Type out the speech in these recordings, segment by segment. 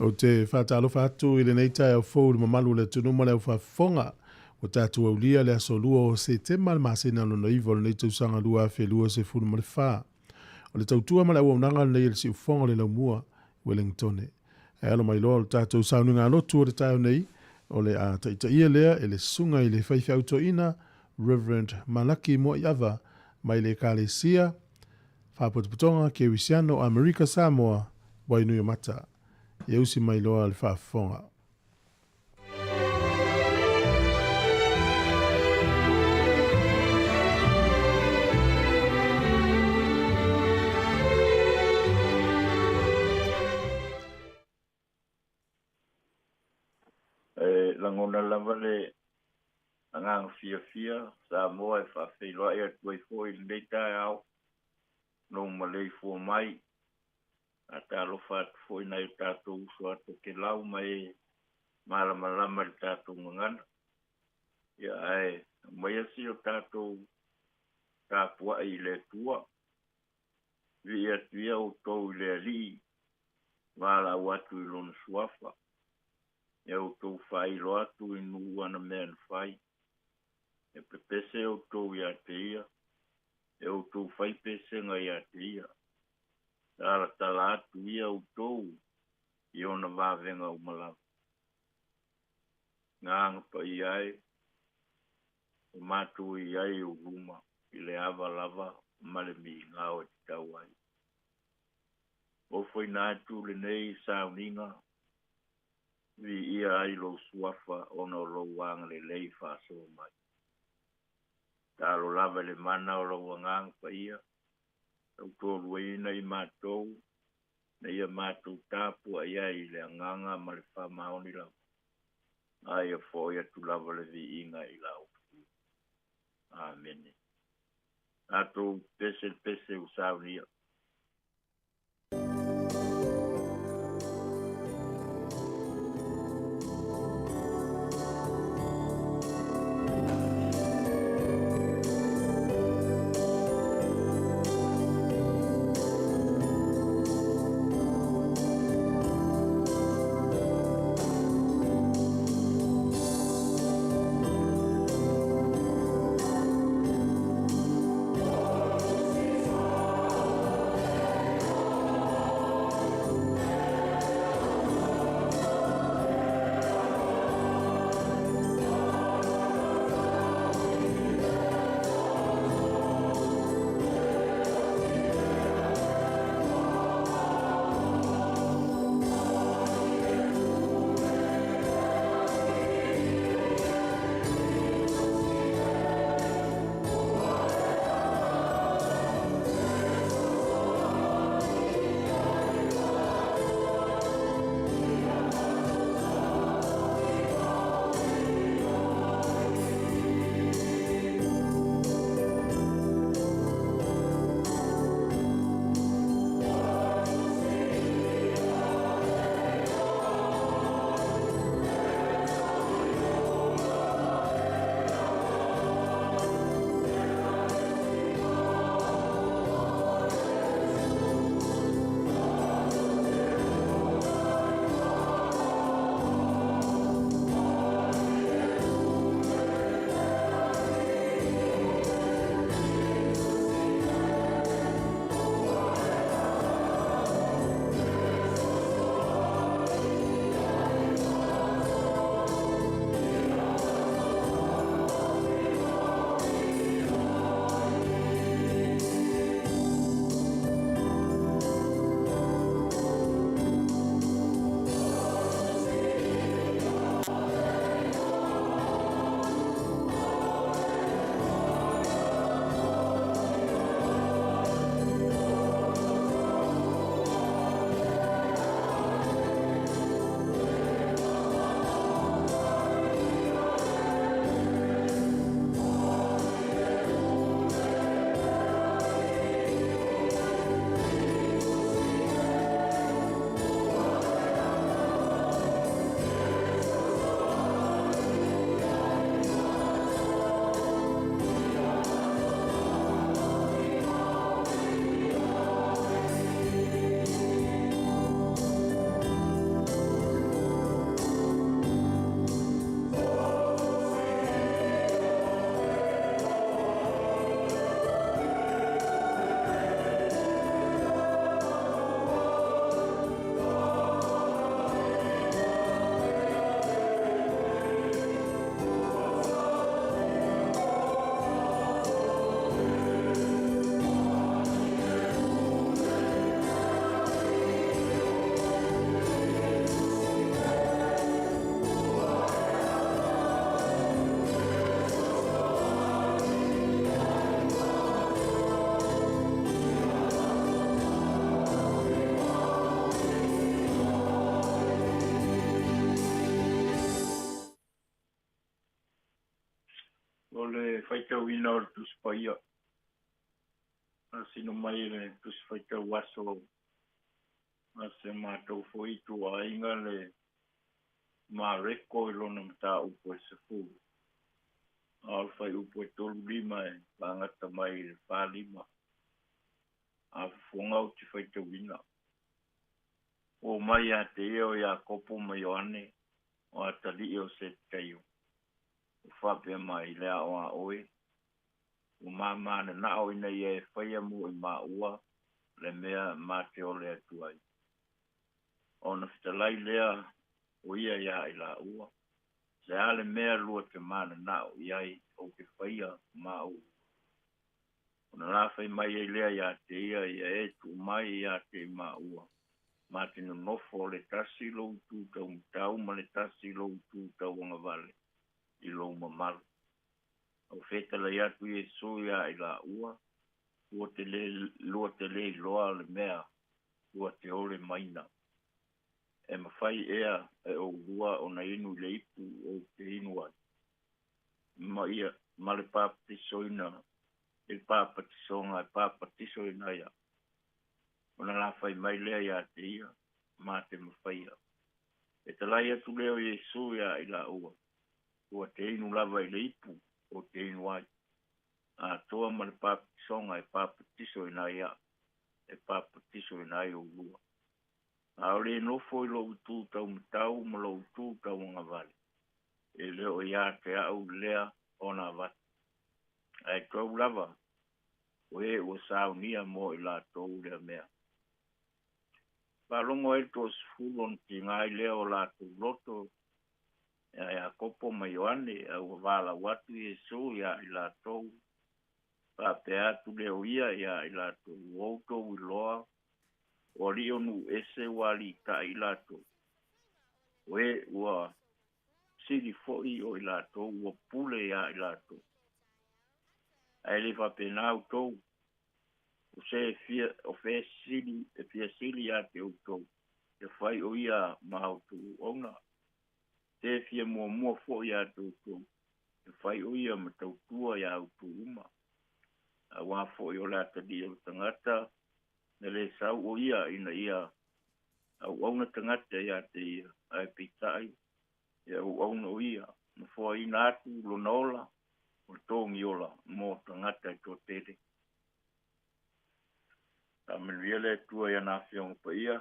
O te whātalofa atu i le nei tai au fōu le mamalu le tunuma le au whafonga o tātou au lia le aso lua o se te mal masina no naiva le nei tausanga lua fe lua se funu ma le whā. O le tautua ma le au aunanga le nei le si ufonga le laumua Wellington. E alo mai loa o tātou saunu ngā lotu o le tai au nei o le a taita ia lea e le sunga i le whaiwhi auto ina Reverend Malaki Moa Iava mai le kālesia whapotuputonga ke wisiano Amerika Sāmoa Wainui o Mata. E usi mai loa le whaafonga. Langona lava le angang fia Sāmoa e whawhiloa e atuai fōi le nei au no malei fō mai a tālofa atu fōi nei tātou uso atu ke lau mai malama le tātou ngangana ia ai mai asi o tātou tāpua i le tua vi atu ia o tau le ali wala watu i lona suafa e o tau whai lo atu i nuana mea na whai. E pepese o tau i a te ia. E o tau whai pese ngai a te ia. Tāra tala atu ia o tau i ona wawenga o malawa. Nganga pa i ai. O matu i ai o ruma i le awa lava male mi ngao e te tau ai. O whai nātu le nei sauninga vi ia ai lo suafa ona o lo wanga le lei whaso mai. Tālo lava le mana o lo wangang pa ia. Tau tōru e ina i mātou. Na ia mātou tāpua ia i le anganga ma le whamaoni lau. Ai a fōia tu lava le vi inga i lau. Amen. Tātou pese o saunia. O le whaitau ina o tu spaia. A sino mai le tu whaitau waso. A se mātou fwoi tu a inga le mā reko i lona mta upo e se fulu. A whai upo e tolu lima e pangata mai le wha lima. A whongau ti whaitau ina. O mai a te eo i a kopo mai o ane. O a tali o se teio. O whapea mai lea o a oe. O mamana na o ina ia e whaia mo i mā ua. Le mea mā te ole atu ai. O na whitalai lea o ia ia i la ua. Se ale mea lua te mana na o iai o ke whaia mā ua. O na la whai mai e lea ia te ia e tu mai ia te mā ua. Mā te no nofo le tasi lou tū tau mtau ma le tasi lou tū tau anga vale. I lou mamalu. O whetala iatu i e so ia i la ua. Lua te le loa le mea. Lua te ole maina. E mawhai ea e o lua o na inu le ipu o te inu ai. Ma ia, ma le pāpatiso ina. E pāpatiso ngā e pāpatiso ina ia. O na la whai mai lea ia te ia. Ma te mawhai ia. E talai atu leo i e so ia i la ua. Lua te inu lava i le ipu o te inu ai. A toa ma le pāpatisonga e pāpatiso ina ia. E pāpatiso ina ia o lua. A ole nofo i lo utu tau mtau ma lo utu tau nga vale. E leo ia te au lea o na vat. Ai tau lava. O e o saunia mo i la tau lea mea. Palongo e tos fulon ki ngai leo la tu loto. E a kopo mai oane au vala watu e so ia i la tau. Pa pe atu leo ia i la tau. Outo i loa. O rio nu ese wali ka i la tau. We ua siri foi o i la tau. Ua pule ia i la tau. Ai le fa penau tau. O se fia o fe sili e fia sili a te o tau. E fai o ia mahau tu ona. Te fia mua fo ia te o tau. E fai o ia ma tau tua ia au tu uma. A wā fo i o la ta di o tangata. Nele sau o ia ina ia. Au auna tangata ia te ia. Ai pitai. E au auna o ia. Na fo ina atu lo naola. O tongi ola. Mo tangata i tō tere. Ta menviele tua ia na fiong pa ia.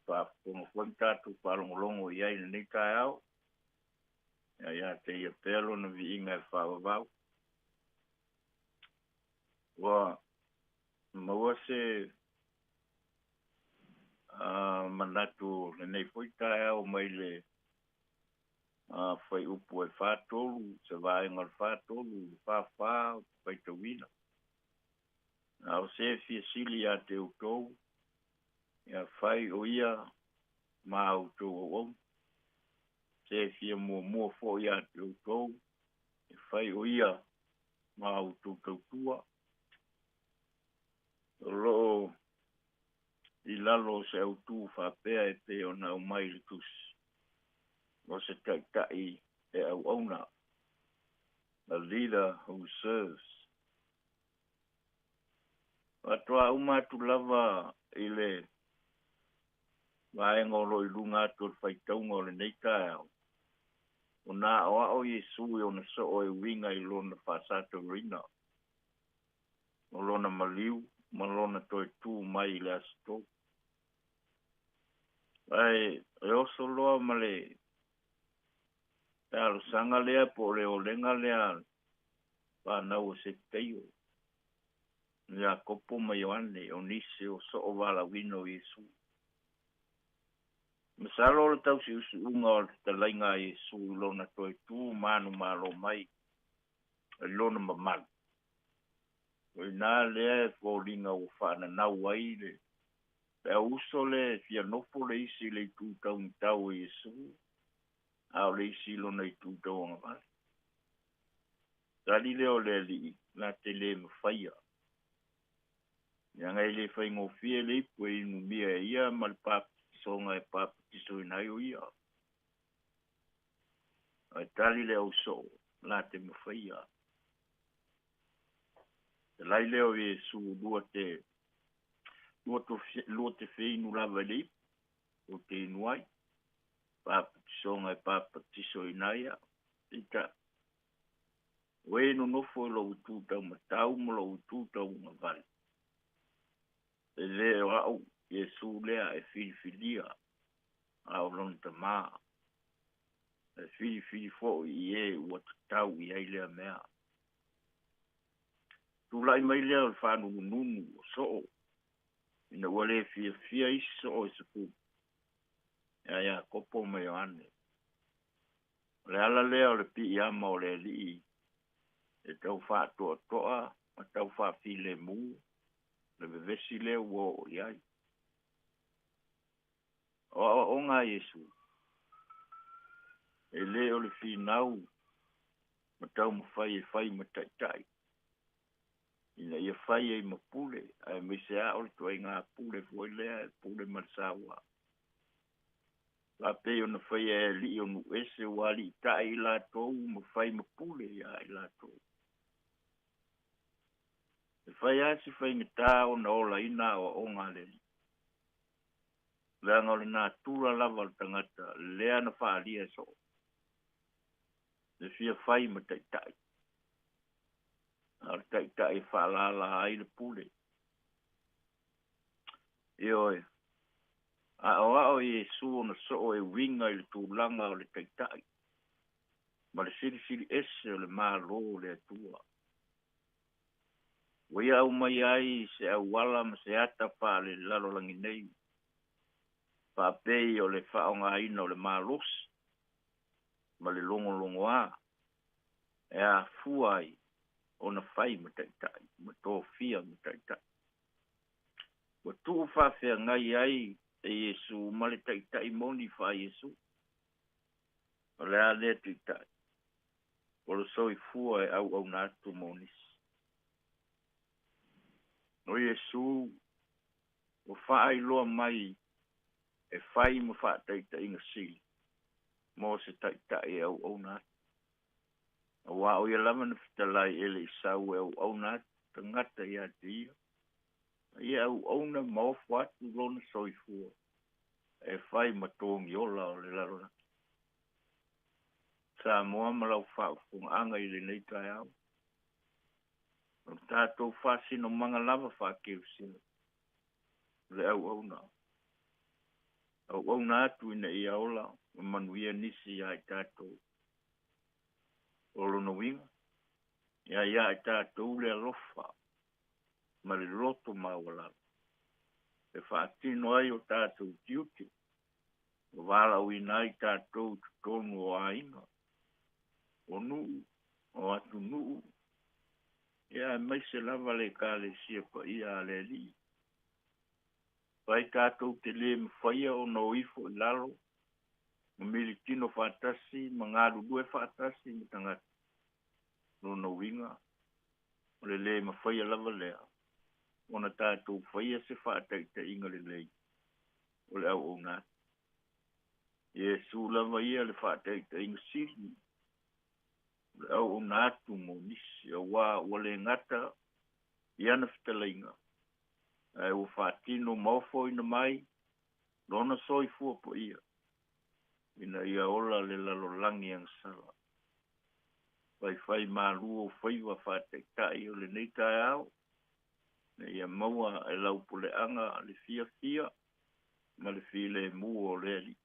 Pa pongo kwantatu pa longo ia ina ni kai au. Ia te ia pelo na vi inga e whawawau. Wa maua se manatu le nei fuitai au mai le whai upu e whātolu. Se vāenga le whātolu. Whawha whai tawina. Au se fia sili a te utou. Ia whai o ia ma utou o au. Se fia mua fo ia te utou. Ia whai o ia ma utou tautua. Lo I lalo se autu whapea e te o na umai le tusi. Lo se tai e au auna. A leader who serves. Atua umatu lava ile vaenga lo I lunga atu whaitaunga o le neita au. O nā oa o Yesu o na so o e winga I lona whasata rina. O lona maliu, ma lona toi tū mai le asto. Ai, e oso loa ma le talo sanga lea po le o lenga lea whanau o se teio. Ia kopo mai o ane o nisi o so o wala wino Yesu. Masalo le tau si usu unga o te lainga Yesu lona toi tū manu malo mai. Lona mamal. O nā lea e fōlinga o whana nau ai le. Pe uso le fia nofo le isi le tūtau mtau Yesu. Au le isi lona I tūtau anga vale. Tali leo le li, la te le mawhaia. Ia ngai le whai ngofia le ipu e inu mia ia ma le pāpatisonga e pāpatiso inai o ia. Ai tali leo so, la te mawhaia. Te lai leo Iesu lua te whinu lava li, o te inuai, pāpatisonga e pāpatiso inaia, ita, wēno nofo e lau tūtau matau, mo lau tūtau ngavali. E leo au, Iesu lea e whiriwhiria, au lonta maa, e whiriwhiri fo i e ua tatau i ai lea mea. Tūlai mai lea o whānu nunu o soo, ina ua le fia isi o e sapu. Ia kopo mai o ane. Le ala lea o le pi i ama o le li, e tau whātoa toa, ma tau whāwhi le mū, le bevesi lea ua o iai. O ngā Iesu, e le o le whinau, ma tau mawhai e whai ma taitai. Ina ia whai e ma pule, ai meise a o le tuai ngā pule foi lea, pule marsawa. La pe o na whai e li o nu ese wali tai la tou, ma whai ma pule ia i la tou. E whai asi whai ngata o na ola ina o ngā leli. Lea ngau le nā tūra lava o tangata, lea na whaalia so. Le fia whai ma taitai. Al taitai whaalala ai le pule. Ioi. A o Iesu na so e winga i le tūlanga o le taitai. Ma le siri ese o le mālo le atua. Wea au mai ai se au wala ma se ata pa le lalo langi nei. Pa pei o le whaonga ina o le mālos. Ma le longo a. E a fuai o na whai ma taitai. Ma tō fia ma taitai. Wa tū whawhia ngai ai e Iesu ma le taitai moni wha Iesu. O le a le taitai. O le soi fua e au nātu monis. O Iesu, o whaai loa mai e whai ma wha taitai inga sili. Mo se taitai e au nātu. A wā o ia lama na fitalai ele i sau e au nātu, tangata ia te ia. Ia au na maofu atu lona soi fua. E whai ma tōngi ola o le larona. Sāmoa malau whaafung anga i le nei tai au. O tātou whasino manga lava whakeu sino. Le au na. Au na atu ina ia ola. O manuia nisi ia i tātou. O lono winga. Ia i tātou le alofa. Ma le roto mawala. E whaatino ai o tātou tiuti. O wala uina i tātou tutonu o aina. O nuu, o atu nuu. Ia mai se lava le ka le sia pa ia le li. Pai tātou te le mwhaia o no ifo i lalo. Mili tino whaatasi, mangaru due whaatasi mi tangata. No winga. O le mwhaia lava lea. Ona tātou whaia se whaataita inga le lei. O le au nāt. Iesu lava ia le whaataita inga siri. Au nātu mo nisi a wā le ngata i ana whitalainga. Ai o whātino maofo ina mai, lona soi fua po ia. Ina ia ola le lalolangi ang sala. Whai mālu o whaiwa whāteitai o le neitai au. Na ia maua e lau pole anga le fia, ma le file mu o le li.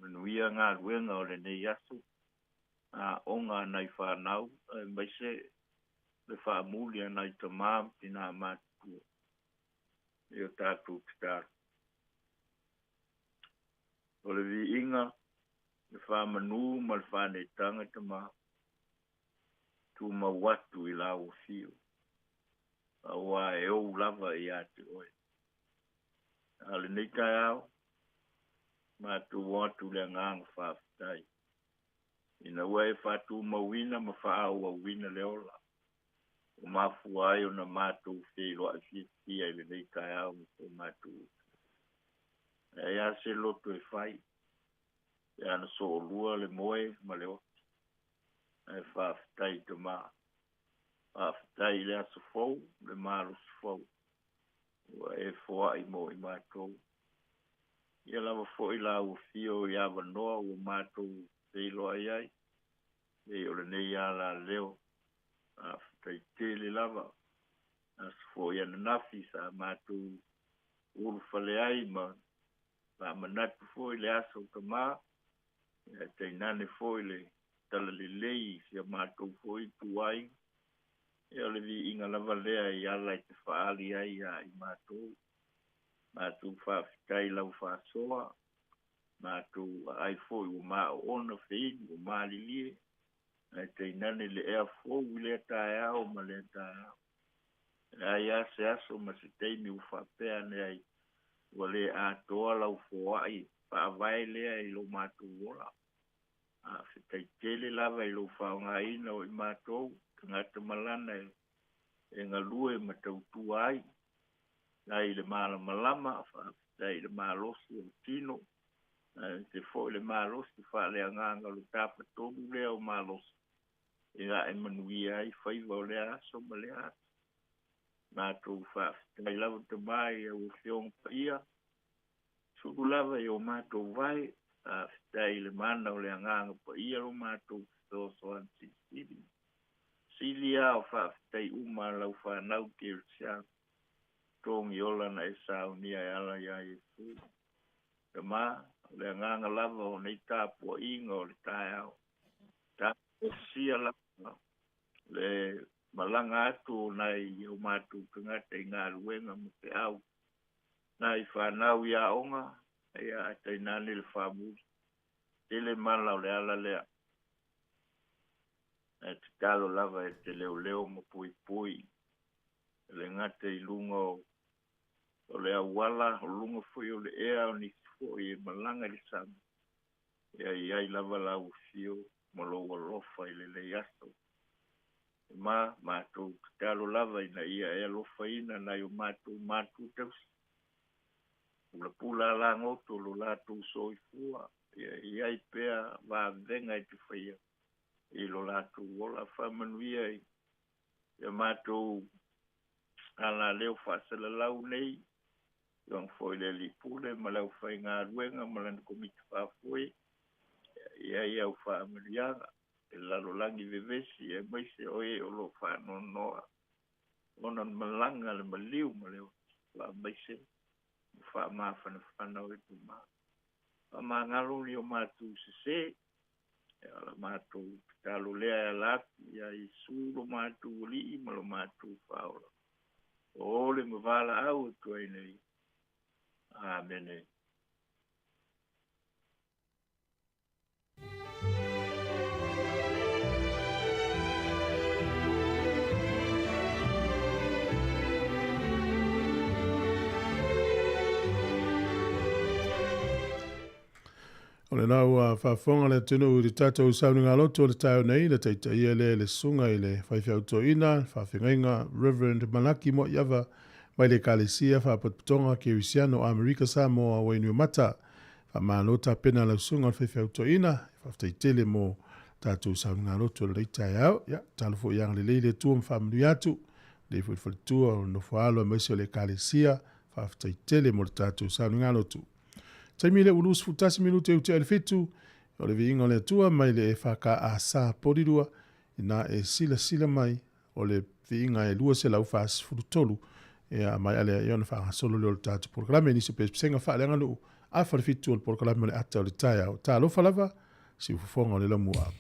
Manuia ngā ruenga o le nei asu. Onga nai whanau, mai se le whaamulia nai ta mām tina mātua. E o tātou kitāru. O le vi inga, le whaamanu ma le whanetanga ta mā. Tu ma watu I lau o fio. A wā e o lava I ate oe. A le neitai au, ma tu watu le nganga whaafitai. Ina ua e whātu mawina ma whaau wina leola. O mafu ai o na mātou whiroa fia I le nei kai au o mātou. E ia se loto e whai. E ana so o lua le moe ma leo. E whaafitai te mā. Whawhitai le aso fau, le malo fau. Ua e fua I mo I mātou. Ia lava fo I la ufio I awanoa ua mātou te iloa iai. E o le nei ala leo. Whawhitai tele lava. Aso fo I ananafi sa mātou uru fale ai ma manatu fo I le aso kamā. Ia te nane fo I le tala le lei sia mātou fo I tuai. Ia le vi inga lava lea I ala I te whaali ai I mātou. Mātou whawhitai lau whaasoa. Mātou ai fo I o mā ona whini o mā lilie. Ai te nane le ea fo I le tae au ma le tae au. Ai ase aso ma se teimi u whapea ne ai. Ua le atoa lau fo ai. Whaavai lea I lo mātou ola. Whitai tele lava I lo whaonga ina o I mātou. Ngata malana e ngalue ma tautu ai. Ai le malama, ai le malosi o tino. Te fo le malosi fa le anganga lo tapa tobu le o malosi. Ia e manuia ai whaiva o le aso ma le aso. Mātou whai lava te mai e o whiong paia. Suru lava I o mātou vai. Whitai le mana o le anganga paia o mātou so ansi siri. Silia o whawhitai uma lau whanau ke usiang. Tongi ola na e saunia e ala ia e fu. Te mā, le nganga lava o nei tāpua inga o le tae au. Tāpua sia lava. Le malanga atu o nai o mātu kangata I ngā ruenga mo te au. Nai whanau ia onga, ia te nani le whamuri. Tele mala o le ala lea. E te talo lava e te leo mo pui pui. Le ngate I lunga o le awala, o lunga fui o le ea o ni fui e malanga li sama. Ia lava la ufio, mo loa lofa I le aso. Mātou talo lava ina ia e lofa ina na o mātou teus. Pula la ngoto lo la tu so I fua. Ia I pea va venga I te whaia. I lo latu ola whamanuia I mātou ala leo whaasala lau nei. Iong fwoi le li pule ma lau whai ngā ruenga ma lana komita whafoi. Ia au whaamarianga. E lalo langi vevesi e maise oe o lo whanonoa. Onan malanga le maliu ma leo whaamaise. Whaamawhana whanau e tu maa. Whaamangalo ni o mātou se. Ala mātou talo lea latu, ia I sūro mātou li ma lo mātou whaola. O le mavala au tuai nei. Āmene. O le nau whaafonga le tunu I tātou sauninga loto le tau nei, le teita ia le sunga I le whaiwhauto ina, whawhingainga, Reverend Manaki mo iawa, mai le kalesia whapatputonga ke Wisiano Amerika Sāmoa wainu mata, whamanota pena lau sunga le whaiwhauto ina, whaftaitele mo tātou sauninga loto le reitai au, ia, talofo iang le leile tua mwhamanu atu, le whaiwhautua o no whaalo maise o le kalesia, whaftaitele mo le tātou sauninga loto. Taimi le ulus futasi minute u te alfitu, o le viinga le tua mai le e whaka a sā porirua, ina e sila mai, o le viinga e lua se lau whaas furutolu, e a mai ale e ona whaanga solo leo le tātu porkalame, ni se pesenga wha leanga nuu, a wharifitu o le porkalame le ata o le tai au, tā lofa lava, si ufufonga o le lamu au.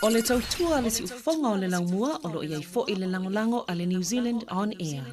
O le tautua le si ufonga o le laumua o lo iai fo i le langolango a le New Zealand On Air.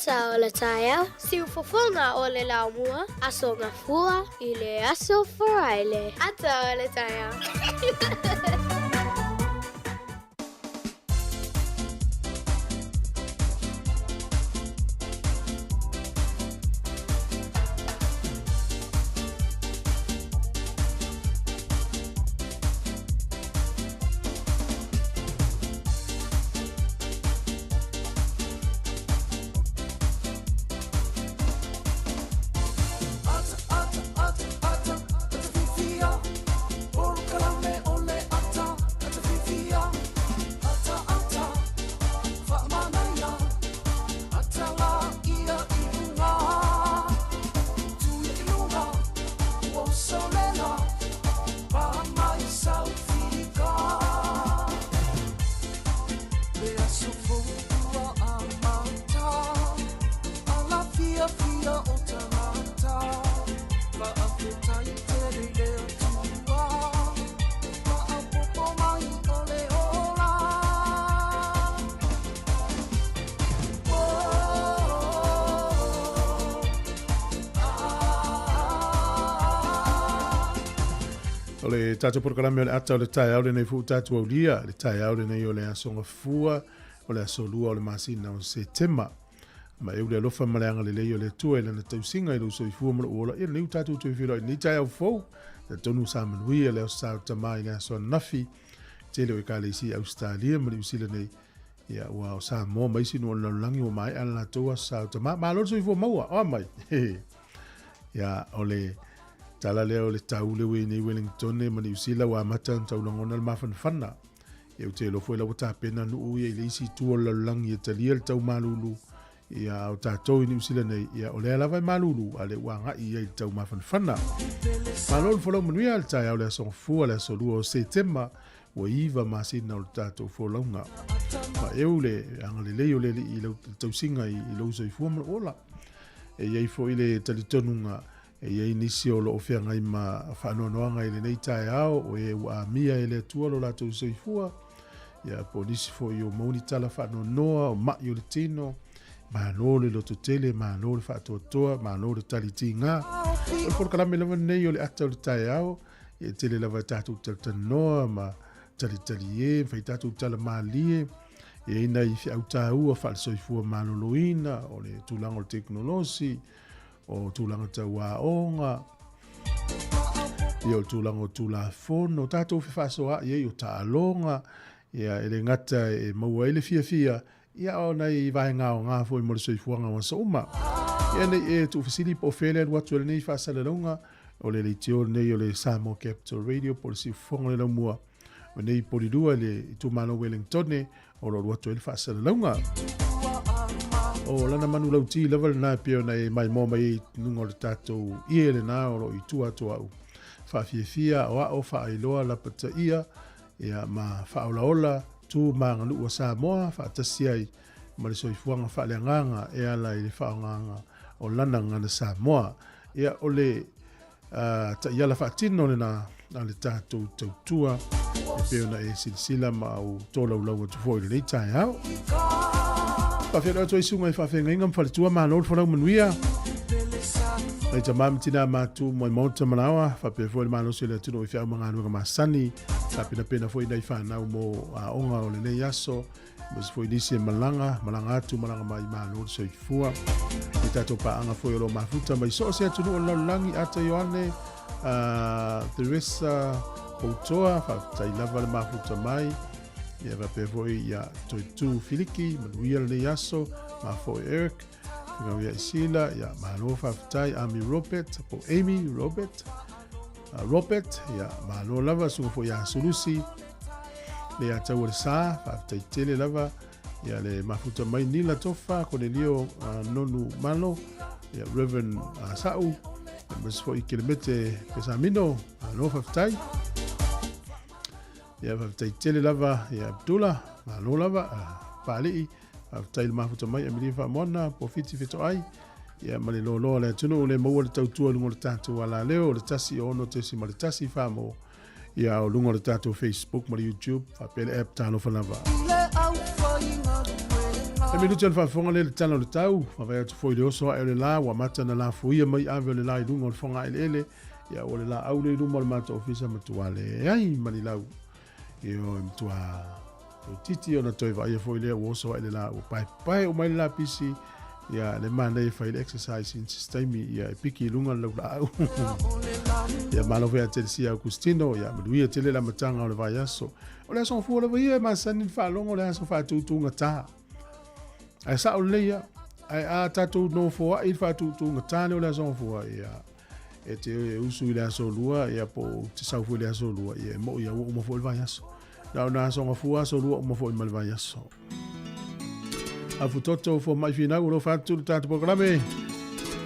Ata o le taia, siu fofonga o le laumua, aso ngafua I le aso foraile. Ata o le taia. O le tātou porkalame o le ata o le tae au le nei fu tātou au lia, le tae au le nei o le asonga fua, o le asolua o le masina o se tema. Ma eu le alofa maleanga le lei o le tua le na tausinga I lo so I fua mara uola, ia leu tātou tui whiro ni tae au fau, le tonu sa manuia le o sao tamai le aso nafi, te leo I ka le isi Australia, ma le usila nei, ia ua o Sāmoa maisi no la langi o mai ala toa sao tamai, ma lo so I fua maua, o mai, ia o le tala leo le tau le nei Wellington e mani usila wa mata tau langona le mafanfana. Ia te lo foi la wata pena no ui e le isi tua la langi e talia le tau malulu. Ia o tātou ni usila nei, ia o le alawa malulu a le wanga I e tau mafanfana. Malolo folau manuia le tai au le asong fua le asolua o se tema wa iwa masina o le tātou folaunga. Ma eu le anga le leo le I lau tau singa I lau so I fua mara ola. E iei fo I le talitonunga e iei nisi o lo ofea ngai ma whanoanoanga I le nei tae ao o e ua mia e le atua lo lato soifua. Ia po nisi fo I o mauni tala whanoanoa o mai o le tino, ma no le loto tele, ma no le whaatoatoa, ma no le taliti ngā. O le porkalame lava nei o le ata o le tae ao, e tele lava tātou talanoa, ma talitali e, whai tātou tala maalie, e ina I whiau tāua whaal soifua maloloina, o le tūlanga o teknolosi, o tūlanga tau aonga, I o tūlanga o tūla fono, tātou whiwhasoa I o tālonga, ia ele ngata e maua ele fia, ia o nei vaenga o ngā fo I mole soifuanga wa sauma. Ia nei e tu fasili po fele watu ele nei whasalalonga, o le leitio nei o le Sāmoa Capital Radio, po le si fonga le mua, o nei porirua le tu malo Wellington, o lo watu ele whasalalonga. O lana manu lauti level na pio na mai mo mai nungo le tatou ie le na o I tua toa au. Whawhiawhia o a o whaailoa la pata ia, ia ma whaolaola tu maanganu ua Sāmoa, whaatasi ai ma le soifuanga whaaleanganga e ala I le whaonganga o lana ngana Sāmoa. Ia o le ta iala whaatino le na le tatou tautua, e pio na e silsila ma au tola ulaua tufo I le nei tae au. Whawhera atu isunga I whawhenga inga mwhaletua mānol whanau manuia. Nei ta māmitina mātu moi maunta manawa, whapea fwoi mānosi le atuno I whiau mga anuanga māsani, whapena pena fwoi nei whanau mo a onga o le nei aso, Mas foi nisi malanga atu malanga mai mano se fua. Ita to pa anga foi lo mafuta mai so se tunu lo langi ata Yohane Teresa Poutoa fa tai lava le mafuta mai. Ia va pe foi ia to tu Filiki manuia le yaso ma foi Eric. Ngau ia Sila ia mano fa tai Ami Robert po Amy Robert. Robert ia mano lava su foi ya solusi. Le ata o sa fa tai tele lava ia le mafuta mai nila tofa Cornelio nonu malo ia Reverend Sau mas foi kilometre pesamino no fa tai ia fa tai tele lava ia Abdullah malo lava pali fa tai le mafuta mai amiri fa mona po fiti fito ai ia mali lo le tunu le mo le tautua lungo le tatu ala leo le tasi ono te si mali tasi fa mo ia o lungo le tatu Facebook mali YouTube fa pele app tano fa lava e minuto fa fonga le tano le tau fa vai tu foi le oso e le la wa mata na la fuia mai ave le la lungo le fonga ele ia o le la au le lungo le mata ofisa matuale ai mali lau io mtua titi ona toi vai foi le oso e le la o pai o mai la pisi ia le mana fa ile exercise in system ia piki lunga le la au ia malo ve Chelsea Agustino ia maduia tele la matanga o le vai aso o le son fu le vai ma san fa longo le so fa tu ngata ai sa o le ia ai a tatu no fo ai fa tu ngata le son fu ia e te usu ile aso lua ia po te sa fu le aso lua ia mo ia o mo fo le vai aso na so fu aso lua mo fo le vai aso a futoto fo mai fina o fa tu tatu programe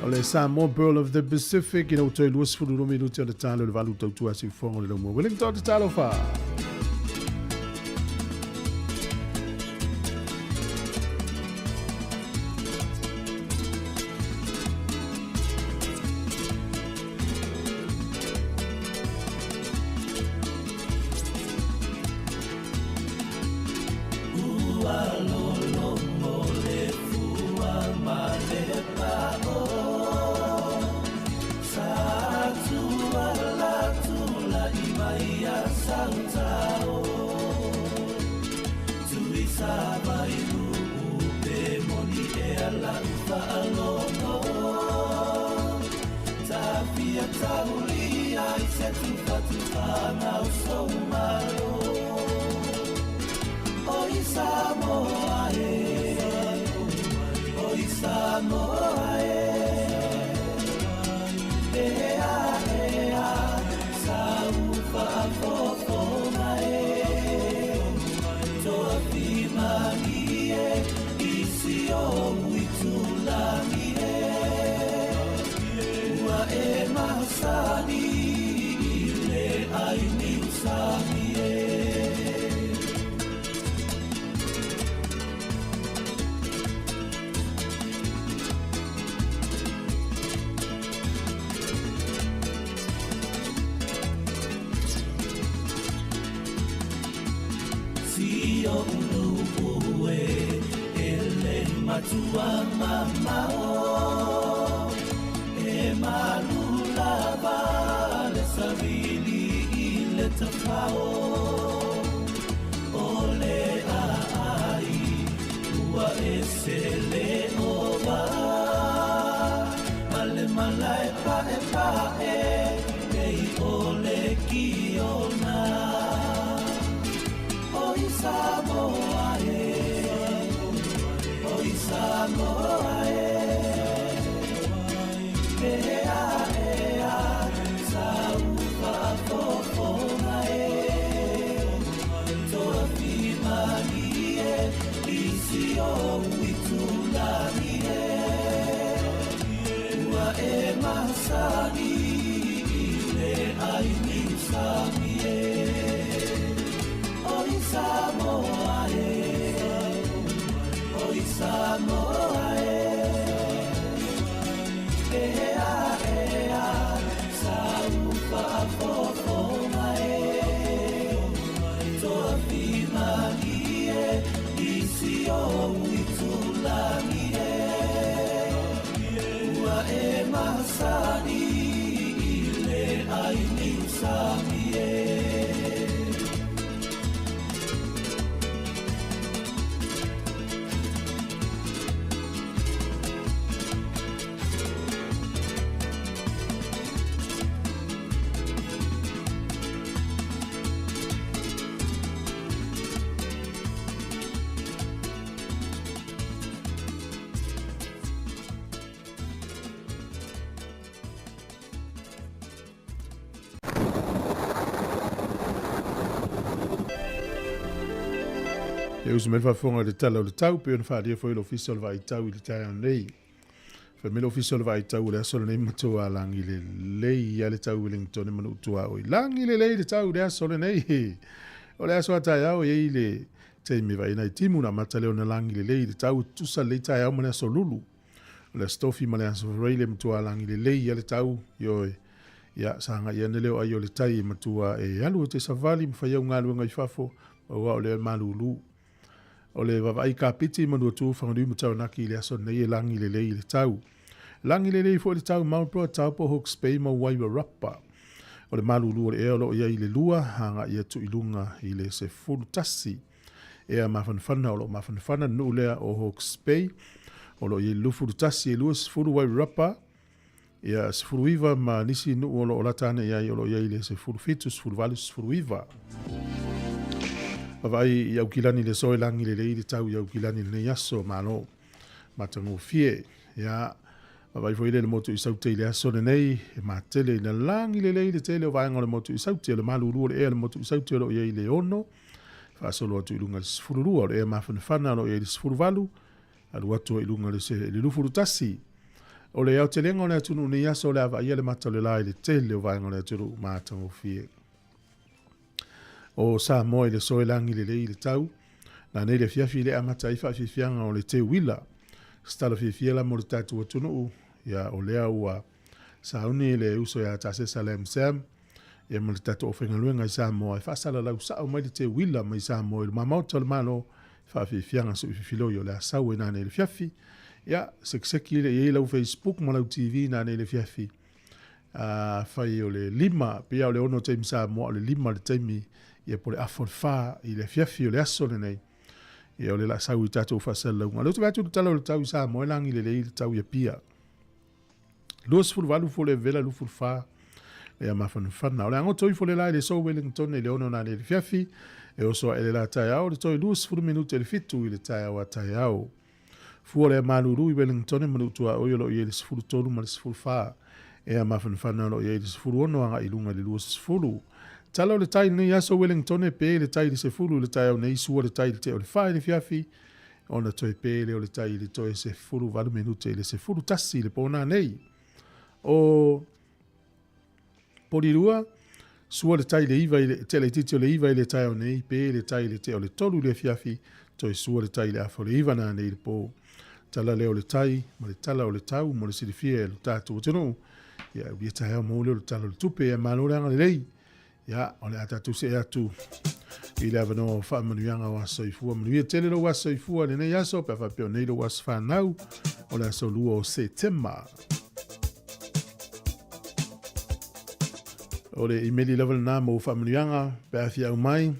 o le Sāmoa Pearl of the Pacific ina utoi luas fulu minuti o le talo le valu tautua si fongo le mo Wellington te talo fa E usu me whafonga le tala o le tau, pe on whaaria fo ilo official vai tau i le tai au nei. Fa me official vai tau le asole nei matua langi le lei a le tau Wellington e manu utua oi. Langi le lei le tau le asole nei. O le aso atai au e le te me vai nai timu na mata leo na langi le lei le tau tusa le tai au mane aso lulu. O le stofi ma le aso rei le matua langi le lei a le tau yoi. Ia sanga ia ne leo ai o le tai matua e alu te savali mwhaiau ngalu ngai fafo o le malulu. O le wawai ka piti manu tu whanganui matau naki le aso nei e langi le lei le tau. Langi le lei fo le tau maupro tau po Hawke's Bay ma waiwa rapa. O le malulu o le eolo ia i le lua hanga ia tu ilunga i le se fulu tasi. Ea mawhanwhana o lo mawhanwhana nu lea o Hawke's Bay. O lo ia lu fulu tasi e lua se fulu waiwa rapa. Ia se fulu iwa ma nisi nu o lo o latane ia i o lo ia i le se fulu fitu se fulu valu se fulu iwa. Wawai iau kilani le soe langi le lei le tau iau kilani le yaso malo matango fie. Ia wawai fo ile le motu i saute le aso le nei e matele na langi le lei le tele o vaenga le motu i saute le malu uru le ea le motu i saute lo ia i le ono. Whaasolo atu ilunga le sifuru rua le ea mawhanwhana lo ia i le sifuru valu. Alu atu ilunga le lufuru tasi. O le au te lenga o le atunu ni yaso le awa ia le matale lai le tele o vaenga le aturu matango fie. O Sāmoa i le soe langi le lei le tau, na nei le fiafi le amata i whaafifianga o le te wila, stala fiafiela mo le tatu atunu ia o lea ua sauni le uso ia tase Salem Sam, ia mo le tatu o whengaluenga i Sāmoa, i whaasala lau sao mai le te wila mai Sāmoa, i le mamauta le malo, whaafifianga su ififilo i o le asau e na nei le fiafi, ia sekseki le i lau Facebook ma lau TV na nei le fiafi, whai o le lima, pia o le ono teimi Sāmoa o le lima le teimi, ia po le afonfa i le fiafi o le aso le nei. Ia o le la sau i tatou whasala unga. Leo te batu le tala o le tau i Sāmoa langi le lei le tau ia pia. Lua sifuru walu fo le vela lu furfa. Ia mawhanwhana. O le angotoi fo le lai le so Wellington e le ono na le fiafi. E oso e le la tai au. Le toi lua sifuru minuto e le fitu i le tai au a tai au. Fua le maluru i Wellington e manutua o iolo i le sifuru tolu ma le sifuru fa. Ia mawhanwhana lo i le sifuru ono anga ilunga le lua sifuru. Tala o le tai nei aso Wellington e pe le tai le se fulu le tai au nei sua le tai le te o le whae le fiafi. Ona toi pe le o le tai le toi se fulu valu minute le se fulu tasi le pona nei. O porirua, sua le tai le iwa le te le titi o le iwa le tai au nei pe le tai le te o le tolu le fiafi. Toi sua le tai le afo le iwa na nei le po. Tala le o le tai, ma le tala o le tau, ma le sirifie le tatu o tenu. Ia uia tai au maule o le tala o le tupe e manore anga le lei. Ia, o le atatu se atu. I le avano wha manuianga o aso i fua. Manuia tele lo aso i fua le nei aso, pe wha peo nei lo aso whanau. O le aso lua o September. O le imeli level na mo wha manuianga, pe a fia umai.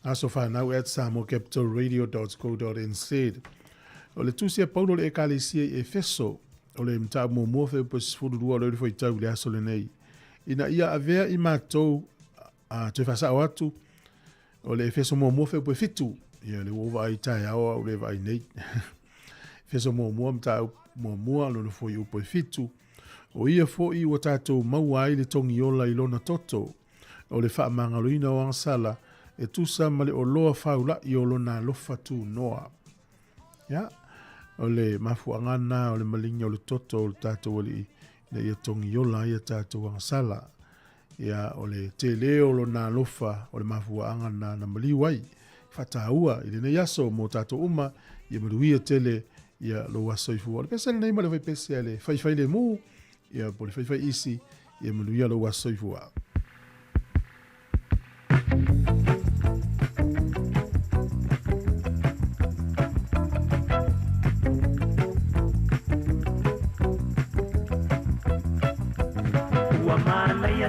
Aso whanau at samocapitalradio.co.nz. O le tusia paulo le ekalisia i Efeso. O le mta mo mofe upos fururua le rifo i tau le aso le nei. Ina ia avea i mātou te whasa o atu, o le Efeso mo mofe upo fitu, ia le uova ai tai aoa o le vai nei. Efeso mo mta mo mua lo fo i upo fitu, o ia fo i o tātou maua ai le tongi ola i lona toto, o le wha mangaloina o ansala, e tusa male o loa whaula i o lona lofa tu noa. Ia, o le mafuangana, o le malinga o le toto, o le tātou o le ia tongi ola ia tātou ansala. Ia o le te leo lo na lofa o le mafuanga na maliwai. Whataua i le nei aso mo tātou uma ia maruia tele ia lo aso i fua. Le pesa le nei ma le vai pesa le whaiwhai le mu ia po le whaiwhai isi ia maruia lo aso i fua.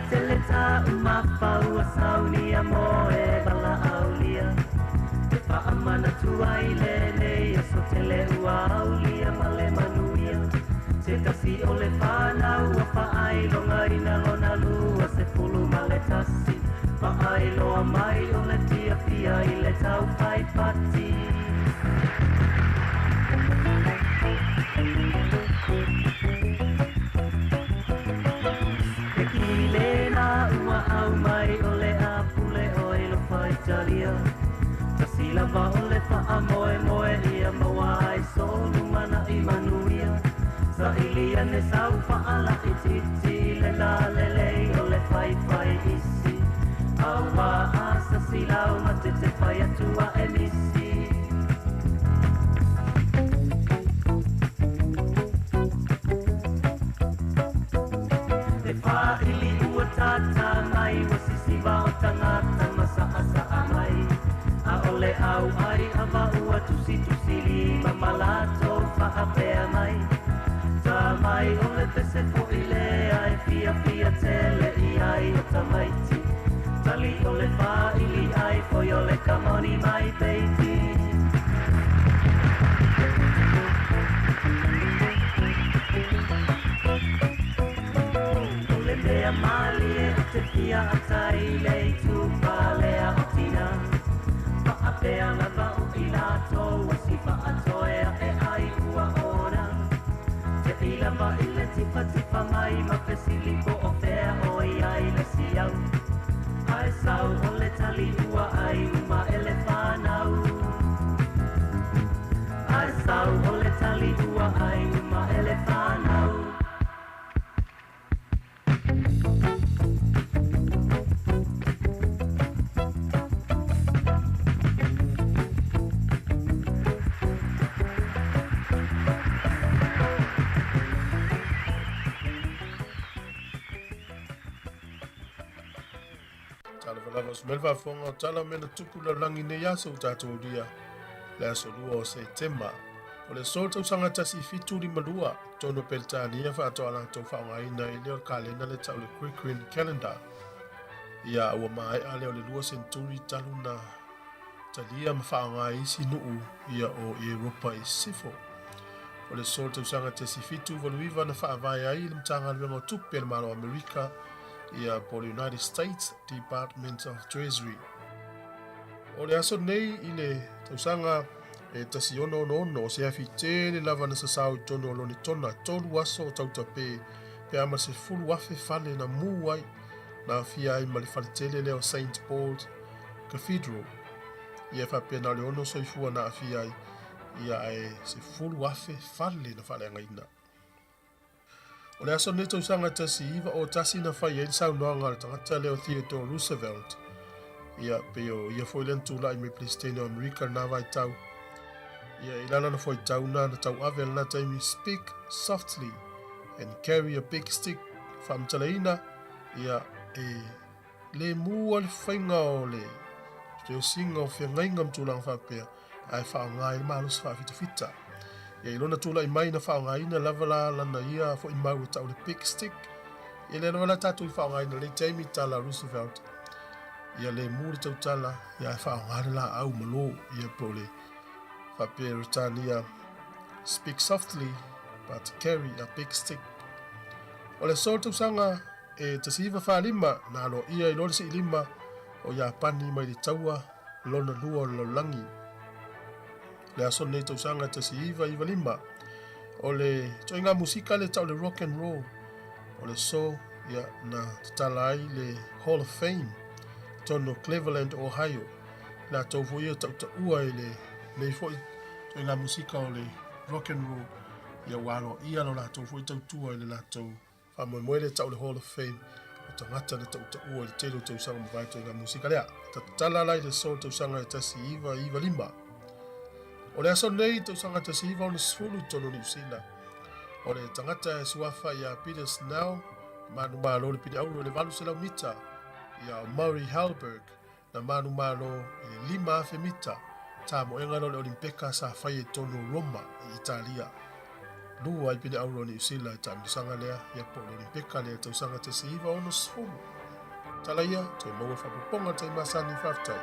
Teleta umapa uasauni amoe bala aulia Tefa amana tuaile ne sotele uaulia male manuia Tekasi ole fana uafa ailo ngaina lona lua se fulu male tasi Fa ailo amai ole tia pia ile tau fai pati Mai ole a pule o ilo fai talia Tasila va ole fa ane sau whaala I titi le la le le o le whai whai isi Aua asa silau ma te whai atua e misi Te whaili ua tata mai wa sisiwa o tangata masa asa amai A ole au ai awa ua tusi tusili ma malato whaapea mai Ta mai ole pese fo ile ai fia fia tele I ai o tamaiti Tali ole whaili ai foi ole kamoni mai baby Ole mea mali e te fia atai lei tupa lea o tina Whaapea lava o I lato wasi whaatoea e ai ua ora Te ila ma ile tipa tipa mai ma pesilipo o fea o I ai le siau Ai sau o le tali ua ai uma ele whanau Ai sau o le tali ua ai uma ele whanau Melva fonga tala mena tupu la langi ne yaso tato dia le aso lua o se tema o le solta usanga tasi fitu di malua tono peltania fa to ala to fa ngai na ile o kalenda le tau le quick calendar ia ua mai ale o le lua senturi taluna talia ma fa ngai sinu ia o Europa I sifo o le solta usanga tasi fitu voluiva na fa vai ai le mtanga le mo tupu le malo America ia po le United States Department of Treasury. O le aso nei I le tausanga e tasi ono o se afite le lava na sasau I tono lo ni tona tolu aso o tautape pe ama se fulu afe fale na muai na fia ai ma le faletele leo St. Paul's Cathedral. Ia fa pena le ono soifua na afia ai ia e se fulu afe fale na fale angaina. O le aso neto usanga tasi iwa o tasi na whai en sau noanga le tangata leo Theodore Roosevelt. Ia peo ia foi lentu la I me Palestine o Amerika na vai tau. Ia ilana na foi tau na tau avel na taimi speak softly and carry a big stick whamtalaina. Ia le mua le whainga o le. Teo singa o whia ngaingam tūlang whapea. Ai whaongai malus whawhitawhita. Ia ilona tula I mai na whaongaina lavala lana ia fo I mau tau le big stick. Ia le lana tatu I whaongaina le taimi tala Roosevelt. Ia le muri tau tala ia whaongaina la au malo ia pole. Whapea Ritania speak softly but carry a big stick. O le sol tau sanga e tasiva whalima na alo ia ilona si ilima o ia pani mai le taua lona lua lo langi. Le aso nei tau sanga tasi iwa lima. O le toinga musika le tau le rock and roll. O le so ia na tala ai le Hall of Fame. Tono Cleveland, Ohio. La tau fo ia tau ta ua i le fo toinga musika o le rock and roll. Ia walo ia lo la tau fo i tau tua i le la tau. Whamoe moe le tau le Hall of Fame. O tangata le tau ta ua i le telo tau sanga mwai toinga musika lea. Ta tala lai le so tau sanga i tasi iwa lima. O le aso nei tau sanga tasi iwa o le sfulu tono New Zealand. O le tangata e suafa ia Peter Snell, manu malo le pini auro le valu se lau mita, ia Murray Halberg, na manu malo le 5 afe mita, ta mo engalo le Olimpeka sa fai e tono Roma I Italia. Lua I pini auro New Zealand ta msanga lea, ia po le Olimpeka lea tau sanga tasi iwa o le sfulu. Tala ia, toi maua whapuponga tai masani whaftai.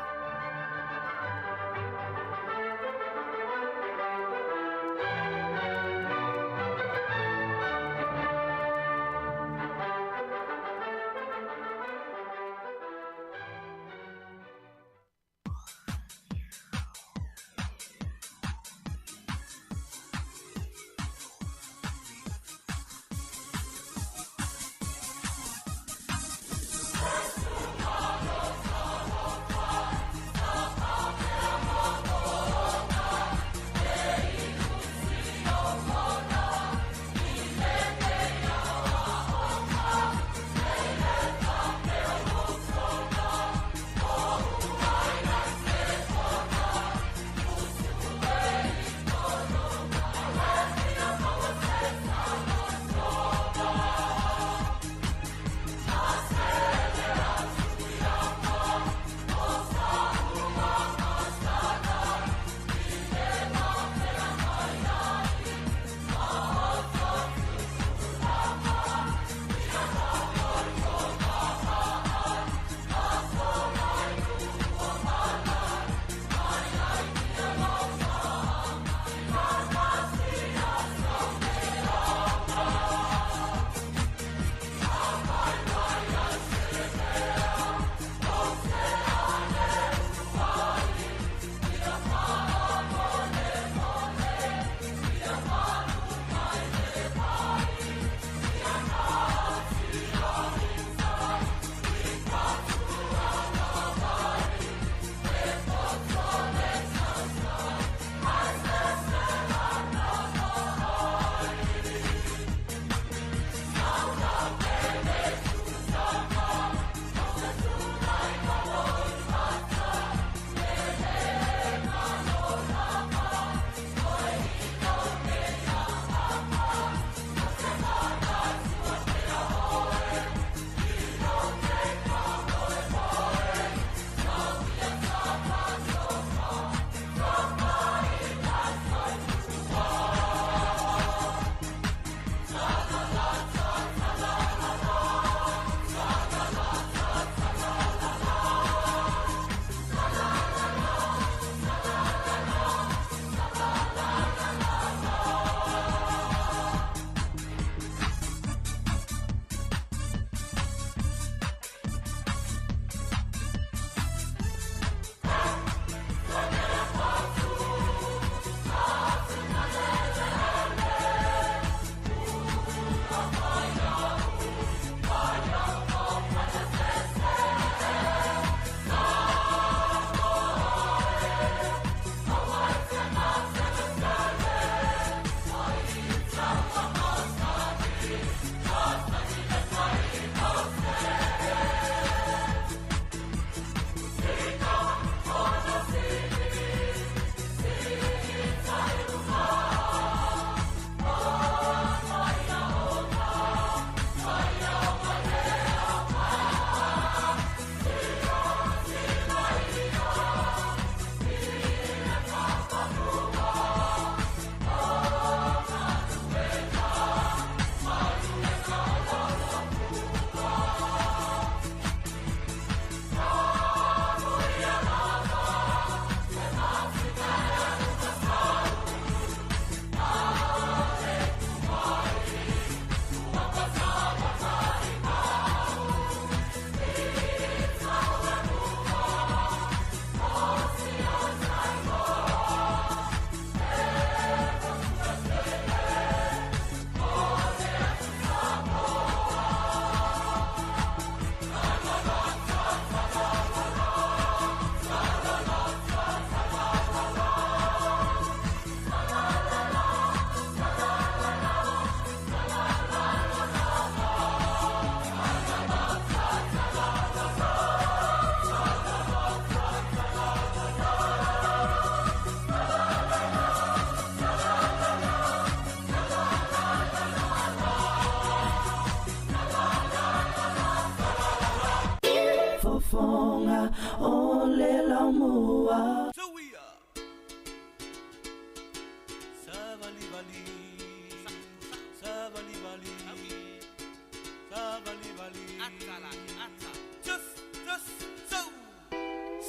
whaafonga o le laumua.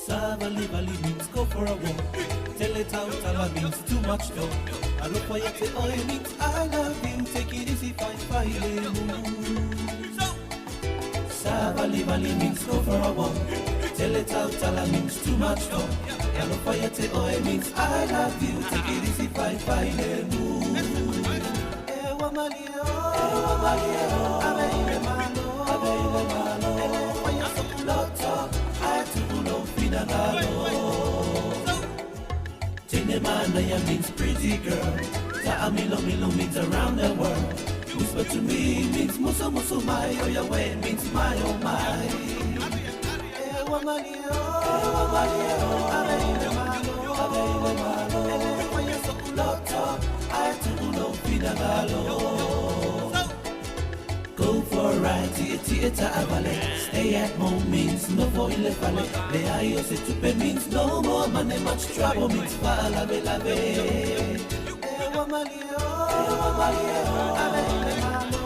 Savali means go for a walk. Tell it out, Tala means too much talk. I look for you, oh, it means I love you. Take it easy, fight. Savali means go for a walk. Tell it out, Tala means too much talk. I look for you, oh, it means I love you. Take it easy, fight. Ewa malio, abeile malo. Ewa ya sokuloto, atulo finagalo. Tinemana ya means pretty girl. Ta'amilo means around the world. Whisper to me means muso mai. Oh, your way means my oh my. Ewa malio, abeile malo. Ewa ya sokuloto, atulo finagalo. Go for a ride, theater avale. Stay at home means no for ilefale. The ayo se tupe means no more money, much trouble means fa lave. Ewa malio, abeile malo.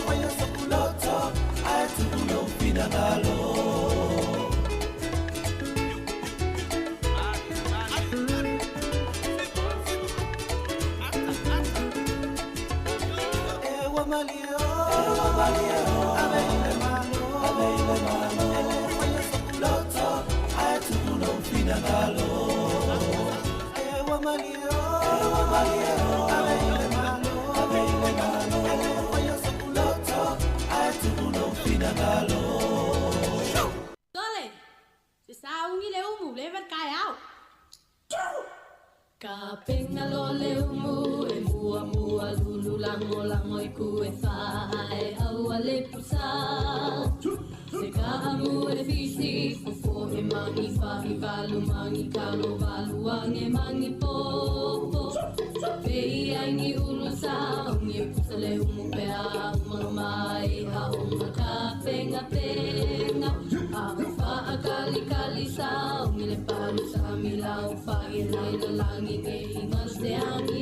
Ewa ya sokuloto, atulo finagalo. Malio, abeile malo. Ewa ya sokuloto, atulo finagalo. Ewa malio, abeile malo. Ewa ya sokuloto, atulo finagalo. Dole, se saungi le umu, lever kai au. Ka penga lo le umu, e mua lulu lango I ku e whae aua le pusa. Se ka amu e fisi, fofo e mangi whahi walu mangi kalo walu ange mangi popo. Pei aingi ulu sa, ungi e pusa le umu pea, umaro mai ha onga ka penga. Aku wha kali sa, ungi le palu sa milau whae nai na langi nge hinga se angi.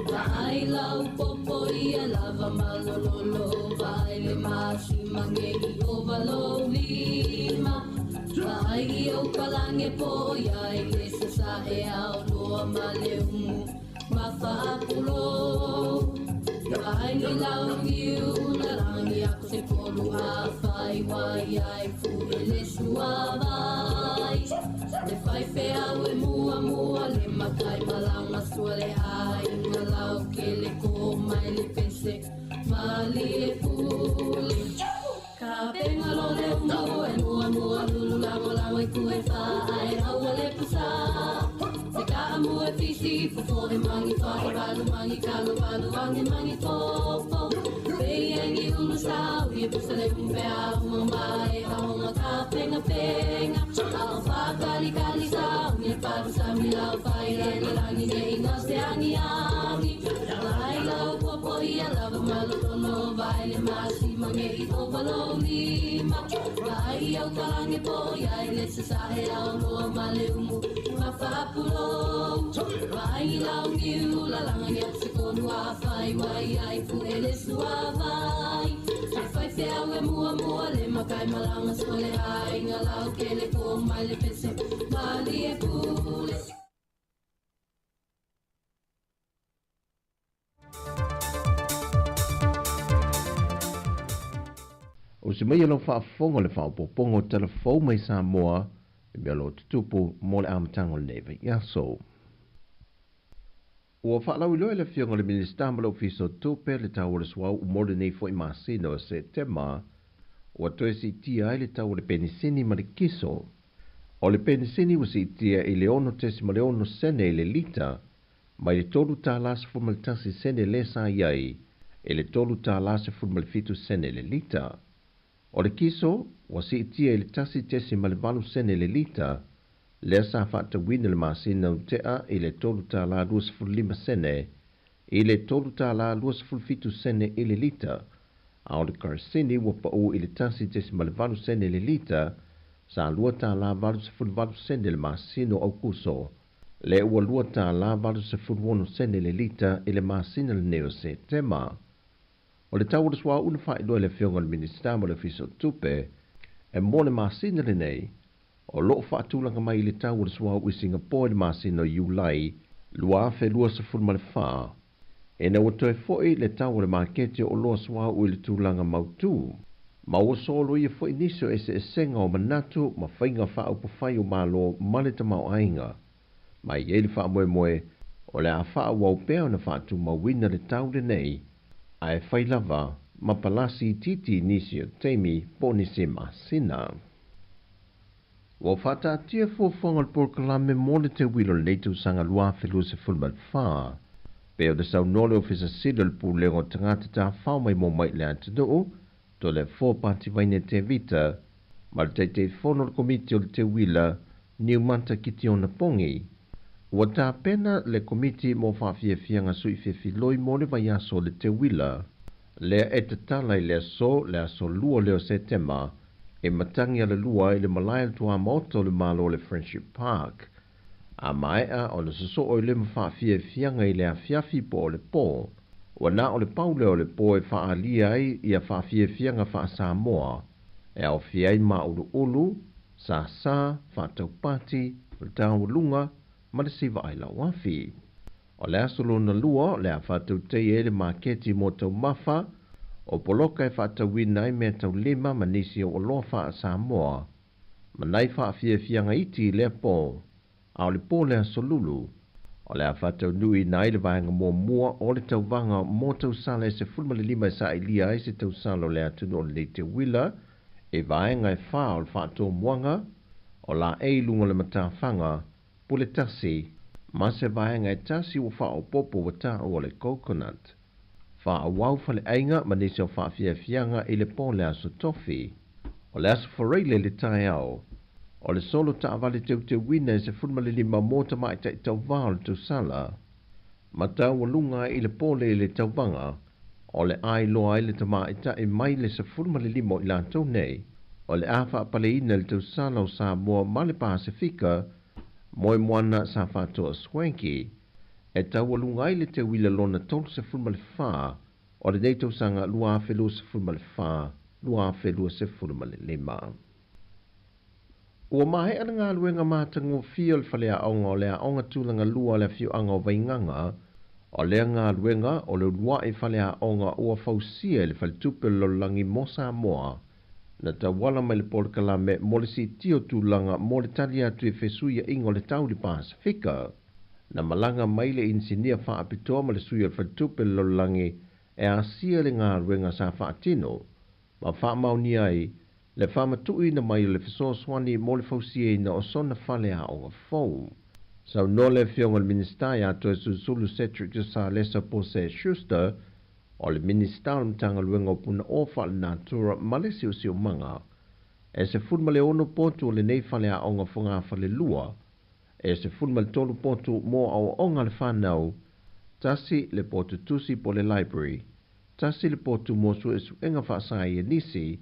Vai lau popo ia lava malololo. Vai le masi mangegi o valo lima. Vai o kalange po ia ele sa e au loa male umu mawhaapulo. Vai ni lau niu na rangi ako se polu a whai wai ai fu ele sua vai. Le whai whea ue mua le makai malanga sua le ai. Lau ke le ko mai le pese mali e pule. Ka penga lo le umu e mua lulu lango I ku e whae aua le pusa. Se ka amu e fisi fofo e mangi whae walu mangi kalo walu ange mangi popo. Pei engi ulu sau i e pusa le umpea umambae ahonga ka penga. Au whakali sau i e paru sa milau whae le langi ne inga se angi. Vai lau popo ia lava malotolo. Vai le masi mangei o valo lima. Vai au kalange po ia ele se sahe au loa male umu mawhaapulo. Vai lau niu la langa ni apse konu a whai wai ai fu ele sua vai. Se whai whea ue mua le makai malanga so le hai. Nga lau ke le ko mai le pese mali e pule. O se mai alo whaafonga le whaapopongo telefou mai Sāmoa e mea lo tutupu mo le amatango leve iaso. Ua whaalau iloa le fionga le Minister Malo Fiso Tupe le tau le swau umole nei fo I masino e September ua toe si tia ai le tau le penisini ma le kiso. O le penisini ua si tia I le ono tesi ma le ono sene I le lita mai le tolu tā lasa fumaltasi sene le sa iai e le tolu tā lasa fumalfitu sene le lita. O le kiso, wa si itia I le tasi tesi ma le valu sene le lita, lea sa whaata wina le masina utea I le tolu tā la 2.5 sene, I le tolu tā la 2.5 sene I le lita, A o le karsini ua pa u i le tasi tesi ma le valu sene le lita, sa lua tā la valu se fulu valu sene le masino au kuso. Le ua lua tā la valu se fulu wonu sene le lita i le masina le neo se tema. O le tau swa una fai loa le fionga le minister mo le fiso tupe, e mo le masina le nei, o loo whaatulanga mai le tau swa i Singapore le masino Julai, lua fe lua se fulu ma le faa. E na watoe foi le tau le markete o loa swa i le tūlanga mautu. Ma ua solo ia foi niso e se esenga o manatu ma whainga wha upo whai o malo male ta mau ainga. Ma i ele wha moe moe o le a wha wau pēo na wha tu ma wina le tau le nei, a e whai lava ma palasi titi nisi o teimi po nisi masina. Wa whata tia fuafonga le porkalame mo le te wilo le neitu sanga lua whelu se fulmat wha. Peo de sau nole o fisa sida le pūlengo tangata ta whao mai mo mai le antanoo, to le fōpati vaine te vita, ma le te whono le komiti o le te wila, niu manta kiti o na pongi. Ua tā pena le komiti mo whawhia fianga sui whiwhiloi mo le vai aso le te wila, lea e te talai le aso lua leo setema, e matangi ale lua i le malaya tua maoto le malo le Friendship Park. A maea o le soso o le mawhawhia fianga i le a fiafi po o le po, ua na o le paule o le po e whaalia ai i a whawhia fianga wha Sāmoa, e au fiai ma ulu, sa whataupati, o le tau lunga, ma le siva ai lau wafi. O le asolo na lua, le a whatautei e le maketi mo tau mafa, o poloka e whatauina ai mea tau lima manisi o loa wha Sāmoa, ma nai whawhia fianga iti le po, a le po le asolulu, o le a whatau nui nai le vaenga mua o le tau vanga mo tau sala e se fulma le lima e sa ilia e se tau sala o le atunu o le te wila, e vaenga e wha o le whato muanga, o la eilunga le matawhanga, pule tasi, ma se vaenga e tasi o wha o popo wata o le coconut. Wha a waufa le ainga ma nisi o wha fia fianga i le po le aso tofi, o le aso foreile le tai au, o le solo ta avale te wina e se fulma le lima mota mai ta i tau vāo le tau sala. Ma tau lunga i le pole i le tau vanga, o le ai loa i le tama i ta i mai le se fulma le lima i la tau nei, o le awha pale ina le tau sala o Sāmoa ma le Pasifika, moe moana sa whatoa swanky, e tau lunga i le te wila lona tolu se fulma le wha, o le neitau sanga lua awhelu se fulma le wha, lua awhelu se fulma le lima. Ua mahe ana ngā luenga mātango fia le whalea aonga o lea aonga tūlanga lua le fiu anga o vainganga, o lea ngā luenga o le lua i whalea aonga ua fausia le whale tupe lolangi mo Sāmoa, na tawala mai le polkalame mo le si tio tūlanga mo le tali atu e whesuia ingo le tau li Pasifika, na malanga mai le insinia wha apitoa ma le suia le whale tupe lolangi e asia le ngā luenga sa wha atino, ma wha mauni ai, le whamatui na mai le whesoswani mo le fausie na o sona whalea o ngā fau. Sau no le fionga le ministai ato e susulu Cedric Jasa Lesa Pose Schuster, o le ministai mtanga luenga o puna o whale natura male siu manga, e se fulma le ono potu o le nei whalea o ngā whunga whale lua, e se fulma le tolu potu mo au onga le whanau, tasi le potu tusi po le library, tasi le potu mo su e su enga whaasai e nisi,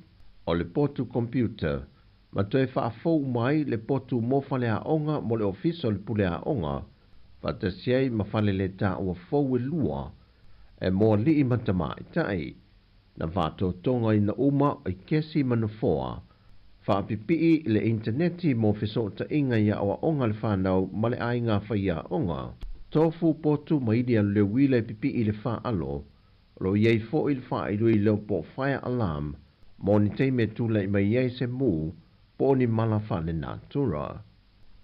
o le potu computer, ma toe whaafou mai le potu mo whale a onga mo le ofiso le pule a onga, whatasiai ma whale le ta ua fou e lua, e mo li i matama i tai, na whato tonga i na uma i kesi manafoa, whaapipii le interneti mo whisota inga ia awa onga le whanau ma le ainga whaia onga, tofu potu ma ili anu le wile pipii le wha alo, lo iei fo il wha i lui leo po fire alarm, mo ni teime tula i mai iei se mu, po ni mala whale natura.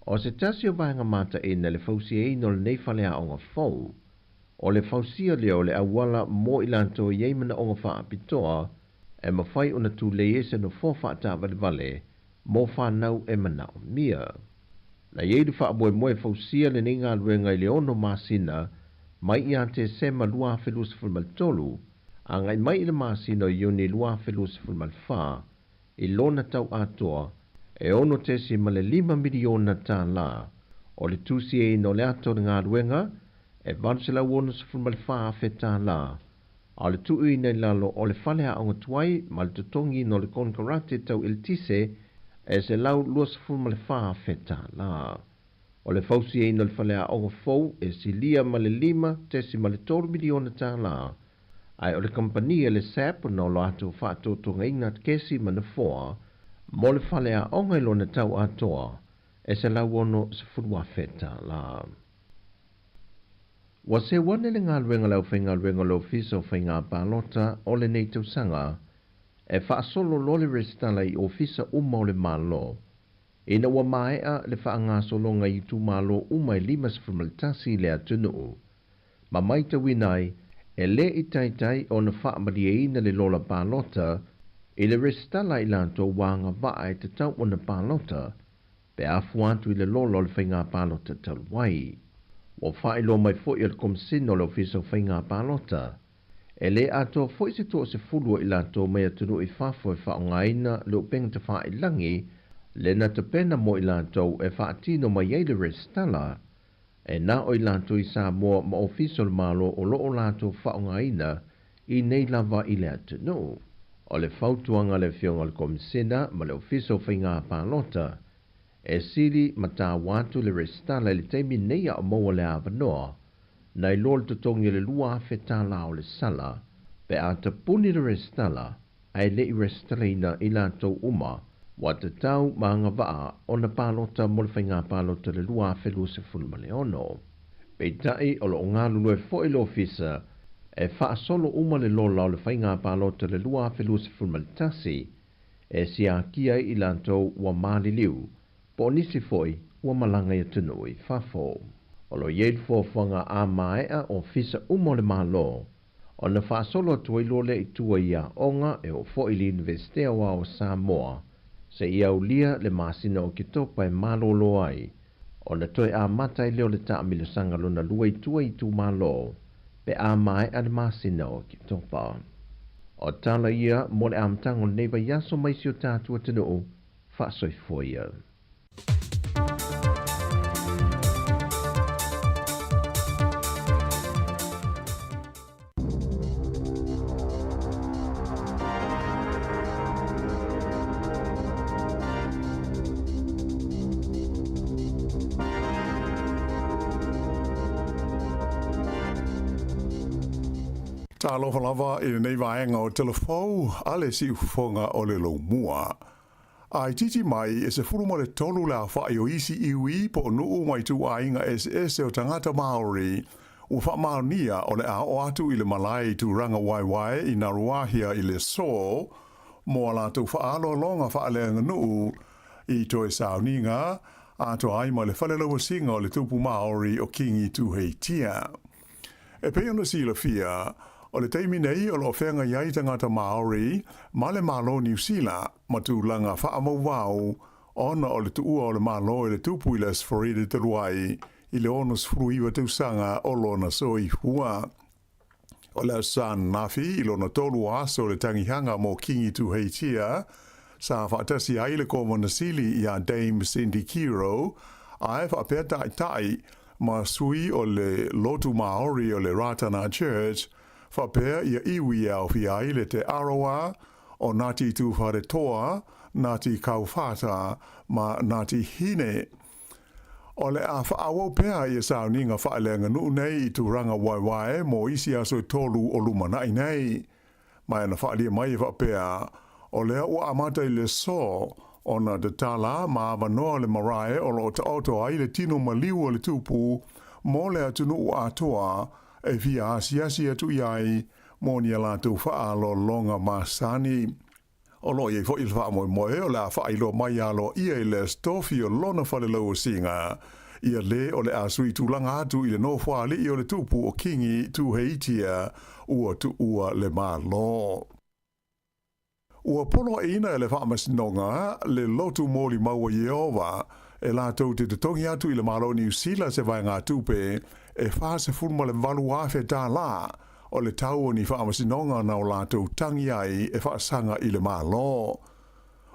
O se tasi o vahenga mata e na le fausia e no le nei whale a onga fau, o le fausia leo le awala mo ilanto iei mana onga wha apitoa, e mawhai ona tu le ese no fo wha ta vale, mo whanau e manao mia. Na iei du wha moe moe fausia le nei ngā luenga i le ono masina, mai i ante sema lua whelus fulmaltolu, a ngai mai i le masina i uni lua whelus fulmalfa, i lona tau atoa, e ono tesi ma le 5 miliona tā la, o le tusi e no le ato ngā luenga, e vansela uono se fulmalfa a fe tā la, A le tui nei lalo o le whale a onga tuai ma le tutongi no le konkarate tau il tise e se lau luas fu ma le wha feta la. O le fausi e ina le whale a onga fau e si lia ma le 5 tesi ma le 3 miliona ta la. Ai o le kampania le SEPT no lo atu whaato tonga ina kesi ma na foa mo le whale a onga ilo na tau atoa e se lau ono se furua feta la. Wa se wane le ngā luenga lau whainga luenga lau fiso whainga pālota o le nei tau sanga e whaasolo lole restala i ofisa uma o le malo. Ina wa maea le whaanga solonga i tu malo uma i 5 sefumalitasi le atunu. Ma mai ta winai e le i taitai o na whaamaria ina le lola pālota i le restala i lanto wanga waa e te tau o na pālota pe afu atu i le lola o le whainga pālota taluai. O whaelo mai fo i al komsino le ofisa whainga pālota. E le ato fo i se tō se fulua i lanto mea tunu i whafo e whaongaina le upeng te wha i langi le na te pena mo i lanto e whaatino mai ei le restala e na o i lanto i Sāmoa ma ofisa le malo o loo lanto whaongaina i nei lava i le atunu. O le whautuanga le whionga le komsina ma le ofisa whainga pālota e siri ma tā watu le restala le teimi nei a maua le avanoa, nai lol tutongi le lua feta lao le sala, pe a te puni le restala, ai le i restalina i lantou uma, wa te tau maanga waa o na pālota mo le whainga pālota le lua felu se fulma le ono. Pe tai o lo ngā lulu e fo i lo ofisa, e wha solo uma le lola o le whainga pālota le lua felu se fulma le tasi, e si a kia i lantou wa maali liu, po nisi foi ua malanga ia tunu i whafo. O lo iei fōwhanga a maea o fisa umo le malo. O na whaasolo tuailo le i tua ia onga e o fo i li investea wa o Sāmoa. Se ia ulia le masina o ki topa e malo lo ai. O na toi a matai leo le ta amile sanga luna lua i tua i tu malo. Pe a maea le masina o ki topa. O tala ia mo le amtango neiva yaso maisi o tātua tenu whaasoi foia. Tā lofa lava i nei vaenga o telefou ale si ufonga o le lo mua. Ai titi mai e se furu mo le tolu la whai o isi iwi po nuu mai tu ainga SS o tangata Māori u wha maonia o le a o atu i le malai tu ranga waiwai i naruahia i le so mo la tu whaalo longa whaalenga nuu i toe sauninga a to ai ma le whalelawa singa o le tupu Māori o kingi tu hei tia. E peona si la fia o le teimi nei o lo whenga iai tangata Māori, ma le malo New Zealand, ma tu langa whaamau wau, ona o le tuua o le malo e le tupu i les Florida te luai, i le onus fruiwa tu sanga o lona soi hua. O le san nafi, i lona tolu aso le tangihanga mo kingi tu heitia, sa whaatasi ai le komona sili i a Dame Cindy Kiro, a e whaapea tai ma sui o le lotu Māori o le Ratana Church, whapea ia iwi au fiai le te aroa o Ngāti tu whare toa, Ngāti kauwhata, ma Ngāti hine. O le a whaawau pea ia sauninga whaelenga nuu nei i tu ranga waiwae mo isi aso tolu o lumanai nei. Mai ana whaalia mai whapea o lea ua amata i le so o na te tala ma avanoa le marae o lo ta auto ai le tino maliu o le tupu mo le atunu ua atoa e fia asiasi atu iai mo ni ala tu whaalo longa masani. O lo i fo il wha moe moe o la wha ilo mai alo ia i le stofi o lona whale lau singa. Ia le o le asui tūlanga atu i le no whale i o le tupu o kingi tu heitia ua tu ua le malo. Ua polo ina e le whamasinonga le lotu mōli maua Jehova e la tau te tongi atu i le malo New Zealand se vai ngā tupe e wha se fulma le walu awhe tā la o le tau o ni whaamasinonga na o la tau tangi ai e wha sanga i le malo.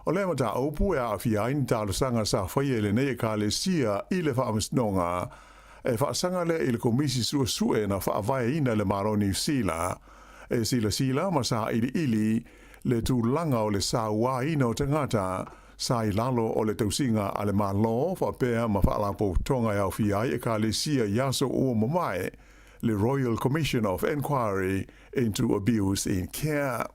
O le mata aupu e a whiaini tā le sanga sa whaia le nei ka le sia i le whaamasinonga e wha sanga le i le komisi sue na wha avai ina le malo New Zealand e sila ma sa ili le tu langa o le Sāmoa ina o tangata sa I lalo o le tausinga a le malo fa pea ma whaalapo tonga au fiai e ka le sia yaso o mamae le Royal Commission of Inquiry into Abuse in Care.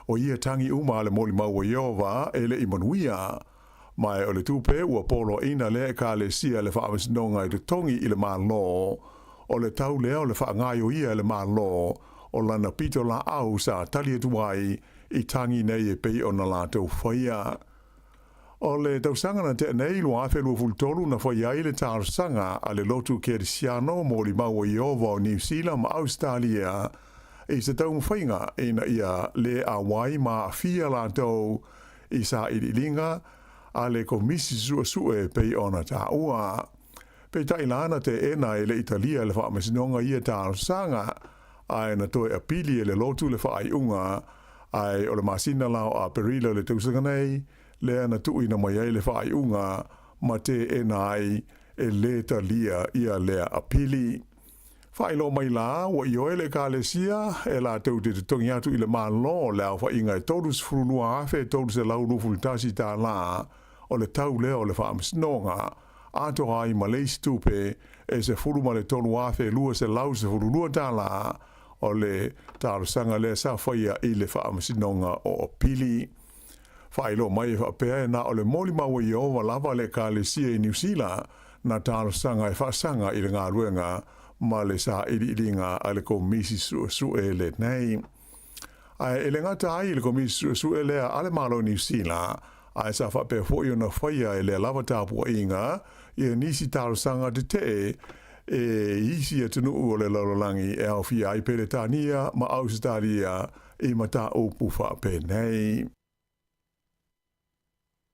O ia tangi uma le moli maua Iova e le imanuia mai o le tupe ua polo ina le ka le sia le whaamasnonga I le tongi I le malo o le tau lea o le whaangaio ia le malo o lana pito la au sa tali atuai I tangi nei e pei o na la tau whaia. O le tausanga na te nei lua awhelua fultolu na whaia I le tārsanga a le lotu Kerisiano moli maua Iova o New Zealand ma Australia I se tau mwhainga ina ia le awai ma fia la tau I sa ililinga a le komisi sue pei ona ta ua. Pei tailana te ena e le Italia le whaamesinonga ia tārsanga ai na toe apili e le lotu le whaaiunga ai o le masina lao a perila le tausanga nei le ana tui na mai le whaaiunga ma te ena ai e le talia ia lea apili. Whailo mai la, wa ioe le kālesia, e la tau te tongi atu I le malo le au whainga e todus furunua awhe, todus e lau nufultasi tā la, o le tau leo le whaamsnonga, ato ai ma le stupe, e se furuma le tonu awhe lua se lau se furunua tā la, o le tārusanga le sa whaia I le whaamsnonga o pili. Whailo mai e whapea na o le moli maua Iova lava le kālesia I New Zealand, na tārusanga e whaasanga I le ngā ruenga, ma le sa ililinga a le komisi sue le nei. Ai ele ngata ai le komisi sue le ale malo New Zealand, ai sa whape fwoi ona whaia le lava tāpua inga, I nisi tārusanga te te, e isi atunu o le lalolangi e au fia I Peretania ma Australia I mata o pufa pe nei.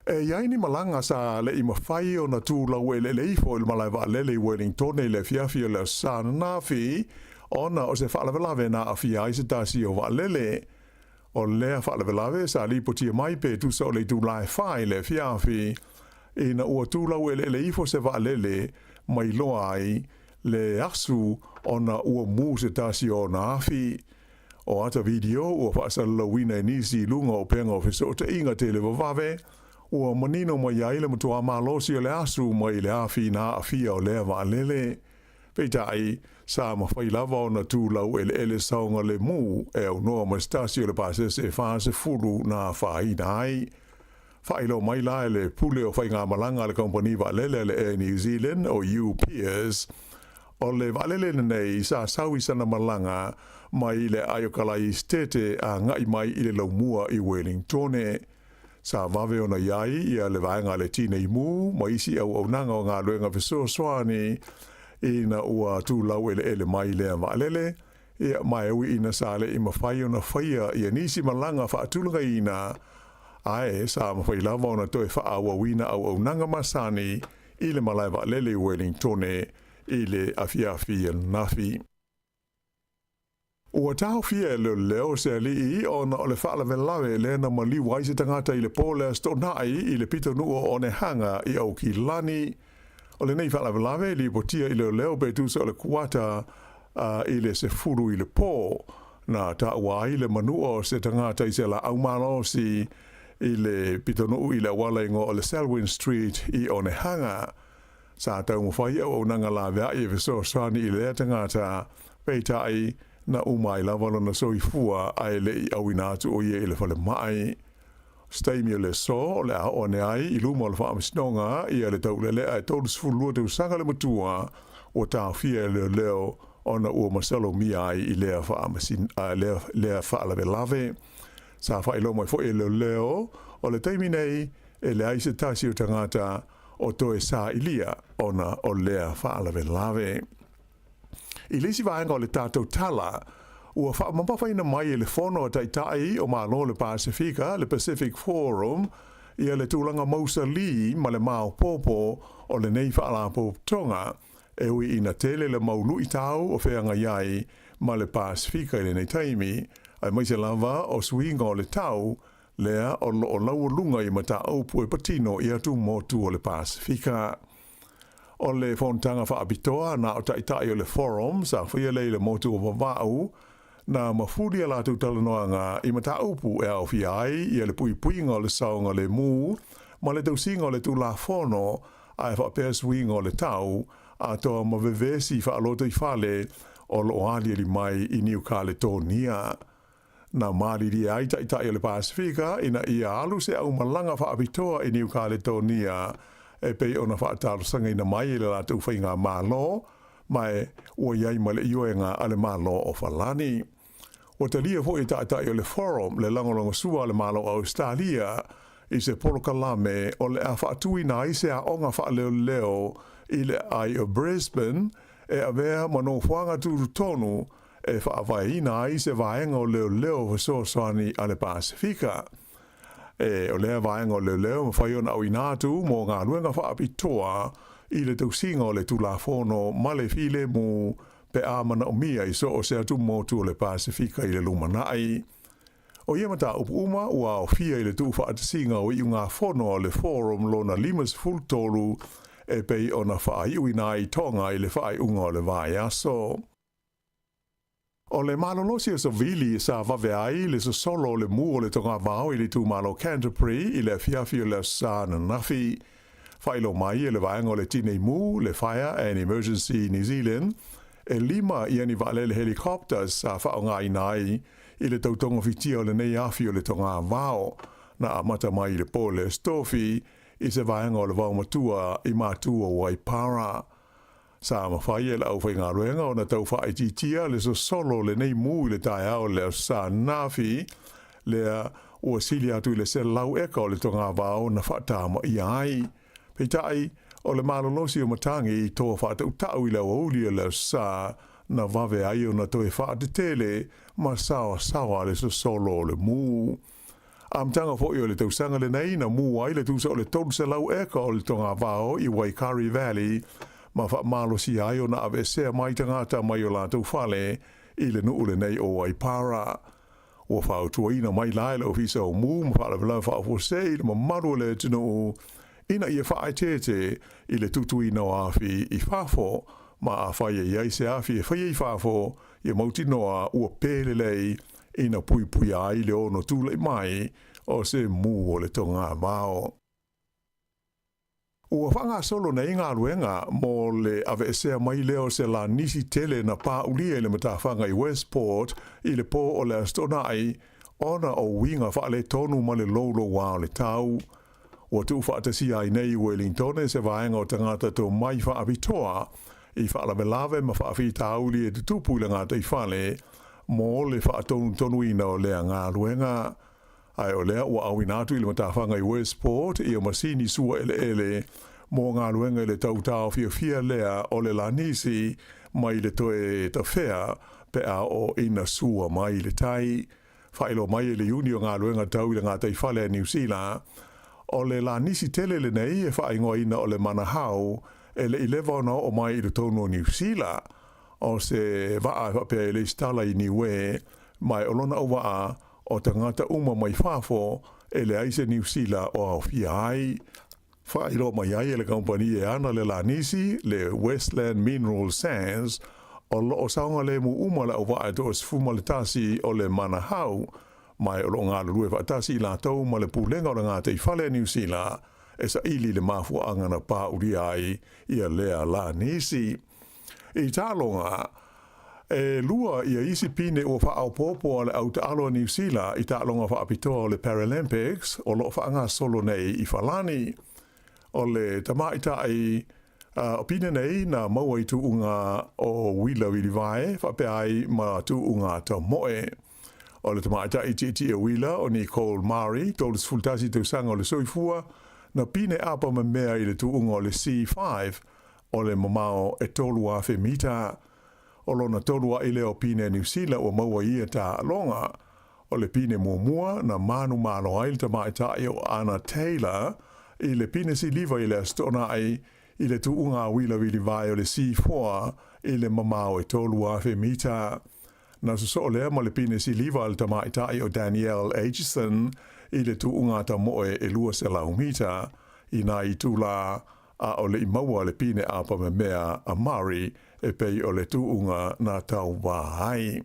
E iaini malanga sa le I mawhai o na tūlau e le ifo il malai wa lele Wellington e le fiafia le sana nafi ona o se whaalawelawe na a fia I se tasi o wa lele. O lea whaalawelawe sa lipotia mai pe tusa o le tūlai whai le fiafi e na ua tūlau e le ifo se wa lele mai loa ai le asu ona ua mu se tasi o na afi. O ata video ua whaasala wina e nisi lunga o penga o fiso o te inga te le wawawe ua manino mai ai le mutua malosi o le asu mai le afi na afia o lea wa lele. Peitai, sa mawhai lava o na tūlau ele saunga le mu e au noa ma stasi o le pasese e whaase furu na whai nai. Whailo mai la le pule o whai ngā malanga le kompani wa lele le Air New Zealand o UPS. O le wa lele nei sa sawi sana malanga mai le ayokalai stete a ngai mai I le laumua I Wellington. Sa vave ona iai ia le vaenga le tine I mu, ma isi au nanga o ngā luenga viso soani ina ua tūlau ele mai lea waalele, ia mai au ina sa le I mawhai ona whaia ia nisi malanga whaatulanga ina, ae sa mawhai lava ona toe whaawa wina au nanga masani I le malai waalele Wellington I le afiafia nafi. Ua tau fia leo se alii ona o le whaalawelawe le na mali waise tangata I le pole stonai I le pito nua o ne hanga I au ki lani. O le nei whaalawelawe li potia I leo betusa o le kuata I le se furu I le po na ta wai le manua o se tangata I se la aumalo si I le pito nua I le wala ingo o le Selwyn Street I o ne hanga. Sa tau mwhai au nanga la vea I viso sani I le tangata peitai na umai lava na soifua ai le I awina atu o ie I le whale mai. Staimia le so le a one ai I luma le whaamisnonga I le tau lele ai tōrus fulua te usanga le matua o tā fia leo ona ua masalo mi ai I lea whaamasin lea whaalawe lave. Sa whailo mai fo leo o le taimi nei e le aise tasi o tangata o toe sa ilia ona o lea whaalawe lave. I lisi vaenga o le tātou tala, ua whaamapawhaina mai le whono a taitai o malo le Pasifika, le Pacific Forum, ia le tūlanga Mausa Li ma le Mao Popo o le nei whaalapo tonga, e ui ina tele le maulu I tau o wheanga iai ma le Pasifika I le nei taimi, ai mai se lava o suinga o le tau, lea o lau lunga I mata aupu e patino I atu motu o le Pasifika. O le fontanga whaapitoa na o taitai o le forum sa whia le motu o wawau Na mafuri ala tu talanoanga I mata upu e au fiai I le pui ngā le saunga le mū, ma le tausinga le tu la fono ai whapea swinga le tau a toa mawewesi whaaloto I whale o lo ali li mai I Niu Caledonia. Na mariri ai tai o le Pasifika ina ia alu se au malanga whaapitoa I Niu Caledonia e pei ona whaatalo sanga ina mai I le latu whainga malo mai ua iai ma le ioenga ale malo o Falani. O te lia fo I tai o le forum le langolongo sua le malo o Australia I se polokalame o le a whaatui na I se a onga whaaleo leo I le ai o Brisbane e a vea mano whanga turu tonu e whaawai ina I se vaenga o leo vasoasani a le Pasifika. E o lea vaenga o leo ma whaiona au inatu mo ngā luenga whaapitoa I le tausinga o le tulafono ma le file mu pe amana o mia I so o se atu motu o le Pasifika I le lumanai. O ia mata upuma ua o fia I le tu whaatasinga o I ngā whono o le forum lona limas fultolu e pei ona whaai uina I tonga I le whaai unga o le vai aso. O le malolosi o Savili sa vaveai le solo le mu o le tonga vau I le tu malo Canterbury I le fiafi o le sa na nafi. Whailo mai le vaenga o le tine mu, le Fire and Emergency New Zealand, e lima I ani vale le helicopters sa whaonga I nai I le tautonga fitia o le nei afi o le tonga vau, na amata mai le pole stofi I se vaenga o le vau matua I matua Waipara. Sa mawhai e la au whai ngā ruenga o na tau whai titia le so solo le nei mu I le tai au le sa nafi, le ua sili atu I le se lau eka o le tonga vau na whaatama I ai. Peitai, o le malolosi o matangi I toa whaatau I le aulia le sa na vave ai o na toe whaatetele ma sawa le so solo o le mu. Amtanga fo I o le tausanga le nei na mu ai le tusa o le tolu se lau eka o le tonga vao I Waikari Valley ma whaamalosi ai o na ave sea mai tangata mai o la tau whale I le nuu le nei o Waipara. O whautua ina mai laila o fisa o mu ma whaalawalau whaafosei le ma maru le tino ina ia whaetete I le tutu ina o afi I whafo, ma a whaia iai se afi e whaia I whafo, ia mauti noa ua pēle lei ina pui ai le ono tūlei mai o se mu o le tonga vao. Ua whanga solo na inga ruenga mo le ave esea mai leo se la nisi tele na pā ulia le matawhanga I Westport I le pō o le astonai ona o winga whaale tonu ma le lolo wao le tau. Ua tu whaatasi ai nei Wellington se vaenga o tangata tō mai whaapitoa I whaalawelawe ma whaafitauli e tutupu I ngata I whale mo le whaatonu ina o lea ngā ruenga. Ai o lea ua awinatu I le matawhanga I Westport I o masini sua ele mo ngā ruenga le tautao fia lea o le lanisi mai le toe ta whea pe a o ina sua mai le tai. Whaelo mai le uni o ngā ruenga tau I le ngata I whale a New Zealand. O le la nisi tele le nei e whaingoa ina o le manahau e le 11 o mai I le tono New Zealand o se waa whapea I le stala I niwe mai o lona o waa o tangata uma mai whafo e le aise New Zealand o au fia ai. Whairo mai ai e le kompani e ana le la nisi le Westland Mineral Sands o lo o saunga le mu umala o waa e to sfuma le tasi o le manahau mai o lo ngā lue whaatasi I la tau ma le pūlenga o le ngā te I whale New Zealand e sa ili le mafua angana pā uri ai ia lea la nisi. I tālonga, e lua ia isi pine o whaau pōpō ale au te aloa New Zealand I tālonga whaapitoa o le Paralympics o lo whaanga solo nei I Falani. O le tamaitai o pine nei na maua I tuunga o wila wilivae whapea ai ma tuunga ta moe. O le tamata I titi e wila o Nicole Mari, tolu sfultasi te usanga o le soifua, na pine apa ma mea I le tuunga o le C5, o le mamao e tolu a fe mita. O lona tolu a ile o pine New Zealand o maua ia ta longa. O le pine muamua na manu malo ai le tamata I o Anna Taylor, I le pine si liva I le astona ai, I le tuunga a wila wili vai o le C4, I le mamao e tolu a fe mita. Na so lea ma le pine si liva al tamaitai o Danielle Aitchison I le tuunga ta moe e lua se laumita I na I tula a o le imaua le pine apa me mea a Mari e pei o le tuunga na tau wahai.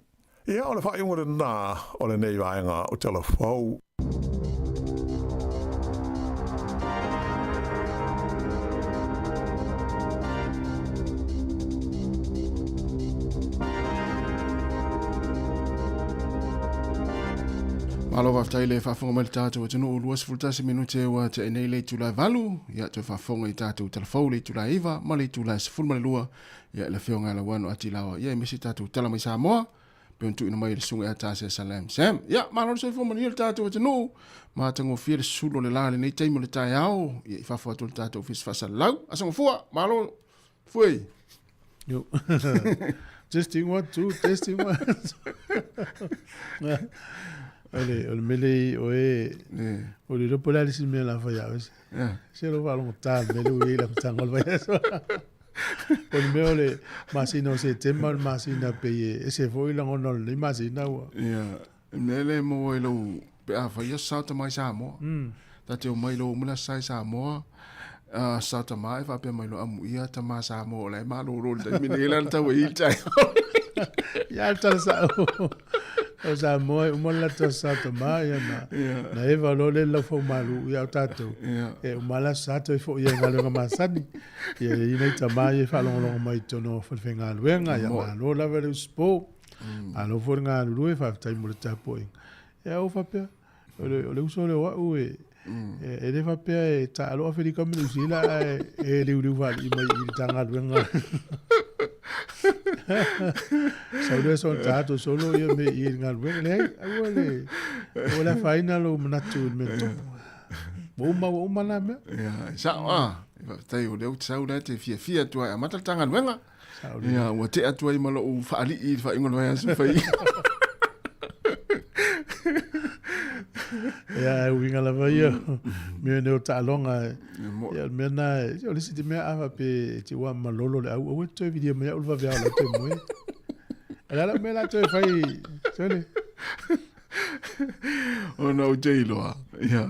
Ia o le whaingo nā o le nei vaenga o telefou. Alo waftai le whafonga mai tātou o tino o luas fultasi minute wa te enei le tūlai valu, ia te whafonga i tātou telefou le tūlai iwa, ma le tūlai sifuru ma le lua, ia le whionga la wano ati lawa, ia misi tātou tala mai Sāmoa, pe untu ina mai le sunga a tāse salam. Sam, ia, ma lor se fuma ni le tātou o tino, ma tango fia le sulo le lale nei taimo le tai au, ia i whafua tō le tātou fis fasa lau, asanga fua, ma lor, fuei. Yo. Testing 1 2, testing 1. Ole mele o le ropo la si me la faya wes. Se lo va long ta mele o la tanga va eso. O le mele masina se tema masina paye ese foi la no le masina wa. Ya, mele mo lo pe a faya salta mai Sāmoa. Ta te o mai lo mula sai Sāmoa. Salta mai fa pe mai lo amu ia ta ma Sāmoa le ma lo te mine la ta we tai. Ya ta sa. O sa moi o mala to sa to mai na eva lo le lo fo malu ya tato e o mala sa to fo ya ngalo ma sani ye ina ta mai fa lo mai to no fo fenga luenga ya ma lo la vere spo a lo fo nga lu e fa tai mo ta po ya o fa pe o le uso le wa o e le fa pe ta lo fa di kam ni sila e le u va i mai i tanga luenga Saudade son tato solo io me il ngalwe le wala final o manatu mento uma na me ya sa tai o le saudade fia tu a mata tanga wenga ya o te atu ai malo o fa ali fa ingol wa su fa ya winga la va io me ne o talonga ya me na o le siti me ava pe ti wa malolo le o to video me o va via la te mo ala me la te fai sele o no jelo ya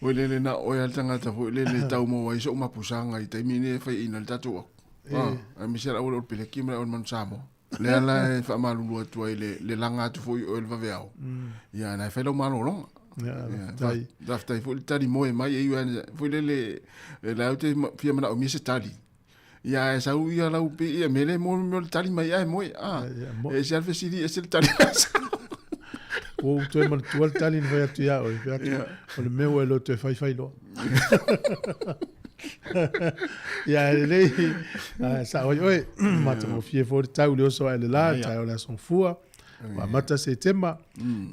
o le na o ya tanga ta fo le tau mo wa iso mapusanga i te mine fai ina tatu a mi sera o pele kimra o man Sāmoa le ala fa malu atu ai le langa tu fo o va via ya na fa lo malo daftai fo tali moe mai e yuan fo le la te fia mana o mi se tali ya sa u ya la u pe e mele mo tali mai ai moe e se alfe sidi e se tali o tu man tu tali no ya tu ya o le meu lo te fai lo ya le sa oi mata mo fie fo tau le so ele la tau la son fua wa mata se tema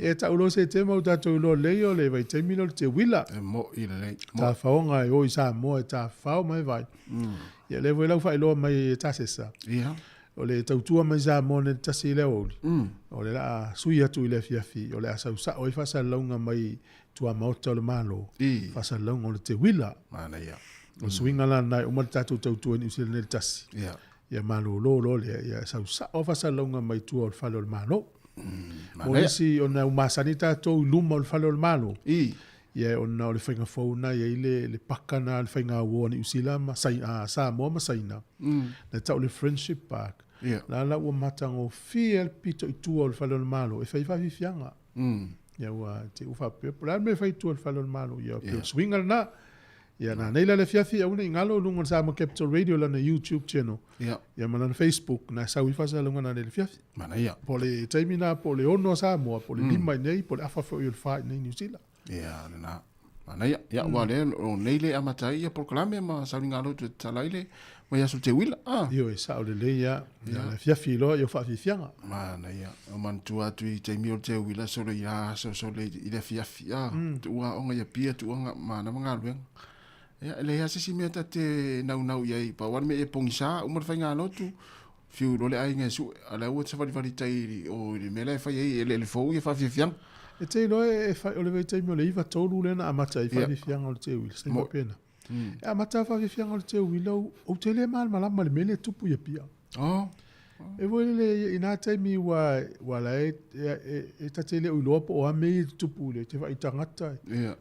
e tau lo se tema o tatu lo le yo le vai te mino te wila mo ile le ta faonga o isa mo ta fao mai vai ya le voi lo fai lo mai ta sesa ya o le tau tua mai za mo ne ta si le o le la suia tu ile fiafi o le asa usa o fa sa longa mai tua mauta le malo fa sa longa o le te wila mana ya o swinga la nai o mata tu ni usil ne tasi ya malo lo ya sa o fa sa longa mai tu o fa lo malo mo si ona o masanita to luma o fa lo malo ya ona o le finga fauna ya le pakana le finga wo ni usila ma sai sa mo ma saina na ta le friendship park la o mata o fiel pito tu o fa lo malo e fa fi fianga ya wa te u fa pe plan me fa tu o fa lo malo ya swinga na ya na nei le fiafi una ingalo lungo sa mo Capital Radio la na YouTube channel ya mana na Facebook na sa wi fa sa lungo na le fiafi mana ya pole taimina pole ono sa mo pole lima nei pole afa fo yo fa nei New Zealand ya na mana ya wale o nei le amatai ya proclame ma sa ingalo tu talaile mo ya su te wila yo sa o le ya le fiafi lo yo fa fi fianga mana ya o man tu atu i te mi o te wila so le ile fiafi tu wa onga ya pia tu onga mana mangalu ya le ya se meta te nau ia pa wan me e pongisa o mo fainga no tu fiu lo le ai ngesu ala o se fali tai o le mele fa ye le fo ye fa fiang e te no e fa o le ve te mo le va tolu le na amata i fa fiang o te wil se mo pena e amata fa fiang o te wil o te le mal mala mal mele tupu ye pia e voi le ina te mi wa la e ta te le o lopo o ame tupu le te fa itangata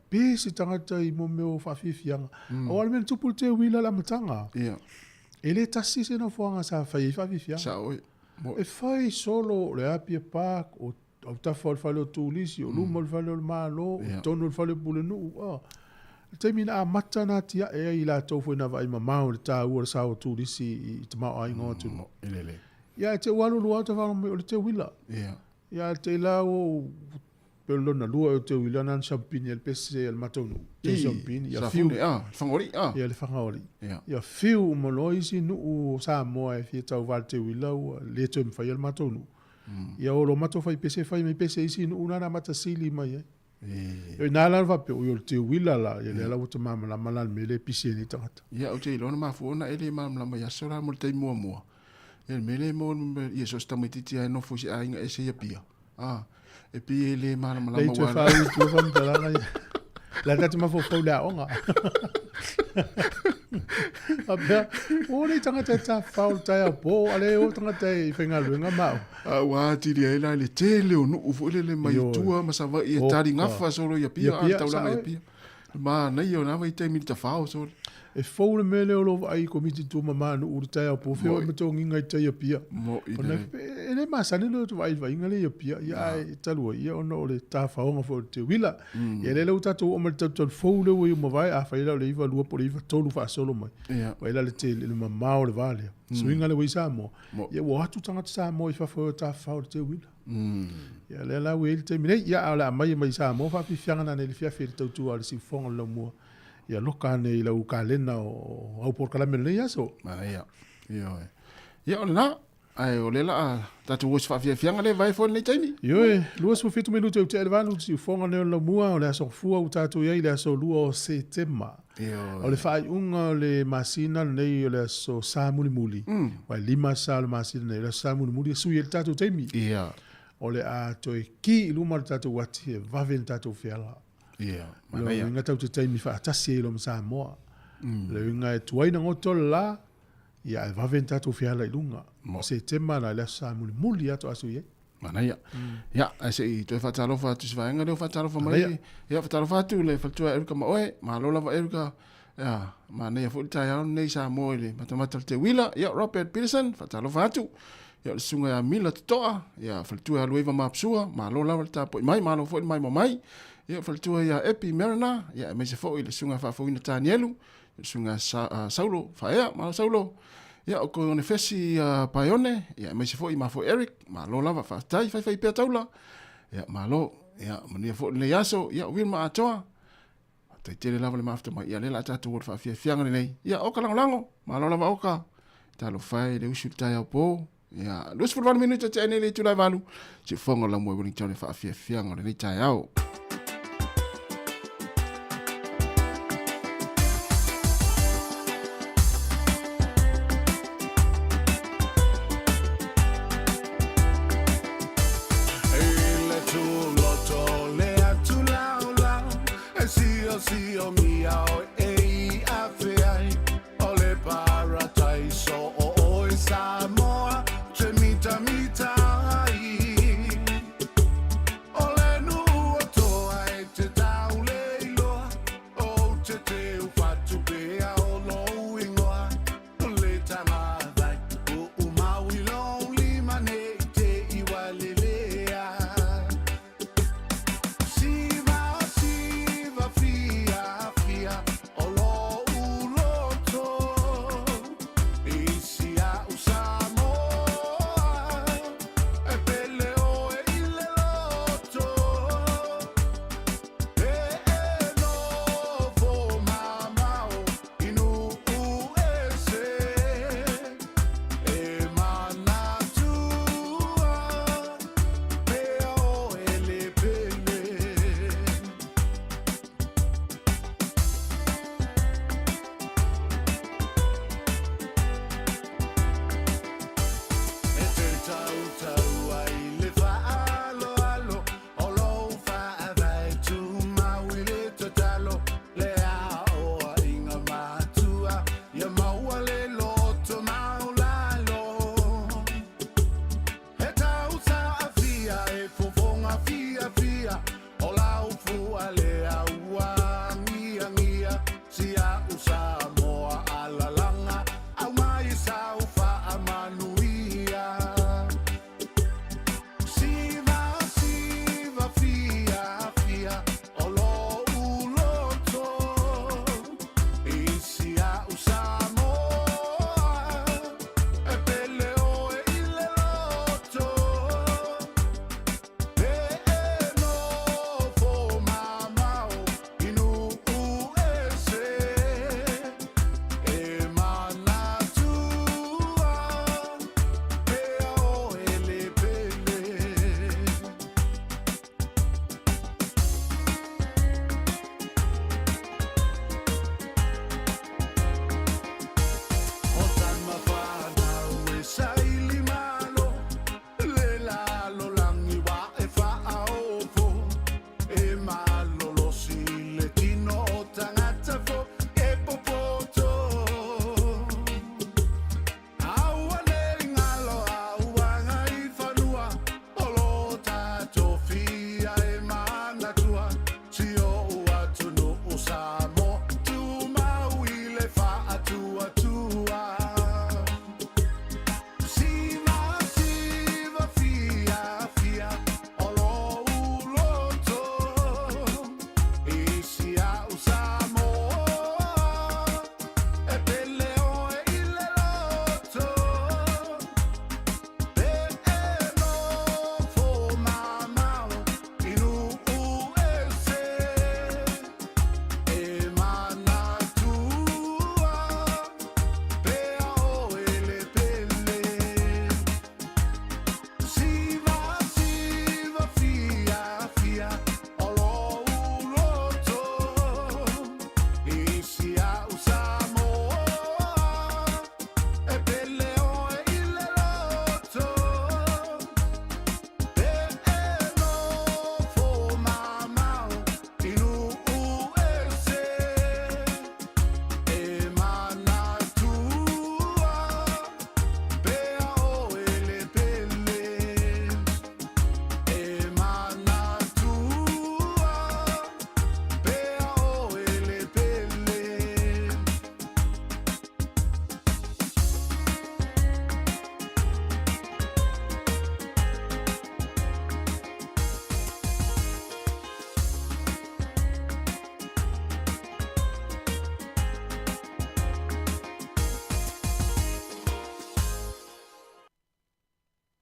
pe si tangata i mo me o fa fiang o al men tupu te wila la matanga ele ta si se no fo nga sa fa fiang sa oi E fai solo le apia pak o tafa o fale o tūlisi, o luma o fale o malo, o tono o fale o pule nuu. Te mina a mata nā tia e i la tau fwena vai mamau le tā ua sa o tūlisi i te mao ai ngā tunu. Ia te walu lua te whanga me o le te wila. Ia te la o pelona lua o te wila nan champini el pese el matonu. Te champini. Ia fiu. Whangori. Ia le whangaori. Ia fiu umolo isi nuu Sāmoa e fia tau wale te wila ua le te mwhai el matonu. Ia o lo mato fai pese fai me pese isi nuu nana mata sili mai e. Ia nā la vape o le te wila la. Ia le la uta mama la malal me le pise ni tangata. Ia o te ilona mafuona ele mama la mai asora mo le te mua mua. Ia mele mo ia so stamititi ai no fusi ai nga ese ia pia. E pi ele mana mala ma wa. Lei te tu van tala. La tatu ma fo la onga. Abia, o le tanga ta faul ta po ale o tanga te fenga luenga mau. Wa ti dia ela le tele o no ufo le mai tua ma sa va ia tari ngafa solo ia pia a taula ia pia. Ma nei o na vai te mi ta faul solo. E fōle mele o lofa ai komiti tū mamā no uru tai au pōwhia o mato nginga i tai a pia. E le māsane leo tu vai inga le i a pia. Ia e talua ia ono o le tā whaonga fō te wila. Ia le lau tātou o mali tātou fōle o i o mawai a whaila o le iwa lua po le iwa tolu wha solo mai. Waila le te le mamā o le vālea. So inga le wai Sāmoa. Ia o hatu tangata Sāmoa i whawhau tā whao le te wila. Ia le lau e le te minei. Ia au le amai mai Sāmoa whapi whiangana ne le whiawhi le tautua a le si whonga lau mua. Ia loka nei lau kalena o au por kalame nei aso. Ia. Ia ona na. Ai o lela tatu was fa fianga le vai fo nei taimi. Yo luas fo fitu minuto te elvanu si fonga nei lau mua o le aso fua o tatu ia le aso lua o setema. O le fai unga le masina nei o le aso samuli. Wai lima sa le masina nei le samuli sui el tatu taimi. Ia. O le a toi ki luma tatu wati vaven tatu fiala. Ia, mana ia. Inga tau te taimi wha atasi e lo Sāmoa. Le inga e tuaina ngotola la, ia e wawen tatu whiala i lunga. Se tema na le muli ato asu ye. Mana ia. Ia, e se i toi whatalofa atu si vaenga leo whatalofa mai. Ia whatalofa atu le whatua eruka ma oe, ma lola wa eruka. Ia, mana ia futi tai au nei Sāmoa ile. Matamata te wila, ia Robert Peterson, whatalofa atu. Ia le sunga ia mila tutoa, ia whatua alueva mapsua, ma lola wa tapo i mai, ma lola futi mai ma mai. Ia faltua ia Epi Merina, ia me se fo ile sunga fa foina Tanielu, sunga Saulo, faea ma Saulo. Ia o ko ne fesi Paione, ia me se fo i ma fo Eric, ma lo lava fa tai fa pe taula. Ia ma lo, ia mania fo le yaso, ia Wilma atoa. Tai tele lava le mafta ma ia le la tatu wo fa fianga nei. Ia o kala lango, ma lo lava oka. Ta lo fai le usu tai po. Ia los for 1 minute te ene le tu la valu. Se fonga la mo woni tone fa fianga nei tai au. Sāmoa, te mita ai. Ole nu Sāmoa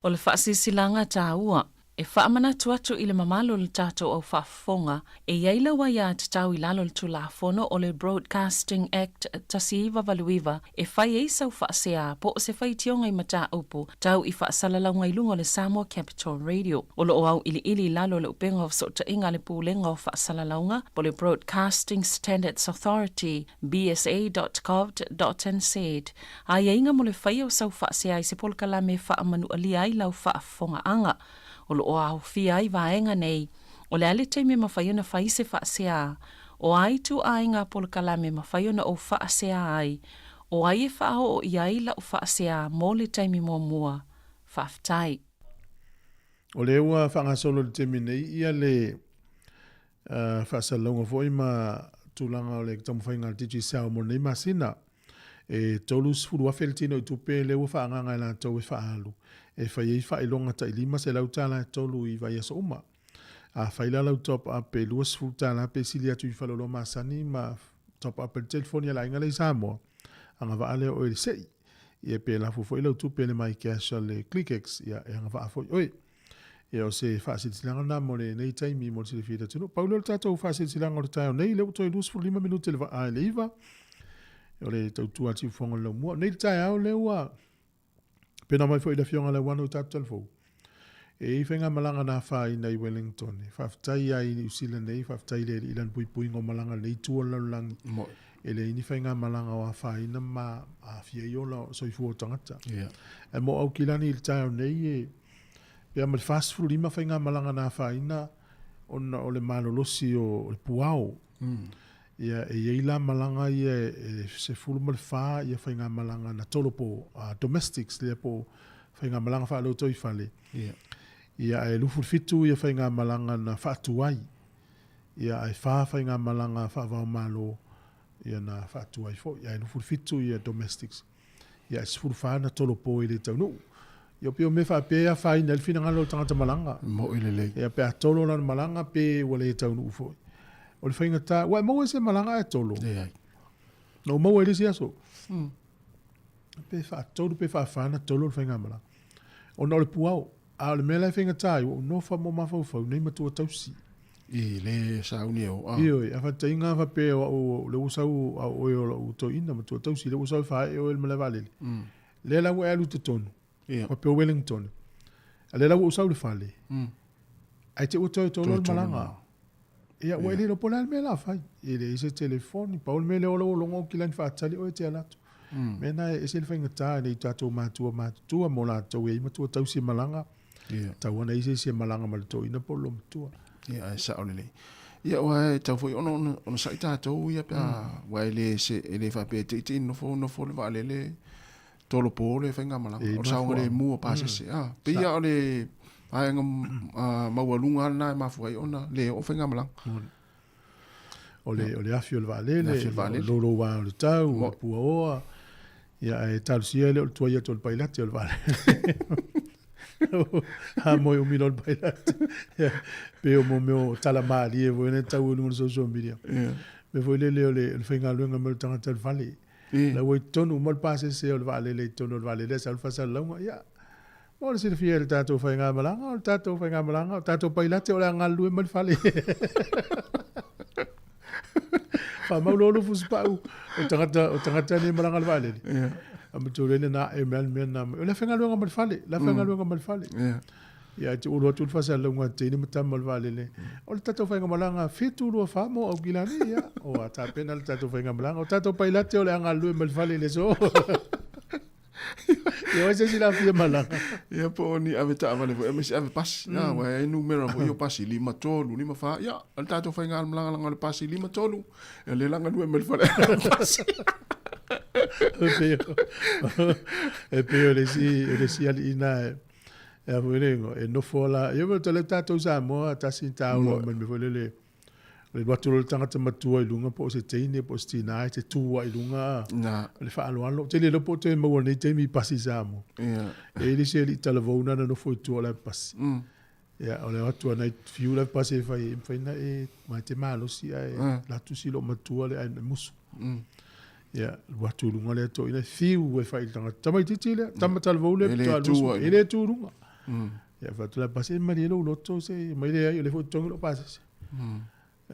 O le whaasilanga tā ua, e whaamana atu i le mamalo le tātou au whaafonga, e iaila wa ia te tau I lalo le tulafono o le Broadcasting Act tasiiva valuiva, e whai e sau whaasea po o se whai tionga I mata upu, tau I whaasalalaunga I lunga le Sāmoa Capital Radio. O lo au ili lalo le upenga o sota inga le pūlenga o whaasalalaunga, po le Broadcasting Standards Authority, bsa.gov.nz. A inga mo le whai o sau whaasea I se polkala me whaamanu alia I lau whaafonga anga. O lo o au fia I vaenga nei, o le ale teime mawhaiona whai se whaasea, o ai tu ainga polkala me mawhaiona o whaasea ai, o ai e whao o iai la o whaasea mō le teime mua mua, whaftai. O le ua whangasolo le teime nei, ia le whaasalonga fo ima tūlanga o le tamuwhainga le titi Sāmoa nei masina, e tolus furu afeltino I tupe le ua whaanganga I la tau e whaalu. E whai ei whai longa ta ilima se lau tāla e tolu I vai asa uma. A whai la lau top up e luas fu tāla pe sili atu I whalolo masani ma top up e telefoni ala inga le Sāmoa. Anga vaale o ele sei. Ia pe la fu fo ilau tupe le mai casha le ClickX. Ia e anga vaa fo oi. Ia o se whaasitilanga na mo le nei taimi mo le sile fida tunu. Paulo le tātou whaasitilanga o le tāo nei leu toi luas fu 5 minute le vaa le iwa. O le tautua ati ufonga lau mua. Nei tai au leua. Pena mai foi da fionga le wanu tatal fo. E I whenga malanga na whai nei Wellington. Whaftai ai New Zealand nei, whaftai le ilan pui pui ngō malanga nei tua laulangi. E le ini whenga malanga o a whai na ma a fia iola soifu o tangata. E mo au kilani il taio nei e pia mal fast food ima whenga malanga na whai na ona o le malolosi o le puao. Ia e ila malanga ia se fulu mal fa ia whainga malanga na tolopo domestics le po whainga malanga wha alo toi whale. Ia e lufu fitu ia whainga malanga na whaatuai. Ia e whainga malanga wha malo ia na whaatuai fo. Ia e lufu fitu ia domestics. Ia e sifuru wha na tolopo i le tau nu. Ia pio me wha pēa whaina elfina ngalo tangata malanga. Mo ile le. Ia pēa tolo na malanga pē wale e tau nu fo. O le whainga tā, wai mau e se malanga e tolo. No mau e resi aso. Pe wha tolu, pe wha whana tolo le whainga malanga. O na o le puao, a le mea whainga tā, o no wha mo mawhau nei matua tausi. I le sauni o. Ioi, a wha tainga wha pe o le usau a oe o to ina matua tausi, le usau wha e o el malawalele. Le lau e alu te tonu. Wa pe o Wellington. A le lau usau le whale. Ai te uto e tolo le malanga. Ia wele no pola me la fai ele ese telefone paul me le olo longo kilan fa tali o te alato mena ese le fainga ta nei tato matua mo la to e matua tau si malanga ta wana ese se malanga mal to ina polo matua ia sa ole ia wa ta foi ono sa tato ia pa wa ele se ele fa pe te no fo le vale le tolo pole fainga malanga o sa ngore mu pa se pe ia ole ai mawalunga na mafuai ona le o whenga malang. O le afio le valele, lolo wa le tau, o pua oa. Ia e talusia le o tua ia tol pailate o le valele. Ha moi o mino le pailate. Pe o mo meo talamari e voene tau o nunga social media. Me voi le whenga luenga me le tangata le vale. La wai tonu mal pase se o le valele, tonu le valele, sa alfasa launga, ia. O le sila fia le tātou whainga malanga, o le tātou whainga malanga, o tātou pailate o le angalu e malwhale. Wha maulolo fuspau, o tangata ni malanga le wale. A maturele na e mea na, o le whainga luenga malwhale, la whainga luenga malwhale. Ia te ulu atu whasa launga te ina mata malwhale le. O le tātou whainga malanga, whetu lua whamo au gilani, ia. O a tā pena le tātou whainga malanga, o tātou pailate o le angalu e malwhale le so. Ia wese sila fia malanga. Ia po ni ave ta avale vo emes ave pas. Ya wa e numero vo yo pasi 5 tolu 5 fa. Ya al tato fa ngal malanga langa le pasi 5 tolu. E le langa due mel fa. E peo le si ali ina e vurengo e no fola. Io vedo le tato Sāmoa tasi taulo me vo le watu le tangata matua I lunga po se teine po stina te tua I lunga le fa alo te le po te mo nei te mi pasi Sāmoa e le se li talavona na no foi tua le pasi ya ole watu na fiu le pasi fai na e mai te malo si ai la tu si lo matua le musu ya watu lunga le to ina fiu e fai tangata mai te tile tamata le vole to ele tu lunga Ia fatula pasi mari lo loto se mai le le foto lo pasi.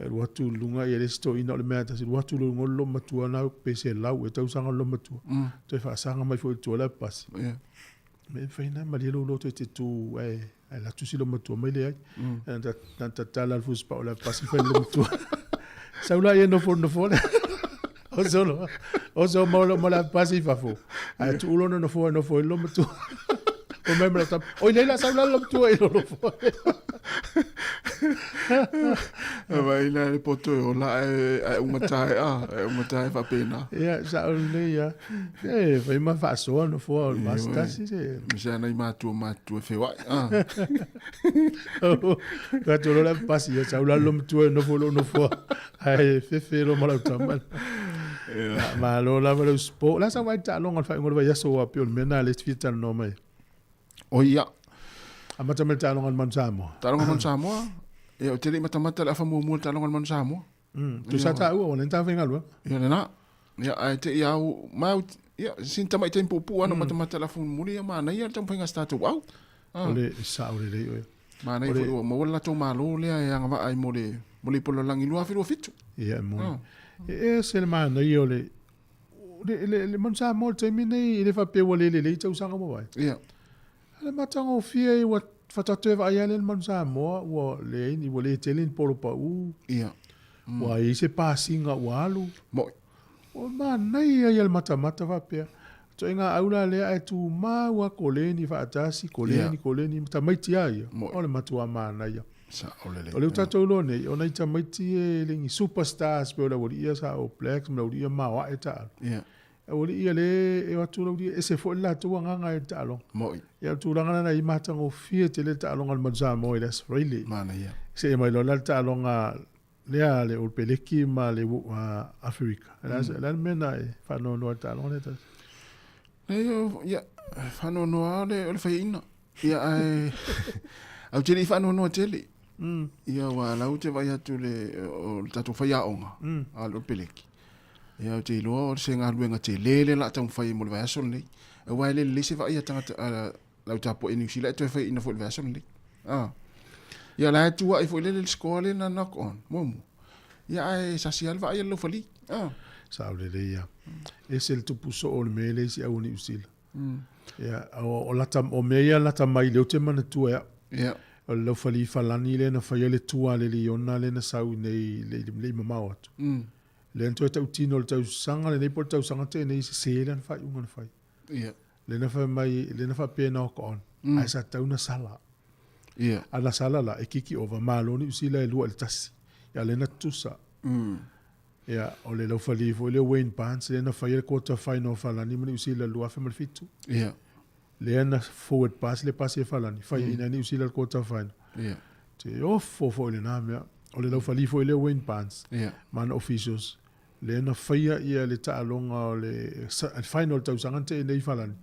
Watu lunga ia le sto ina le mea tasi watu lunga lo matua na pese lau e tau sanga lo matua. Toi fa sanga mai foi tu la pasi. Me faina mari lo loto te tu la tu si lo matua mai le ai. Ta tala al fus pa la pasi fa lo matua. Saula ia no for no for. O mo la pasi fa fo. Ai tu lo no for lo matua. O mai mara tap. Oi leila saula lo matua e lo for. Vai na le poto o la uma tai fa pena. Ja, saula ia. Vai ma fa so no for basta si se. Mi sa na matu fe wa. Ka tu lo la pasi ya saula lo matua no for. Ai fe lo mala tamal. Ma lo la velo spo. La sa vai ta longa fa ngol vai so api on mena le fitan no mai. O ia. Amata me ta longa man Sāmoa. Ta longa man Sāmoa. E o tele mata la fa mo ta longa man Sāmoa. Tu sa ta o len ta venga lo. Ia na. Ia ai te ia mau ia sinta mai tempo pu ana mata la fa mo ia mana ia tang penga sta tu wow. Ole sa ole le. Mana ia mo la to malo le ia nga ai mo le polo langi lua fitu. Ia mo. E se le mana ia ole le man Sāmoa te mine le fa pe ole le tau sanga mo vai. Ia. Le matanga o fia i wa fatatu va ia le man Sāmoa wa le ni wa le telin polo pa u. Ia. Wa i se pasinga wa alu. Mo. O mana ia le mata va pe. To inga aula le ai tu ma wa koleni fa atasi koleni ta mai tia ia. O le matua mana ia. Sa ole le. O le tato lo ne o nei ta mai tia le superstars pe o la ia sa o blacks ma o ia ma wa eta. Ia. O le ia le e watu lo dia e se fo la tu nga e ta lo. Mo. Ia tu langa na i mata ngo fia te le ta lo ngal manza mo that's really. Mana ia. Se mai lo la ta lo nga le o peleki ma le Afrika. La mena e fa no ta lo ne ta. Ia fa no le fa ina. Ia ai au te fa no tele. Ia wa la te vai atu le o tatu fa ia onga. A lo peleki. Ia te lo se nga luenga te lele la tang fa mo le vai son le. E wa le se va ia tanga la ta po inu sila te fa ina fo le vai son le. Ia la tu wa fo le skole na knock on. Momo. Ia ai sa si alva ia lo fali. Sa le ia. E se le tupu so o le mele si au ni usila. Ia o la tam o me ia la tam mai le te mana tu ia. Ia. O lo fali falani le na fa le tua le liona le na sau nei le mama atu. Le ento tau tino le tau sanga le nei por tau sanga te nei se le na fa unga na fa. Ia. Le na fa mai le na fa pena o ko on. Ai sa tau na sala. Ia. Ala sala la e kiki over malo ni usila e lua le tasi. Ia le na tusa. Ia o le lau fali fo le Wayne Barnes le na fa le quarter final falani mani usila lua fa mal fitu. Ia. Le na forward pass le passe falani fa ina ni usila le quarter final. Ia. Te fo le na mea. O le lau fali fo le Wayne Barnes. Ia. Man officials. Le na faia ia le ta alonga o le final tau sangante nei falani.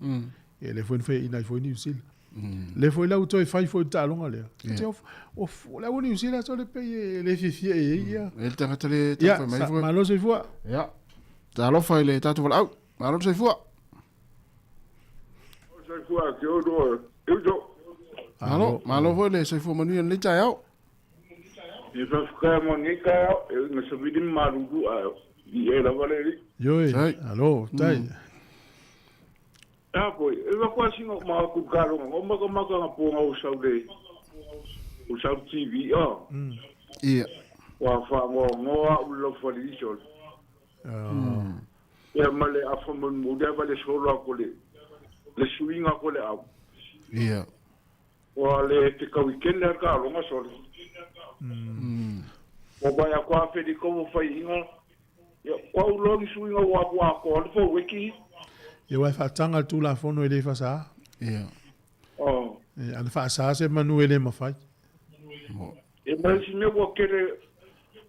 E le foi ina foi ni usila. Le foi lau toi fai foi ta alonga le. Te o la woni usila so le pe le fifi e ia. El tanga tele ta mai foi. Malo se foi. Ja. Ta lo fai le ta tu au. Malo se foi. Se foi que eu do. Eu do. Malo foi le se foi manu le ta au. E fa ficar monica, eu não sabia de maluco. E era valeri. Yoi. Alô, tai. Poi, eu quase não mal com caro, uma na ponga o saúde. O saúde TV, Ia. Wa fa o lo fali sol. E male a fa mo muda vale solo ko le. Le swinga ko le au. Ia. O le te ka weekend ka lo nga sol. O ba ya kwa fe di ko fa inga. Ya kwa lo ni swinga wa ko le fo wiki. Ye wa fa tanga tu la fono ele fa sa. Ia. E ana fa sa se manu ele ma fai. E mai si me wo kere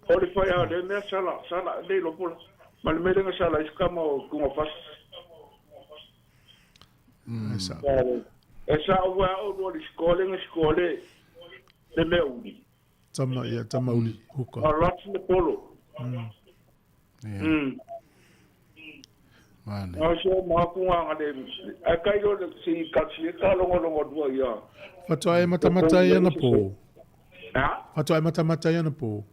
o le fa ya le me sala le lo pola. Ma le me nga sala iskama o ko fa. Esa. Esa wa o lo skole le me uni. Tama uli huka. A lot le polo. Mane. O so ma kunga de a kai o si katsi ka longo dua ia. Fatoa e matamata ia na po. Ha? Fatoa e matamata ia na po.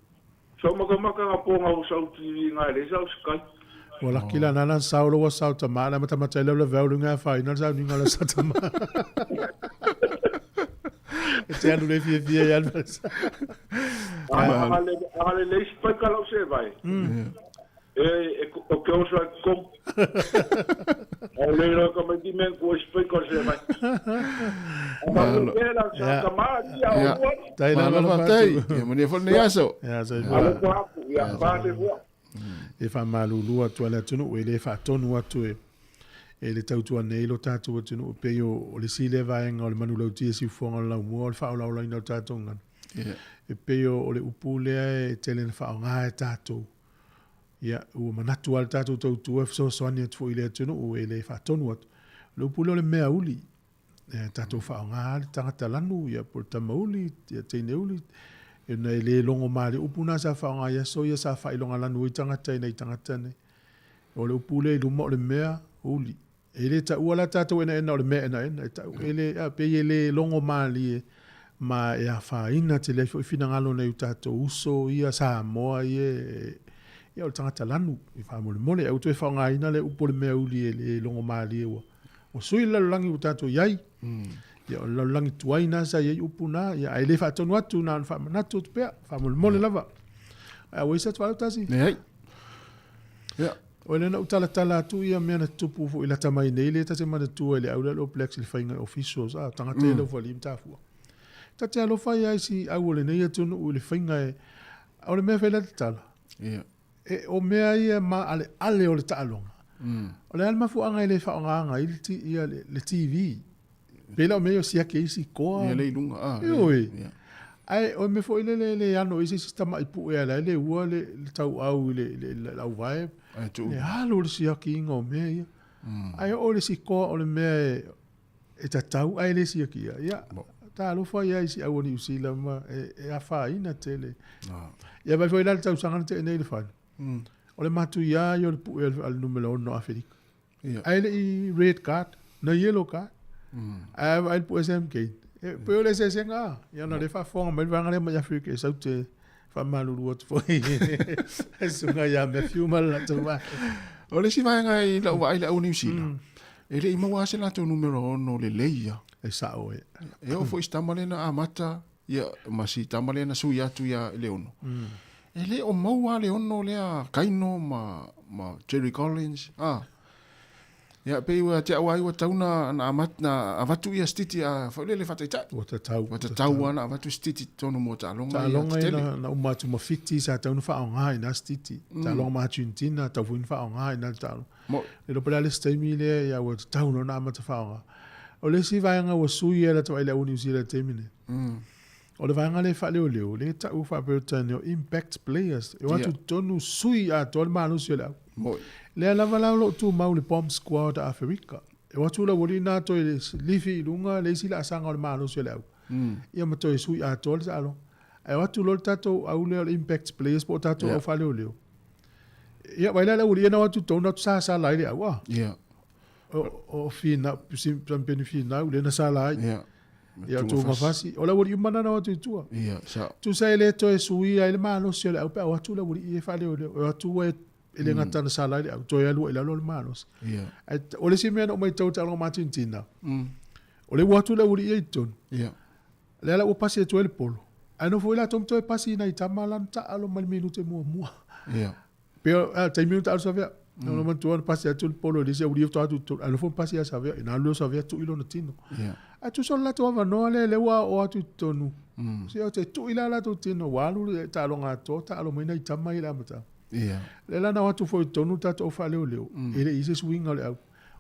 So maka nga po nga usau TV nga le sa skai. Wala kila nana saulo wa sau tamana matamata ile velu nga fa ina sa ninga la sa tamana. Te anu le fie ya. Ale le spai ka lo se vai. O que o so kom. Ale lo como di men ko spai ko se vai. Ama era sa kamari ya o. Tai na la tai. E moni fo ne aso. Ya sa. Ale ko hapu ya ba de vo. E fa malulu atu ala tunu o ele fa tonu atu e le tautua nei lo tatu tunu pe o le sile vaenga o le manulau tia si fonga la mo o fa o la ina tatu ngan e pe o le upule e tele fa nga e tatu ya o manatu al tatu tautua so so ani tu ile tunu o ele fa tonu atu le upule le mea uli tatu fa nga tanga talanu ya por tamauli ya tene uli e nei le longo mali upuna sa fa nga ya so ya sa fa ilonga lanu i tanga tene o le upule lu mo le mea uli ele ta uala tatu ena o le mea ena ta ele pe ele longo mali ma ya fa ina te le fina ngalo nei tatu uso ia Sāmoa ia o tanga talanu i fa mo le mole au tu fa nga ina le upule mea uli ele longo mali o sui la langi utatu yai ya la langi tuaina sa ye upuna ya ele fa tonu atu na fa manatu pe fa mo le lava a we sa twa tasi ya o le na utala tu ia mena tupu fu ila tamai nei le tase mana tu ele au le plex le fainga officials a tanga te le fo lim tafu ta te alo fa ya si au le nei tu no le fainga o le me fa le tala ya e o me ia ma ale o le talonga o le alma fu anga ile fa anga ile ti ia le TV pela o meio sia que isi ko ia le lunga ai o me foi le ano isi sistema ipu e le ua le tau au le au vai le halo le sia ki ngo me ai o le siko o le me e tau ai le sia ki ia ta lo foi ai si au ni usila ma e a fa ina tele ia vai foi la tau sanga te nei le fa o le matu ia yo le pu al numero no Afrika ai le red card na yellow card ai pu SMK pe le se senga ya no le fa fong me vanga le ma Afrika e saute fa malulu ot foi sunga ya me fiuma la tova o le si vai ngai la vai la uni sila ele i mawa se la to numero no le leia e sa o e o foi stamalena amata ya masi tamalena su ya tu ya le ono ele o maua le ono le kaino ma Jerry Collins ya pe wa te awai wa tauna na amatna avatu ia stiti a fa le fatata wa tau ana avatu stiti tonu mo talonga na uma tu ma fiti sa tauna fa nga ina stiti talonga ma Argentina ta fu fa nga ina talo le lo pala le stemi le ya wa tauna na amata fa nga o le si va nga wa sui la to ile uni usila temine o le va nga le fa le ta u fa Britain impact players e wa tu tonu sui a tol manu sila le lava lo tu mau le bomb squad Africa e watu la woli na to le lifi lunga le sila sanga le manu se le ia ma to sui a tol sa lo e watu lo tato au le impact players po tato o fale o le ia vai la woli na watu to na sa la ile wa o fina sim fina le na sa la ia tu ma fasi o la woli mana na watu tu ia sa tu sai le to sui ai le manu se le au watu la woli e fale o le watu ele ngata na sala le to ya lu ele lo manos o le simena o mai tau talo Argentina o le watu le uri e ton le la o pasi to el polo ai no foi la tom to pasi na itamalan ta alo mal minute mo pero ta minuto al savia no man to pasi to el polo le se uri to alo foi pasi a savia na lo savia tu ilo no tino a tu son la to va no le wa o tu tonu se o te tu ila la to tino walu ta lo ngato ta alo mai na itamai la mata le lana watu foi tonu tato o fale o leo ele ise swing ole au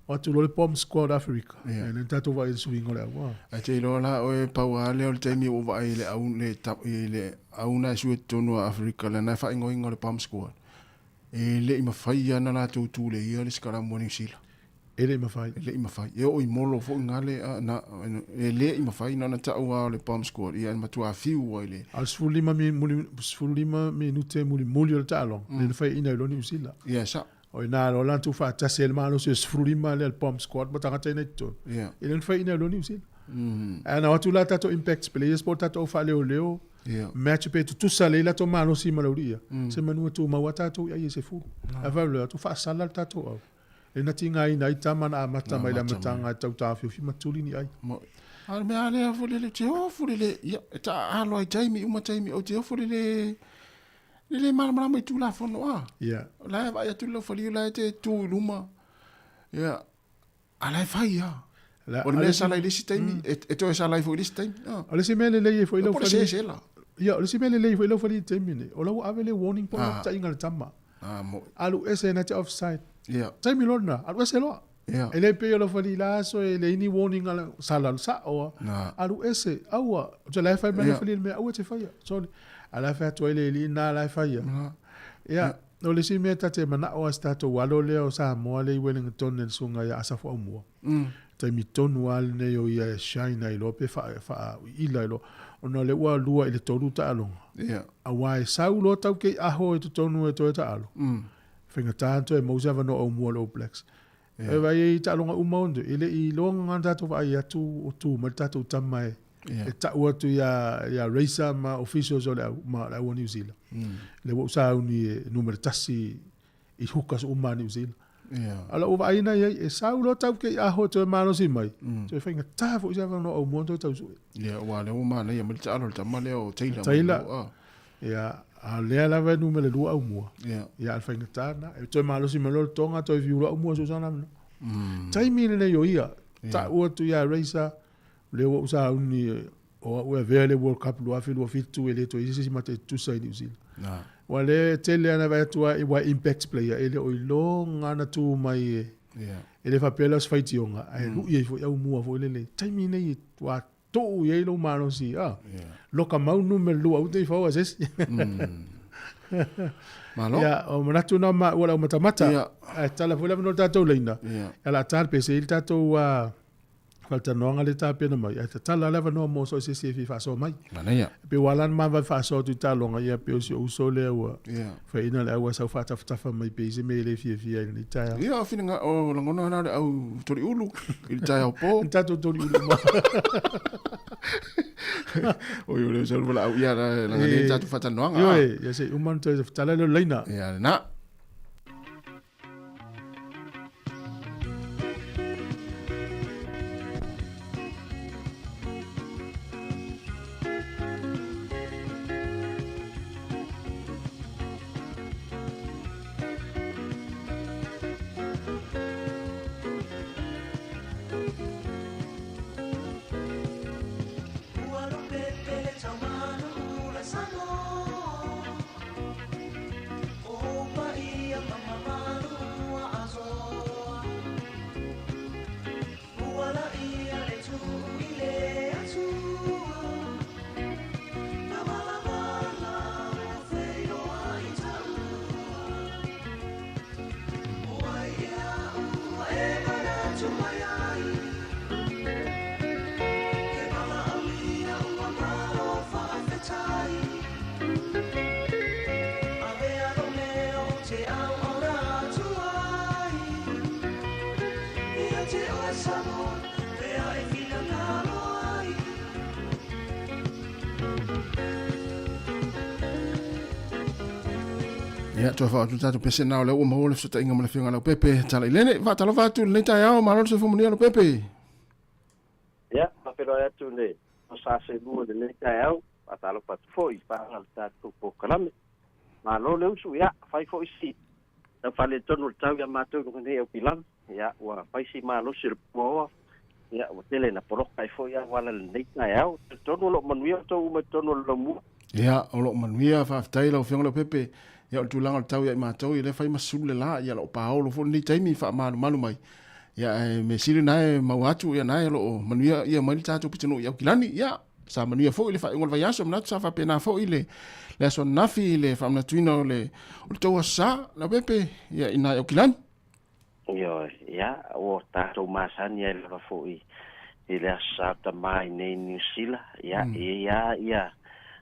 watu lo le bomb squad Africa and tato vai swing ole au a te lo la o paua le o te mi o vai le au le tap le au na su tonu Africa le na fa ingo le bomb squad ele i mafai ana la tu le ia le skala mo ni sila ele i mafai e o i molo fo ngale na ele i mafai na ta o le bomb squad ia ma tu a fiu ile al sulima minute muli o talo le fai ina lo ni usila ia sa O ina lo lan tu fa tase le malo se sfrulima le pomp squad mo tanga tena to. Ile fa ina lo ni usil. Ana watu la tato impact players po tato fa leo. Match pe tu sale la to malo si maloria. Se manu tu ma wata to ya se fu. Ava le tu fa sala tato. E na tinga ina itama na mata mai la matanga tau ta fi matuli ni ai. Al me ale fulele te o fulele ya ta alo ai taimi uma taimi o te o fulele le mala mai tu la fono a. La va ya tu lo foli la te tu luma. Ya. Ala fai ya. O le sala ile taimi e to sala fo ile taimi. Ole se mele le fo ile fo se la. Ya, ole se mele le fo ile fo ile taimi ne. Ola wa avele warning po ta inga tama. Alu ese na te offside. Ya. Taimi lona, alu ese lo. Ele pe lo fali la so ele ini warning ala sala sa o. Alu ese awa, je la fa mele fali me awa te fa ya. So ala fa to ele na la fa ya. Ya, no le si me tate mana o stato walo le o Sāmoa le Wellington le sunga ya asafo mo. Taimi tonu al ne yo ya shine ilo pe fa ila ilo. Ona le wa lua ile tolu ta alo. Awa saulo tau ke aho e tonu e to ta alo. Finga tanto e Moses va no o mo lo blacks. E vai ta longa umondo ile I longa tato va ya tu ma tato tamai. E ta watu ya racer ma officials o ma la New Zealand. Le wo sa uni numero tasi I hukas uma New Zealand. Ala o vai na e saulo tau ke aho to ma no si mai. So finga ta fo sa va no o mondo tau so. Wa le uma na ya mal ta alo tamale o Taylor. Ya a le la ve numero 2 au mo. Ya al finga ta na e to ma lo si malo tonga to viu lo mo so sana. Taimi le yo ia. Ta o tu ya racer le wo sa uni o we vele World Cup lo afi lo fitu ele to isi mate tu sa New Zealand. Wale tele ana va tu wa impact player ele o longa na tu mai ele fa pelas fight yonga ai lu ye fo ya mo fo ele taimi ne wa to ye lo mano si lo ka mau numero lo au te fo ases Malo ya o manatu na ma wala mata tala fo la no tato leina ala tal pe se il tato wa falta no le tape na mai tala leva no mo so se fa so mai manaya pe walan ma va fa so tu talonga ya pe o so le wa fa ina le wa sa fa ta mai pe se me le fia ni ta ya fininga o langono na au tori ulu il ta o po tato tori ulu ma o yo le so la ya la ngani tato fa ta no yo ya se uman to tala le leina ya na Ya to fa tu tatu pese na le o mo le so ta inga mo le finga la pepe tala ilene va tala va tu le ta ya o malo se fu mo le pepe ya pa pero ya tu le o sa se bu le ta ya o atalo pa foi pa al ta tu po kalame malo le su ya fai foi si ta fa le tonu tau ya ma tu ko ne o pilan ya wa fai si malo se po ya o tele na poro kai foi ya wala le ta ya o tonu lo manuia to mo tonu lo mu ya o lo manuia fa taila o finga le pepe ya tu langa tau ya ma tau ile fai masule la ya lo paolo fo ni taimi fa malu mai ya me siri nae mawatu ya nae lo manuia ya mai tatu pitino ya kilani ya sa manuia fo ile fa ngol va yaso na sa fa pena fo ile le so nafi ile fa na tuino le o to sa la pepe ya ina ya kilani yo ya o ta to masan ya le fo ile sa ta mai ne ni sila ya ya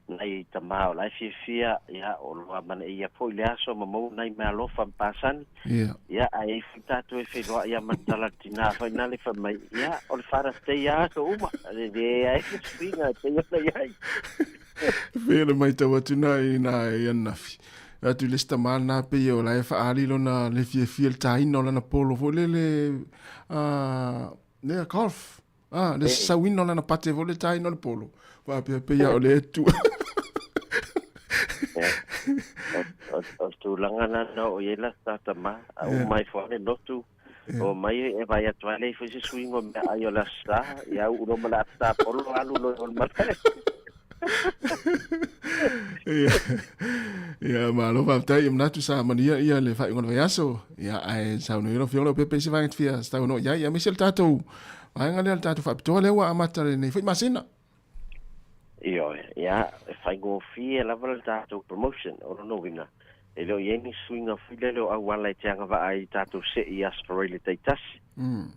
nei tamao lai fia ia o loa mana ia foi le aso mamau nei me alofa pasani ia ai fitatu e feloa ia matala tina fa na le fa mai ia o le fara te ia so uma de ai swinga te ia ai Vele mai tau atu nai na e anafi. Atu le stamal na pe o la e whaari lo na le fia le taina o lana polo fo le le golf. Le sawina o lana pate fo le taina o le polo. Wa pe ia o le etu. O tu langana na o yela tata ma o mai fo le notu o mai e vai atu ale fo se swingo me ayo la sta ia u no mala sta polo alu lo mata ia malo va tai im natu sa mania ia le fai ngona yaso ia ai sa no iro fiolo pepe se vai fia sta no ia misel tato vai ngale tato fa to le wa amata le fai masina io ia fai go fie la val tato promotion o no wina e lo yeni swinga file lo a wala tanga va ai tato se ia sporele taitas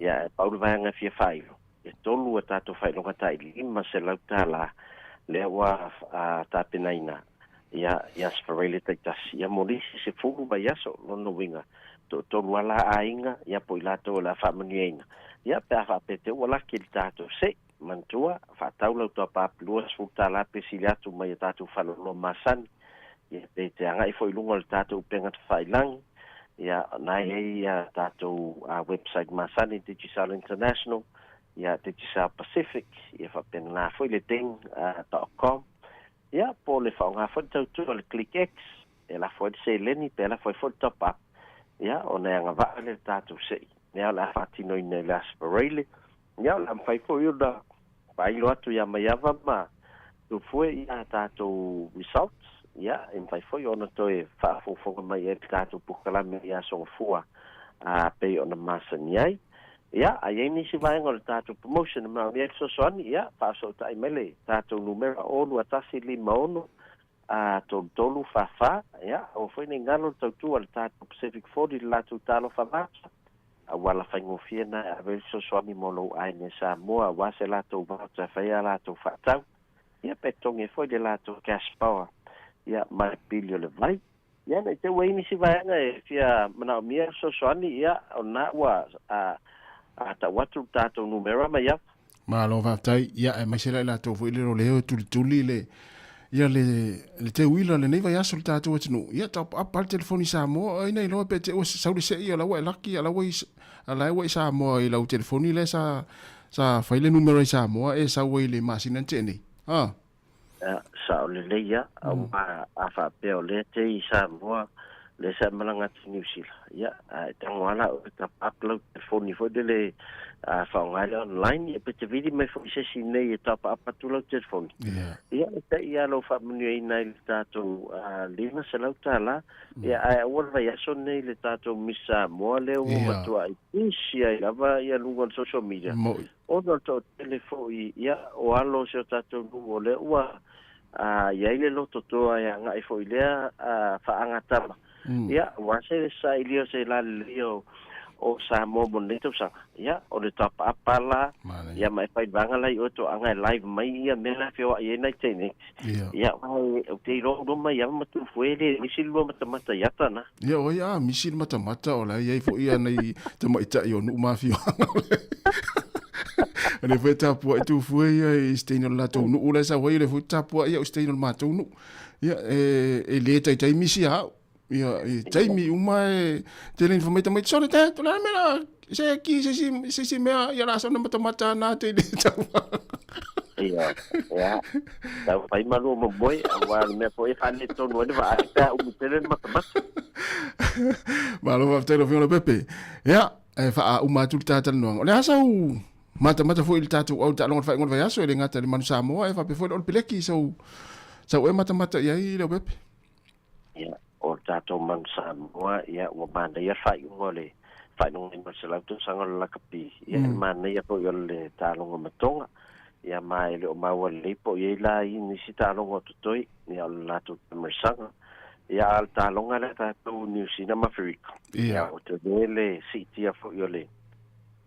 ia paul vai nga fie fai e tolu tato fai lo kata lima se la tala le wa tapinaina ia sparele taitas ia molisi se fugu vai aso no winga to wala ainga ia poilato la famaniena ia pa fa pete wala ki tato se mantua fa taula to pa plus futa la pesiliatu mai tato falo no masan ia te anga I foi lungo tato pengat failang ia nai ia tato website masan digital international ia digital pacific ia fa penna foi le ting .com ia po le fa nga fa tu le click x e la foi se leni pe la foi top up ia ona nga va le tato se ia la fatino in la sparele ia la fai foi da pai lo atu ia mai ava ma tu foi ia tato results ia in fai foi ona to e fa fo mai e tato pukala me ia so fua pe ona masaniai ia ai ni si vai ngol tato promotion ma mi so soani ia pa so tai mele tato numero onu atasi lima ono to tolu fa ia o foi ni ngalo tu al tato Pacific 40 la tu talo fa wala fai ngofia na a ver so soani molo ai ne Sāmoa wa se la to va ta fa ia la to fa tau ia petong e foi de la to cash power ia mai pilio le vai ia ne te wei ni si vai nga e fia mana mi so soani ia ona wa ta watu tato numero ma ia malo va tai ia e mai sela la to foi le leo tuli le ia le te wila le nei vai aso tato watu ia ta apal telefoni Sāmoa ai nei lo pe te o sauli se ia la wa laki ala wa Sāmoa i la telefoni le sa fai le numero Sāmoa e sa wei le masina tene sa le ia a fa pe o le te Sāmoa le sa malanga New Zealand ia tangwala o ta upload telefoni foi de le fa ngai online e pe te vidi mai foi se sine e ta pa tulo telefoni ia te ia lo fa menu ina il tato lina se la tala ia ai o vai aso nei le tato misa mo le o matua i sia ia va ia lungo social media o no to telefoni ia o alo se tato lungo le ua ia ile lo to ia ngai foi le fa angata ia wase sa ilio se la lio o Sāmoa bonito sa ia o le top apala ia mai pai banga lai o to anga live mai ia mena fio ia nei tene ia o te ro mai ia matu fuele misil lo mata yata na ia o ia misil mata o la ia fo ia nei te mai ta yo no ma fio le feta po tu foi ia steino la to no ula sa foi le feta po ia steino ma to no ia e le tai misia ia taimi uma te le informata mai sore te to la mera se ki se mea ia la so na mata na te le tau ia tau pai malu mo boy wa me foi fane to no le va ta u tele mata malo va te lo fio le pepe ia e fa uma tu tata no le asa u mata foi il tatu au ta long fa ngon va yaso le ngata le manu Sāmoa e fa pe foi o peleki so e mata ia i le pepe ia o tato man Sāmoa ia o mana ia fai ngole fai ngole ma se la tu sangol la kapi ia mana ia po yo le talongo matonga ia mai le o maua le po ia la i ni si talongo tutoi ia la tu mersanga ia al talonga le ta tu New Zealand Africa ia o te le si tia fo yo le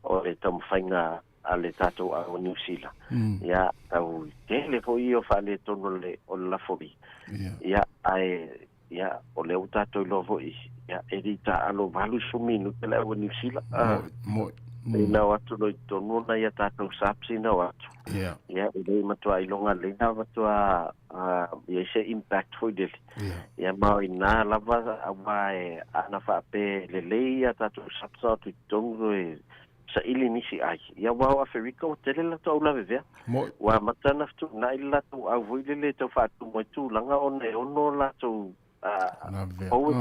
o le tam fainga ale tatou a New Zealand ia au tele fo io fa le tono le o la fori ia ia o le tatou lo fo ia edita alo valu suminu te le o New Zealand ina watu no tono na ia tatou sapsi na watu ia ile matua ilonga le na matua ia se impact fo dele ia mau ina lava abai ana fa pe le ia tatou sapsa tu tongo sa ili nisi ai ia wa Afrika o tele la tau la vevea wa matana ftu na ila tu a voile tu fa tu mo tu langa ono la tu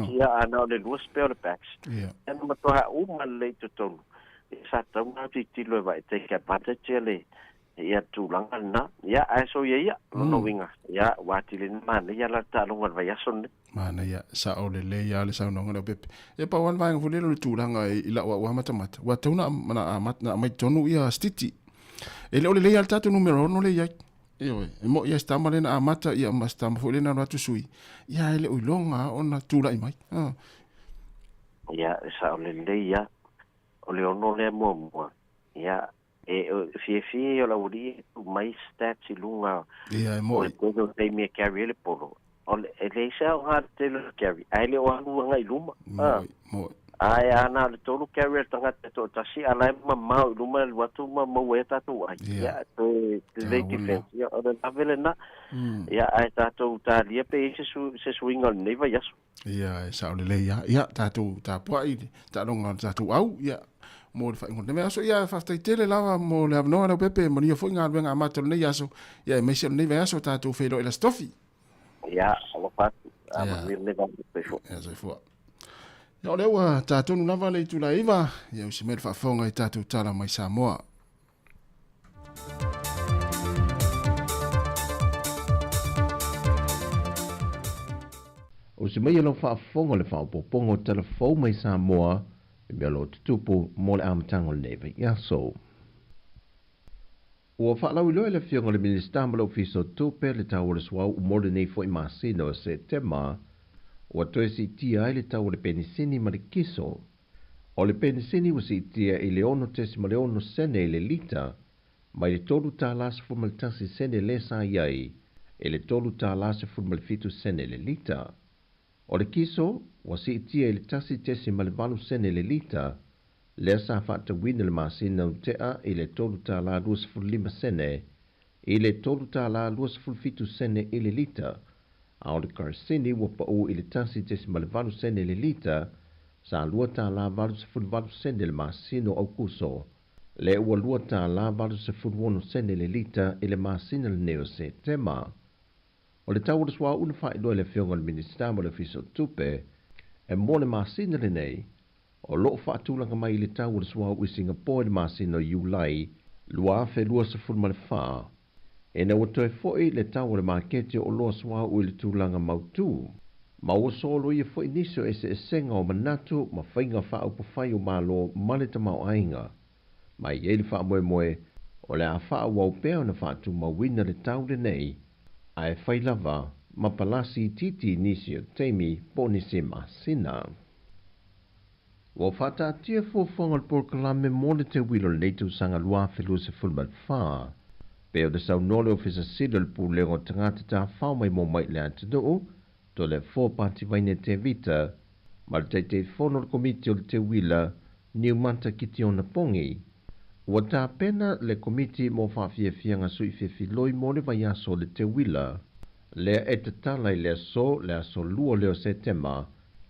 ia ana le luas spell packs en matoha le tu tonu sa tau na ti lo vai take advantage le ia tu langa na ia aso ia no winga ia wati le man ia la ta longa vai ason mana ia sa o le ia le sa no ngalo pepe e pa wan vai ngule le tu langa ila wa mata wa tona mana na mai tonu ia stiti ele o le ia tatu numero no le ia e mo ia sta male na mata ia ma sta fo le na tu sui ia ele o longa ona tu la mai ia sa o le ia o le ono le mo ia fi o la uri mai stats lunga mo o te me carry le polo o le sa o ha te le carry ai le o anu ngai luma mo ai ana le tolu carry tanga to tasi ala ma luma le watu ma weta tu ai ya te defense ya o le avelena ya ai tato ta lia pe se swing on neva yaso ia sa o le ia tato ta pai ta longa tato au ia mo fa ngon me aso ia fa tele lava mo le no na pepe mo ni fo nga venga mato ne yaso ia me se ne yaso ta tu felo ela stofi ia o fa ama ne va pe fo ia se fo no le wa ta tu na va le tu la iva ia o se me fa fonga i ta tu tala mai Sāmoa o se mai lo fa fonga le fa popongo telefon mai Sāmoa me lo tupu mo le amtango neve ia so o fa la ulo le fiongo le minister mo ofiso tupe le tau le swa mo le nei foi masino se tema o to si tia le tau le penisini ma le kiso o le penisini o si tia i le ono tesi ma le ono sene le lita mai le tolu ta las fu mal tasi sene le sa iai e le tolu ta las fu mal fitu sene le lita o le kiso wa si tia i le tasi tesi ma le valu sene le lita le sa fata wina le masina o tea i le tolu ta la 25 sene i le tolu ta la 25 sene i le lita a o le karsini wa pa o i le tasi tesi ma le valu sene le lita sa lua ta la valu sene le masino au kuso le ua lua ta la valu sene le lita i le masina le neo se tema o le tau swa una fai doa le fionga le minister mo le fiso tupe e mo le masina le nei o lo fatulanga mai le tau swa u Singapore le masina Julai lua fe lua se ful mal fa e na wato foi le tau le markete o lo swa u le tulanga mautu ma o solo ye foi niso ese senga o manatu ma fainga fa o fai o malo male tama ainga mai ye le fa moe o le afa wa pe na fa tu ma wina le tau le nei ai fai lava ma palasi titi nisio temi ponisi masina wa fata tia fo fongal por kalame mole te wilo leitu sanga lua felu se fulmal fa pe o de sau nole ofisa sidol pu lego tangata ta fa mai mo mai le atu to le fo parti vaine te vita mal te fonol komiti o te wila ni manta kitiona pongi wa ta pena le komiti mo fa fianga sui fi loi mole vai aso le te wila le etatala le so luo leo setema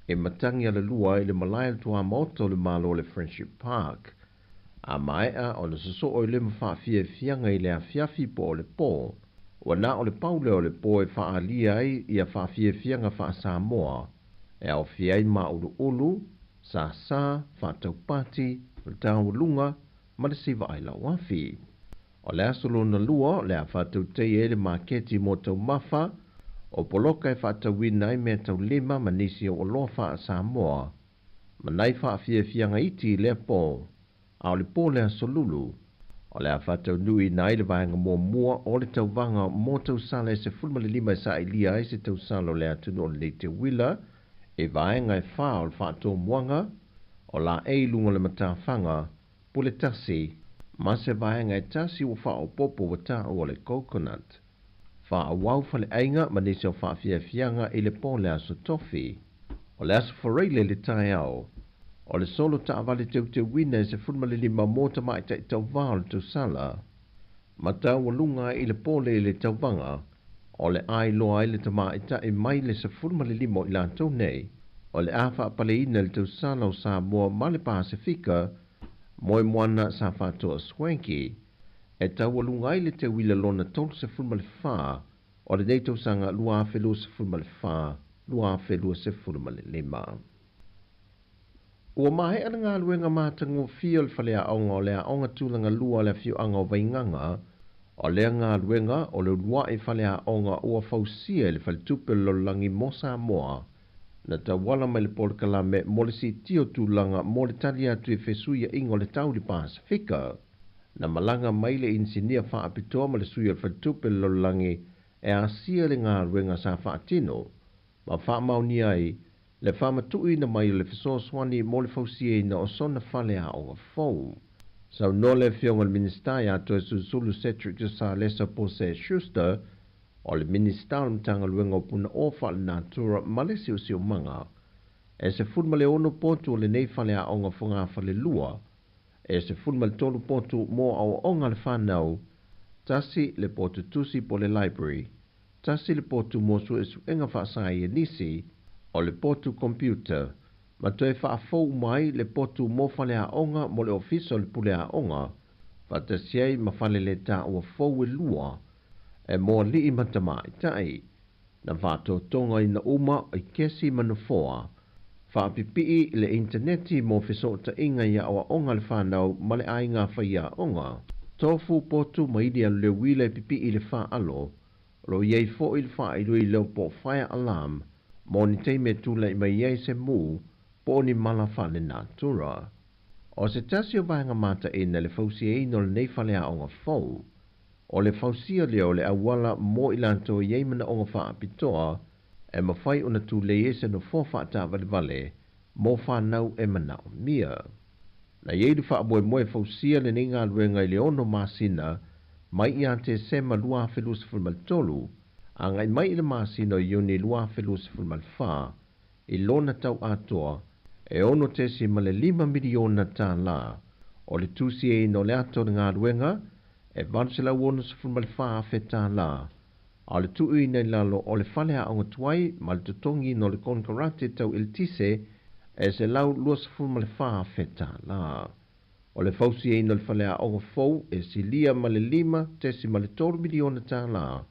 e matangi ala lua i le malaya tua moto le malo le Friendship Park. A mai a o le soso o le mawha fianga i le a fiafi po o le po. Wa na o le paule o le po e wha alia ai i a wha fianga wha Sāmoa. E au fiai ma ulu sa wha taupati, le tau lunga, ma le siva ai la wafi. O le asolo na lua le a wha tautei e le maketi mo tau mafa, o poloka e whata winai me tau lima manisi o loa wha Sāmoa. Manai wha fianga iti le po, a o le po le asolulu. O le a whata nui nai le vaenga mua o le tau vanga mo tau sala e se fulma le lima sa ilia e se tau sala le atunu o le te wila, e vaenga e wha o le whato muanga, o la e lunga le matawhanga, pule tasi, Ma se vaenga e tasi o wha o popo wata o le coconut. Wha a wau fale ainga ma nisi o wha fia fianga i le pōle aso tofi. O le aso whareile le tai au. O le solo ta avale te wina e se funma le lima mota mai ta i tau vāo le tau sala. Ma tau o lunga i le pōle i le tau vanga. O le ai loa i le tama i ta i mai le se funma le limo i lantou nei. O le awha pale ina le tau sala o Sāmoa ma le Pasifika. Moe moana sa whātua swanky, e tau alungai le te wila lona tolu se fulma le whā, o le neitau sanga lua whelua se fulma le whā, lua whelua se fulma le lima. Ua mahe ana ngā luenga mātango fia le whalea aonga o lea aonga tūlanga lua le fiu anga o vainganga, o lea ngā luenga o le lua e whalea aonga ua fausia le whale tupe lolangi mo Sāmoa, na ta wala mai le pole kalame mo le si tio tūlanga mo le tali atu e whesuia ingo le tau li Pasifika. Na malanga mai le insinia wha apitoa ma le suia le whatupe lolangi e asia le ngā ruenga sa wha atino. Ma wha mauni ai, le wha matui na mai le whesoa swani mo le fausia ina o sona whale a o fau. Sau no le whionga le ministai ato e susulu Cedric sa lesa po se Schuster, o le minister mtanga luenga o puna o wha le natura male siu manga. E se funma le ono potu o le nei whale a onga whunga whale lua. E se funma le tolu potu mo au onga le whanau. Tasi le potu tusi po le library. Tasi le potu mo su e su enga whaasai e nisi. O le potu computer. Ma toe whaafou mai le potu mo whale a onga mo le ofisa o le pule a onga. Whatasiai ma whale le ta ua fou e lua. E moa li i matama i tai. Na whato tonga i na uma i kesi manafoa. Whaapipi le interneti mo whisota inga ia awa onga le whanau ma le ainga whaia onga. Tofu potu maidi anu le wile pipi i le wha alo. Ro iei fo i le wha i lui leo po fire alarm. Mo ni teime tula i mai iei se mu. Po ni mala whale natura. O se tasio vaenga mata ina le fausia ino le nei whale a onga fau. O le fausia leo le awala mo ilanto iei mana onga wha apitoa, e mawhai una tu le ese no fofa ata vale, mo whanau e mana o mia. Na iei du wha moe moe fausia le ninga luenga i le ono masina, mai i ante sema lua whelus fulmal tolu, a ngai mai i le masina o iuni lua whelus fulmal wha, i lona tau atoa, e ono tesi ma le 5 miliona tā la, o le tusi e no le ato ngā luenga, e vansela wona se fulma le wha feta la. A le tui nei lalo o le whale a onga tuai ma le tutongi no le konkarate tau il tise e se lau lua se fulma le wha feta la. O le fausi e no le whale a onga fau e si lia ma le 5 tesi ma le 3 miliona tā la.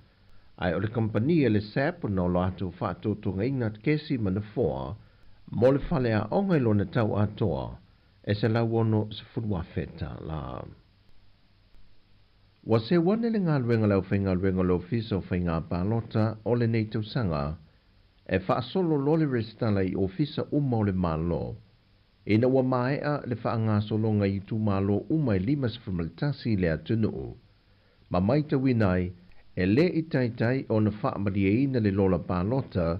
Ai o le kompania le SEPT no lo ato whaato tonga inga kesi ma na foa mo le whale a onga ilo na tau atoa e se lau ono se fulma feta la. Wa se wane le ngā luenga lau whainga luenga lo fiso whainga pālota o le nei tau sanga, e whaasolo lo le restala i ofisa uma o le mālo. Ina wa maea le whaanga solonga i tu mālo uma i 5 whamaltasi le atunu. Ma mai ta winai, e le i taitai o na whaamaria ina le lola pālota,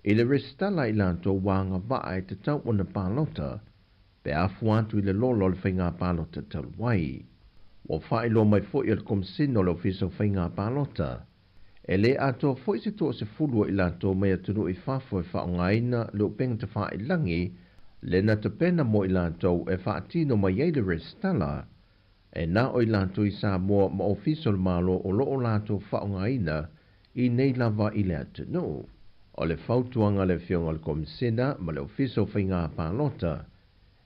i le restala i lanto wanga waa e te tau o na pālota, pe afuantu i le lola o le whainga pālota talwai. O whaelo mai fwoi al komsino le ofiso whainga pālota. E le ato fwoi se tō se fulua i lato mai atunu i whafo e whaongaina le o penga te wha i langi, le na te pena mo i lato e whaatino mai eile restala, e na o i lato i Sāmoa ma ofiso le malo o loo lato whaongaina i nei lava i le atunu. O le whautuanga le whionga le komsina ma le ofiso whainga pālota,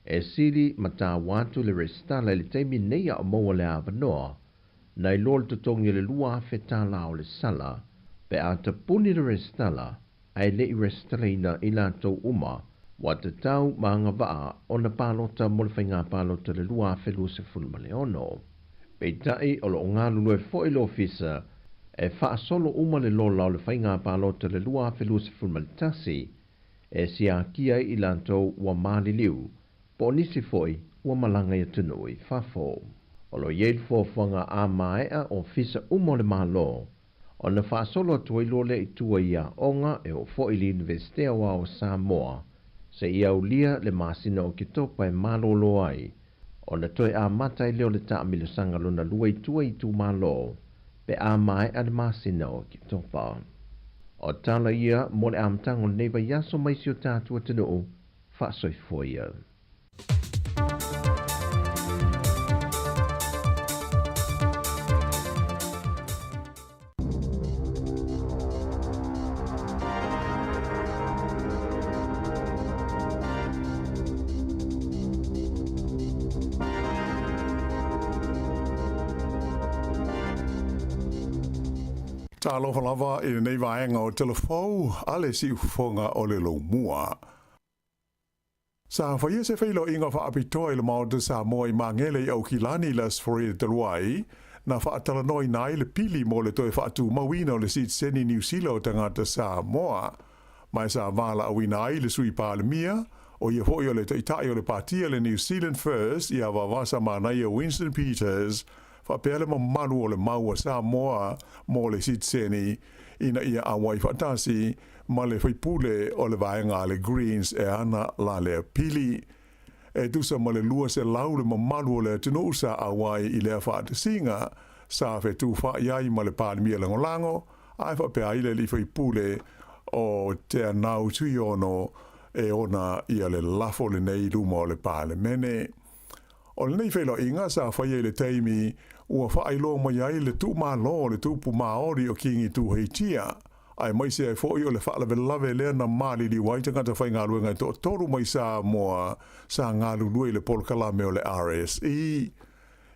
e siri ma tā wātu le restala le teimi neia o maua le awanoa, na i lor tutongi le lua whetā la o le sala, pe a te puni le restala, ai le i restalaina i lātou uma, wa te tau maanga waa o na pālota mo le whainga pālota le lua whelu se fulma le ono. Pei tai o lo ngā lulu e fo i lo ofisa, e wha solo uma le lola o le whainga pālota le lua whelu se fulma le tasi, e si a kia i lātou wa māli liu, po nisi foi ua malanga ia tunu i whafo. O lo iei fōwhanga a maea o fisa umo le malo. O na whaasolo tua i lole i tua ia onga e o fo i li Universitea wa o Sāmoa. Se ia ulia le masina o ki topa e malo lo ai. O na toi a mata i leo le ta amilo sanga lona lua i tua i tu malo, pe a mai a le masina o ki topa. O tala ia, mo le amtango neiva yaso mai si o tātua tino o, fa soi foia. Ta alofa lava i nei vaenga o telefou, ale si ufonga o le lo mua. Sa whaia se whailo inga wha apitoa i le mao de Sāmoa i mangele i au kilani las fori te luai, na wha atala noi nai le pili mo le toi wha atu mawina o le sit seni New Zealand o tangata Sāmoa. Mai sa wala awina ai le sui pāle mia, o ia hoi o le taitai o le patia le New Zealand First, ia wawasa manai o Winston Peters, fa pele ma manu o le maua Sāmoa mo le sit seni ina ia awai fatasi ma le whaipule o le vaenga le Greens e ana la le pili. E tusa ma le lua se lau le ma manu o le tunusa awai i le whaatasinga sa whetu wha iai ma le pālimia langolango ai wha pea ile li whaipule o te anau tui ono e ona ia le lafo le nei luma o le pālimene. O le nei whailo inga sa whaia le teimi ua whailo mai ai le tu ma lo le tu pu maori o kingi tu heitia. Ai mai se ai fōi o le whaalawe lawe lea na mali li waitanga ta whai ngā luenga to toru mai Sāmoa sa ngā lului le polkalame o le RSE.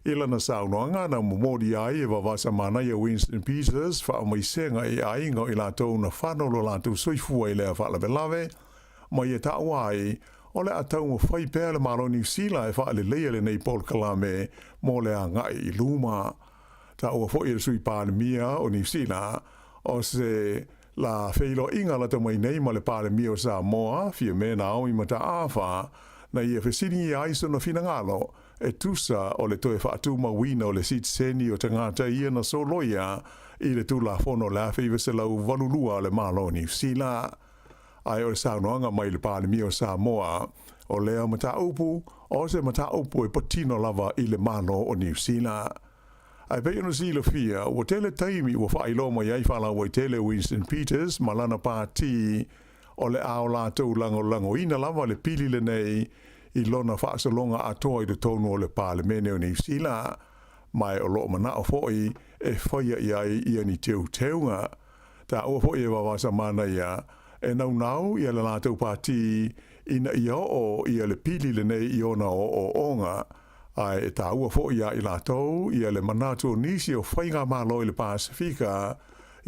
Ila na saunoanga na mumori ai e wawasa manai a Winston Peters wha mai senga e ainga i la tau na whanolo la tu soifua i lea whaalawe lawe. Mai e ta wai o le atau mo whai pēr le maro New Zealand e wha le leia le nei polkalame mo le a ngai i luma. Ta ua fōi e sui pānemia o New Zealand o se la whailo inga la tamai nei ma le pānemia o Sāmoa fia mena au i mata awha na ia whesini i aiso na whina ngalo e tusa o le toe whaatu mawina o le sit seni o tangata ia na soloia i le tula whono la whiwa se lau walulua o le malo New Zealand. Ai o le saunoanga mai le pānemia o Sāmoa o lea mata upu o se mata upu e patino lava i le malo o New Zealand. Ai pe ino sila fia, ua tele taimi ua whailo mai ai whala ua tele Winston Peters, malana pāti o le ao lātou lango ina lava le pili le nei i lona whaasalonga atoa i le tonu o le pālemene o New Zealand. Mai o loo mana o foi e whaia i ai ia ni teu teunga. Ta ua foi e wawasa mana ia, e nau ia le lātou pāti ina ia o ia le pili le nei i ona o onga. Ai e tā ua fo ia i lātou, ia le manatu o nisi o whainga mālo i le Pasifika,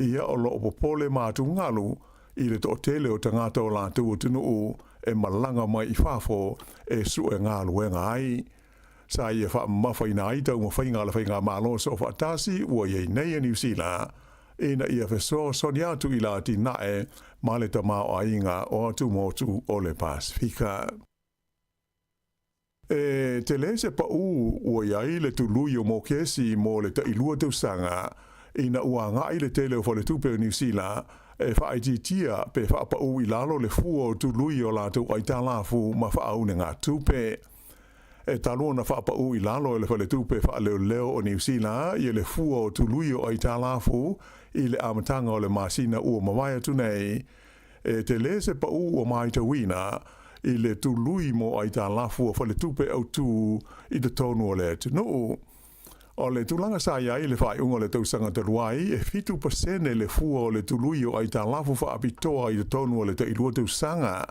ia o lo popole mātu ngalu, i le to tele o tangata o lātou o tunu u, e malanga mai i whafo, e su e ngā luenga ai. Sa ia wha mawhaina ai tau ma whainga le whainga mālo so whaatasi, ua iei nei a New Zealand, ina ia wheso soni atu i lāti nae, ma le tamao a inga o atu motu o le Pasifika. E te lese pa ua iai le tului o mokesi mo le ta ilua tau sanga ina ua ngai le tele o fale tupe o New Zealand e whaititia pe wha pa i lalo le fua o tului o lātou aita lafu ma wha au ngā tupe. E talua na wha pa i lalo e le fale tupe wha leo o New Zealand i le fua o tului o aita lafu i le amatanga o le masina ua mawai atu nei. E te lese pa ua mai tawina i le tului mo ai tā lafu o whale tupe au tū i te tonu o le tunu. O le tūlanga sa iai le whai unga le tausanga te ruai e 5% le fua o le tului o ai tā lafu wha apitoa i te tonu o le te ilua tausanga.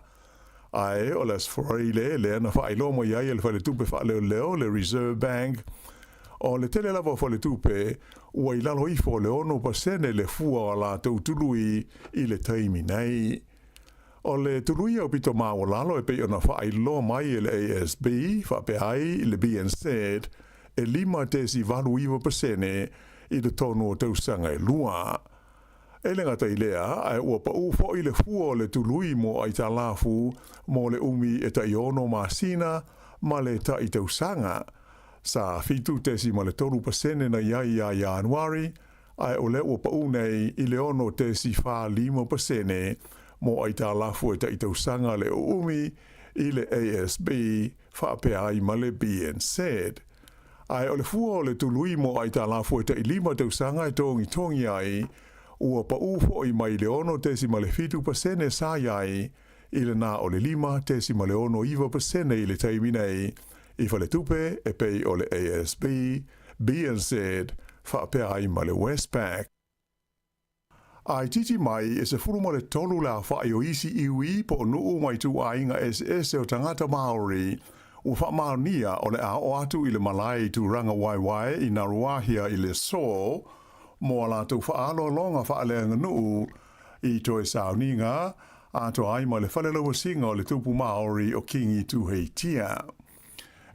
Ai o le sforei le ana whai loma iai le whale tupe wha leo le Reserve Bank. O le tele lava o whale tupe ua i lalo ifo le 1% le fua o la tau tului i le taimi nei. O le tului au pito maa o lalo e pei ona whaai lo mai e le ASB, whape ai le BNZ, e 5.8% i le tonu o tausanga e lua. E le ngata i lea, ai ua pa ufo i le fua o le tului mo ai ta lafu, mo le umi e ta iono masina, ma le ta i tausanga. Sa fitu tesi ma le 3% na iai a Januari, ai o le ua pa unei i le ono tesi wha 5%, mo ai tā lafu e ta i tausanga le umi i le ASB whaapea ai male BNZ. Ai o le fua o le tului mo ai tā la fueta i 5 tausanga e tongi ai, ua pa ufo i mai le ono 15% sa iai, i le nā o le 5.9% i le taiminei, i whale tupe e pei o le ASB, BNZ, whaapea ai ma le Westpac. Ai titi mai e se furu mo le tolu la whae o isi iwi po nuu mai tu a inga SS o tangata Maori, ua whaamaunia o le a o atu i le malai tu ranga waiwai i Naruahia i le so, mo la tu whaalo longa whaaleanga nuu i toe sauninga, ato ai ma le whalelawa singa o le tupu Maori o Kingi Tuheitia.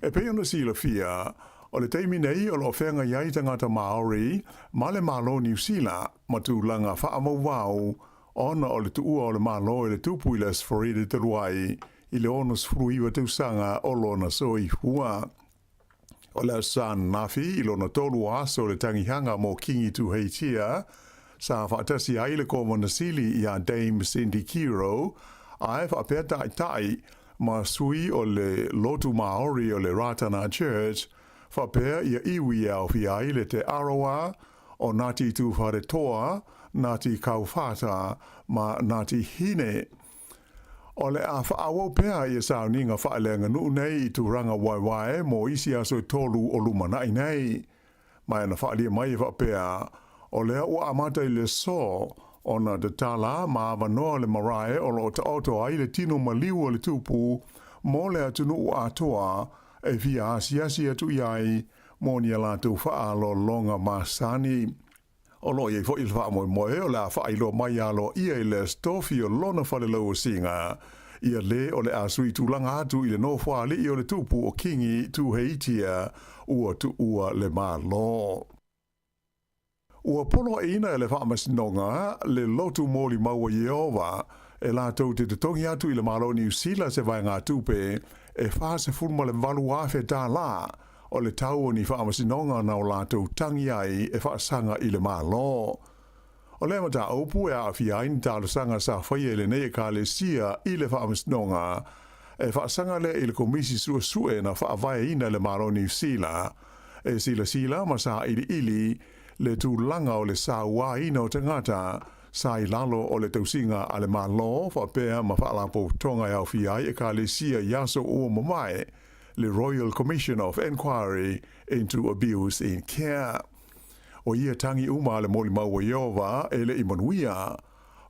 E pei ona sila fia, o le teimi nei o lo whenga iai tangata Maori, ma le malo New Zealand, ma tu langa whaamau wau, ona o le tuua o le malo i le tupu i le sforide te ruai, i le onos fruiwa tausanga o lona soi hua. O le san nafi i lona tolu aso le tangihanga mo Kingi Tuheitia, sa whaatasi ai le komona sili i a Dame Cindy Kiro, ai whaapea tai ma sui o le lotu Maori o le Ratana Church, whapea ia iwi au fi ai le te aroa o Ngāti Tūwhare Toa, Ngāti Kauwhata, ma Ngāti Hine. O le a whaawau pea ia sauninga whaelenga nuu nei I turanga waiwae mo isi aso tolu o lumanai nei. Mai ana whaelia mai whapea, o lea ua amata I le so, ona de tala ma wanoa le marae o lo ta auto ai le tino maliu o le tupu, mo le atunu ua atoa, e via asiasi atu iai, mo ni alatu whaalo longa masani. O lo iei fo il wha moe o la wha ilo mai alo ia I le stofi o lona whale lau singa, ia le o le asui tūlanga atu I le no whaali I o le tupu o Kingi Tuheitia, ua tu ua le malo. Ua polo ina le whaamasnonga, le lotu mōli maua Yehova, e la tau te tongi atu I le malo New Zealand se vai ngā tupe, e whaase fulma le walu awhe tā la, o le tau o ni whaamasinonga na o la tau tangi ai e whaasanga I le malo. O le mata aupu e a whiaini tā le sanga sa whaia le nei ka le sia I le whaamasinonga, e whaasanga le I le komisi sue na whaavai ina le malo New Zealand, e sila ma sa ili le tu langa o le Sāmoa ina o tangata, sa I lalo o le tausinga a le malo, whapea ma whaalapo tonga au whiai e ka le sia yaso ua mamae, le Royal Commission of Inquiry into Abuse in Care. O ia tangi uma le moli maua Yehova e le imanuia,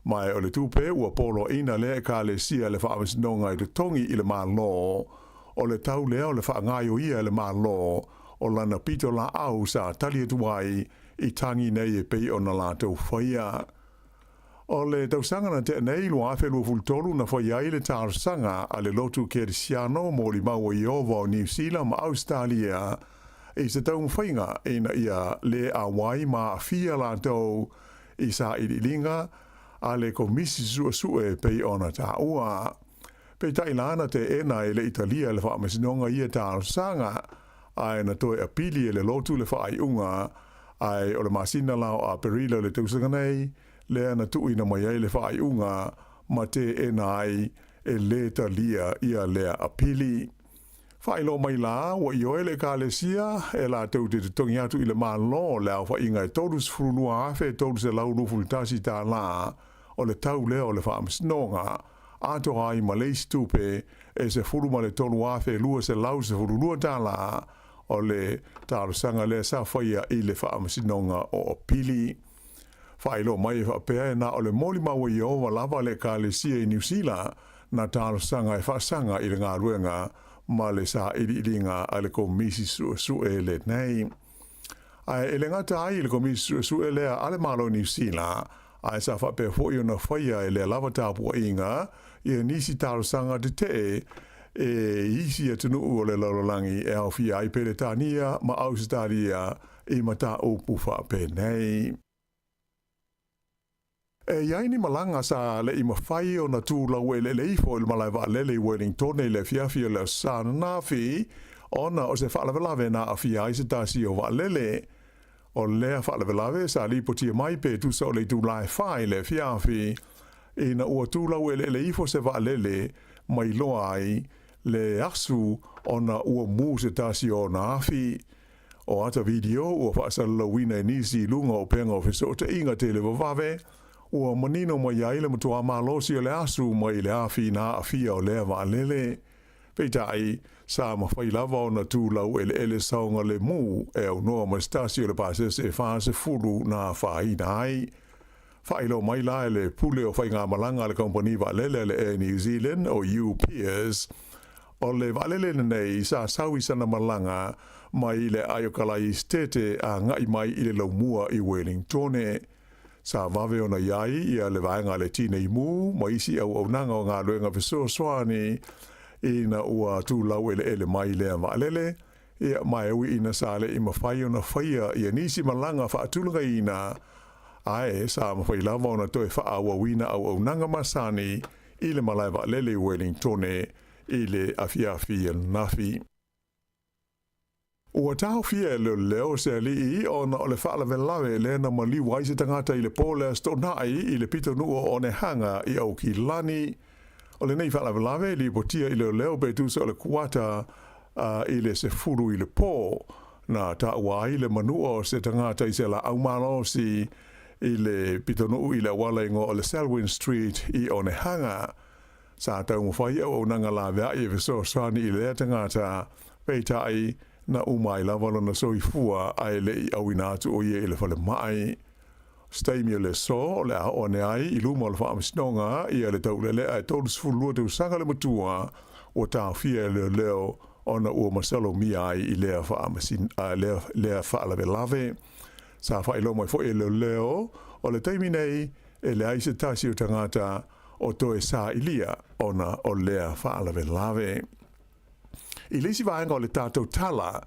mai o le tupe ua polo ina le ka le sia le whaamisnonga I le tongi I le malo, o le tau lea o le whaangaio ia le malo, o lana pito la au sa tali atuai I tangi nei e pei o na la tau whaia. O le tausanga na te nei lua awhelua fultolu na whaia I le tārsanga a le lotu Kerisiano mo li maua Yehova o New Zealand ma Australia, e se tau mwhainga ina ia le a wai ma fia la tau I sa irilinga a le komisi sue pei ona tā ua. Pei tailana te ena I le Italia le whaamasinonga ia tārsanga, ai na toe apili e le lotu le whaaiunga, ai o le masina lao a perila le tausanga nei, le ana tui na mai le whaaiunga, ma te ena ai e le talia ia lea apili. Whailo mai la, wa I oele ka le sia, e la tau te tongi atu I le malo, le au whainga e tolus frunua afe, tolus e lau nufultasi tā la, o le tau lea o le whaamisnonga, ato ai ma leisi tupe, e se furuma le tolu afe lua se lau se furulua tā la, o le tārusanga le sa whaia I le whaamasinonga o pili. Whailo mai whapea na o le moli maua Yehova lava le ka le sia I New Zealand na tārusanga e whaasanga I le ngā ruenga ma le sa iriringa a le komisi sue le nei. Ai e le ngata ai le komisi sue le a le malo New Zealand, ai sa whapea fo I ona whaia e le lava tāpua inga, I nisi tārusanga te te e isi atunu o le lalolangi e au fia I Peretania ma Australia I mata upu whape nei. E yaini malanga sa le I mawhai o na tūlau e le ifo il malai wa lele Wellington e le fiafia le sana nafi ona o se whalavelave na a fia I se tasi o wa lele. O lea whalavelave sa lipo tia mai pe tu sa o le tūlai whai le fiafi e na ua tūlau e le ifo se wa lele mai loa ai le asu ona ua mu se tasi o na afi. O ata video ua whaasala wina e nisi lunga o penga o fiso te inga te le wawave, ua manino mai iaile matua malosi o le asu mai le afi na afia o lea waalele. Peitai, sa mawhai lava o na tūlau ele saunga le mu e au noa ma stasi o le pasese e whaase furu na whaina ai. Whailo mai la le pule o whainga malanga le kompani waalele le Air New Zealand o UPS, o le waalele nei sa sawi sana malanga mai le ayokalai stete a ngai mai i le laumua i Wellington. Sa vave ona iai ia le vaenga le tine i mu, ma isi au nanga o ngā luenga viso soani, ina ua tūlau ele mai lea waalele, ia mai au ina sale i mawhai ona whaia ia nisi malanga whaatulunga ina, ae sa mawhai lava ona toe whaawa wina au nanga masani, i le malai waalele i Wellington, i le afiafia nafi. Ua tau fia leo se ali I ona o le whaala velawe le na mali waise tangata I le pole stonai I le pito nua o ne hanga I au ki lani. O le nei whaala velawe li potia I leo betusa o le kuata I le se furu I le pō. Na ta ua I le manua o se tangata I se la aumalosi I le pito nua I le wala ingo o le Selwyn Street I o ne hanga. Sa tau mwhai au nanga la vea I viso sani I le tangata peitai na umai lava na soifua ai le I awina atu o ie I le whale mai. Staimia le so le a one ai I luma le whaamisnonga I le taulele ai tōlus fulua te usanga le matua o tā fia leo ona ua masalo mi ai I lea whaalawe lave. Sa whailo mai fo leo o le taimi nei e le aise tasi o tangata o toe sa ilia ona o lea whaalawe lave. I lesi vaenga o le tātou tala,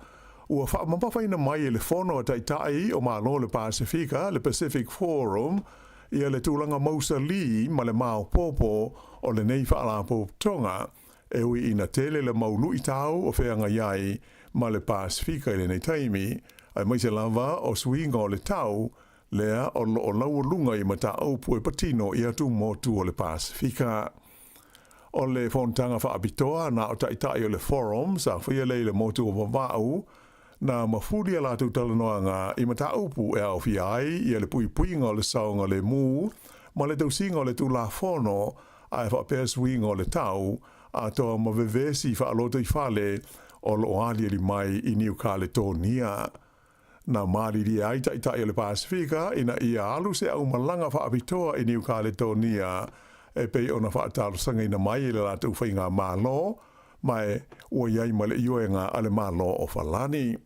ua whaamapawhaina mai le whono a taitai o malo le Pasifika, le Pacific Forum, ia le tūlanga Mausa Li ma le Mao Popo o le nei whaalapo tonga, e ui ina tele le maulu I tau o wheanga iai ma le Pasifika I le nei taimi, ai mai se lava o swinga o le tau, lea o lau lunga I mata aupu e patino I atu motu o le Pasifika. O le fontanga whaapitoa na o taitai o le forum sa whia le motu o wawau na mawhuri la tu talanoanga I mata upu e au fiai I le pui puinga o le saunga le mu ma le tausinga o le tu la fono a e whapea swinga o le tau a toa mawevesi whaaloto I whale o lo ali li mai I New Caledonia. Na mariri ai taitai o le Pasifika ina ia alu se au malanga whaapitoa I New Caledonia e pei ona whaataro sanga ina mai le lātou whainga mālo, mai ua iai ma le ioenga ale mālo o whalani.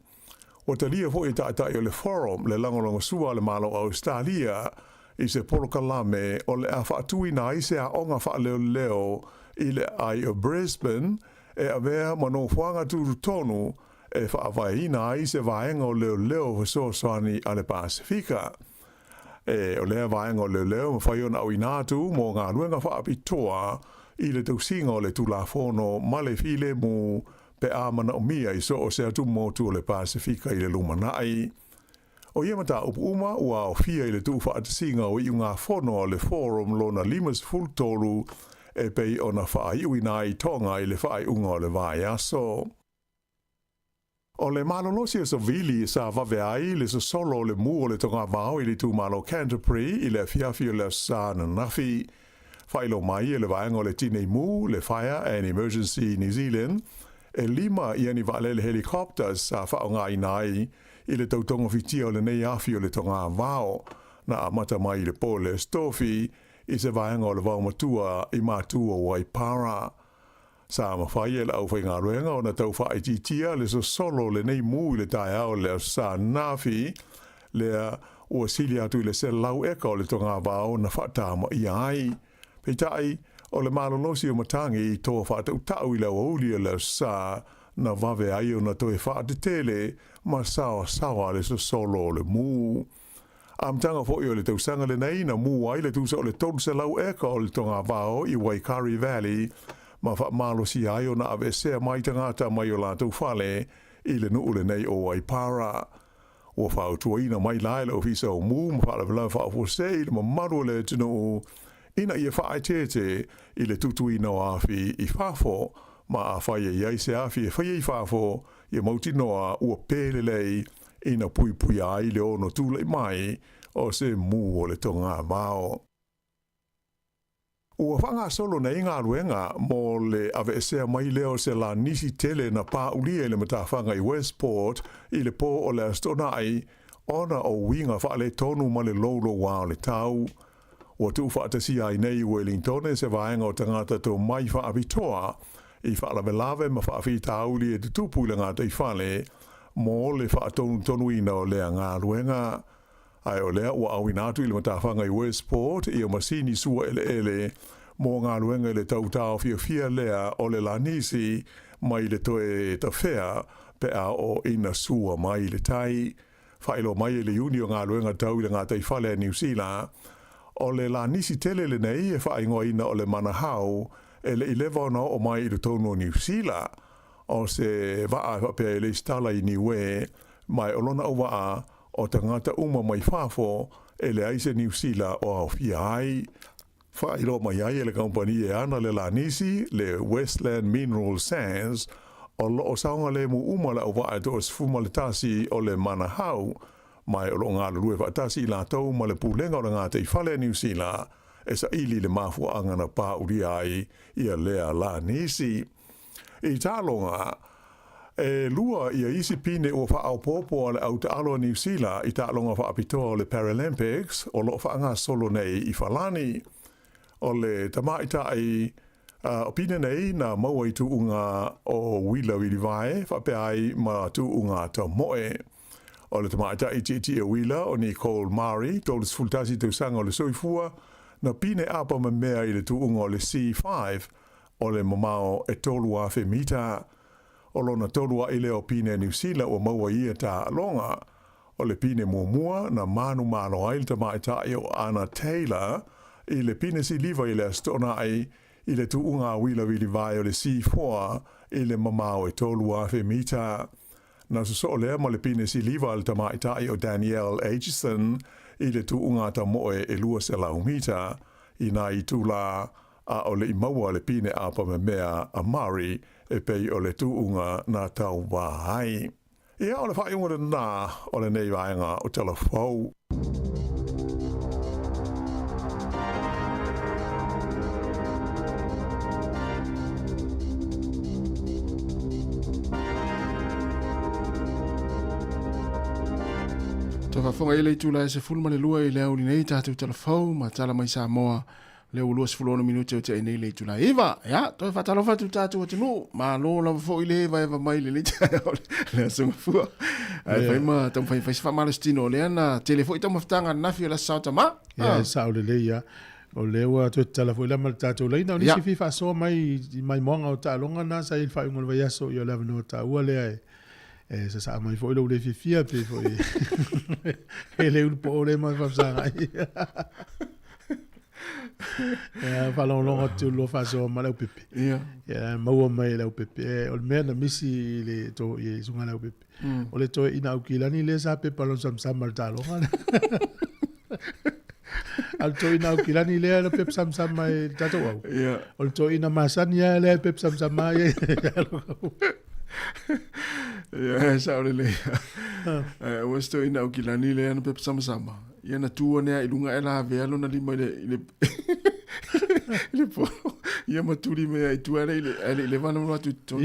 O te lia fo I tātai o le forum, le langolonga sua le mālo o Australia, I se porokalame o le a whaatui na I se a onga whaaleo leo I le ai o Brisbane, e a vea mano whanga tūru tonu, e whaawai na I se vaenga o leo vasosani ale Pasifika. E o lea vaenga o leo mawhai ona au inatu mō ngā ruenga whaapitoa I le tausinga o le tulafono ma le file mu pe amana o mia I so o se atu motu o le Pasifika I le lumanai. O ia mata upu uma ua o fia I le tu whaatasinga o I ngā fono o le forum lona limas fultolu e pei ona whaai uina I tonga I le whaai unga o le vai aso. O le malolosi o Savili sa vaveai le solo le mu o le tonga vau I le tu malo Canterbury I le fiafi o le sa na nafi. Whailo mai le vaenga o le tine mu, le Fire and Emergency New Zealand, e lima I ani vale le helicopters sa whaonga I nai I le tautonga fitia o le nei afi o le tonga vau, na amata mai le pole stofi I se vaenga o le vau matua I matua o Waipara. Sa mawhai e la au whai ngā ruenga o na tau whai titia le so solo le nei mu I le tai au le sa nafi lea ua sili atu I le se lau eka o le tonga vau na whaatama I ai. Peitai o le malolosi o matangi I toa whaatau tau I le wauli le sa na vave ai o na toe whaatetele ma sawa le so solo o le mu. Amtanga fo I o le tausanga le nei na mu ai le tusa o le tolu se lau eka o le tonga vau I Waikari Valley ma wha malo si ai o na ave sea mai tangata mai o lātou whale I le nuu le nei o Waipara. Ua whautua ina mai lai le ofisa o mu ma whala whala whaafosei le ma maru le tunu ina ia whaai tete I le tutu ina o awhi I whafo Ma a whai e ai se awhi e whai e whafo i mautinoa ua pēle lei ina pui pui ai le ono tūlei mai o se mū o le tonga mao. Ua whanga solo na inga ruenga mo le ave esea mai leo se la nisi tele na pā ulia le matawhanga i Westport i le pō o le astonai ona o winga wha le tonu ma le lolo wā le tau. Ua tu whaatasi ai nei Wellington se vaenga o tangata tō mai wha avitoa i whaalavelave ma whaafi tauli e te tupu i le ngā tei whale mo le whaatonu ina o lea ngā ruenga. Ai o lea ua awinatu i le matawhanga i Westport i o masini sua ele mo ngā ruenga i le tautao fia lea o le lanisi mai le toe ta whea pe a o ina sua mai le tai. Whaelo mai le uni o ngā ruenga tau i le ngā tei whale New Zealand o le lanisi tele le nei e whaingoa ina o le manahau e le 11 o mai i le tono New Zealand o se waa whapea e le stala i niwe mai o lona o waa o tangata uma mai whafo e le aise New Zealand o au fia ai. Whairo mai ai e le kompani e ana le lanisi le Westland Mineral Sands o lo o saunga le mu umala o waa e to sfuma le tasi o le manahau mai o lo ngā lue whaatasi i la tau ma le pūlenga o le ngā te i whale New Zealand e sa ili le mafua angana pā uri ai i a lea la nisi. I tālonga, e lua i a isi pine o wha au pōpō le au te aloa New Zealand i tālonga wha apitoa o le Paralympics o lo wha ngā solo nei i whalani. O le tamaita ai o pine nei na maua i tuunga o wila wilivae wha pe ai ma tuunga ta moe. O le tamaita i titi e wila o Nicole Mari, tō le sfultasi te usanga o le soifua, na pine apa ma mea i le tuunga o le C5 o le mamao e tolu a fe mita. O lona tolu a ile o pine New Zealand o maua ia ta longa. O le pine muamua na manu malo ai le tamaita i o Anna Taylor i le pine si liva i le astona ai i le tuunga wila wili vai o le C4 i le mamao e tolu a fe mita. Na so lea ma le pine si liva al tamaita i o Danielle Aitchison i le tuunga ta moe e lua se laumita i na i tula a o le imaua le pine apa me mea a Mari e pei o le tuunga na tau wahai. Ia o le whaiunga nā o le nei vaenga o telefou. Whafonga i le tula e se fulma le lua i le au nei tātou telefou ma tala mai Sāmoa le ulua se fulona minute o te ai nei le tula. Iwa, ya, toi whatalo whatu tātou atu nu, ma lo la wafo i le eva eva mai le le asunga fua. Ai whai ma, tam whai wha malestino le ana telefo i tam waftanga nafi o la sauta ma. Ia, sao le le ia. O le ua toi telefo i la mal tātou leina, o nisi fifa soa mai monga o tā longa na sa il whai ungon vai aso i o lava no tā ua le ai. Se sa mai foi lo le fifia pe foi ele un po le mai fa sa fa lo tu lo fa so ma le pepe ya mo mai le pepe o me na misi le to ye sunga le pepe o le to ina u kilani le sa pe palon sam mal talo al to ina u kilani le pepe sam mai tato o to ina masania le pepe sam mai Ja, sa ole le. O sto ina o kilani le ana pep sama. Ia na tua nea i lunga e la velo na lima ile po. Ia maturi me i tua le vana mwa tu to.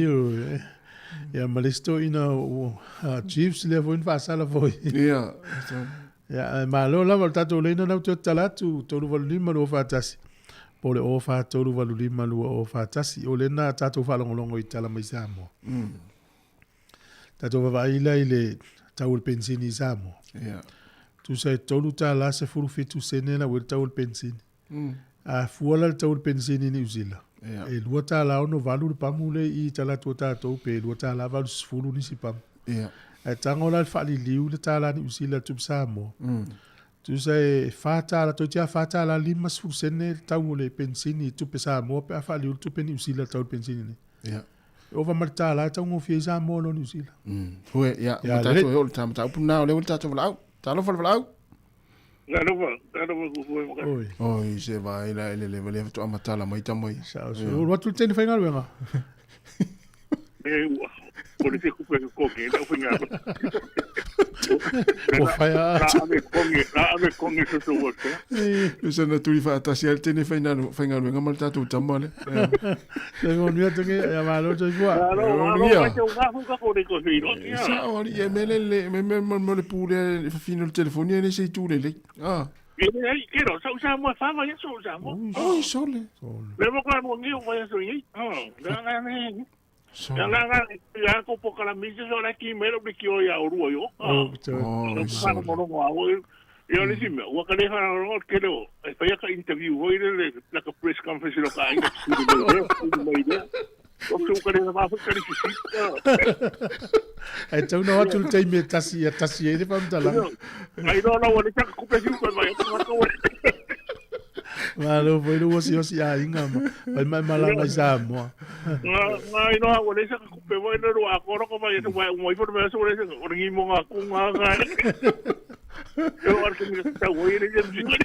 Ia ma le sto ina o Chiefs le vo in fa sala foi. Ia. Ia ma lo la volta to le na to talatu to lo volima lo fa tasi. Po le o fa to lo volima lo o fa tasi o le na tato fa longo i tala mai Sāmoa. Tato vai la ile taul pensini Sāmoa. Ja. Tu sai tolu ta la se furu fitu senena wel taul pensini. A fuala taul pensini New Zealand. Ja. E lua ta la ono valu pamule i tala to ta to pe lua ta la valu furu ni si pam. Ja. E tango la fali liu le ta la New Zealand tu Sāmoa. Tu sai fata la to tia fata la lima furu sene taul pensini tu pe Sāmoa pe fali tu pe New Zealand taul pensini. Ja. Ova marta la tango fi Sāmoa lo New Zealand. Hoi, ja. Mata to hol tam ta puna le ta to vlau. Ta lo vlau. Oi, se vai la le le to amatala mai tamai. Sao, o tu teni fai ngalo nga. O le te kupe ko ke na finga. O faya. Ave konge so so wote. Usa na tuli fa tasi al tene faina wenga mal tatu tamale. Tengo un nieto que ya malo te fue. Sa ori e mele me le pure fino il telefonio ne sei tu le. Ah. Quiero, sa mo fa va so sa mo. Oh, sole. Le mo ka mo ngi va so yi. Ya ko po kala mi so la ki me lo ki o ya o ruo yo. Yo le dime, o ka le fa ro ke lo, e fa ya ka interview o ile la ka press conference lo ka ina o tu ka le va fa ka si. Ai tau na watu te me tasi e le pam tala. Ai no o le ka ku pe ju ko vai ko Malo foi lo si a inga ma mai malanga Sāmoa. Ai no o le ka ku pe vai no a ko ko vai to vai mo for me so le o ngi mo nga ku nga ga. Eu acho que me está ouvindo ele.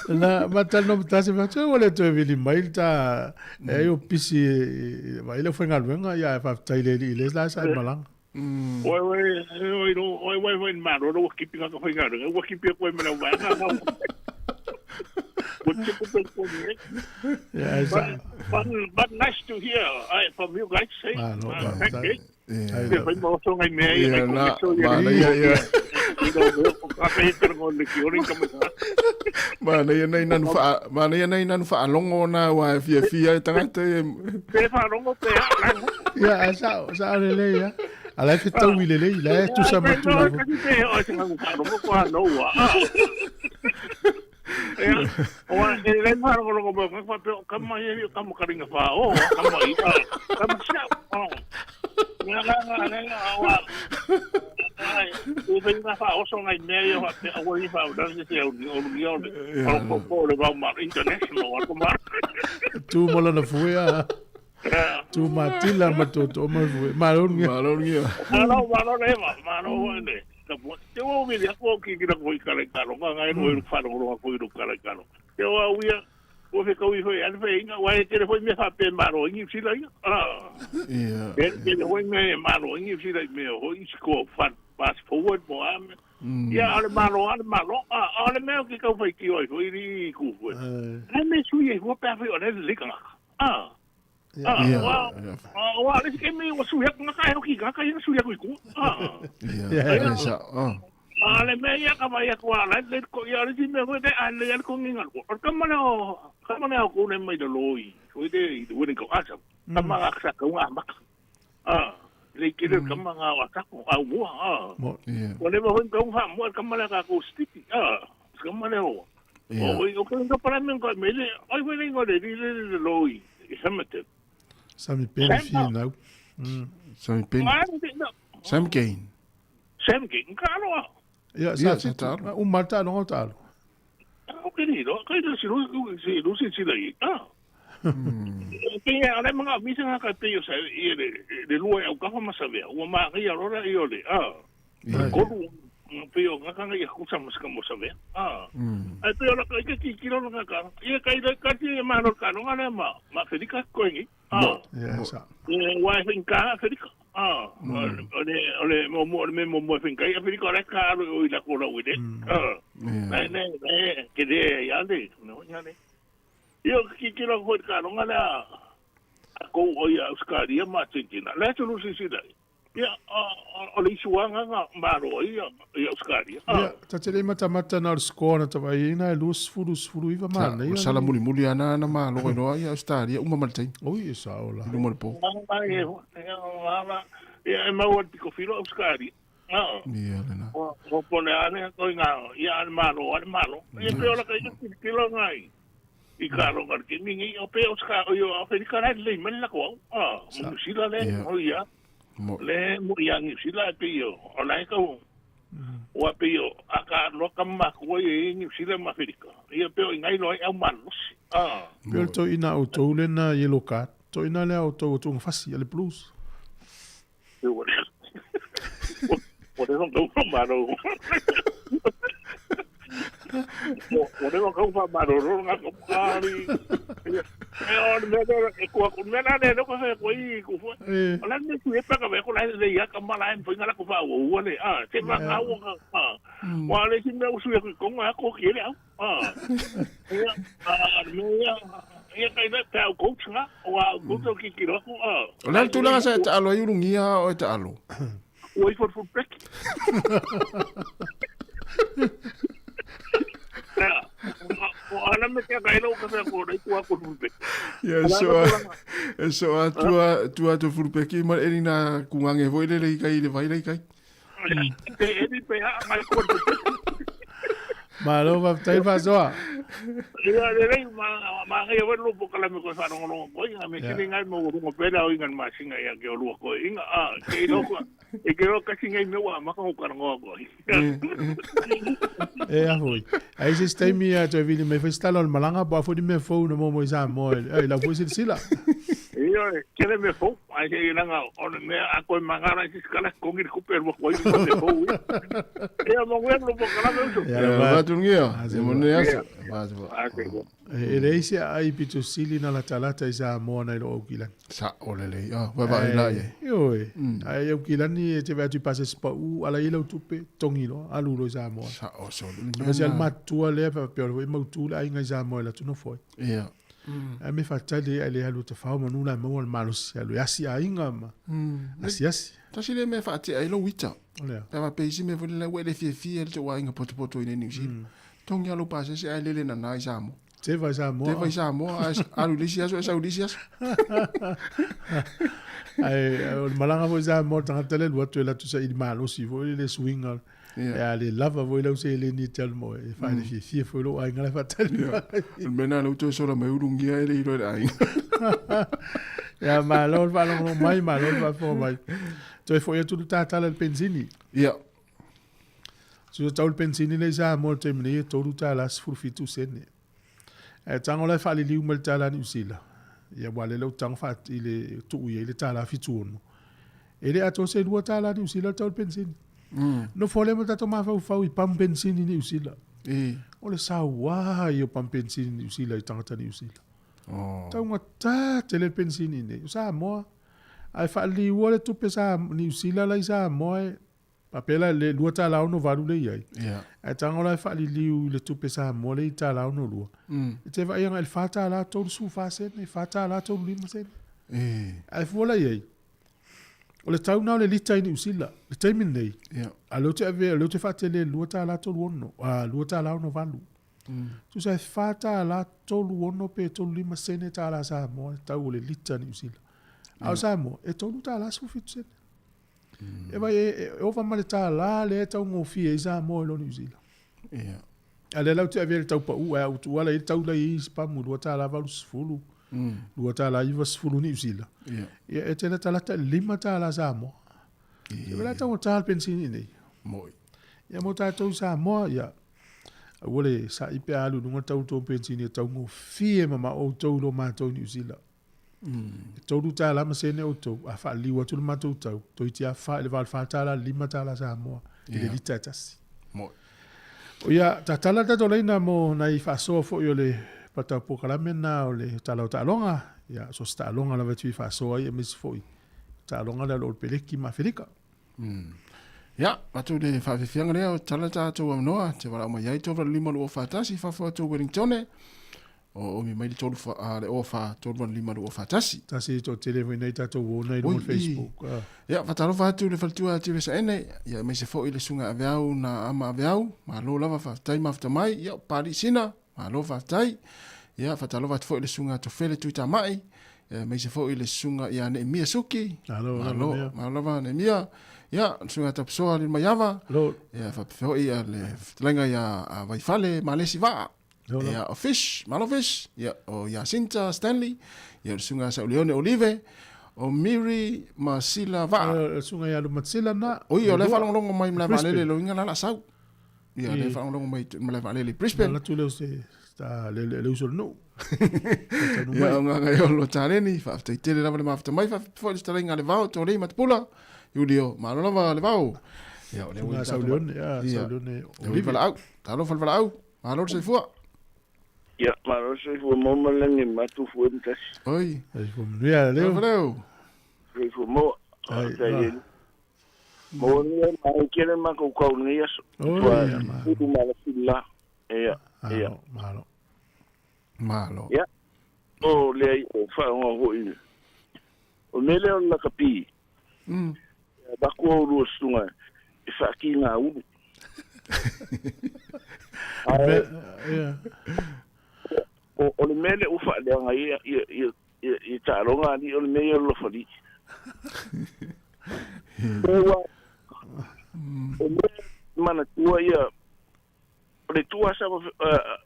Na matal no tasi ma tau le to vili mai ta e o pisi vai le foi ngalwenga ya fa taile le la sa malanga. Oi, mano, no keeping up with her. What keep your women away? Yeah, but nice to hear from you guys. Say, thank you. Mana ia nei nan fa longo na wa fia tangata. Pe fa longo pe. Ya, sa le ya. Ala que tau ile le, la tu sa ma tu la. O ele vai ro ro ko ko kama ye kama karinga fa o kama ita kama sha o wa o venga fa o so ngai meio a o i fa o dan se o o le va mar international o ko mar tu mola na fuia tu matila matoto ma fuia malongia malo ne te o mi dia ko ki kira ko ikare karo nga no e fa ro ko ro kare karo te o uia o fe ko i foi an fe inga wa te foi me fa pe maro ngi sila yeah te foi me maro ngi sila me o i ko fa fast forward mo am ya ale maro ale me ki ko foi ki o foi ri ku foi me su ye ho pa fe o le lika wa le ke me o su ya nga ka ho ki ga ka su ya ku ale me ya ka mai ko ala le ko ya le me ko de ale ya ko nginga ko kama na ko ne mai de loi ko de wini ko asa kama ga sa ko nga le ke de kama nga wa ka ko au mo ko le mo ko fa mo kama na ka ko sticky kama ne o ko para men ko me le ai we ngo de le loi SEPT Sami penfi now. Sami pen. Sam gain. Kalo. Ja, sa ta. Mata no ta. O querido, que se lo si lei. Pinga ale mga misa ka peyo sa de lua o ka ma sabe. O ma ria rora io le. Ko peyo nga ka ya ku sa mo sabe. Ai peyo la ka ki kilo nga ka. Ia ka ida ka ti ma no ka no nga ma fedika ko ngi. Ja, sa. Wa finka fedika. Ole mo finka ia fedika la ka o ila ko la wede. Ne ke de ya de no ya ne. Io ki kilo ko ka no nga ko o ya uskaria ma tintina. La tu lu si dai. Ya, ole suanga nga maro ia uskaria. Ja, tatele mata na skona tabai na lus furu iva mana. O sala muli ana na ma lo no ia uskaria uma maltai. Oi, sa ola. No mo po. Ya ma wa tiko filo uskaria. Ia lena. O pone ane ko nga ia malo. Ia pe ola ka kilo ngai. I karo ngar ki mingi o pe uskaria yo afrikana le men la ko. Mo sila le o ia. Le mo yang sila pe yo ona ko o pe yo aka no kama ko ye ni sila ma Afrika ia pe ngai no au manos pe to ina auto le na yellow card to ina le auto to fasi le plus o de no ko maro o de no ko maro ro nga ko kari Ko mena ne no ko se ko I ko fo. Ala ne ku e pa ka me ko la le ya ka mala en fo ngala ko fa wo ne. Se ma ka wo ka. Wa le si me usu ko nga ko ki le. Ia kai na tau ko tsa wa ko to ki ki ro ko. Ola tu la sa ta alo yurungia o ta alo. Oi for pek. Ana me ka kai no ka se ko dai ku ko pek. Ya so tua to furpeki ma erina kungange voi le kai le vai le kai. Edi pe ha mai ko. Malo va tai fa so. Ia le ma ngai wa lo po kala me ko sa no ko inga me kini ngai mo ko pela o inga ma singa ya ke lo ko inga ke lo ko e ke lo ka singa me wa ma ko ka ngo ko. A foi. Aí se tem minha to vili me festa lo malanga ba fo di me fo no mo sa mo. La fo sila. Ia ke le me fo ai ke nga on me a ko mangara si kala ko ngi ko per mo ko me fo. Ia mo ngwe lo po kala me. Ya tungia. Simone asa. Reisi ai pito sili na la talata isa mo na lo okila. Sa olele. Wa ba ila ye. Yo. Ai okila ni te va tu passes pa u ala ilo tupe tongilo alu lo isa mo. Sa o so. Mas el matua le pa pe o mo tu la inga isa mo la tu no foi. Ia. A me fatale ale halu te fa mo nula mo al malus alu asi ainga ma. Asi. Tasi le me fati ai lo wita. Olea. Tava peisi me vole le wele fie le te wa inga poto ine New Zealand. Tongi alu pase se ai lele na nai Sāmoa. Te vai Sāmoa. Alu lisias o sa lisias. Ai o malanga vo Sāmoa tanga tele lo tu la tu sa il malo si vo le swinga. Ya le lava vo le se le ni tel mo e fa le fie fo lo ai ngala fatale. Mena lo tu so la me urungia ele iro ai. Ya malo va lo mai malo va fo mai. Tu foi tu tata le pensini. Ya. So tau pensini le sa mo te mne to ruta la sfurfitu sene. E tango la fa le liu mal tala ni usila. Ya wale lo tang fa ile tu ye le tala fitu no. Ele ato se lu tala ni usila tau pensini. No fole mo tato ma fa i pam pensini ni usila. O le sa wa yo pam pensini ni usila I tangata ni usila. Tau ngata tele pensini ne. Sa mo ai fa li wole tu pesa ni usila la sa mo papela le lua ta la no valu le ai. E tango la fa li liu le tu pesa mo le ta la no lua. Te va yang el fata la to su fa se ne fata la to lima se. Ai fola ai. O le tau na le lita ni usila. Le taimin nei. Alo te ave lo te fata le lua ta la to no. Lua ta la no valu. Tu sai fata la to no pe to lima se ne ta la sa mo tau le lita ni usila. Au sa mo e to ta la su fit se. E vai o va male ta la le tau ngo fi za mo lo New Zealand. Ale la tu ave tau pa u au tu ala tau la is pa mu lo ta la va sfulu. Lo ta la i va sfulu New Zealand. E te la ta la ta lima ta la za mo. E la tau ta pensini nei. Moi. Ya mo ta tau sa mo ya. Wole sa I pe alu no tau to pensini tau ngo fi mama o tau lo ma tau New Zealand. Tau ta la ma sene o tau a fa liwa tu ma tau tau to itia fa le val fa ta la lima ta la Sāmoa ile lita tasi mo o ya ta tala ta dolina mo na I fa so fo yo le pata po kala mena o le tala ta longa ya so sta longa la vetu fa so ai mis foi ta longa la lo peleki ma felika ya atu de fa fianga le tala ta to no te wala mo yai to lima lo fa tasi fa fo to Wellington o mi mai tolu fa le ofa tolu lima lo fa tasi to telefone ta to wona I Facebook ya fa talo fa tu le faltua ti vesa ene ya me se fo ile sunga aviau na ama aviau ma lo lava fa tai mafta mai ya pari sina ma lo fa tai ya fa talo fa fo ile sunga to fele tu ta mai ya me se fo ile sunga ya ne mia suki ma lo va ne mia ya sunga ta so ale maiava ya fa fo ia le lenga ya vai fale ma le si va ya o fish malo fish ya o ya Sinta Stanley ya sunga sa Leone Olive o Miri Masila va sunga ya Masila na o yo le falong long mai mla valele lo inga la sau ya le falong long mai mla valele Brisbane la tu le se sta le uso no ya nga yo lo tareni fa te tele la ma fa mai fa fo sta inga le va to le matpula Julio malo la le va ya le sa Leone ya sa Leone Olive la au talo fal au malo se fu Ya, maro se fu mo malangi matu fu entas. Oi. Ai fu mria leo. Leo. Se fu mo. Ai. Mo ni ma kere ma ko ko ni ya. Oi, ma. Fu mala filla. Ya. Ya. Malo. Ya. O le o fa o ho i. O mele on la kapi. Ba ko ru sunga. Fa ki nga u. Ja. O le mele u fa le nga i taronga ni o le mele lo fa di. O mana tua ia le tua sa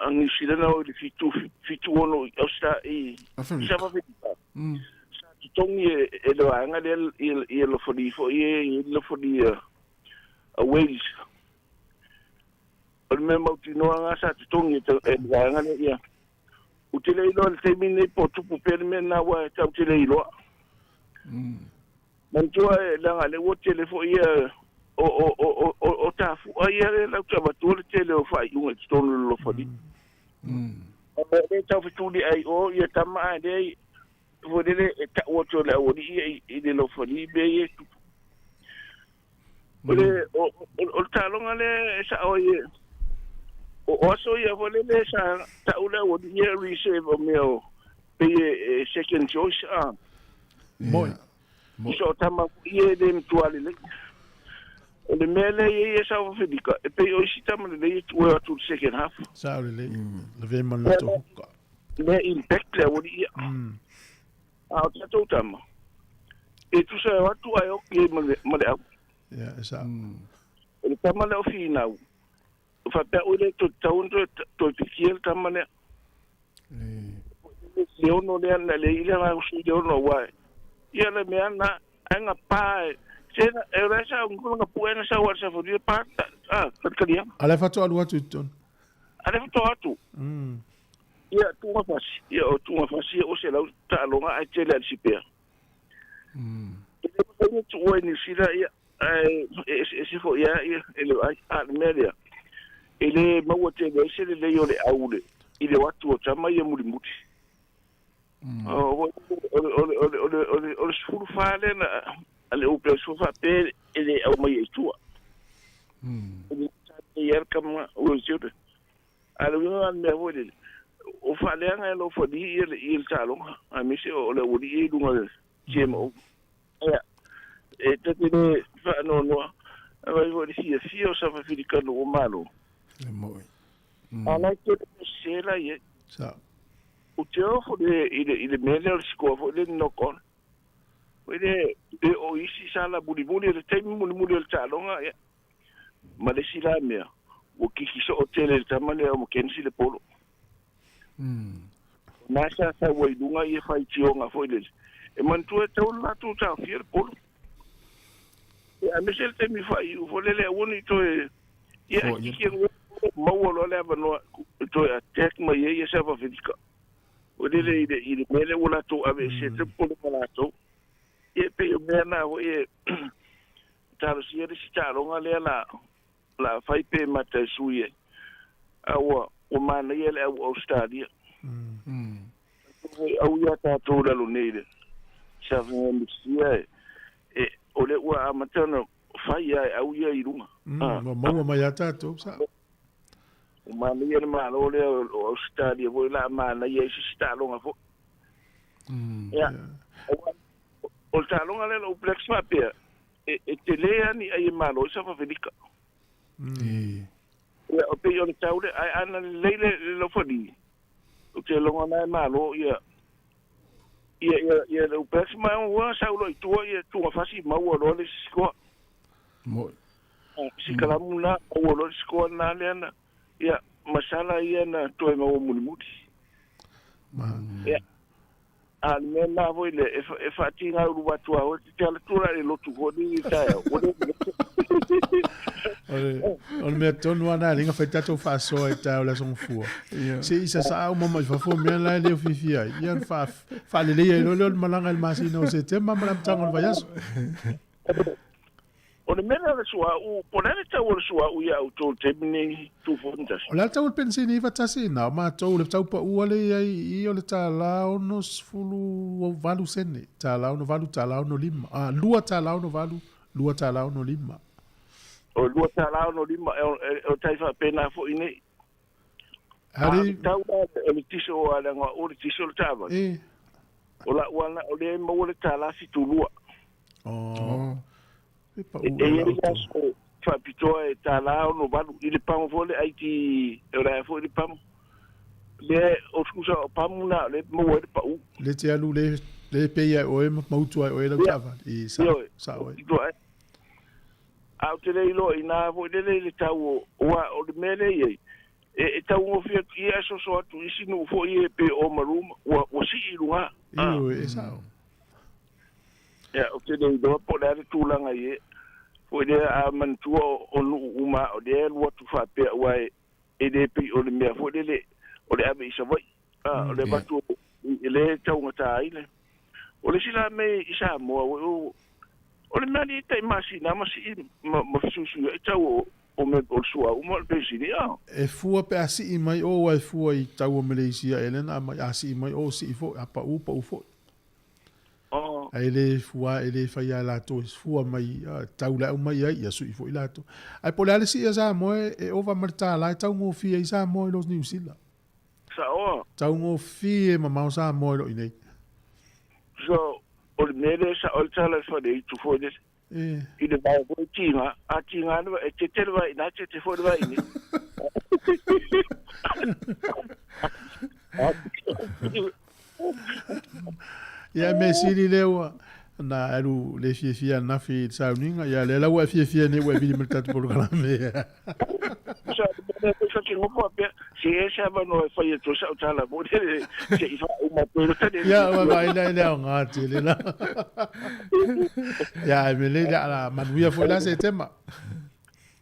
ang sila o le fitu ono o sta i sa va vita. Sa tongi e lo anga le lo fa di fo i lo fa di a ways. O me mau tino anga sa tongi e lo anga le ia. Utile ilo le temine po tupu perme na wa ta utile ilo. Mantua langa le wo telefo ia o tafu ai ele la tava tu le tele o fai un stone lo fodi. Le tafu tu di ai o ia tama dei vodele ta o to la o di i de lo fodi be ye. O talonga le sa o ye o so ia volele sa ta ula o di ye receive o meu be second choice Moi. So tama ie de mtuali le. O le mele ie sa o fedika. E pe o isi tama le ie tu e tu second half. Sa le le ve man la to huka. Le impact le o di ia. A o tato tama. E tu sa watu ai o ki male au. Ja, sa. O le tama le o fina u. O fa pe o le to taundo to pikiel tama le. Le ono le ana le ile na usi le ono wai. Ia le mea na anga pae. Sena e resa ngula nga puena sa wa sa fodi pa katkalia. Ale fa to alu atu ton. Ale fa to atu. Ia tu ma fasi. Ia o tu ma fasi o se la ta longa a tele al sipea. Ele tu o ni sira ia e fo ia ele a media. Ele ma o te le se le yo le aule. Ile watu o tama ia mulimuti. O sfuru fale na ale o pe sofa pe ele o mai tua. Ele ia kama o jure. Ale no me vole. O fale anga lo fodi il salon. A mi se o le o di dunga gemo. Ya. E te ne fa no. Ai vo di si o sa fa fidika no malo. Le moi. Ala ke se la ye. Sa. O teo fo ile mele o siko fo le no kon. Wede o isi sala buli le temi muli le talonga ya. Ma le sila mea. O kiki so hotel le tamale o kensi le polo. Nasa sa waidunga ye fai tionga fo ile. E mantu e tau la tu ta fier polo. E a mesel temi fai u fo le woni to e ya kiki mo lo le avano to attack ma ye sa va fidika. O dele ile mele wala to ave se te polo mala to e pe o mena o e taro si si taronga le la fai pe mata suie awa o mana ele o stadia au ya ta to la lo neide sa vem sia e o le wa amatano fai au ya iruma mo ma ya ta to sa o mana ele malo le o stadia voi la mana ye si taronga fo ya o talonga le o plex mapia e te lea ni ai malo sa fa fedika o pe yo taule ai ana leile lo fodi o te longa na malo ia o plex ma o sa lo tu ia tu fasi ma o lo le sko mo si kala muna o lo sko na le na ia masala ia na to e mo mulimuti ia al mena voi le e fatinga u watu o te ala tura le lotu hodi ta o me tonu ana linga feta to fa so e ta la son fu se isa sa o mama fa fo me la le fifia ia fa le le lo malanga el masino se te mama la tanga va yaso o le mena le sua u ponele tau le sua u ia u tō te mini tu fontas. O le tau le pensini iwa tasi na, o ma tau le tau pa ua le i o le tā lao no sfulu o valu sene, tā lao no valu, tā lao no lima, lua tā lao no valu, lua tā lao no lima. O lua tā lao no lima, o taifa pena fo ine. Hari... Tau o le tiso o alanga, o le tiso le tāma. O la uana, o le maua le tā la si tu lua. Oh. E ia whapitoa e tā lao no valu, i le pango fo le aiti, e ora fo le pango. Le o skusa o pamu na, le maua le pau. Le te alu le peia o e mautua o e lau tawa, i sa oe. Au te leilo i nā fo le tau o le mele iei. E tau ngofia i aso so atu isi nu fo i e pe o maruma, o si i lunga. Iyo e sao. Ya, o te leilo po le are tūlanga i e. Fo i le a mantua o nu uma o le e lua tu whapea ua e le pe o le mea fo le o le ame isa vai. O le batu i le tau ngata aile. O le sila me i Sāmoa o le mea ni tai masi na masi ma fisusu e tau o me o sua uma le pesini a. E fua pe asi i mai o e fua i tau o Malaysia Elena mai asi i mai o si i fo a pa u fo. Ai le fua e le fai a lato e fua mai tau la mai ai asu i fo i lato. Ai po le si a Sāmoa e ova marta la tau ngo fi i Sāmoa los New Zealand. Sao. Tau ngo fi e mamau Sāmoa lo i nei. So o le mele sa o tala fa de tu fo de. I le vai bo tinga, a tinga no e te tele vai na te fo vai ni. Ya me siri lewa na aru le fia na fi sauninga ya le la wa fia ne wa vi me tatu programe. So que no po pe si esa va no fa ye to sa tala bo de se i fa uma pero tade. Ya wa vai la nga te le la. Ya me le la manuia foi la se tema.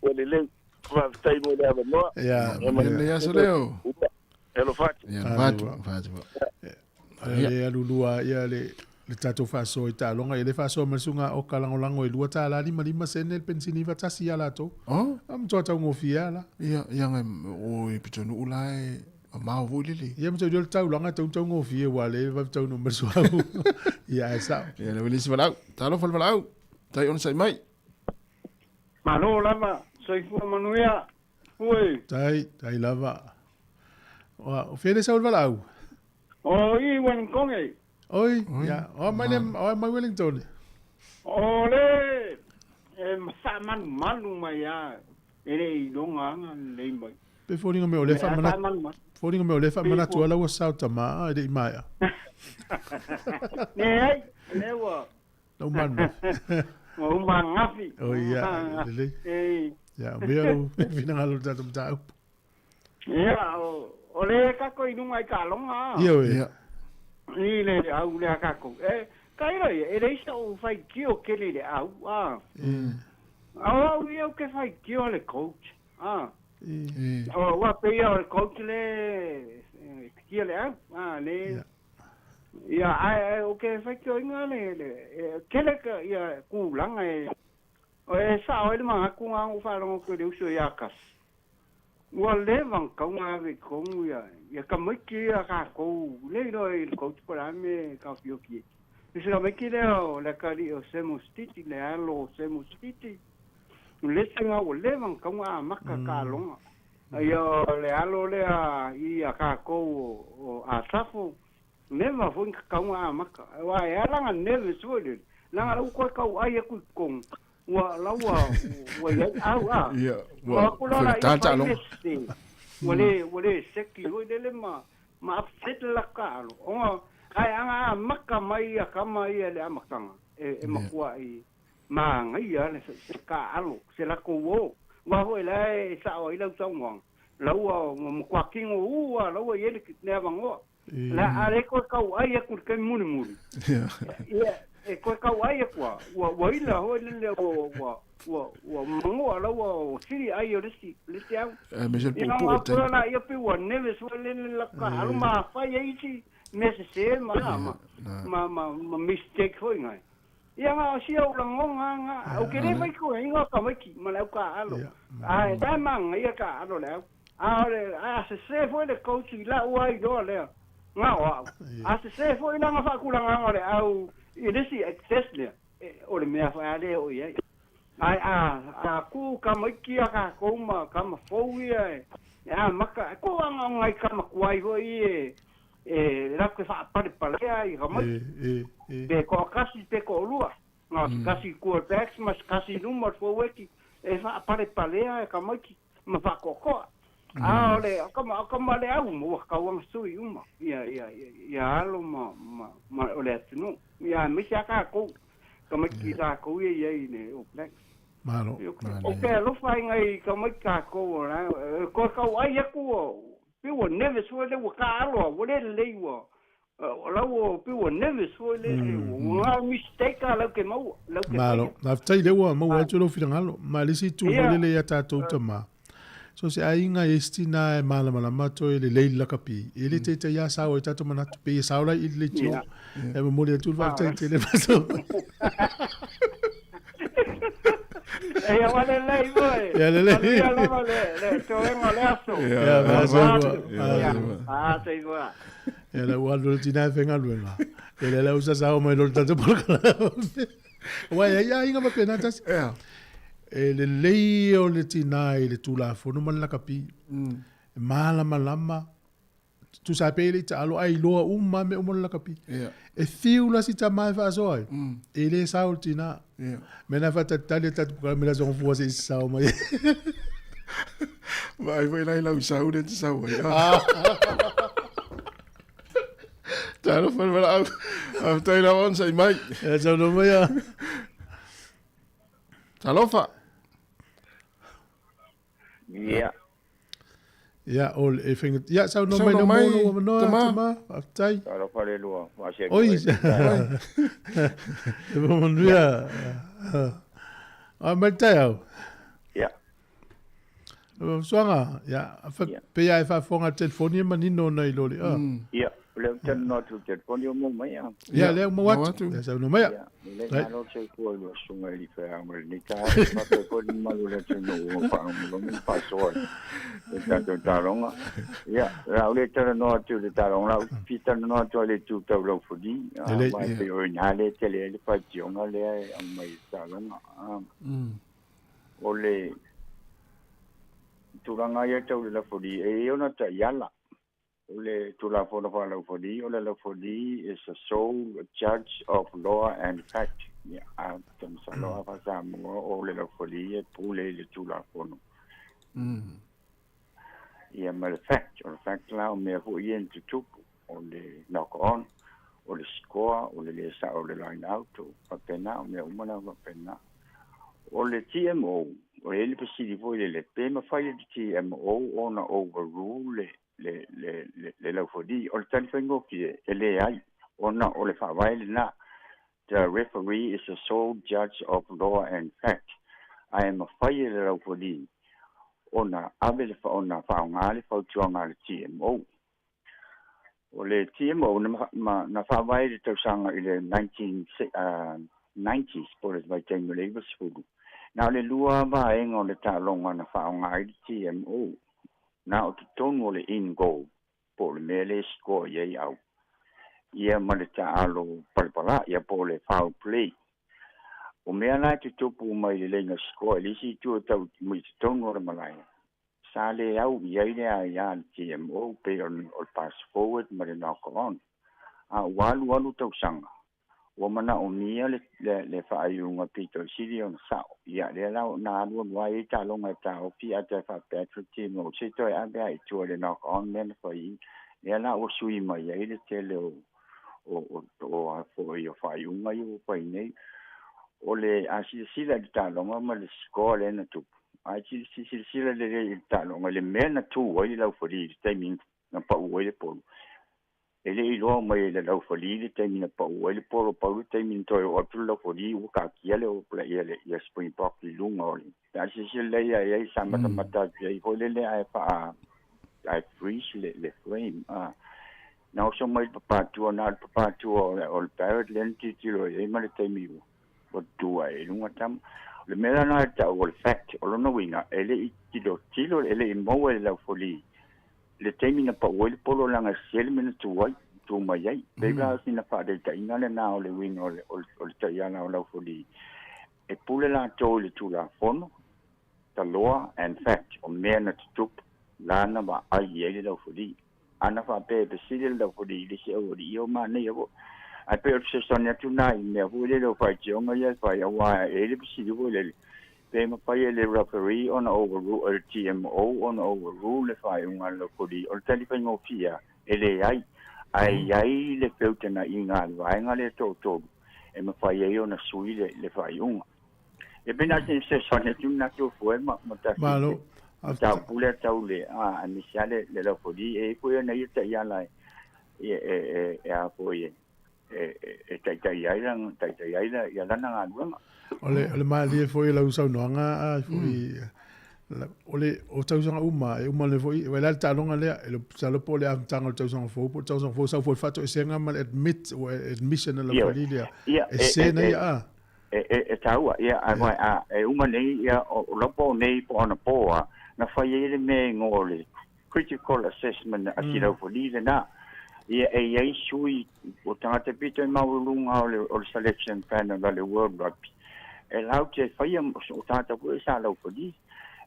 O le va tai mo da no. Ya le ya soleo. Elo fat. Ya fat. Ya lulua ya le tato faso i talonga e le faso masunga o kalangolango e lua tala lima sene el pensini va tasi ala to. Am to tau ngofia la. Ya o e pitonu ulai ma vo lili. Ya mto jol tau longa tau ngofia wale va tau no merso. Ya sa. Ya le wili sibalau. Talo falbalau. Tai on sai mai. Malo lava, sai fu manuia. Oi. Tai lava. O fere sa ulvalau. I Wellington. Oi, ya. My Wellington. Ole. Saman manu maya. Ele longa le mai. Pe foringa me ole fa mana. Foringa me ole fa mana tu ala wa sauta ma de maya. Ne wa. No man. O mangafi. Oh ya. Lele. Ya, veo fina ngalo tatum tau. Ya, ole kako inunga I kalonga. Ia. Ni le au le kako. Kai rai, e reisa o fai kio kele le au. Au ia ke fai kio le coach. O wa pe ia le coach le kio le au. Le. Ia ai o ke fai kio inga le kele ka ia ku langa e. O sa o le manga ku nga u fa longo ko de uso ia kas. Wa levan ka nga ve kongu ya kamiki ya ka ko le no il coach para me ka fioki se la meki le la kali o semustiti le alo semustiti le senga o levan ka nga maka ka longa yo le alo le a ka ko o a safo neva fun ka nga maka wa ya langa neve suole langa u ko ka ai ku kong wa lawa wa ya au ya wa tata lo wale seki lo dele ma upset la kalo o ai anga maka mai kama ia le amakanga e makua I ma ngai ya le se ka alo se la ko wo wa ho le sa o ila tsongwang lawa mo kwa kingo wa lawa ye le bango la ale ko ka ai ku ke muni ya e ko ka wai kwa wa ila ho le wa mango ala wa siri ai o lesi au me je po la ia pe wa neve so le la ka alma fa ye iti me se ma mistake foi ngai ia nga sia ulangonga nga o kere mai ko inga ka mai ki ma ka alo ai da mang ia ka alo le a se foi le coach la uai do le nga wa a se foi la nga fa kula nga le au i desi access le o le mea fa le o ia ai a ku ka mai ki ka ko ma ka ma fo ia ya maka ko nga ngai ka ma kuai ho i la ke fa pa pa le ai ka mai pe ko kasi pe ko lua nga kasi ko tax mas kasi number fo weki fa pa pa le ai ka mai ki ma fa ko ole kama le au mo ka wang sui uma ya alo ma ole tunu ya mi ka ko kama ki ta ko ye ne o plex malo okay lo fai ngai kama ka ko na ko ka ai ko pi wo never so le wo ka alo wo le wo la wo pi wo never so le wo mistake la ke mo malo na tai le wo mo wa tulo finalo ma le si tu le ya ta to tama so se ainga estina e mala mato ele leila kapi ele te ya sa o tato mana pe sa ora ile tio e mo le tu va te le paso e ya vale lei boy ya le to en oleaso ya va te igual ya la walo tina venga luela ele la usa sa o mo lo tato por wa ya inga ma pena tas le lei o le tina i le tula fono mana kapi malama tu sa pele ta alo ai loa uma me o mana kapi e fiula si ta mai fa so ai e le sa o tina me na fa ta tali ta me la zon fu se sa o mai vai lai la sa o de sa o ta lo fa la a ta la on sai mai e sa no mai ta lo fa Ya, ol e fing ya sa no mai no tama tai Alo pare lua, wa se. Oi. E vamos nuia. Mai tai. Ya. Soanga, ya, pe ya fa fonga telefoni manino na iloli. Ya, le ten no tu telefoni mo mai. Ya, le mo wat. Sa no mai. Le no se ko lo sunga li fa mo ni ka, ma pe ko ni malu le no fa mo mi fa so. Tanto taronga ya la le tera no tu le taronga pita no tu le tu to lo fudi ma pe o nale tele le pa jonga le mai taronga ole turanga ya tu le fudi e ona ta yala ole tu la fono fa lo fudi ole lo fudi is a sole judge of law and fact ya tam sa lo fa sa mo ole lo fudi e pule le tu la fono ia mal fact la o me fu ien tu o le knock on o le score o le sa o le line out o pena o me o mana o pena o le TMO o le pesi vo le pema fai le TMO ona overrule le la fodi o le tanfengo ki ele ai ona o le fa vai na the referee is a sole judge of law and fact I am a fai le la fodi ona ave fa ona fa ngale fa tuanga le TMO o le TMO na fa vai le tausanga i le 1990s por le vai tengo le fudu na le lua va engo le talonga na fa ngai le TMO na o tonu le in go por le mele score ye au ia ma le talo palpala ia por le foul play o mea na te tupu mai le lenga score le si tu tau mi tonu le malai sale au iaile a TMO pe on pass forward ma le knock on walu tau sanga o mana o mia le fa ayunga pito sili on sa ia le la na lu wai ta longa ta o pi ata fa Patrick TMO se to a ba I to le knock on men fa I le la o sui mai ile tele o fo io fa ayunga io poi nei o le asila ta longa ma le score na tu si le talonga le mena tu o le laufoli te min na pa o le polo ele I lo mai le laufoli te min pa o le polo pa te min to o tu laufoli o ka kiele o pla ele ya spring park li lunga o ta si le ya sa mata ye ho le ai pa ai freeze le frame na so mai pa tu na pa tu o parrot lenti ti lo e ma le te mi o tua e lunga tam le mera na ta o fact o no winga ele I tilo ele I mo ele la foli le temi na pa o le polo langa sel mena tuai tu mai ai bega sina pa de ta ina le na o le winga o le ta yana o la foli e pule la to le tu la fono ta loa and fact o mena tup lana ba ai ele la foli ana fa pe sile la foli le se o io ma ne yo ai pe se sonia tu nai me vole lo fa jonga ya fa ya wa ele si lo le pe ma pa le referee on overrule TMO on overrule le fa un allo codi o tali fa ngo fia ele ai le feutena inga va inga le to e ma fa ye ona sui le fa un e bena se sonia tu na tu fu ma ta malo ta pule ta ule a mi sale le lo codi e poi na ita ya la e a poi tai ya lana ngā ole mali foi la usa no nga foi ole o tausanga uma le foi wela ta longa le lo salo pole am tanga tausanga fo sa fo fato senga mal admission la familia e sena ya taua ia a uma nei ia o lopo nei po ona poa na fai ele me ngole critical assessment a tira fo li na ia ai sui o tangata pito maulunga o le selection panel le world rugby e lau te fai o tangata ko sa lau fodi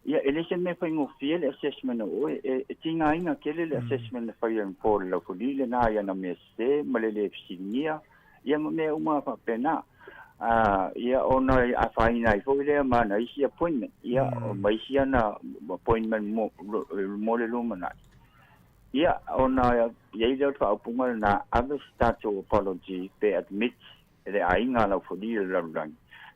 ia ele se me fai ngo fiel assessment o e tinga inga kele le assessment fai en por lau fodi le na ia na me se malele fsinia ia me uma pa pena ia ona a fai nai fo le ma na isi appointment ia mai sia na appointment mo le lumana ia ona ia le fa punga na other start to apology pe admit le ainga la fodi la rang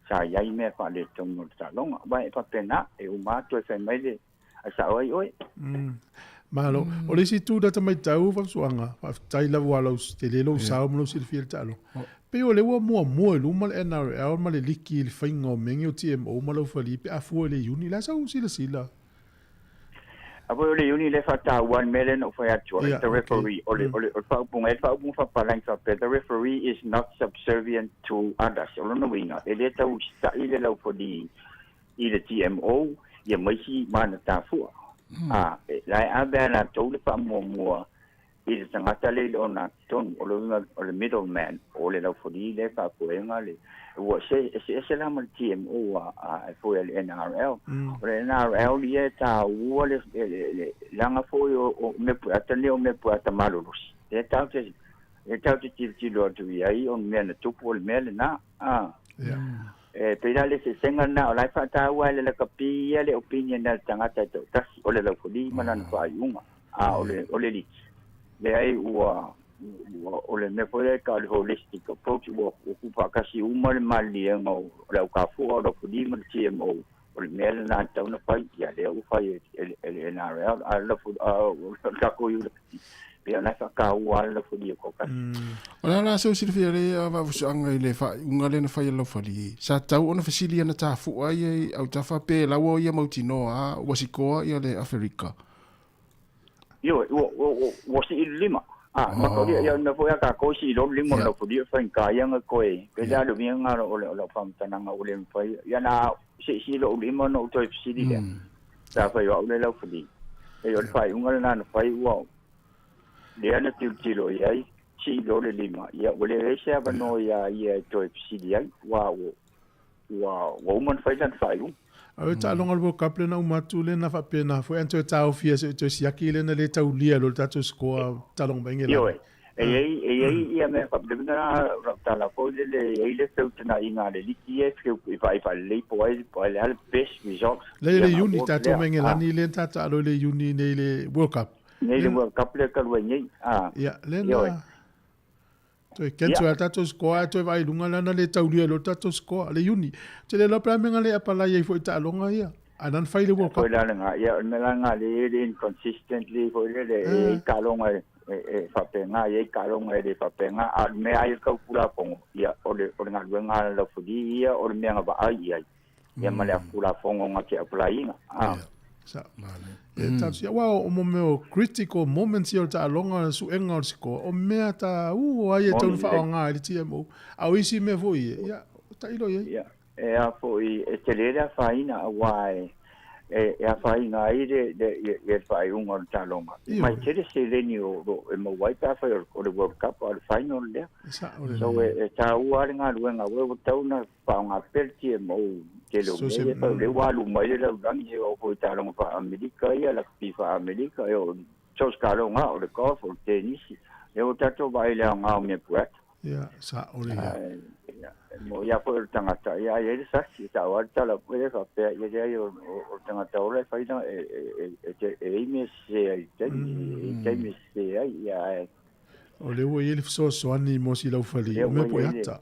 sa ia me fa le tong ta long ba pa pena e uma to fa mai le sa oi malo o le si tu data mai tau fa suanga fa tai la walo te le lo sa mo si fiel talo pe o le mo lu mal NRL mal le liki le fainga mengi o TMO malo fa li pe afu le uni la sa usi la sila abo le uni le fata 1 million of the referee ole fa fa palang fa the referee is not subservient to others ole no winga ele ta usta ile la fodi ile TMO ye mai si mana ta fu la abela to le fa mo ile tangata le ona ton ole middleman ole la fodi le fa poenga le wo se la mal TMO fo el NRL ole NRL ye ta wo le langa fo o me atale o me ata malus e ta ti lo tu ai on me na tu pol me na e pena le se senga na o la fa ta wa le ka pi le opinion na tangata to ta ole la fodi manan fa yunga ole li le ai ole me pole ka le holistic approach wo ku pa kasi uma le mali ngo le ka fu o do fodi mo TMO ole me na ta na pa ya le u fa el NRL ala fu ka ko yu pe na fa ka wa le fodi ko ka ona la so sirfia le va fu anga le fa unga le na fa le fodi sa tau ona fasili na ta fu ai au ta fa pe la wo ia mautino a wasiko ia le Afrika yo wo si lima ma ko dia na fo ya ka ko si lo limo lo fodi fa ka yang ko e pe ja lo bien nga lo fam tananga o le fa ya na si lo limo no to si dia ta fa yo le lo fodi e yo fa unga na fa wo dia na ti lo ya si lo le lima ya o le se ba no ya to si dia wa man fa jan fa yo a ta longa lo kaple na umatu le na fa pena fo ento ta ofia se to si akile na le ta ulia lo ta to score ta long bengela yo ia me fa de na ta la ko le ile se utna inga le liki e fa le po le al best result le uni ta to bengela ni le ta lo le uni ne le World Cup ne le World Cup le ka lo ni ya le na to kenzo ta to score to vai lunga na le ta ulia lo ta to score le uni te le la plamenga le apala ye fo ta longa ia anan fai le World Cup la nga ya me la nga le inconsistently fo le ka longa fa penga ye ka longa de fa penga a me ai ka pula pong ya ole nga nga la fudi ya ole me nga ba ai ya ma le pula pong nga ke apla inga sa ta sia wow o mo critical moments yo ta longa su enga siko o me ta ai to fa nga le TMO a isi me foi ya ta ilo ye ya e a po I e te lera faina wai e a faina I de fai un on talonga mai te se leni o e mo wai ta fa o le World Cup o le final le so e ta ua nga luenga we tau na pa nga perti e mo ke lo me pa le wa lu mai le rangi o ko talonga fa America ia la FIFA America e o sos kalonga o le golf o tennis e o tato vai le nga o me puat ya sa ole mo ya po tangata ya ye sa si ta wa ta la puede fa pe ya yo o tangata o le fa ina e me se te me se ya o le wo ye so so ani mo si lo fali me po yata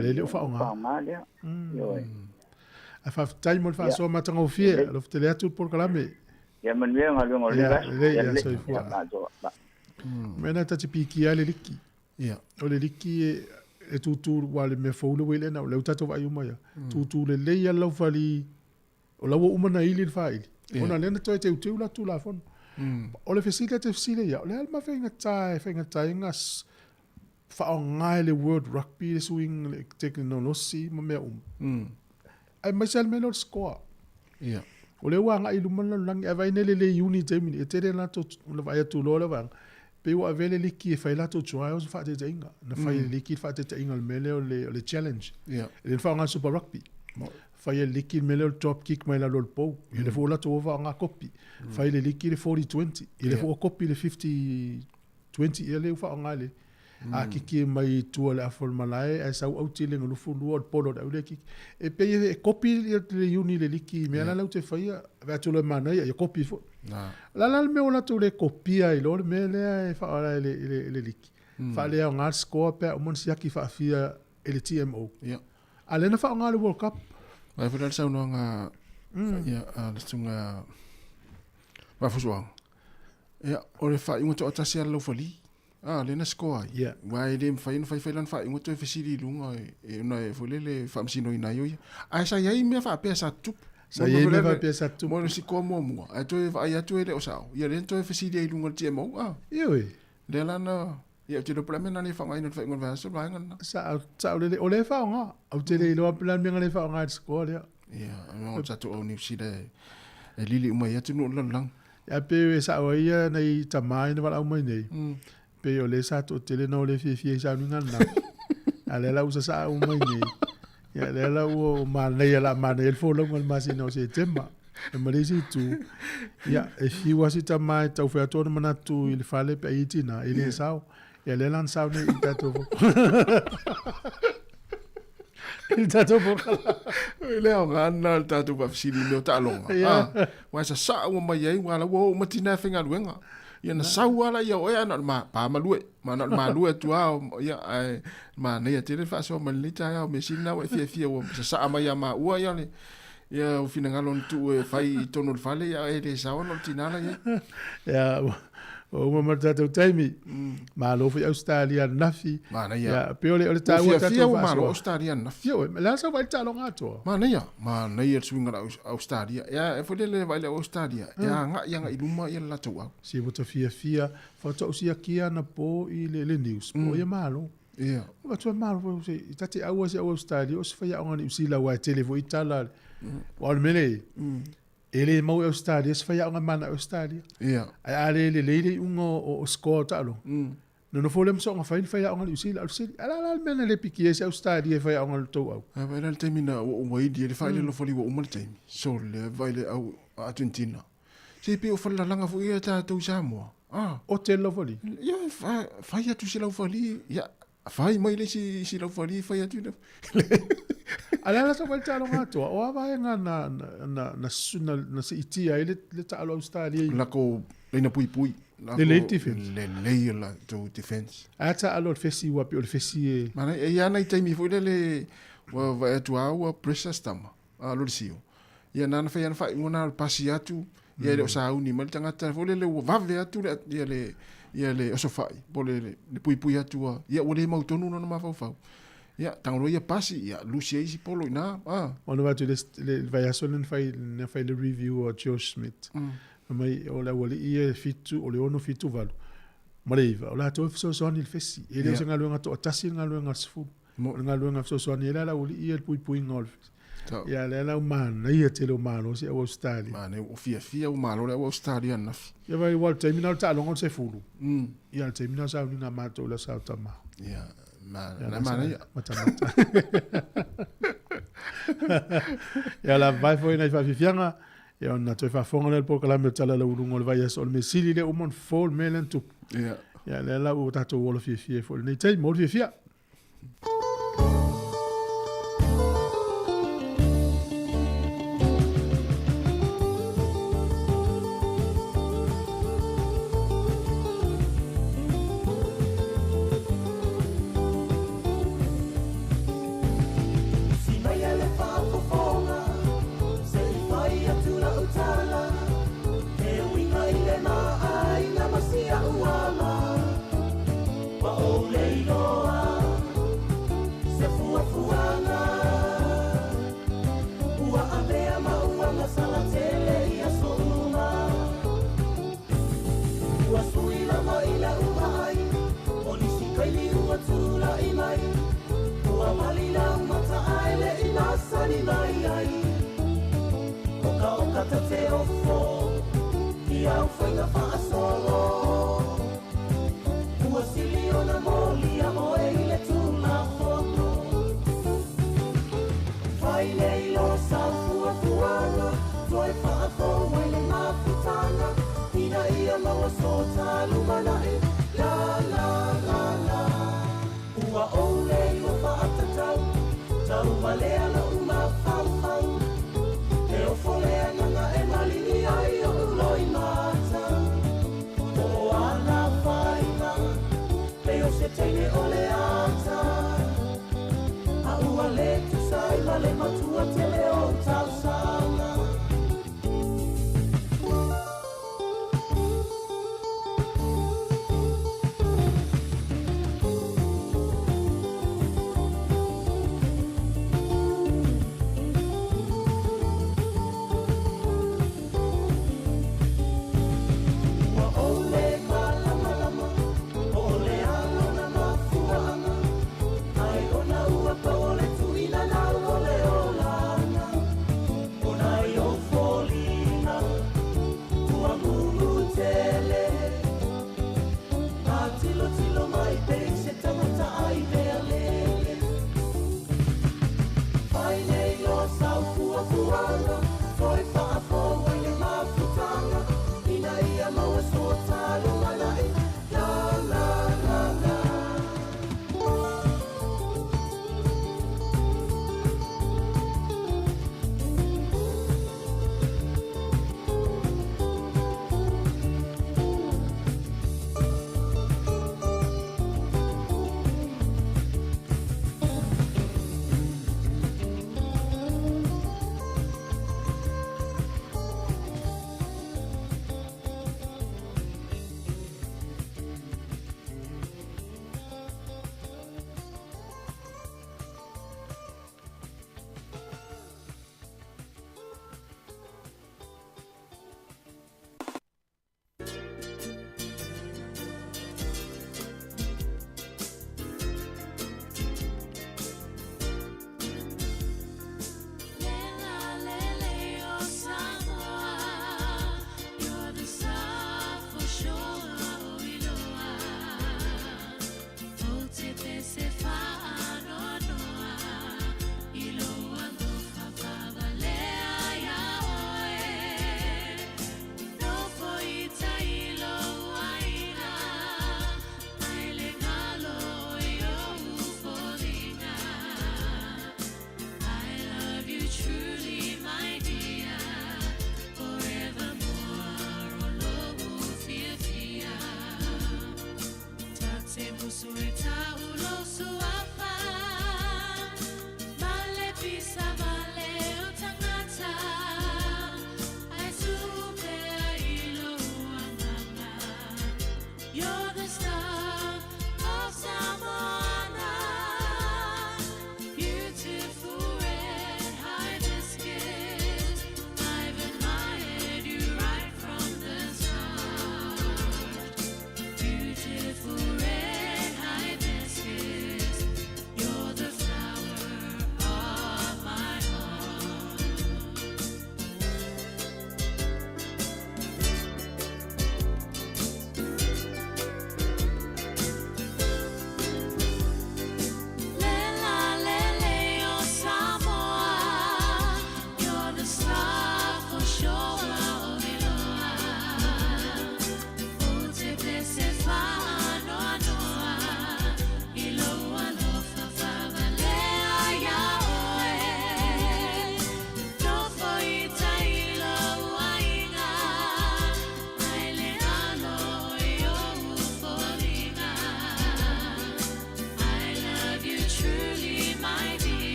le fa nga yo a fa tai mo fa so matanga o fie lo te le tu por kalame ya man me nga lo ya so fo mena ta ti piki ale liki ya o le liki e tutu wale me fulu wele na le tato vai uma ya tutu le le ya lo fali o la wo uma na ili fai ona le na to te tu la tu la fon o le fesile te fesile ya le alma fenga tai ngas fa ngai le world rugby swing le technology mo me ai masal me lo score ya o le wa ngai lu man lang e vai ne le uni te mi e te na to le vai tu lo le va pe o avele liki e fai lato trials fa te inga na fai liki fa te inga mele o le challenge le fa nga super rugby fai liki mele o top kick mai la lol po le fo lato over nga copy fai le liki le 40-20 le fo copy le 50-20 le fa nga le a kiki mai tu le afol malai e sa au tile ngulu fu lu polo da le kiki e pe e copy le uni le liki me la te fai va tu le mana e copy fo la me ona tu le copia I lo me le fa le liki fa le nga score pe o mon sia ki fa fia le TMO ale na fa nga le World Cup vai fa sa no nga ya le tunga va fu so ya o le fa ingo to tasia lo fali le na score vai le fa lan fa ingo to fesili lunga e na e fo le fa msino ina yo ai sa yai me fa pe sa tup sa ye me va pesa tu mo si como mo a to ai to ele o sa ia le to fesili ai lunga te mo yo le la na ia te lo plan na ni fa ngai no fa ngon va so va ngon sa o le fa nga au te le lo plan me ngale fa nga score ia no sa to ni si le e lili uma ia tu no lang ya pe sa o ia nei tamai no va au mai nei pe o le sa to te le no le fi sa ni ngana ale la usa sa au mai nei ya le la o mane ya la mane el folo ngal masino se tema e malisi tu ya e fi wasita mai tau fe to mana tu il fale pe itina ile sao ya le lan sao ne itato il tato boka ile o ngana il tato va fsili no talonga wa sa o mai ai wala wo matina fenga luenga ia na sau ala ia o ia na pa malue mana malue tu ia ai ma nei te le fa so malita ia me sina o fia o sa ma ia ma ua ia le ia o fina ngalon tu e fai tono fale ia e le sa no tinala ia o mo tato taimi ma lo fi Australia nafi mana ia pe ole ta o fia o ma lo Australia nafi yo la sa vai talo ngato mana ia swinga Australia ia e fole le vai le Australia ia nga iluma ia la tu si bota fia foto sia kia na po I le news po ia malo ia o tu malo se tati awa se Australia o se fa ia ngani usila wa televo itala o mele ele mau Australia se fa ia ngana Australia ia ai le o score talo no folem so nga fa ia ngani usila ala mena le pikie se Australia fa ia ngani to au vai le termina o wai di le fa le lo foli o mal time so le vai le au Argentina se pe o fa la langa fu ia ta to Sāmoa o te lo foli ia fa ia tu se lo foli ia fai mai le si lo foli fa ia tu ala la so volta lo ngato o va nga na se itia le ta lo Australia la ko le pui le defense le la to defense ata alo fesi wa pe o fesi mana e ia na time fu le wa va tu a pressure stama lo sio ia na fa ia fa ngona pasi atu ia le sa uni mal tanga ta fu le va ve atu ia le o so fai pole le pui atu ia o le mau tonu no ma fa ia tangro ia pasi ia Lucia isi polo ina ono va tu le vai asolen fai le review o Josh Smith mai o la wali ia fitu o le ono fitu valu Mariva o la to so il fesi ele se ngalu ngato tasi ngalu ngasfu Nga luenga fsosoani ela la uli ia pui ngol. Ya lela umana ia tele umano si Australia. Mane o fia umano le Australia na. Ya vai wal terminal ta longo se fulu. Ya terminal sa ni mato la sa tama. Ya mana ya. Mata. Ya la vai foi na fa fianga. Ya na to fa fonga le poka la metala la ulungo le vai sol mesili le umon fol melen tu. Ya lela o tato wol fia fol nei tai mo fia.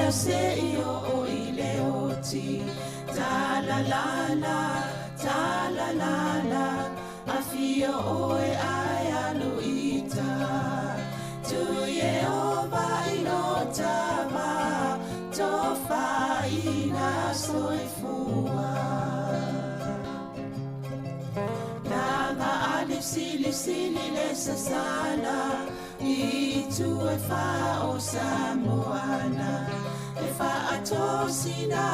pea se io o I le oti. Ta la la la, ta la la la, a fio oe ai aluita. Tu Yehova ino tama, tofa ina soifua. Nanga alif sili le sasana, I tu e fa o Samoana. E fa atosina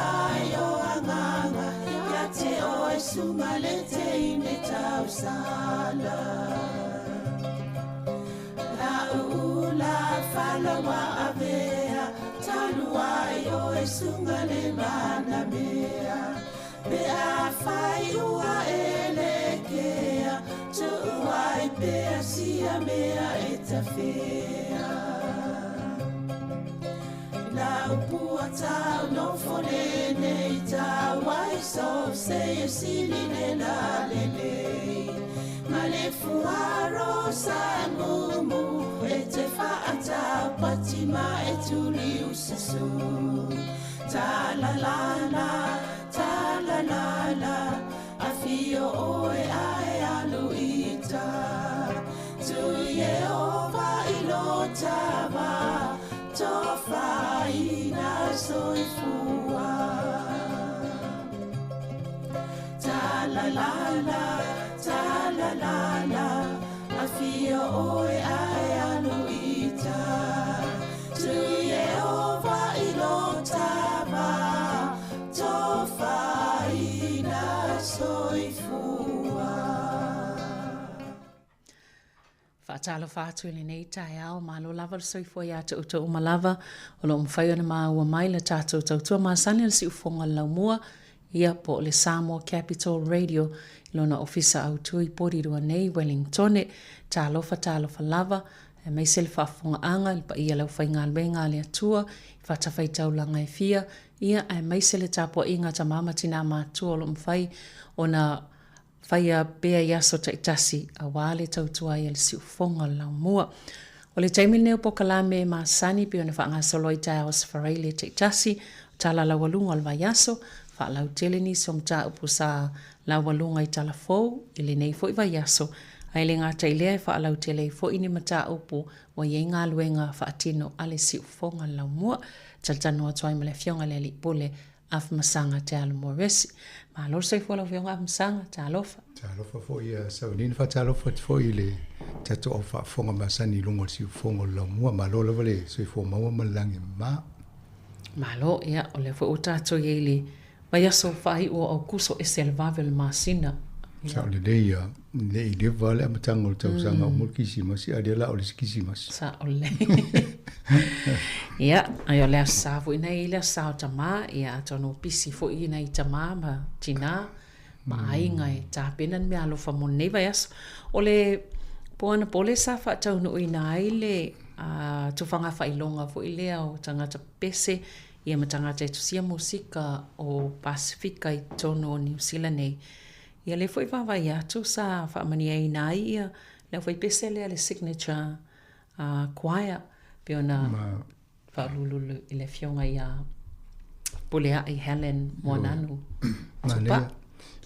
yo anganga, ya te o e sumalete ine tausala. La ula fala wa avea, talua yo e sungale mana mea. Pe a fai ua elekea, tu ai pe a sia mea e tafea. Na upua tau no fole nei tau ai so se e sili ne la lelei. Ma le fuaro sa mumu e te whaata patima e tuli usasu. Ta la la la, ta la la la, a fio oe ai aluita. Tu Yehova ilo tama, tofa ina soifua. Ta la la la, ta la la la, a fio oe ai aluita. Tu Yehova ilo tama, tofa ina soifua. Whaatalo whātu ili nei tai ao, malo lava le soifua ia te uta umalava, o lo mwhai ona maa ua mai le tātou tautua maa sani al si ufonga laumua, ia po le Sāmoa Capital Radio, ilona ofisa au tui pori rua nei, Wellingtone, tālofa lava, e mai se le whaafonga anga, il pa ia lau whai ngā lwenga le atua, i whatawhai taulanga e fia, ia e mai se le tāpua inga ta mama tina mātua o lo mwhai, ona whaia bea iaso taitasi a wale tautua i al si ufonga laumua. O le taimil neo po kalame ma sani pe ona whaanga soloi tai aos wharai le taitasi, tala la walunga al vaiaso, whaalau teleni som ta upu sa la walunga I tala fou, ili nei fo I vaiaso, ai le ngā tailea I whaalau tele fo ini mata upu, wa iei ngā luenga whaatino ale si ufonga laumua, taltano atuai male fionga le li pole, af masanga te alu moresi. Ma lor sei fo la fionga af masanga, te alofa. Te alofa fo ia saunini fa te alofa te fo I le tato au whaafonga masani lungo si ufonga laumua, ma lola wale sei fo maua malangi ma. Ma lo, ia, o le fo utato ye li, vaiaso whai o au kuso e se le vavel masina. Sa ole leia, nei le vale amatanga o tau sanga o mulkisima, si adela o le skisima. Sa ole. Ia, ai o lea savu ina I lea sao tama, ia atono pisi fo ina I tama ma tina, ma ainga e tāpenan me alofa mon nei vaiaso. O le poana pole sa wha tau no ina ai le tufanga whailonga fo I lea o tangata pese, ia ma tangata e tusia musika o Pasifika I tono o New Zealand nei. Ia le foi vai atu sa whaamani e ina ia, le foi pese lea le signature choir, pe ona whaalululu I le fionga ia polea I Helen Moananu. Tupa?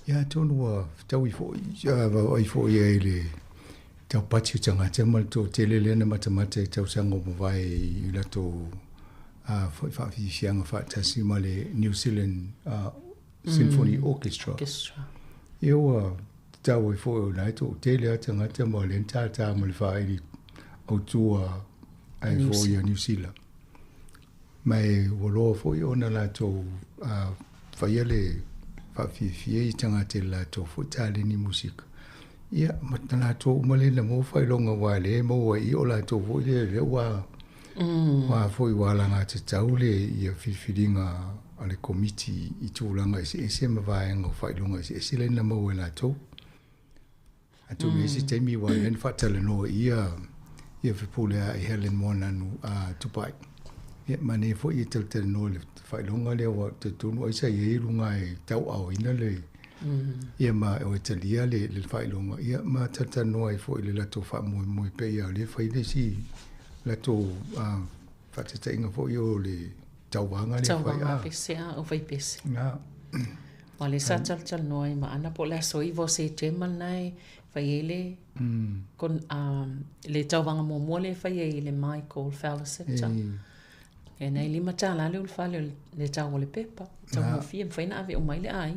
Ia tonu tau I fo I le tau pati tangata mal to tele lena matamata I tau sango mawai I lato foi whaafifianga whaatasi ma le New Zealand Symphony Orchestra. Io tau I fo nai to tele tangata ma le tata ma le whaeri au tua ai fo I New Zealand. Mai wolo fo I ona la to whaiele whaafifie I tangata la to fo tale ni musika. Ia matana to umale na mo whailonga wale mo I o la to fo le wa wa fo I wala ngā te taule I a whiwhiringa ale komiti I tūlanga I se mawaianga o whailonga I se le na mo e la to. A to me si teimi wa len whatala no ia whipulea I Helen Moananu tupai. Ia mane fo I taltala no le whailonga le wa te tunu aisa I runga I tau au ina le. Ia ma o Italia le whailonga. Ia ma tata no ai fo I le lato wha mui pe ia le whaile si lato whatata inga fo I o le tauanga le fai Tauanga pese o fai pese. Na. Ma le sa tal noi ma ana po la soivo se temal nai fai ele con le tauanga mo le fai ele Michael Fallacetta. E nei lima tala le ulfale le tau le pepa. Tau mo fia fai na ave o mai le ai.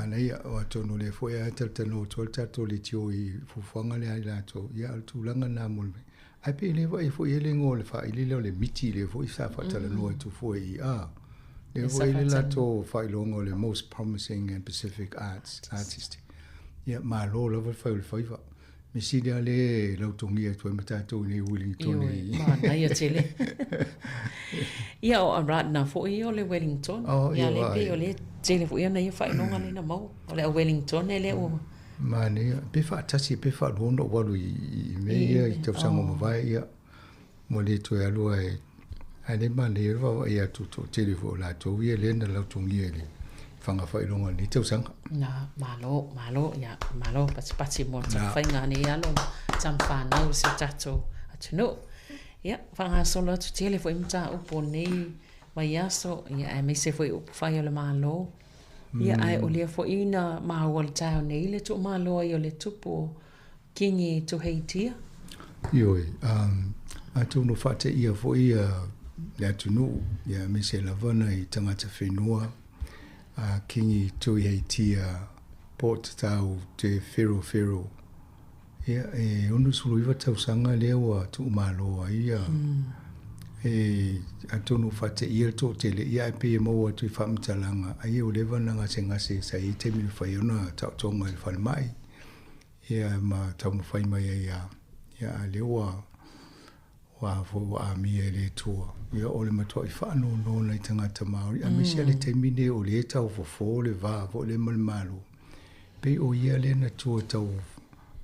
Nei o tonu le foi a tano tol tato le tio I fufanga le ai lato. Ia tu langa na mo. Ai pe le vai foi ele ngol fa ile le miti le foi sa fa tala no tu foi le foi le lato fa longo le most promising and Pacific artist. Ia ma lo lo fa fa. Me si le lo tongi tu matato ni Wellington ni. Ma na ia tele. Ia o right na fo I o le Wellington. Ia le pe o le tele fo ia na ia fa longa le na mo. O le Wellington ele o. Ma ne pe fa tasi pe fa londo walu I me ia I te sango mo vai ia. Mo le to ia lo ai. Ai le ma le va ia tu tele fo la to ia le na lo tongi ele. Fanga fa longa ni te sanga. Na malo ya malo pati mo ta fa nga ni ya lo tam fa na o se tato atino. Ya fanga solo tu tele fo imta o poni mai aso ya me se fo fa yo le malo. Ya ai o le fo ina ma wal ta nei le tu malo yo le tupo kingi to Haiti. Yo atu no fa te ia fo ia le atunu ya me se lavana I tangata whenua. Kingi tui Haiti port tau te Fero. Ia onu sulu iwa tau sanga lewa tu umaloa ia. Atonu fate ia to tele ia pe mo tu famtalanga. Ai o lewa nanga sengase sa I te mil fai ona tau tonga I falmai. Ia ma tau mo fai mai ia. Ia lewa wa fo wa mi ele tua. Ia ole matua I whaano no nei tangata Māori. A misi ale te mine o le tau fo le va fo le malmalu. Pe o ia le na tua tau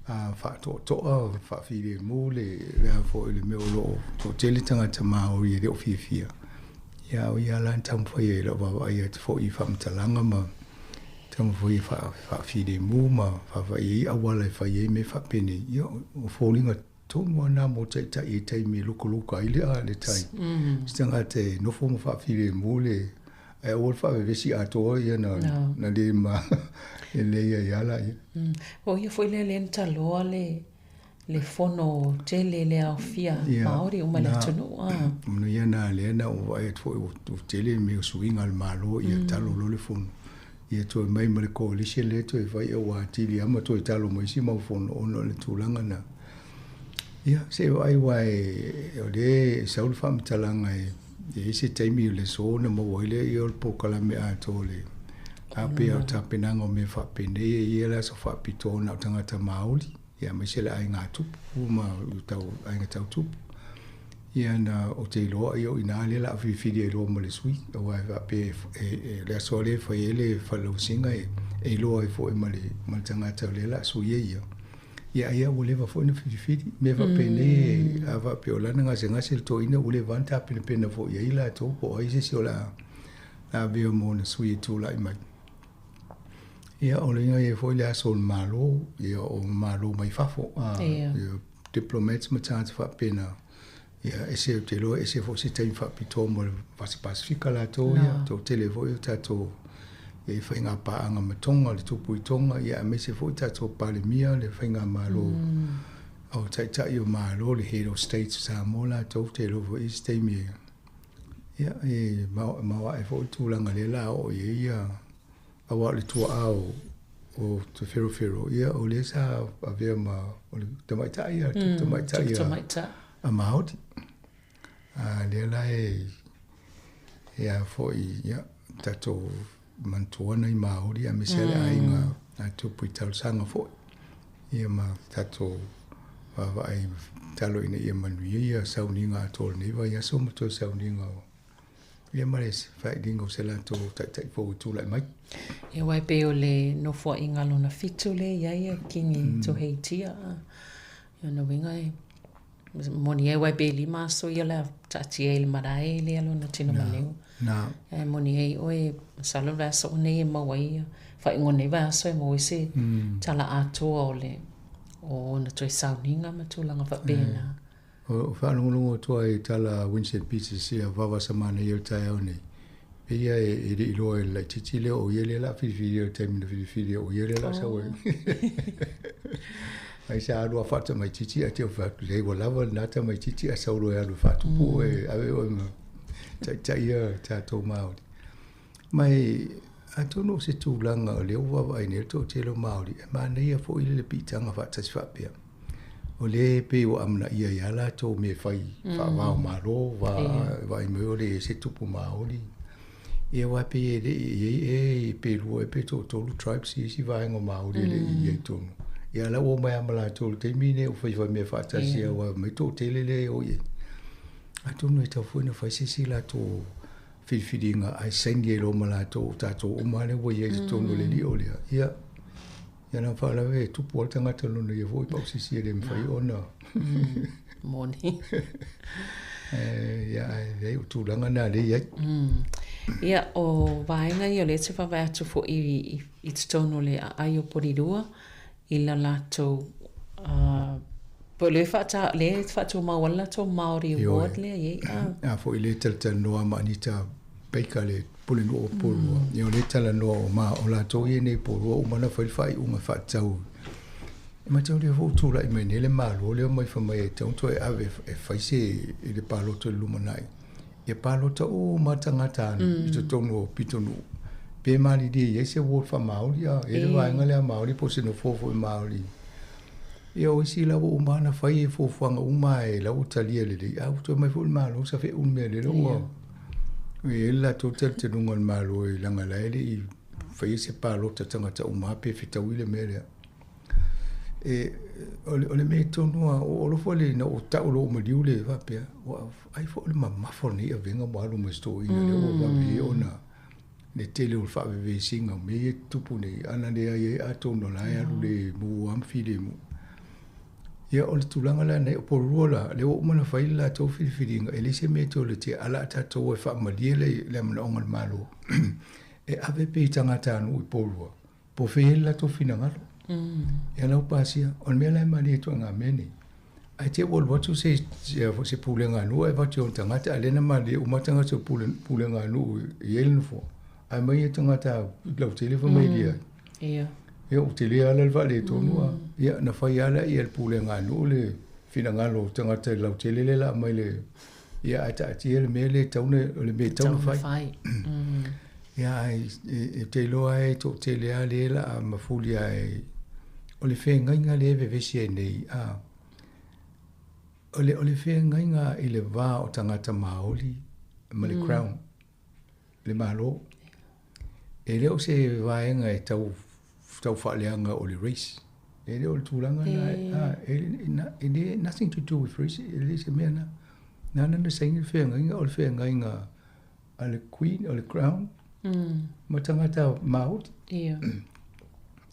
whaato toa whaafire mo le rea fo ele meo loo. To tele tangata Māori e leo fia. Ia o ia lan tamu whai e la wawa ia te fo I whamtalanga ma tamu whai whaafire mo ma whawai awala I whai e me whapene. Ia o fōlinga tonu ana mo tai me luka ile a le tai. Stanga te no fo mo fa file mole. E o fa vesi a to ia na le ma ele ia la. O ia foi le lenta lo le fono tele le afia Maori o mala tonu. No ia na le na o vai fo tele me swing al malo ia talo lo le fono. Ia to mai mo le ko le le to vai o atili ama to talo mo si mo fono ono le tulanga na. Ia, se ai wai o le saul fam talanga e se taimi le so na mo wile I ol pokala me a tole. A pe o tapenanga me fa pene ia la so fa pito na tangata Māori. Ia me se la ai ngā tupu ma tau ai ngā tau tupu. Ia na o te loa I o ina le la whiwhiri e loa mo le sui. O wai va pe le aso le fa ele fa lau singa e loa fo e ma le tangata le la sui e ia. Ia o lewa fo ina whiwhiri. Me va pene a va pe o lana ngase to ina o le vanta pena fo ia ila to po ai se o la veo mo na sui tu lai mai. Ia o le inga e fo le aso malo. Ia o malo mai fafo. Ia diplomats matata fa pena. Ia ese te loa ese fo se taim fa pito mo le vasi pasifika la to ia. To telefo ia tato. E whainga paanga matonga le tupu I tonga ia me se fo tato pale mia le whainga malo au tai o malo le head of state Sāmoa la tau te lovo I stay me ia e mawa e fo tūlanga le la o ia awa le tua au o te Fero ia o le sa a vea ma o le tamaitai a Māori a le la e a fo ia tato mantuana I Māori a mesele ainga a tupu I tausanga fo. Ia ma tato wawa ai talo ina ia manuia ia sauninga a tōle neiwa ia so mato sauninga o. Ia mares whaidingo se la tō tai fo tūlai mai. Ia wai pe o le no fo inga lona fitu le ia kingi to Haiti a. Ia na winga e. Moni e wai pe lima so ia la tati e le marae le alo na tino maleo. E moni e oe salo rasa o nei e mawai whai ngone vaso e mo se tala atoa o le o na toi sauninga ma tūlanga whapena. O whanongonongo tua e tala Winston Beach sia wawa samana i o tai au nei. Pia e re iloa e lai titi leo o iele la whiwhiri o taimina whiwhiri o iele la sa wai. Ai sa alua whata mai titi a te o whatu lei wa lava nata mai titi a sauro e alu whatu po e awe o ima tai ia tātou Māori. Mai a tono se tūlanga o leo wawa ai nere tō telo Māori e mānei a fo ile le pitanga whatasi whapea. O le pe o amna ia iala tō me whai whawao maro wa i meo le se tupu Māori. Ia wape e pe rua e pe tolu tribes i si vaenga Māori le i e tonu. Ia la o mai amala tolu te mine o whai me whatasi a wa me tō tele le o ie. A tonu e tau fuina whai sisi la tō whiwhiringa ai sengi e lo mala tō tātou o male wa i e tonu le li o lea. Ia na whalawe e tupu al tangata luna i e voi pau sisi e le mwhai ona. Moni. Ia e o tūranga nā le iai. Ia o vaenga i o le te whawai atu fo i te tono le ai o porirua i la lato po le whatu mawala tō Māori Award le iei. Fo i le talata noa ma anita peika le pulinu o porua. Ia o le tala noa o ma o lato i nei porua o mana whai unga whatau. E matau le ho tūra i mai nele mālo leo mai whamai e taunto e ave e whaise i le pālota lumanai. E pālota o matangata anu i te tonu o pitonu. Pe mali di e se wot wha Māori a e le vaenga lea Māori po se no fofo i Māori. E o isi lau o mana whai e fofuanga uma e lau talia le li. Au to mai fo i mālo sa fe un mea le loa. E la total te nunga i mālo e langa laele i whai se pālota tangata uma pe fitau i le mea lea. O le me tonua o lofo le na o tau lo maliu le vapea ai fo le mamafo ni a venga malu me sto ina le o vape ona le tele o fa ve singa me tupu nei ana le ai a tono la ya le mu am file mu ia o le tulanga la nei o porola le o mana faila to filinga ele se me to le te ala ta to e fa malie le mana ongal malo e ave pe tangata no i porua po fela to finanga e lau pasia, on mea lai mani e tua ngā mene. Ai te wol watu se pule ngā nua e watu on tangata, alena mani o matanga se pule ngā nua i elinu fo. Ai mai e tangata lau tele fa mai lia. Ia. Ia o tele ala le vale tonua. Ia na whai ala i el pule ngā nua le fina ngalo tangata lau tele le la mai le. Ia ata ati ele me le taune, le me taune whai. Ia e te loa e to tele a le la a mafuli ai o le whengainga le ewe vesi e nei, o le whengainga i le wā o tangata Māori, ma le crown, le malo. E leo se wāenga e tau whaaleanga o le race. E leo le tūranga na, e le nothing to do with race, e le se mea na. Nana na saingi le whengainga o le whengainga a le queen, o le crown, ma tangata Māori. Ia.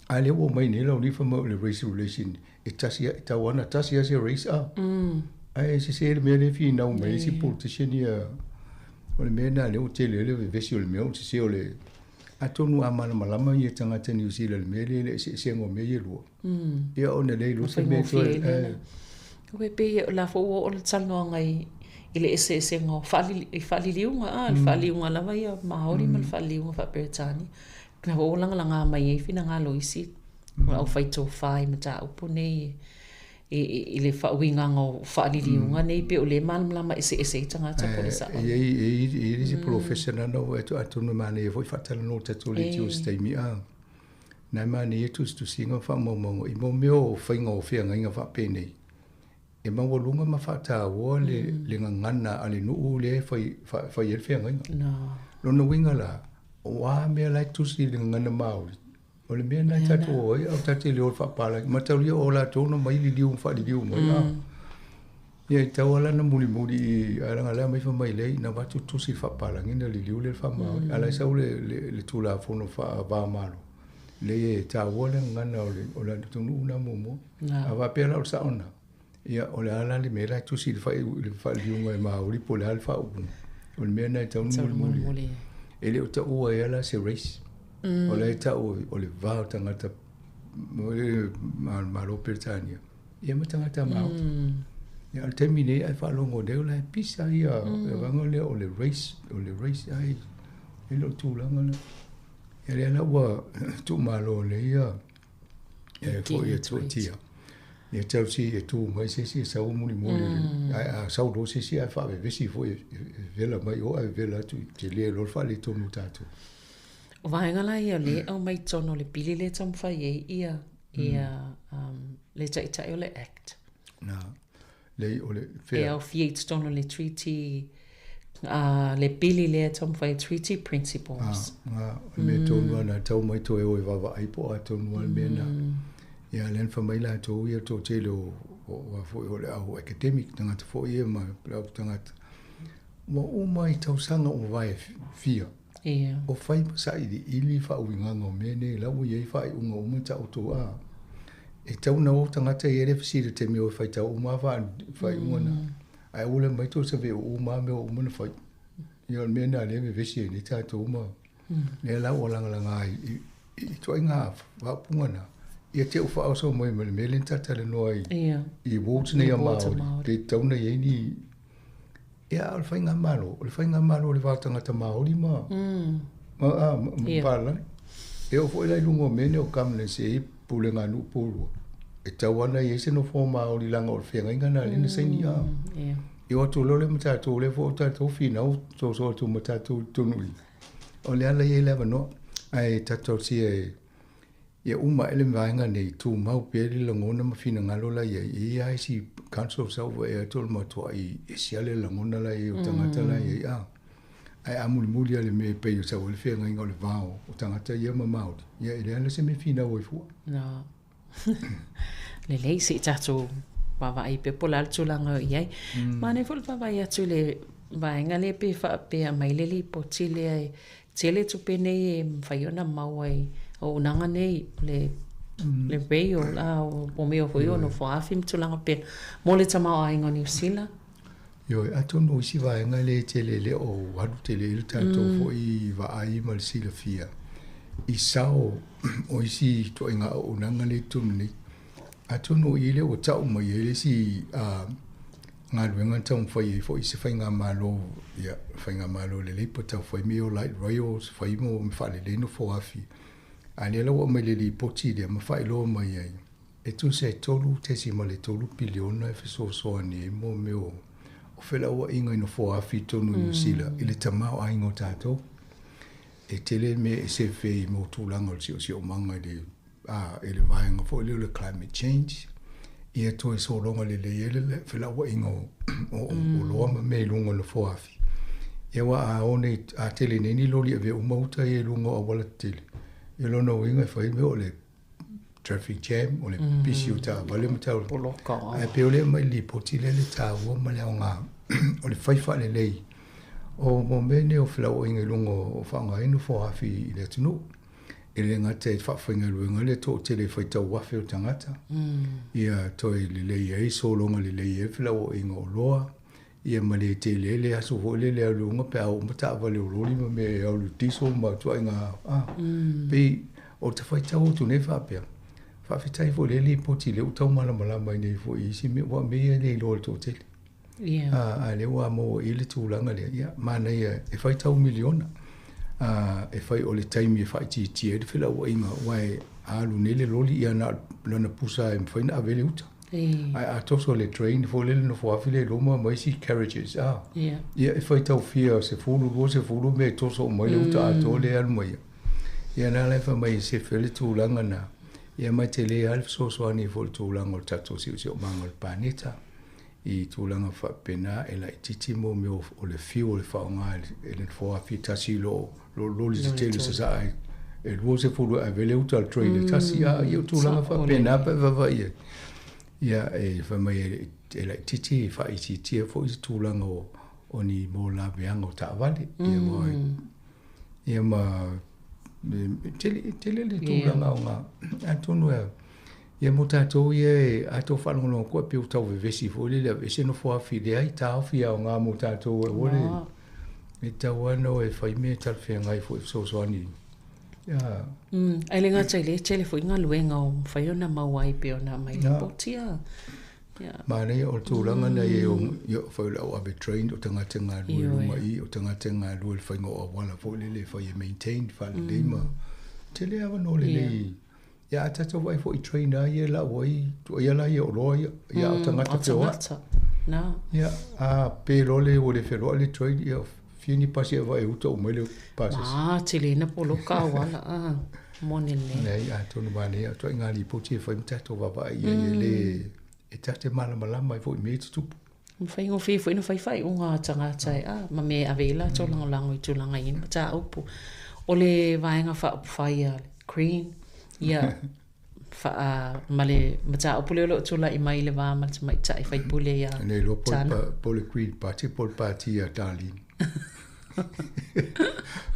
A le o mai ne lau ni whamau le race relation e tasia e tawana tasia se race a ai se le mea le fi nau mai si politician ia o le mea na le o tele le vesi o le mea o se o le a tonu a mana malama i e tangata New Zealand le mea le se ngo mea i lua ia o na le lo se mea tua koe pe la fo o le taloa ngai i le ese ngo whaliliunga le whaliliunga lava ia Māori ma le whaliliunga whaperetani na o langa mai e fina ngā loisi o whaito whai ma tā upo nei i le whauinga ngā whaaliliunga nei pe o le malamlama ese tangata po le sa e risi professional no e atunu mane e voi whatala no tatu le tiu steimi a nai mane e tu singa whamaumongo i mo meo whainga o whianga inga whape nei e mawalunga ma whata o le ngana ale nuu le whai el whianga inga lona winga la wa mea lai tusi le ngana Māori. O le mea nai tatu oi, au tatu le o whapala. Ma tau lia o la tōna mai li liu mwha li liu mai. Ia i tau ala na muli i aranga lea mai whamai lei, na watu tusi whapala. Ngina li liu le wha Māori. Ala sau le tūla whono wha vāmaro. Le e tāua le ngana o la tunu una momo. A wapea o saona. Ia o le ala le mea lai tusi le wha liu mai Māori po le ala wha upu. O le mea nai tau muli. Ele o tau e ala se race. O le tau o le vāo tangata o le malo Peretania. Ia ma tangata Māori. Ya termine ai fa longo de la pisa ia vanga le o le race ai ilo tu langa le ya le la wa tu malo le ia e fo ia tu tia ia Chelsea e tu mai se sa o muni ai sa do se ai fa ve si fo vela mai o ai vela tu te le lo fa le to no tatu o vaenga la ia le o mai tono le pili le tom fa ia le tai o le act na le o le fair o fiat tono le treaty le pili le tom fa treaty principles me tono na tau mai to e o va ai po a tono me na ia len fa mai la to ia to te lo o fo o le au academic tanga te fo ia ma plau tanga o mai tau sanga o vai fia o fai sa ili fa winga no mene la o ye fa unga o muta o to a e tau na o tanga te ere fisi te me o fai tau o ma fa una ai o le mai to se ve o ma me o mun fai ia mena le me visi ni ta to ma le la o langa langa i to inga fa pungana ia te ufa au so mai me le tata le noi i vote ne ia Māori te tau na ye ni ia o le whainga malo le wātanga ta Māori ma pala e o fwoi lai lungo mene o kamle se i pule ngā nu pulu e tau ana i ese no fo Māori langa o le whenga inga na lina sai ni a i o tu lole matatu le fo tatu fina o so tu matatu tunui o le ala i lewa no ai tatu si e ia uma ele vaenga nei tu mau pele langona mafina ngalo la ia ai si council sa o e tol ma to ai siale langona la i o tangata la ia ai amuli muli ale me pe yo sa o le fenga ngol vao o tangata ia ma mau ia ele se me fina o fu no le lei si tatu bava ai pe pola tu langa ia ma ne fol bava ia tu le vaenga le pe fa pe mai le li potile ai tele tu pe nei faiona mau ai o nanga nei le veo la o meo foi no fo afim tu langa pe mo le tama ai ngoni usila yo ato no si va nga le tele le o wadu tele le tanto fo i va ai mal sila fia i sao o isi to inga o nanga le tumni ato no ile o tau mai ele si nga luenga tau fai fo isi fai nga malo ya fai nga malo le le pota fai meo light royals fai mo fa le no fo afi ale lo me le poti de ma fai lo mai ai e tu se tolu te si ma le tolu piliona e so so ni mo meu o fela o inga no fo afi tonu usila ile tamao ai ngo tato e tele me e se fe mo tu langa si o manga de ele vai ngo fo le climate change e to e so longa le fela o inga o lo ma me lungo no fo afi e wa a one a tele ni lo li ve o mauta e lungo o wala tele e lo no inga fai me o le traffic jam o le pisi o ta vale mo ta o e pe o le mai li poti le ta o ma le nga o le fai fa le lei o mo mene o fla o inga lungo o fa nga ino fo afi le tunu e le nga te fa fa nga lungo le to te le fai ta wa fe o tangata ia to le lei e so longa le lei e fla o inga o loa ia ma le te le aso fo le lungo pe o mata vale o loli ma me o lu tiso ma to inga pe o te fai ta o tu ne fa pe fa fitai fo le poti le utau mala mai nei fo i si me wa me le lo to te le wa mo i le tu langa le ia ma nei e fai tau miliona e fai o le time e fai ti e fela wa inga wai alu ne le loli ia na lona pusa e fai na vele uta a toso le train fo le no fo afile lo ma mai si carriages ia e fai tau fia se fulu me toso mai le uta a to le al mai ia na le fa mai se fele tu langa na ia mai te le alf so ani fo tu langa tato si o mangol paneta i tu langa fa pena e la titi mo me o le fio le fa nga e le fo afi tasi lo li te le sa e lo se fulu a vele uta al train tasi ia tu langa fa pena pa va ia e fa mai e la titi fa i titi fo i tu langa o ni mo la veanga ta vale ia ma tele le tu langa nga atonu ia mo tatou ia atou whanongo ko pe utau vesi fo le vesi no fo afi le ai tau fia o ngā mo tatou e ole e tau ano e whai me tal whea ngai fo so ani ai le ngā tele fo inga luenga o whai ona mawai pe ona mai potia Ma nei o tūlanga nei o whailau abe trained o tangata ngā lua luma I, o tangata ngā lua le whaingo o wala fo le whai maintained whale leima. Te le awa no le nei. Ia atata wai fo I train a ia la wai, tu ia la ia o loa ia o tangata whioa. Ia, a pe lole o le whioa le train ia whini pasi a wai uta o mele pasi. Te le na polo ka wala, mone le. Nei, a tonu mane a toi ngā li poti e whai mtato wawa ia le e tate malama I fo I me te tupu. Mwhai ngō whi ina whai o ngā tangata ma me avela tō lango I tūlanga ina, ma tā upu. O le vaenga whai a Green, ia, ma tā upu leo tūla I mai le wā, ma ta mai ta I whai pule ia. Nei lo pole Green party, pole party a Darlene.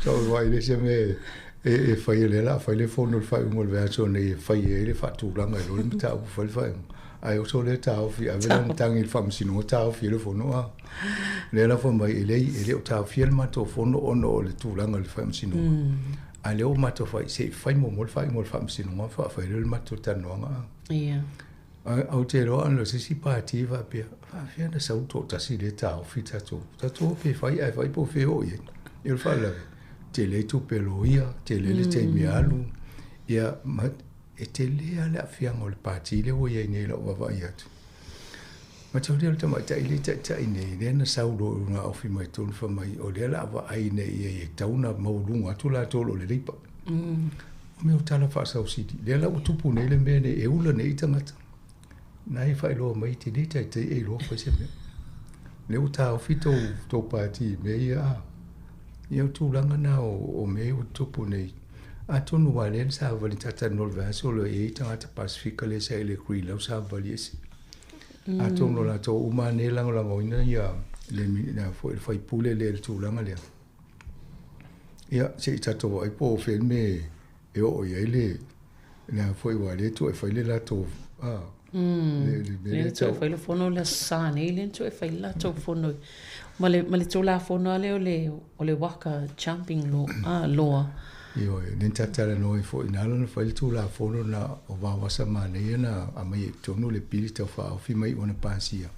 So wai le se me e whai le la, whai le whono le whai umol vea so nei whai e le whatūlanga I lo le ma tā upu whai. Ai o so le tau fi a vela tangi fam sino tau fi le fono a le la fo mai ele o tau fi le mato fono ono le tulanga le fam sino a le o mato fai se fai mo fam sino ma fa le mato tanonga ia au te ro an lo si partiva pe fa fi na sa to ta si le tau fi ta to pe fai ai fai po fe o ye il fa la te le tu pelo ia te le te mi alu ia e te lea le awhianga o le pāti le o iei nei la o wawai atu. Ma te hori alta mai tai le tai nei, rena sauro o ngā ofi mai tonu wha mai, o lea la awa ai nei e tauna maurunga atu la tolo le ripa. O me o tala whaasau siti, lea la o tupu nei le mea nei e ula nei tangata. Nai whai loa mai te nei tai te e loa whai se mea. Le o tā ofi tō pāti mea ia a. Ia o tūlanga na o mea o tupu nei. A tonu wale sa vali tata nol vaso lo e tangata Pasifika le sa ele kui lau sa vali esi. A tonu la to uma ne lango ina ia le na fai pule le tūlanga lea. Ia se tata wa ipo filme e o ia le na foi wale to e fai le la to le to fai le fono la sa ne le to e fai la to fono male to la fono le o le waka jumping loa Io nen tatara noi fo inala na fai tu la fono na o va wasa mane na a mai tonu le pili te fa fi mai ona pasia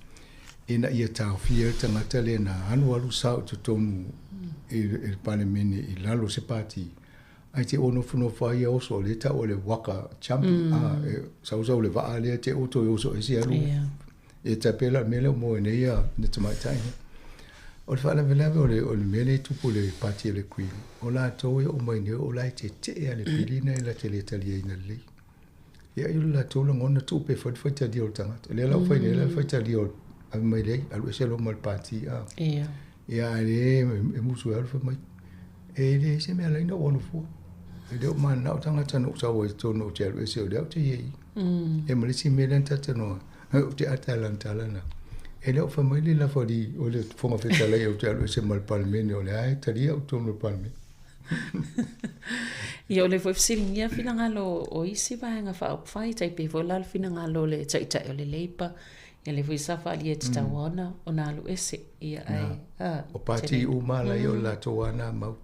ina ia ta fi tangata le na anu alu sa tu tonu il panemene I lalo se pati ai te ono funo fai o so le ta o le waka champi sa le va ale te o to so esi alu e ta pela mele mo ne ia ne mai tai o le whaala velawe o le mele tupu le pati le kui. O la tōe o mai neo o la te te a le pilina la te le talia ina le. Ia ilu la tōla ngona tupe whai tali o tangata. Le la whai ne la whai tali o a mai le, alu e selo mal pati a. Ia le e musu e alfa mai. E le se mea leina o anu fua. E leo maa nao tangata no sawa e tono o te alu e se o leo te iei. E malisi mele tata noa. O te atalantala e leo famili la fori o le fonga fetala e o te alu e se mal palmene o le ai taria o tono palme. Ia o le foi fsiringia fina ngalo o isi vaenga whai tai pe vo lal fina ngalo le tai o le leipa ia le foi safa ali e tawana o na alu ese ia ai. O pati umala i o la towana mau.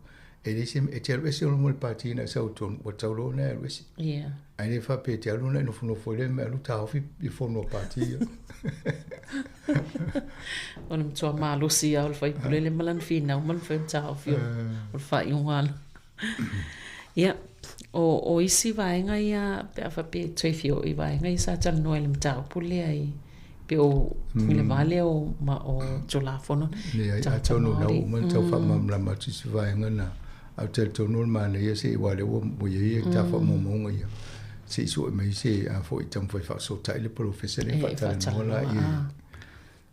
E lese e te alu ese o mo le pati na sa o tono o taulo na alu ese. Ia. Ai le fa pe te alu na no funo fole me alu taofi I fono pati ia. Ona mtua malusi au le fai pule le malan fina o malan fai mta o fio o le fai unwala ia o isi vaenga ia pe afa pe tue fio I vaenga I sa tala noe le mta o pule ai pe o le vale o tolafono a tonu na uma tau wha mamlama tisi vaenga na au tel tonu ma le ia se I wale o mo ia ta wha momonga ia se iso e mai se a fo I tam fai wha so tai le professor le wha nola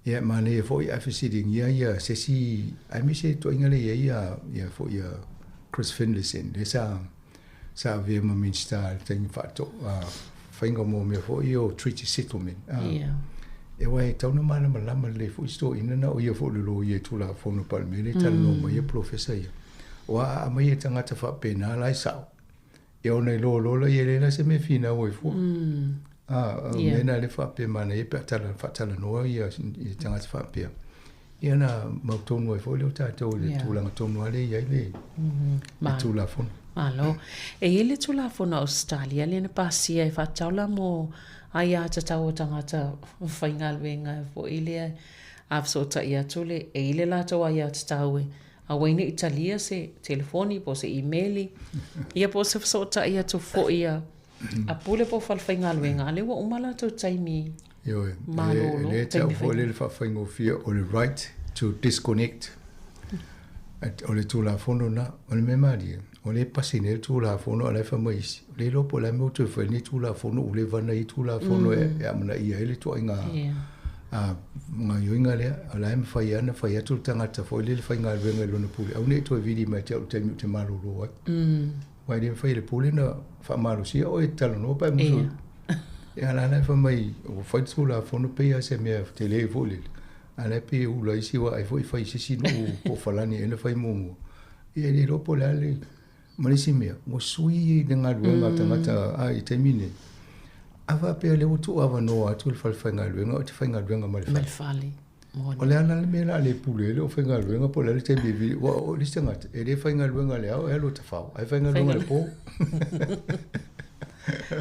ia mane e fo I afisiring ia se si ai mi se to ingale ia fo ia Chris Finlayson le sa via ma min star thing fa to fainga mo me fo io treaty settlement e wai tau na mana malama le fo sto ina na o ia fo lo ia tu la fo no palme le tal no mai professor ia wa mai tangata fa pena lai sao e ona lo ia le na se me fina o fo mena le fa pe mana e pe tala no ia tangata fa pe ia na mautonu e fo le tatou le tulanga tonu ale ia le tu la fo Malo, e ele tu la fono Australia le na pasia e fa taula mo ai a tatau o tangata whaingaluenga fo ilea afsota ia tole e ile lato ai a tatau e a waine Italia se telefoni po se emaili ia po se fsota ia to fo ia a pule po whaingaluenga le wa umala to taimi malolo le tau fo le whaingofia o le right to disconnect o le tulafono na o le memari o le pasine le tulafono ala fa mais le lopo la mo te fai ni tulafono o le vana i tulafono e amana ia ele to inga nga yoinga le ala me fai ana fai atu tangata fo le fai nga venga lo no pule au ne to vidi ma te te malolo wa wai le fai le pule na fa malo si o e talo no pa mo e ala fa mai o fai tulafono pe ya se me tele vole ala pe u la isi wa ai foi fai sisi no po falani ele fai mo e le lopo la le malisi me mo sui de nga luenga tangata ai termine ava pe le utu ava no atu le falfanga luenga o te fanga luenga malfali o le ala le mela le pule le o fanga luenga po le te bibi o le tangata e le fanga luenga le au e lo te fau ai fanga luenga le po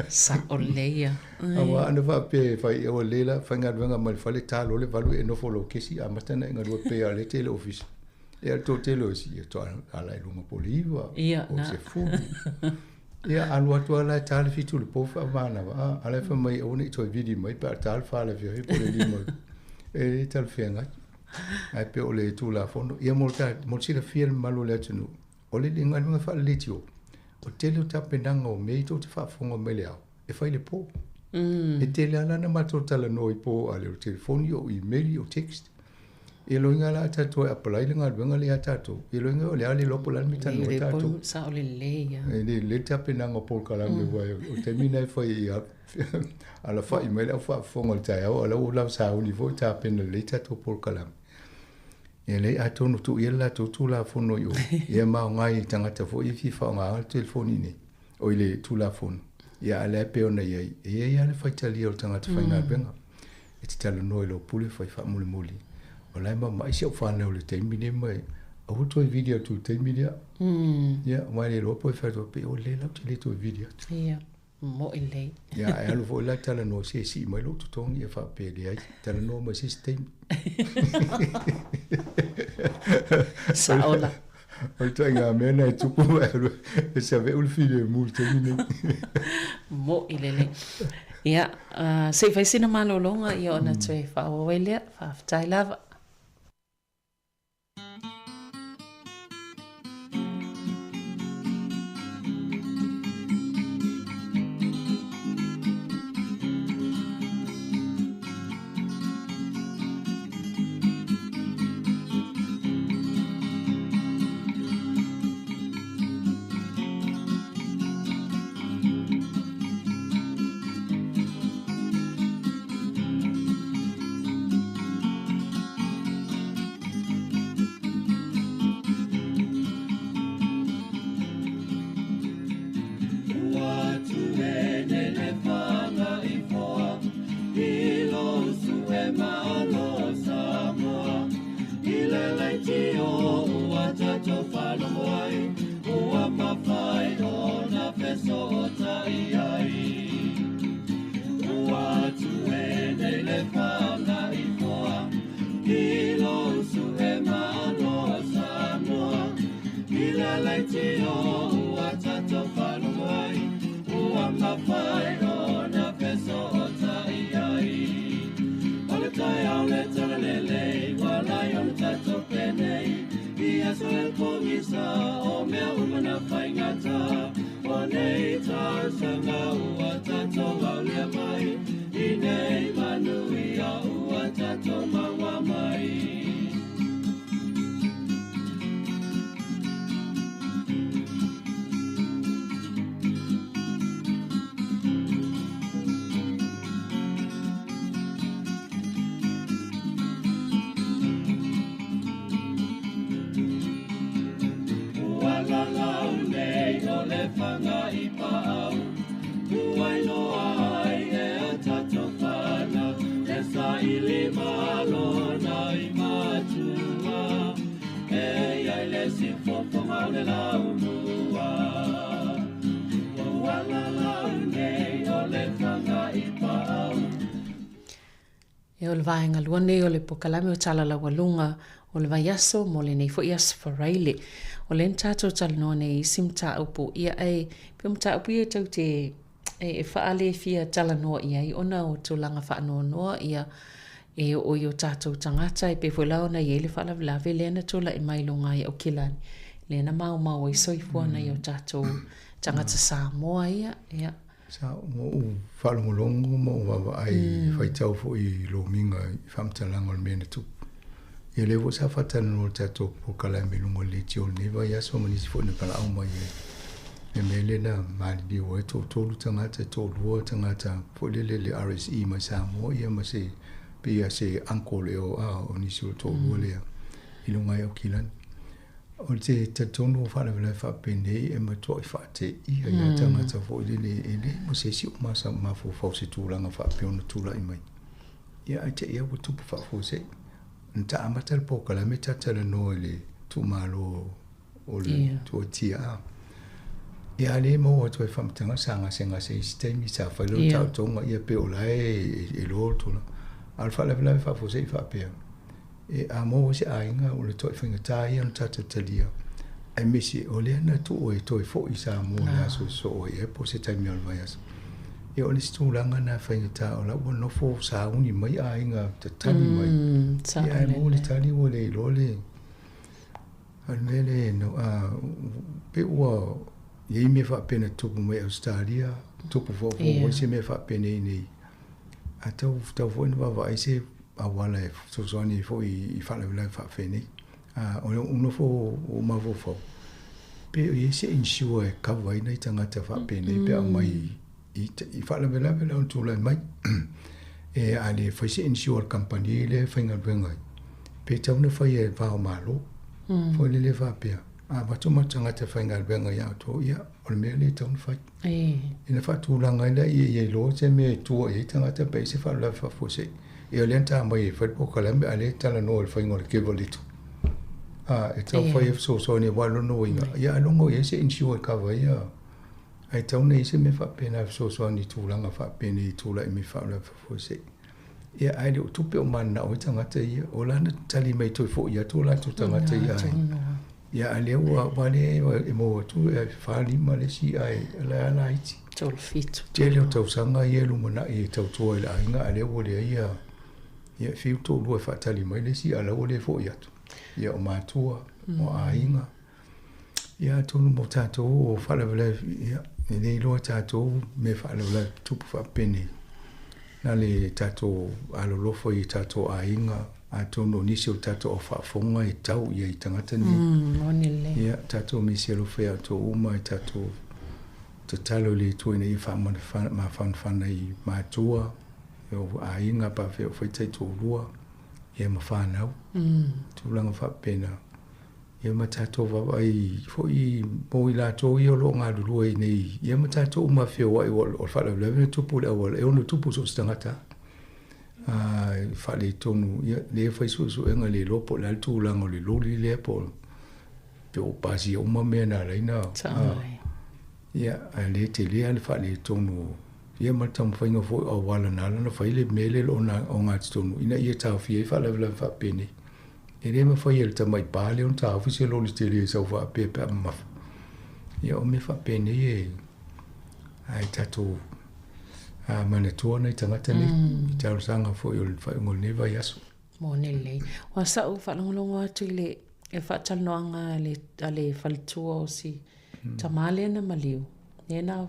sa o leia awa ana va pe fai o lela fanga luenga malfali talo le valu e no folo kesi a matana nga lo pe ale tele office e to tele si to ala e lunga poliva o se fu ia anu atu ala tale fitu le pofa mana va ala fa mai o ni to vidi mai pa tal fa la vi po le limo e tal fianga ai pe o le tu la fondo ia mo si la fiel malo le tunu o le linga lunga fa le tio o tele ta penanga o mei to te fa fonga mele au e fai le po e tele ala na mato tala no i po ale o telefoni o email o text e loinga la tato e apply linga lunga le tato e loinga o le ale lopo la mita no tato sa o le leia e le ta penanga po kala me vai o termina e fai ala fa email au fa fonga ta o ala o la sa o niveau ta pena le tato po kala e le ato no tu ia la tu la fono yo e ma ngai tangata fo i fi fa nga telefoni ni o ile tu la fono ia ala pe ona ia e ia le fa tali o tangata fa nga benga e te talo no lo pule fa fa muli muli o la ma mai se fa na o le termine mai o to video tu termine ia mai le lo po fa to pe o le la tu to video ia mo ile ia e alu fo la tala no se si mai lo tu tong ia fa pe le ai tala no ma system saola o tanga mena tu po e se ave ul file multe mine mo ile ia se fai sina malolonga ia ona tue fa o wele fa tai lava Wala la ne o le fanga i pao E o le vaenga lua nei o le pokalame o tala la walunga o le vaiaso mo le nei fo ias faraile. O le ntato tala noa nei sim ta upo ia ai, pia mta upo ia tau te e faale fia tala noa ia i ona o tūlanga wha noa ia e o yo tātou tangata e pe whalao na iele whala vlawe lena tūla e mailonga ia o kilani. Lena mau e soifua na yo tātou tangata Sāmoa ia. Sa mo whalongolongo mo wawa ai whaitau fo i lo minga i whamtalanga o mena tupu. Ia lewo sa whatana no tātou po kalame lungo le tio neva ia so manisi fo ne pala au mai e mele na mali o e tōlu tangata tōlua tangata fo le RSE mai Sāmoa ia ma se pia se uncle e o nisi o tōlua lea i lunga o kilani. O te tonu o whare wale whapene e matua i whate ia ia tangata fo ele mo se si o masa mafo fau se tūranga whapeona tūra i mai. Ia ai te ia o tupu whafo se. Nta amata le pokala me tatala no le tu malo o le tu tia. Ia le mo o tu e whamtanga sanga senga se istemi sa whailo tau tonga ia pe o lai e lo tula. Al whale wale whafo se i whapea. E a mo se ainga o le toi whinga tai an tata talia. Ai misi o le ana tu o e toi fo i Sāmoa le aso so o e po se taimi al vai aso. E o le stūlanga na whinga ta o la ua no fo Sāuni mai ainga te tani mai. E ai mo le tani o le ilo le. Al mele no pe ua i me whapena tupu mai Australia. Tupu fo fo se me whapena i nei. A tau fo ina wawa ai se awala e sosoni fo i whale wale whawhene. O le uno fo o mavo fo. Pe i se insure e kawa ina i tangata whapene pe a mai i whale wale on tūlai mai. E a le whai se insure company le whainga wengai. Pe tauna whai e whao malo. Fo le whapea. A watu matangata whainga wengai au tō ia. O le mea le tauna whai. Ina whatūlanga ina i lo se me tua i tangata pe se whale whafo se. E o lenta mai e whai pokalame a le tala no le whainga le kewa litu. E tau whai e so ni walo no inga. Ia alongo e se insure kawa ia. Ai tauna i se me whapena so ni tūlanga whapena i tūla i me whaula whafo se. Ia ai le tupe o mana o tangata ia. O lana tali mai toi fo ia tūla tu tangata ia. Ia a leo wale e mo tu e whalima le si ai ala ala iti. Tol fitu. Te leo tau sanga i e lumana i tau tua i la inga a leo le ia. Ia whiu tō lua whatali mai le si ala o le fo i atu. Ia o mātua, o a inga. Ia tonu mo tātou o whalawale, ia, e nei loa tātou me whalawale tupu whapene. Nā le tātou alolofo i tātou a inga, a tonu nisi o tātou o whafonga i tau ia i tangata ni. Ia tātou misi alofo a tō uma i tātou te talo le tuina i whamana i mātua. O a inga pa feo whaitai tō lua, ia ma whanau, tūlanga whapena. Ia ma tātou wawai, fo i mo i la tō i o lo ngā lulua i nei, ia ma tātou ma feo wai o whalau lewena tupu le awala, e ono tupu so stangata. Whale tonu, ia le whaisu enga le lopo, le tūlanga o le loli le po, pe o pasi o ma mea nā reina. Ia, le te lea le whale tonu, ia matam whainga fo o wala nala na whaile mele o ngā titonu. Ina ia tāu fia i whalawala whapene. E rea ma whaile tamai pāle on tāu fi se loli te rea sau whapepe a mafu. Ia o me whapene e ai tātou manatua nei tangata nei. I tāu sanga fo i o whaingol ne vai aso. Mōne lei. Wa sau whalongolongo atu i le e whatanoanga a le whalitua o si tamale na maliu. Nena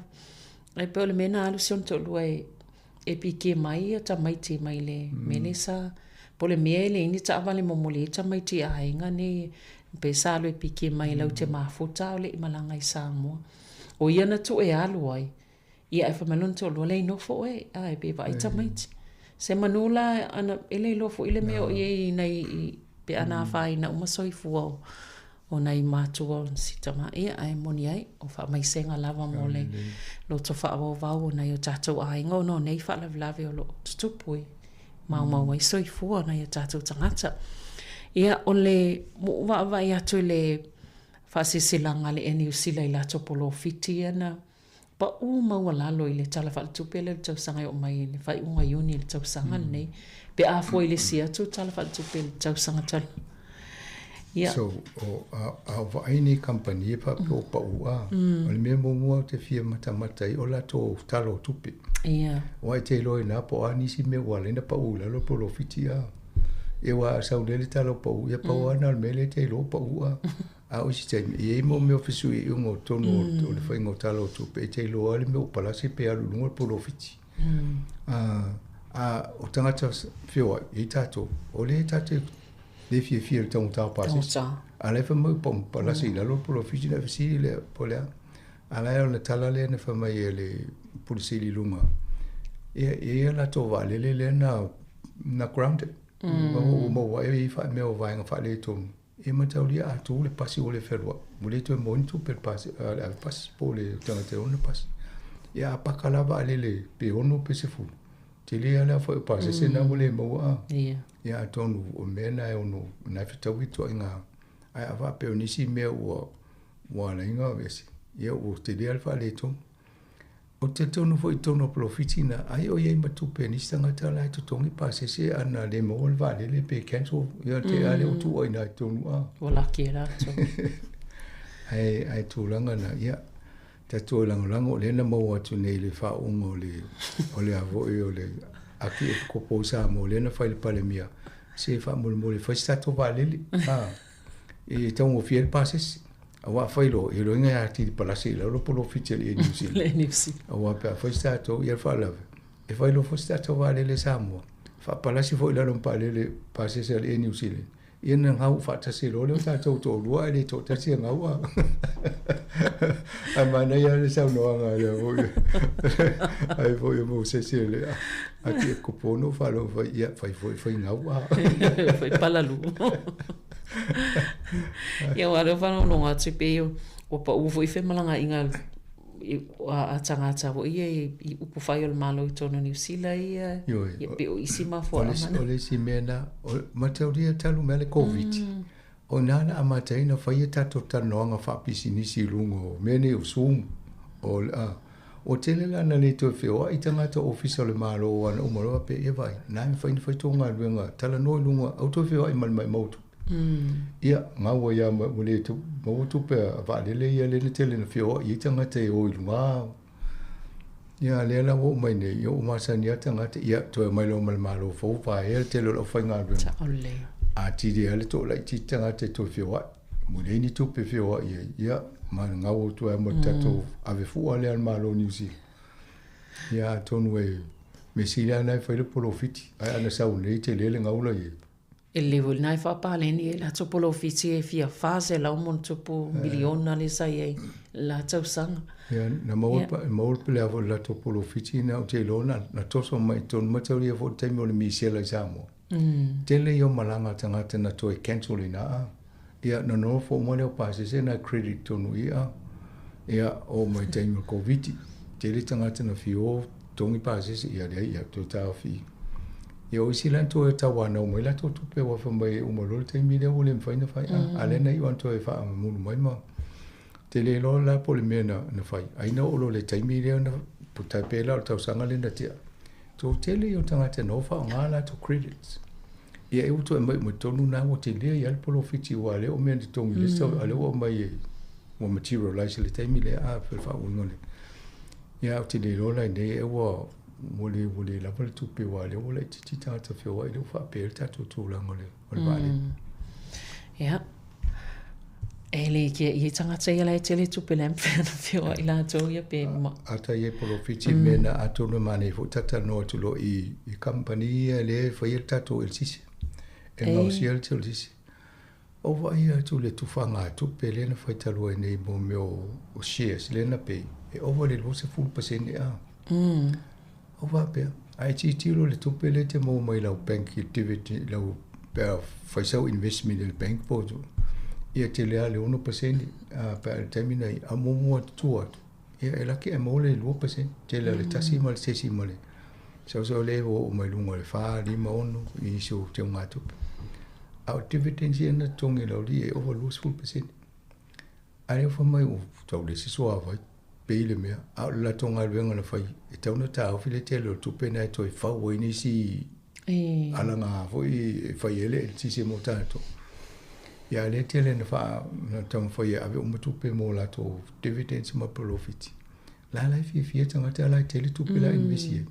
ai pe o le mena alu sion to lua e pike mai a tamaiti mai le menesa po le mea le ini ta avale momole e tamaiti a inga ne pe salo e pike mai lau te mafuta o le imalanga i Sāmoa o ia na tu e alu ai ia e whamalon to lua le inofo e a e pe vai tamaiti se manula ana ele ilofo ile mea o ie nei pe ana whai na umasoifu au o nei mātua o sitama ia ai moni ai o wha mai senga lava mo le lo to wha au vau o nei o tātou ainga o no nei wha lawe o lo tutupui mau ai soifua nei o tātou tangata ia o le mua vai atu le wha sisilanga le eni usila i lato polo fiti ana pa u maua lalo i le tala wha tupe le tausaga i o mai le whai unga iuni le tausaga nei. Pe a fo i le sia tu tala wha tupe le tausaga tala. So, a vaini company e pa pa ua. O le mea mua te fia mata i o la to talo tupe. Wai te loi na po a nisi me wale na pa ula lo polo fiti a. E wa sa ulele talo pa ua. E pa ua na le mele te lo pa ua. A o si te e mo me ofisu i ungo tono o le whaingo talo tupe. E te lo ale me o palasi pe alu lunga polo fiti. O tangata whiwa i tato. O le tato le fia le tau tau pasis. A le whamau pom palasi la lo polo fiti na fisi le polea. A la le tala le na whamai e le polisi li lunga. E la to vale le na grounded. Mo wa e fa me o vainga fa le tonu. E matauri a tu le pasi o le ferwa. Mo le to mo intu per pasi a pasi po le tangata o le pasi. E a pakalava le pe ono pe se fulu. Te le ala fa pasi se na mo le mo a. E a tonu o mena e ono na fitau i to inga. Ai ava pe onisi me o la inga vesi. E o te le alfa le tonu. O te tonu fo i tonu profiti na ai o iei matupe ni tangata lai to tongi pasi se ana le mo o vale le pe cancel. Ia te ale o tu oi na tonu a. O laki e rato. Ai tūlanga na ia. Te tūlanga o le na mau atu nei le whaunga o le avoi o le aki e kopo Sāmoa le na whaile pale mia. Se whaamole le whaistato valele. E taungo fia le pases. Awa whailo, e roinga e ati di palasi la lo polo fitia le New Zealand. Le New Zealand. Awa pia whaistato i al whaalawe. E whailo whaistato valele Sāmoa. Whapalasi fo ila lompa le pases le New Zealand. Ia na ngau whaatase lo leo tātou tō lua e le tō tasi a ngau a. A mana ia le sau noanga ia voi. Ai voi mo se le a. A ki e kupono whalo whai ngau a. Whai palalu. Ia wale whanau nonga tupe o pa uvo i whemalanga inga a tangata o ia i upu whai o le malo i tono New Zealand ia pe o isi mafo amana. O le si mena, matauria talu mele COVID. O nana a mataina whai e tato tanoanga whapisi nisi lungo, mene o Zoom. O tele lana le to whio, i tangata ofisa le malo o ana umaroa pe e vai. Nai whai tonga luenga, tala noi lunga, au to whio ai malmai mautu. Ia, ngawa ia mule tu mautu pe avalele ia le tele na whio, i tangata e oi lunga. Ia, le la wo mai ne, ia o masani a tangata, ia, to e mailo malmalo fau pa e tele lo whai ngā luenga. Taole. A tiri ale to lai ti tangata to whio, mule ni tu pe whio ia, ma ngawa tu e mo tato ave fua le al malo New Zealand. Ia, tonu e mesila nai whaile polo fiti, ai ana sau nei te lele ngaula ie. E level nai whapaleni e la topolo fiti e fia fase la umon topo miliona le sai e la tausanga. Ia, na maul pele avo la topolo fiti na o te lona, na toso mai tonu matauri avo taimi o le misela i Sāmoa. Tele i o malanga tangata na toi cancel ina a. Ia, na no fo mole o pase se na credit tonu ia. Ia, o mai taimi o COVID. Tele tangata na fio tongi pase se ia lea ia to tau fi. Ia o isi lan to e tawana o mai la to tupe wa whamai umalole taimi lea o le mwhaina whai. Alena i wanto e wha munu mai ma. Tele lo la pole mea na whai. Aina o lo le taimi lea na putai pela o tau sanga le na tia. To tele i o tangata no wha o ngā to credits. Ia e uto e mai mo tonu na o te lea i alpolo fiti wa le o mea ni tongi lista ale o mai e o materialize le taimi lea a wha uingone. Ia o te le lola i nei e wa wole la wale tupe wa le o la i titi tangata whiwa i le uwha pēr tato tūlanga o le wale. Ia. E le kia i tangata i lai tele tupe le mpena whiwa i la tō ia pē ma. Ata i e polo fiti mena atonu mane fu tata no tulo i company le whaia tato il sisi. E ngau si el til sisi. O vai atu le tufanga tupe le na whaitalo e nei mo meo o shares le na pē. E o le lo se full percent a. O va pea. Ai tiro le tupe le te mo mai lau bank activity lau pea whaisau investment le bank pojo. Ia te lea le 1% pa le taimina i a momo atu atu. Ia e laki e mo le 2%. Te lea le tasi ma le sesi ma le. Sau le o mai lunga le wha lima ono i so te unga tupe. Au dividends ia na tongi lau li e over lose full percent. Ai o whamai o tau le siso awai. peile mea a la tonga venga na fai e tau na tau file tele o tupe na to e fau e nisi ala nga foi fai ele si se mo tanto ya le tele na fa na tau fai ave o tupe mo la to dividends ma profit la fi tanga te la tele tupe la investi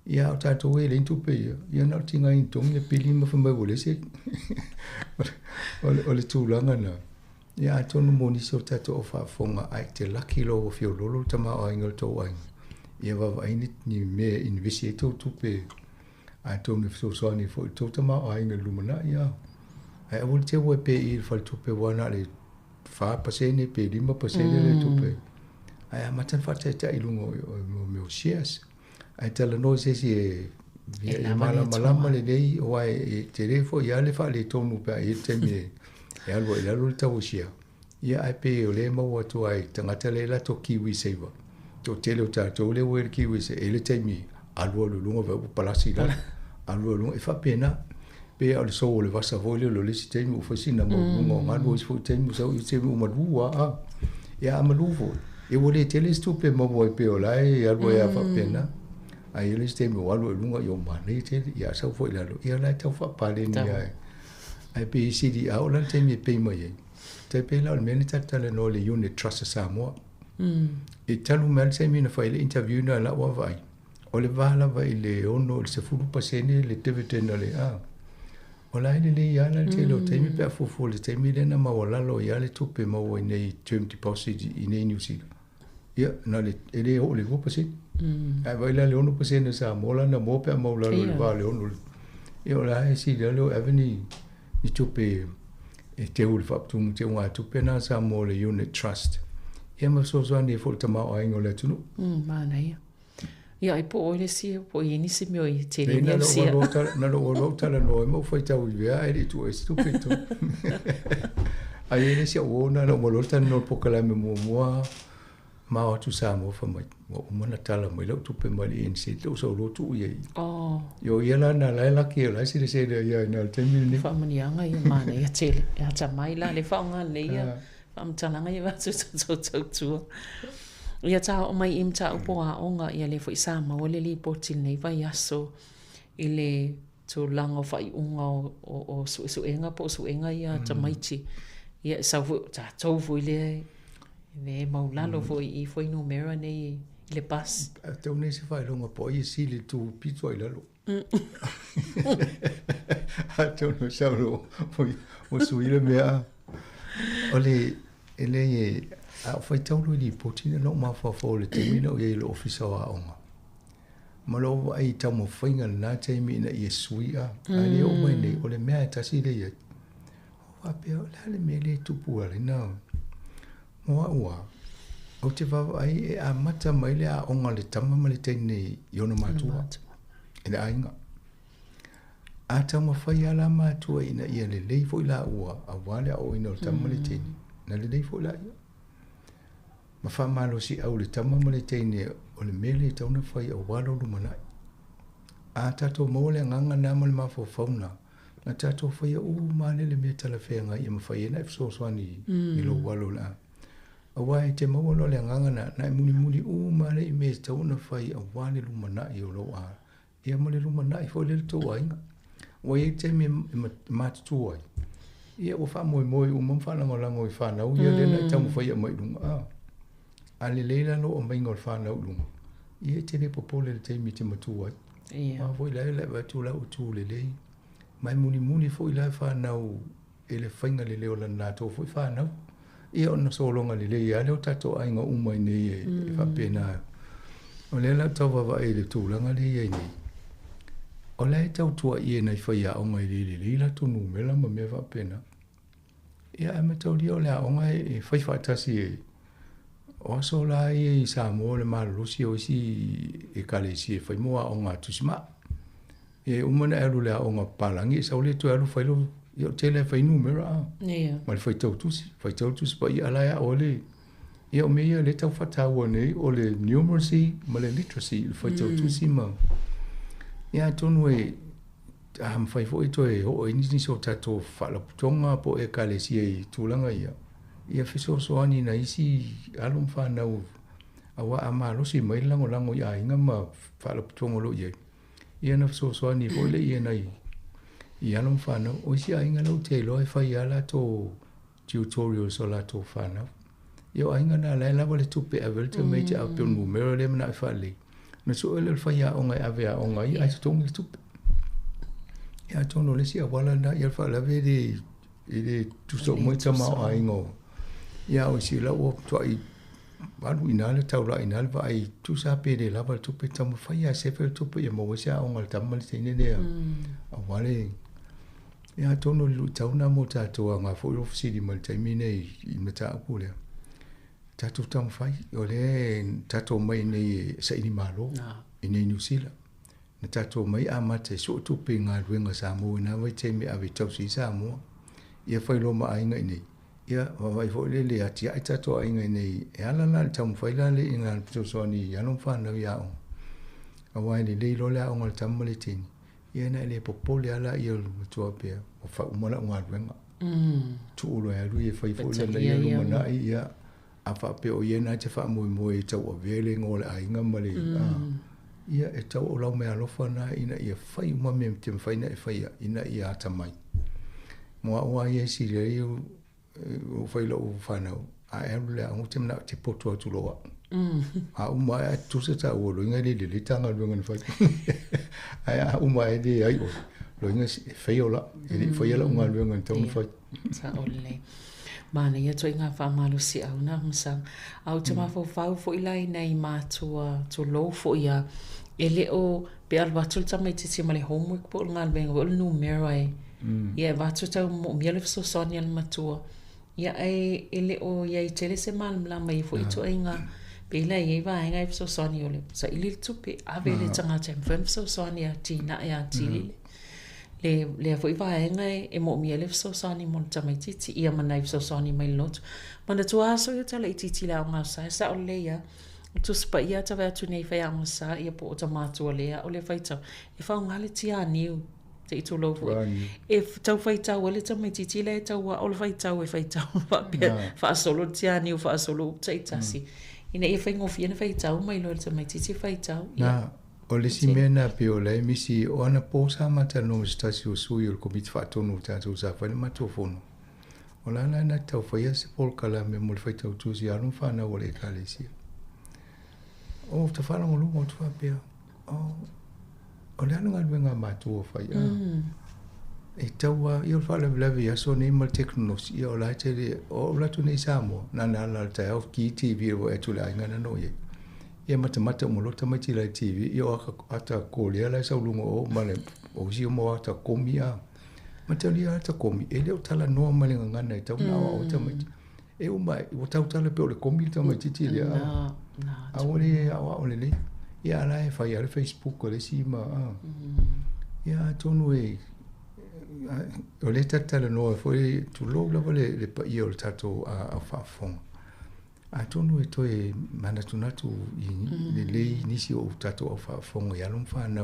ya o tato we le tupe ya na tinga in tong le pili ma fa mo le se o le tulanga na ya tonu moni so tato o fa fonga ai te lucky lo o fio lolo tama o ingol to wang ya va vai ni me investi to tupe a tonu so ni fo to tama o ingol lumana ya ai o te we pe il fa tupe wana le fa pasene pe lima pasene le tupe ai matan fa te ilungo me o shares ai tala no se si e malama le dei o ai telefo ya le fa le tonu pe ai te me ya lo tau sia ya ai pe o le mo to ai tangata le la to kiwi seiva to tele o to le we kiwi se ele te mi alu lungo va palasi la alu e fa pena pe al so le va sa vole lo le sistema ufasina mo ngano fo te mo so te mo madua ya maluvo e vole tele stupe mo voi pe o lai ya ya fa pena ai le sistema alu lungo yo mane te ya sa fo la lo ya la ta fa pale ni ai pe sidi a o la te mi pe mo ye te pe la me ni ta le no le unit trust Sāmoa e talu mel se mi na fa ile interview na la wa vai o le vala vai le ono se fulu pasene le dividend le o la ile ya la te lo te mi pe fu le te mi le na ma wala lo ya le tupe mo we nei term deposit i nei New Zealand ya na le ele o le go pasene ai vai la le ono pasene Sāmoa na mo pe mo la lo va le ono e o la e si le lo avenue i tupe e te ul faptung te unga tupe na Sāmoa le unit trust e ma so ni fo te ma o ingo le tunu mana ia i po o le si po i ni se mio i te ni si na lo tala no mo foi tau i vea e tu e stupito ai le si o na lo mo lo tan no po kala me mo ma o tu Sāmoa fa mai mo na tala mo lo tupe mali in si lo so lo tu ye yo ia na la ki la si se de ia na te mi ni fa mani anga ia mana ia tele ia ta mai la le fa nga le ia am talanga ia tu ia ta o mai im ta po a onga ia le fo Sāmoa le li potil nei vai aso ile to lango fa i unga o su enga po su enga ia ta mai ti ia sa fu ta to fu le ve maulalo foi numero nei le pas te une se fai longa po i si le tu pizza i lalo te une sa lo o su ile mea ole ele a fai tau lo li potina no ma fa le termino e lo officer a onga ma lo ai tau mo fainga na te mi na i suia ali o mai nei ole mea ta si le ia wa pe la le me le tu pu ale na Moa o te vava ai e a mata mai le a onga le tama ma le teine i ona matua. E le ainga. A tama whai ala matua ina ia le leifo i la ua a wale a o ina o tama le teine. Na le leifo i la ia. Ma wha malo si au le tama ma le teine o le mele i tauna whai a walo lumanai. A tato maule nganga nama le mafo fauna. Na tato whai a male le mea tala whenga i ma whai e na ifso swani i lo walo la. Awai te mawalo le nganga na muni male i me tauna whai a wale lumana i o lo a. Ia male lumana i fo le to ainga. Wai te me matu ai. Ia o wha moi mamwhana malango i whanau. Ia le na tamu whai a mai lunga. A le leila no o mainga o whanau lunga. Ia te le popole le teimi te matu ai. Ma foi lai watu la utu le lei. Mai muni foi lai whanau e le whainga le leo la nato foi whanau. Ia ona solonga le lei a leo tato ainga umai nei e whapena. O le la tau wawa e le tūlanga le iei nei. O le tau tua i e nei whai a onga i le leila tonu mela ma mea whapena. Ia e matau li o le a onga e whai whaatasi e. O so la i Sāmoa le malarosi o isi e kale si e whai moa onga tusima. E umana elu le a onga palangi e sau le tu elu whailo Yo tele fai numera. Ma fai tau tusi pa i alaya o le. Ia o mea le tau whataua nei o le numeracy ma le literacy fai tau tusi ma. Ia tonu e am fai fo ito e ho inisi so tato whalaputonga po e kalesi e tūlanga ia. Ia fiso soani na isi alum whanau awa ama lo si mai lango ia inga ma fala tongo lo ye ia na so ni ko le ia nai ia no fana o si inga lo te lo fa ia la to tutorial so la to fana yo inga na la vale tupe avel te me te ape numero le na fa le na so le fa ia onga ave onga ia to ngi tupe ia tono le si wala na ia fa la vedi ele tu so mo tama aingo ia o si la o to ai balu ina le tau la ina va ai tu sa pe de la va tu pe tama fa ia se fe tu pe mo sia onga tama le ne ne a wale ia tono lu tau na mo ta to nga fo lo si di mal taimi ne i meta ku le ta tu tam fai o le ta to mai ne sa ini malo ine New Zealand na ta to mai ama te so tu pe nga ruenga Sāmoa na vai te me ave tau si Sāmoa ia fai lo ma ainga nei ia vai fo le ati ai ta to ainga nei e ala na tam fai la le inga to so ni ya no fa na ya o awai le lo la o tam le tin ia na le popole ala ia to pe o fa umala nga ruenga tu lo ya lu ia fai fo le ia lo na ia afa pe o ia na te fa mo e tau o vele ngol ainga male ia e tau o lau mea lofa na ina ia fai uma me te mwhai na e fai ina ia ata mai. Moa oa ia si rei o fai lau whanau. A eru lea angu te mna te poto atu loa. A uma e tusa ta ua loinga le tanga luenga na fai. A uma e le ai o loinga fai o la. E le fai ala unga luenga na tau na fai. Sa ole. Mana ia to inga whamalo si au na humsang. Au te mawhau fo ilai nei mātua to lo fo ia. E le o pe al watu ta mai titi ma le homework po ngā benga o le numero ai. Ia watu tau mo miele so sonia le matua. Ia ai e le o ia i tele se malmla mai fo i to inga. Pe ila ia iwa inga i so sonia ole. Sa ili tupe ave le tanga tem fem so sonia tina ia tili le fo iwa inga e mo miele so sonia mo ta mai titi ia mana i so sonia mai lot. Mana tu aso ia tala i titi la ngā sa o le ia. Tu spa ia ta va tu nei fa ia masa ia po ta matua lea o le faitau e fa ngale tia niu te itu lo fo e tau faitau o le ta mai titi le tau o le faitau e faitau fa solo tia niu fa solo te tasi ina e fa ngofia na faitau mai lo le ta mai titi faitau na o le si mena pe o le misi o ana po sa mata no stasi o sui o komit fa tonu ta tu sa fa le matofono o la na tau fa ia se pol kala me mo faitau tu si alu fa na o le kalesi o te whana ngolu mo tu apea o le anu ngā mātua whai e taua i o whala vilavi aso nei mal teknosi i o lai te le o latu nei Sāmoa nana ala tai au ki TV o e tu le ainga na no ye ia matamata mo lota mai ti lai TV i o ata kōlea lai saulunga o male o si o mo ata komi a matali ata komi e leo tala noa male ngana e tau na o tamai e o mai o tau tala pe o le komi tamai titi le a awole awole le ia la e fai al Facebook o le sima ia tonu e o le tatala no foi tu lo la vole le pa io tato a fafon a tonu e to e mana tunatu i le nisi o tato a fafon ia lo fa na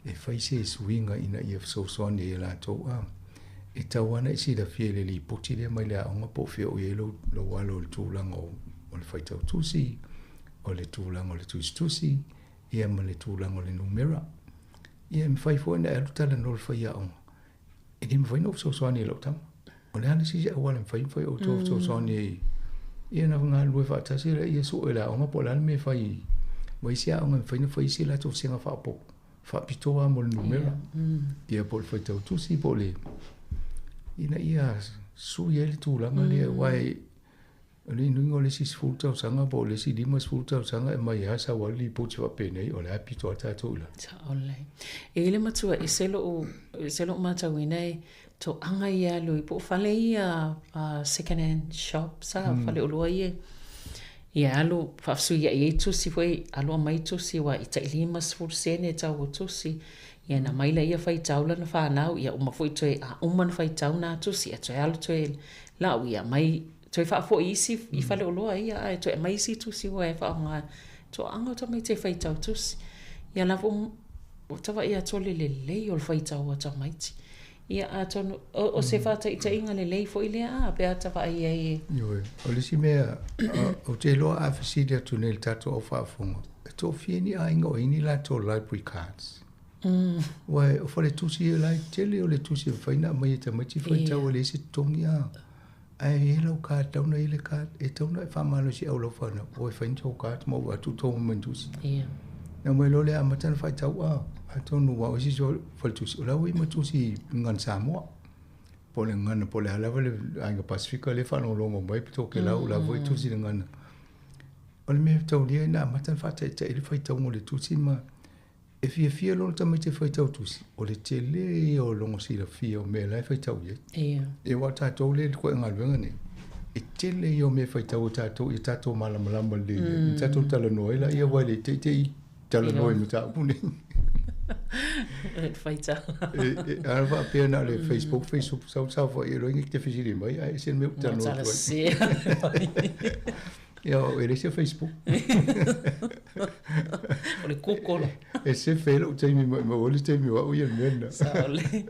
e fai se swinga ina ia so so ne la to e tawana si da fiele li poti le mai la nga po fe o yelo lo walo tu lango o le fai tau tusi o le tūlanga o le tusi, ia ma le tūlanga o le numera. Ia me fai fo ina elu tala no le fai aonga. E ke me fai no so soani e lau tama. O le hana si se awale me fai o to so soani e ia na ngā lue whaatasi le ia so e la aonga po lana me fai mai si aonga me fai na fai si la to senga whaapo. Whaapitoa mo le numera. Ia po le fai tau tusi po le ina ia sui e le tūlanga le wai ali nungo le sis fulta sanga bo le si dimas fulta sanga e mai asa wali puti wa pene o le api to ta to la ta ole e le matua e selo mata wine to anga ia lo po fale ia second hand shop sa fale o ia ia lo fa su ia e tu si foi alo mai tu si wa ita limas ful sene ta o tu si ia na mai la ia fai taula na fa na ia uma foi to a uma fai tauna tu si a to alo to la ia mai toi fa fo isi I fale o loa ia ai toi mai si tu si wa fa nga to anga to mai te fai tau tu ia la vo o tava ia to le o fai tau ta mai ti Ia atonu o se fata ita inga le lei fo ile a pe ata va ai. Yo, o le si mea o te loa a fasile tu nel tato o whaafonga. E tō fieni a inga o ini la tō library cards. Wai, o whare tusi e lai tele o le tusi e whaina mai e ta maiti whaitau o le se tongi a. Ai e lau ka tauna i le ka e tauna e whamalo si au lau whana. O e whainta o ka mau atu tōngu man tusi. Nā mai lo le a matana whaitau a. A tonu wa o si so whale tusi. O lau i matusi ngan Sāmoa. Pole ngana pole halawa le ainga Pasifika le whanau longo mai pito ke lau voi tusi le ngana. O le mea tau lia ina matana whata e le whaitau mo le tusi ma e fia lolo tamai te whaitau tusi. O le te le o longo si la fia o mea lai whaitau ye. E wa tātou le koe ngaluenga ne. E te le o mea whaitau o tātou i tātou malamalama le. Tātou tala noa ila ia wai le te i tala noa i mata apune. Whaitau. Ana wha pia na le Facebook sau wha i roingi ki te whisiri mai. Ai sen meu tala noa tuai. Ia o ere se Facebook. O le kukolo. E se whela o teimi ma oli teimi wa uia mena. Sa ole.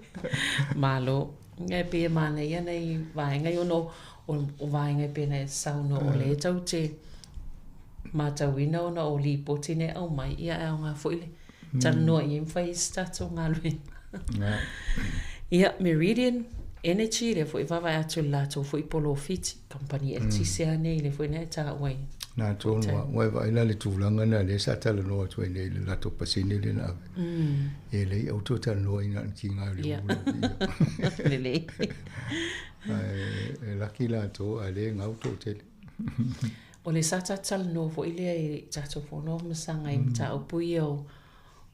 Malo. Ngai pia mana ia nei vaenga i ono o vaenga pia nei sauna o le tau te matawina ona o li potine au mai ia au ngā fuile. Tala noa i mwhai stato ngā lui. Ia Meridian Energy le fo iwawai atu lato fo ipolo fiti company eltisia nei le fo ina ta wai. Nā tōnua, wai wa ila le tūlanga na le sa tala noa tu nei le lato pasine le na ave. E le au tō tala noa ina ki ngā le ula. Lele. E laki la tō a le ngau tō tele. O le sa tala noa fo ile e tato fo noa masanga i mta upui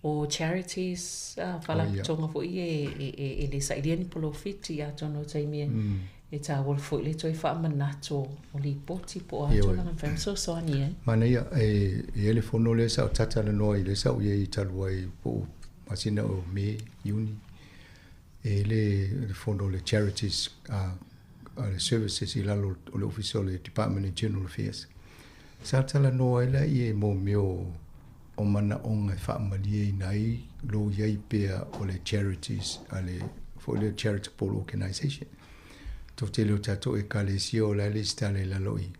o charities fala tonga fo e le sailiani polo fiti a tono taimia e ta wol fo le toi fa manato o li poti po a tono na fem so ani mana ia e le fono le sa tata le no le sa ye talua i po masina o me uni e le fono le charities le services i lalo o le official department of general affairs sa tala no ila i mo mio o mana onga whaamalie nei lo iei pia o le charities ale for le charitable organisation to te leo tato e kalesi o la lista le laloi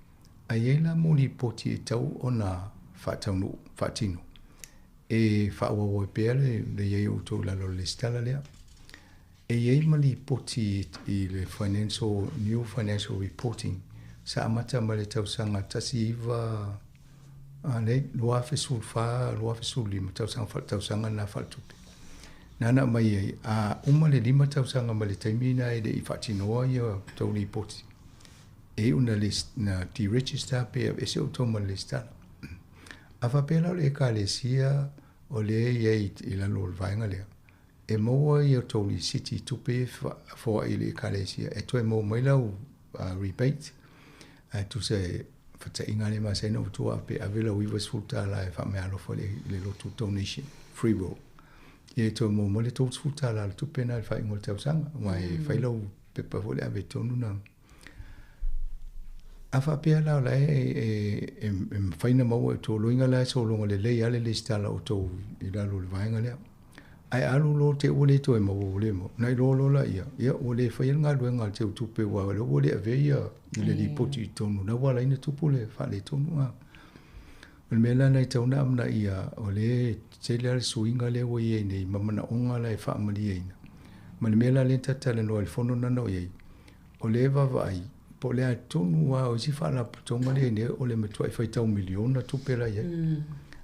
a iela moni poti e tau o na whataunu whatino e whaawawa pia le iei o tau lalo lista la lea e iei mali poti i le new financial reporting sa amata ma le tau sanga tasi iwa ale loa fesul lima tau sanga na faltupe nana mai a uma le lima tau sanga ma le taimina e i whatinoa ia tau li poti e una list na di register pe e se automa lista a whapela le ka le sia o le iei i la lor vainga lea e moa ia tau li city tupe fo i le ka le sia e toi mo mai lau rebate tu se fata inga le ma sena utua pe avela wivas futa la e fa me alo fo le lotu donation free will e to mo mo le to futa la tu pena fa ingol tau sanga mai fa lo pe pa vole ave tonu na afa pe la la e fa ina mo to lo inga la so lo le le ale le sta la to i la lo va inga le ai alu lo te ole to e mo le mo nai lo la ia ole fa nga lo nga te tu pe wa lo ole ave ia ile li poti tonu na wala ina tupu le fa le tonu a o me la nei tau na amna ia o le te le suinga le wo ye nei mamana onga la e fa amali ina ma le me la le tata le no el fono na no ye o le va vai po le tonu wa o si fa la tonga le ne o le metoi fa tau miliona tupe la ye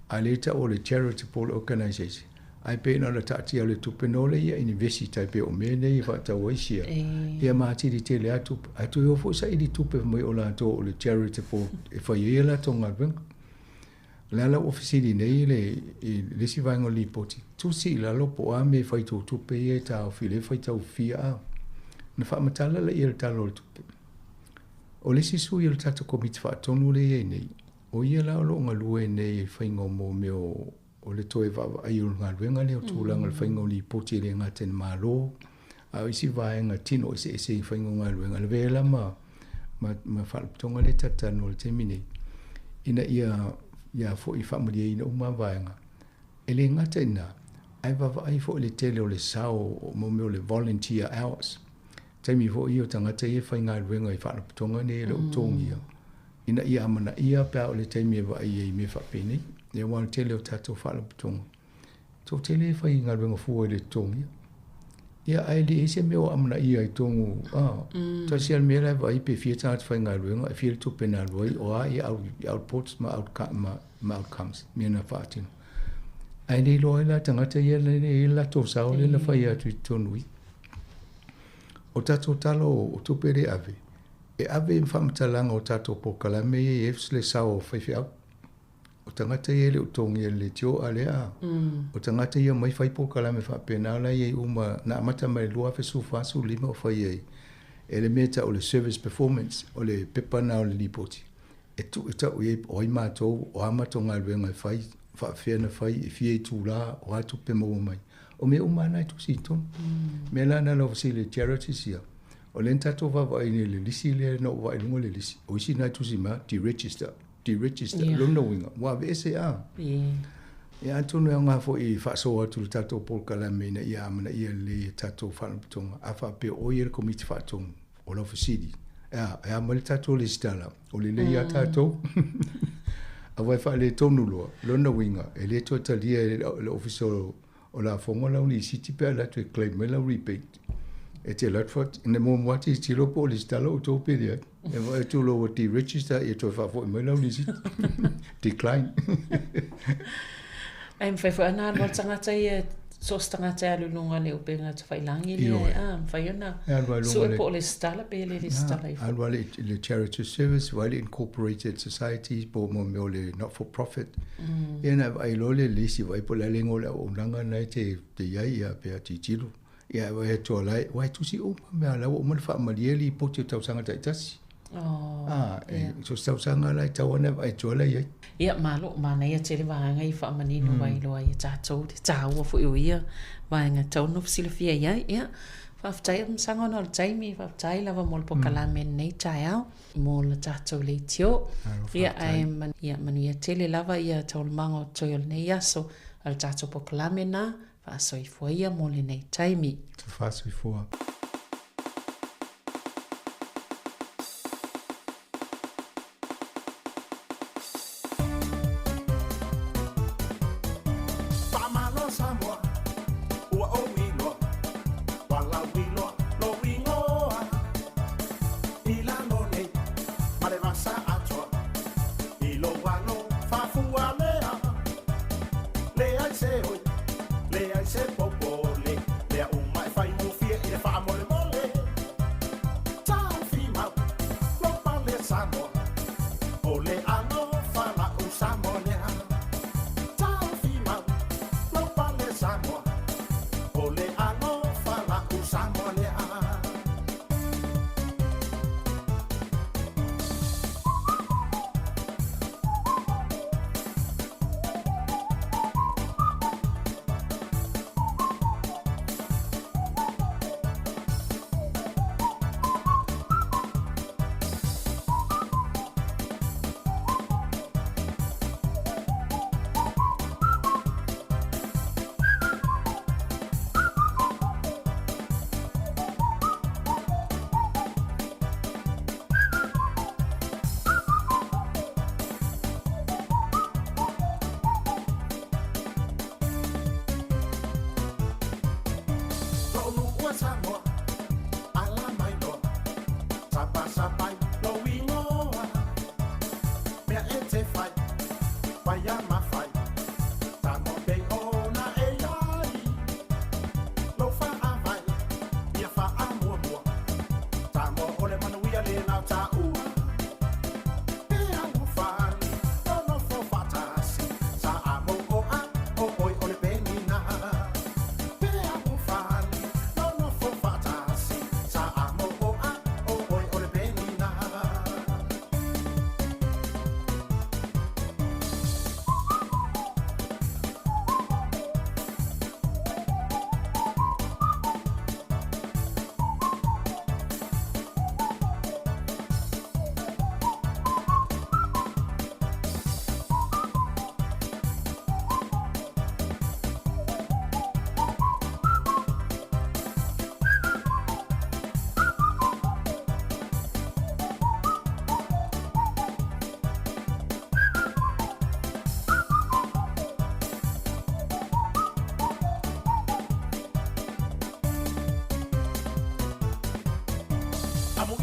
a le ta o le charitable organization ai pe na le tati ale tupe no le ia university pe o me nei fa tau isia ia ma ti di te le atu yo fo sa i di tupe mai o la to o le charitable e fa ye la tonga ben la ofisi di nei le si vai ngoli poti tu si la lo po a me fai tu pe e ta o file fai tau fia na fa matala le il talo tupe o le si su il tato komit fa tonu le e nei o ia la lo ngalue nei fai ngomo me o le toe va ai un ngalwenga le o tulanga le fai ngoli poti le ngaten malo a isi vai nga tino se fai ngalwenga le vela ma fa tonga le tata no le temine ina ia fo i family ina uma vaenga ele ngata ina ai va ai fo le tele o le sao o mo me o le volunteer hours taimi fo i o tangata i whai ngā ruenga i whanaputonga ne le utongi ina ia amana ia pia o le taimi e wa i me whapene e wana tele o tato whanaputonga tō tele whai ngā ruenga fua i le tongi ia ai le ese me o amana ia i tongu ta sial me lai wa i pe fia tangata whai ngā ruenga e fia le tupena roi o a i outputs ma outcomes me na whaatino ai le loa la tangata ia le la tō sao le na whai atu i tonui o tato talo o tupere ave. E ave i whamatalanga o tato po kalame e efsle sao o whaiwhi au. O tangata i ele o tongi e le tio ale a. O tangata i a mai whai po kalame whapena ala i e uma na amata mai lua fesu fasu lima o whai ei. E le meta o le service performance o le pepana o le lipoti. E tu e tau i oi mātou o amato ngā ruenga whai whawhena whai e fie i tūla o atu pe mo mai. O me umana i tusi tonu. Me lana lo si le charity sia. O le ntato va i le lisi le no va i lungo le lisi. O isi na tusi ma deregister. Lona winga. Wa vese a. Ia antonu ngā fo i whasoa tu tato pol kalame na ia amana ia le tato whanaputonga. A wha pe o i le komiti whaatonga. O la fasidi. Ia ma le tato le stala. O le le ia tato. A wai wha le tonu loa. Lona winga. E le totalia le official o la fonga la uni siti pe la tu claim me la repeat e te la fot ne mo mwati ti lo police ta lo to pe dia e va tu lo ti register e to fa fo me la uni siti decline ai mfai fo ana lo tangata e so tangata lu lunga le upenga te fai langi le fai ona so e po le stala pe le stala al wale le charity service wale incorporated societies po mo me le not for profit ena ai lo le lisi vai po la lengo la unanga na te ia pe ti tilo ia vai to lai vai tu si o me ala o mo fa malieli po te tau sanga taitasi so tau sanga lai tau ana vai to lai ia malo mana ia tele vanga i fa manino vai lo ai tato te tau fo ia vanga tau no silfia ia fa ftai sanga no taimi fa ftai lava mol po kalame nei taiao mo la tato le tio ia ai man ia manu ia tele lava ia tau mango toil nei aso al tato po kalame na fa so i fo ia mo le nei taimi fa so i fo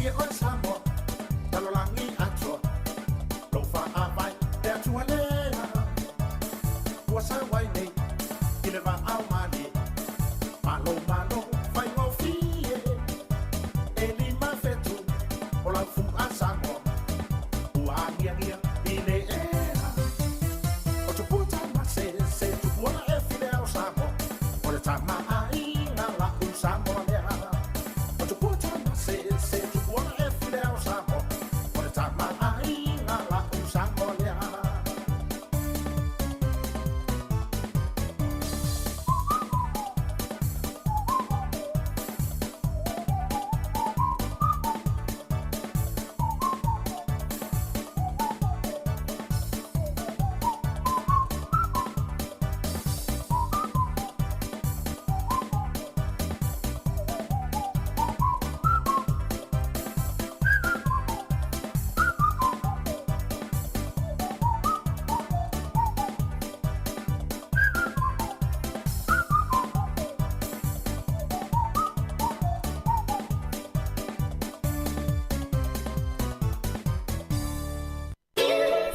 ia o Sāmoa, talolangi atua. Lo wha awai, te atua lea. Ua sa wai nei, i le wa au mani. Malo, whai ngō fie. E lima fetu, o lau fu a Sāmoa. Ua angia, i le ea. O tu puta ma se tu wana e file au Sāmoa. O le tama ai ngā la u Sāmoa lea. O tu puta ma se tu wana e file au Sāmoa. O le tama ai ngā la u Sāmoa lea.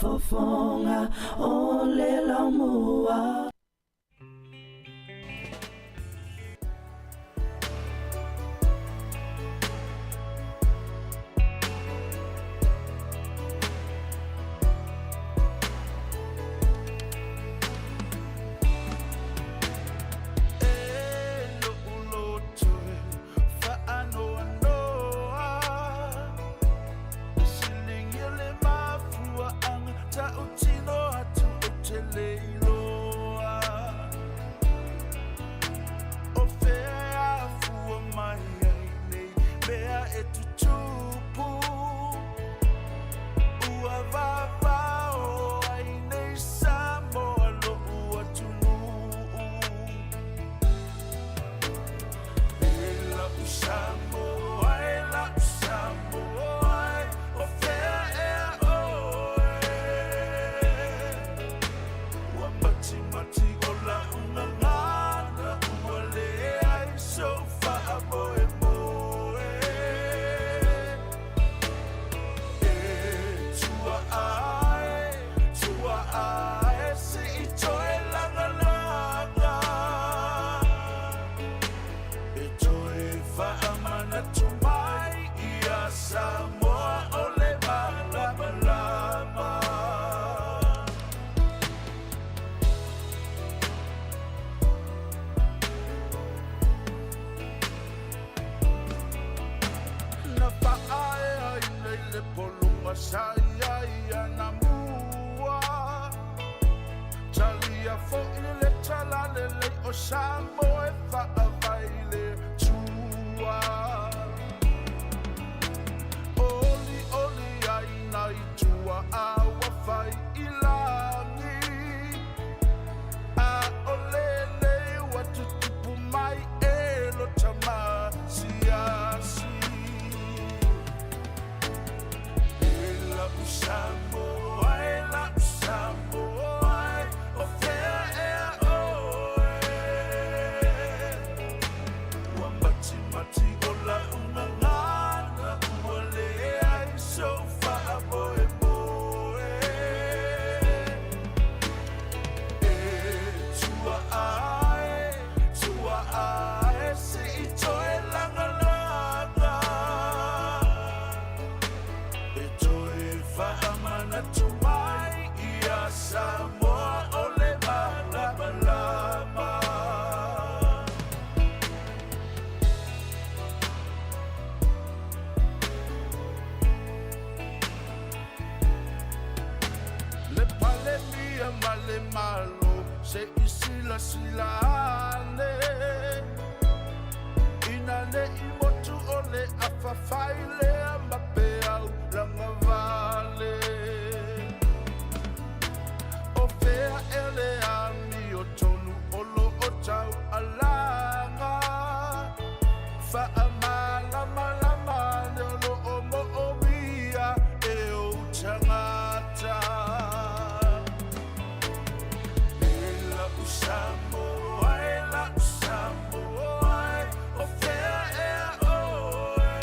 Fofonga o le laumua. Sāmoa e whaavaile tua. Oli ai nai tua awa whai i langi. A olele watu tupu mai e lo tama siasi. E la u Sāmoa, e la u Sāmoa, o whea e a mati o la una ngana ua le ai so wha moe moe. E tua ai se i toe langa langa. E toe wha amana tu mai i a Sāmoa o le malama lama. Male malo se isila silane ina le imotu ole afafaile amape au langa vale o fea ele ami o tonu olo o tau alanga fa amala malama le olo o mo o mia e o tangata. Sāmoa, e la Sāmoa, o whea e a oe.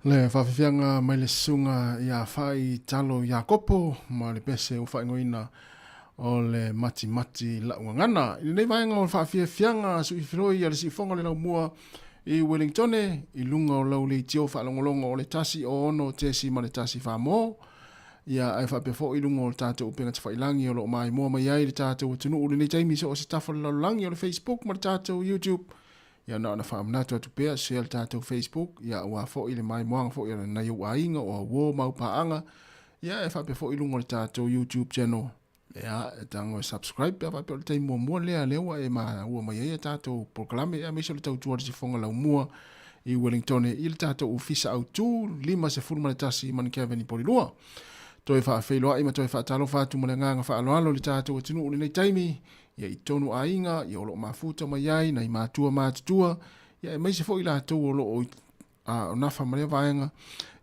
Le whawhiwhianga mai le sunga ia whai talo ia kopo, ma le pese o whaingoina o le mati la uangana. I nei vaenga o whawhiwhianga su i whiroi a le si whonga le lau mua i Wellington, i lunga o lau le tio whalongolongo o le tasi o ono tesi ma le tasi Sāmoa. Ia ai whapefo i lunga o le tātou upenga te whailangi o lo mai mua mai ai le tātou tunu ule nei taimi so o se tafala lau langi o le Facebook ma le tātou YouTube. Ia na whaamnatu atu pēr share le tātou Facebook. Ia ua fo i le mai moanga fo i le nai o ainga o wō mau paanga. Ia e whapefo i lunga o le tātou YouTube channel. Ia e tango e subscribe. Ia whapefo le taimi mua lea lewa e maa ua mai ai e tātou proklame. Ia meso le tautua le si whonga lau mua i Wellington. I le tātou ufisa au tū. 5 se fulma le tasi mani Kevin i Porilua. Toi whaafeiloa ima toi whaatalo whaatu male nganga whaaloalo le tātou atinu ule nei taimi. Ia i tonu a inga, ia olo mafuta mai ai, na i mātua mātutua. Ia e meise fo i lātou olo o nafa marea vaenga.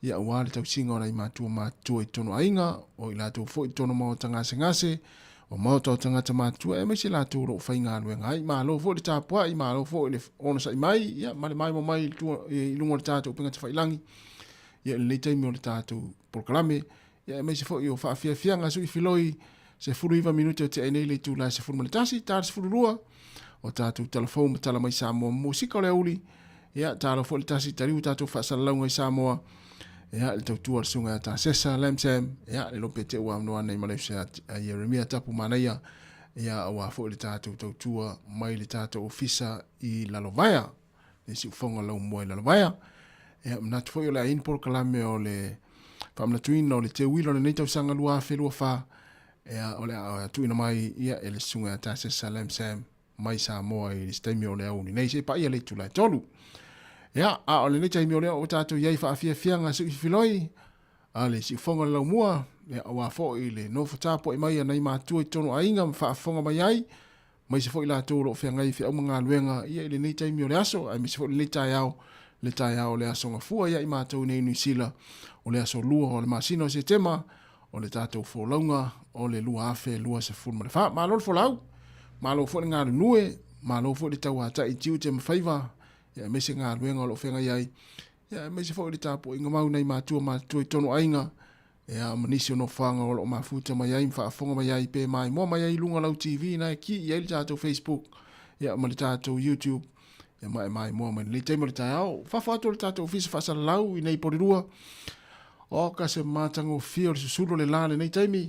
Ia uale tau singa o na i mātua mātua i tonu a inga. O i lātou fo i tonu mao tangase ngase. O mao tau tangata mātua. E meise lātou olo whainga aluenga ai. Mālo fo i tāpua, i mālo fo i le ono sa i mai. Ia male mai mo mai i lungo le tātou pinga te whailangi. Ia le taimi o le tātou proklame. Ia e meise fo i o whaafiafianga su i filoi. Se furu iwa minute o te ainei le tū lai se furu manitasi, tāre se furu rua. O tātou telefon ma tala mai Sāmoa musika o le auli. Ia tālo fo le tasi tariu tātou whaasala launga i Sāmoa. Ia le tau tua le sunga tā sesa, lamsam. Ia le lope te ua amnoa nei Malaysia a Jeremia tapu manaia. Ia ua fo le tātou tau tua mai le tātou ofisa i Lalovaya. Le si ufonga lau mua i Lalovaya. Ia mnatu fo i o le ainpor kalame o le whamnatuina o le te wilo le neitau sanga lua whelua wha. Ea ole a tuina mai ia ele sunga ta se salam sam mai Sāmoa i stemi ole au ni nei se pa ia le tula tolu. Ea a ole nei taimi ole o tātou iai whaafiafianga su i filoi. A le si whonga lau mua. Ea wa fo i le no whatapo i mai anai mātua i tono a inga whaafonga mai ai. Mai se fo i lātou lo whiangai whi au mga luenga ia le nei taimi ole aso. Ai me se fo i le tai au. Le tai au le aso ngafua ia i mātou nei nui sila. O le aso lua o le masino se tema. O le tātou fōlaunga, o le lua afe, lua se fulu ma le wha. Mālo le fōlau, mālo fōle ngā nue, mālo fōle tau hata i tiu te mawhaiva, ia mese ngā ruenga o lo whenga iai, ia mese fōle tāpo inga mau nei mātua i tono ainga, ia manisi o no whanga o lo mafuta mai ai, mwhaafonga mai ai, pē mai, mua mai ai lunga lau TV, na ki i ai le tātou Facebook, ia ma le tātou YouTube, ia mai mua mai le teimo le tai au, whawhatu le tātou fisa whasala lau i nei porirua, o ka se mātango fia o le susuro le lāle nei taimi.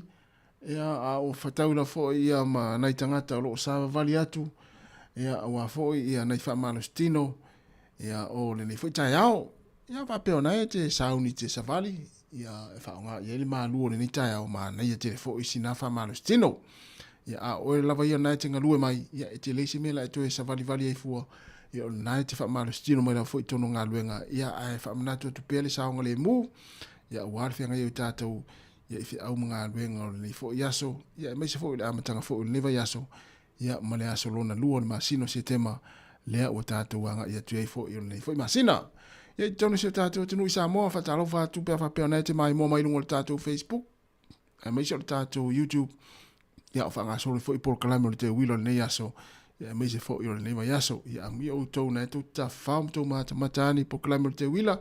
Ia a o whataula fo ia ma nei tangata o loo sāwa vali atu. Ia a wā fo ia nei whamalostino. Ia o le nei whaitai au. Ia wapeo nei te sauni te savali. Ia e whaonga i ele mālua le nei tai au ma nei te fo isi nā whamalostino. Ia a o e lava ia nei te ngalue mai. Ia e te leisi mela e toe savali vali ei fua. Ia o nei te whamalostino mai la fo i tono ngā luenga. Ia a e whamanatu atu pele saonga le mū. Ia uarwhia ngai o tātou, ia i au mga aluenga o le fo i aso, ia mai se fo i le amatanga fo i le neva i aso, ia ma le aso lona lua le masino se tema, lea o tātou anga ia tuei fo i le fo i masina. Ia i tonu se tātou tenu i Sāmoa, whatalo whatu pia whapea nei te mai mua mai lungo le tātou Facebook, ia mai se o le tātou YouTube, ia o whanga solo fo i polo kalame o le te wilo le nei aso, ia mai se fo i le neva i aso, ia mi o tau nei tau ta whaum tau matani polo kalame o le te wila,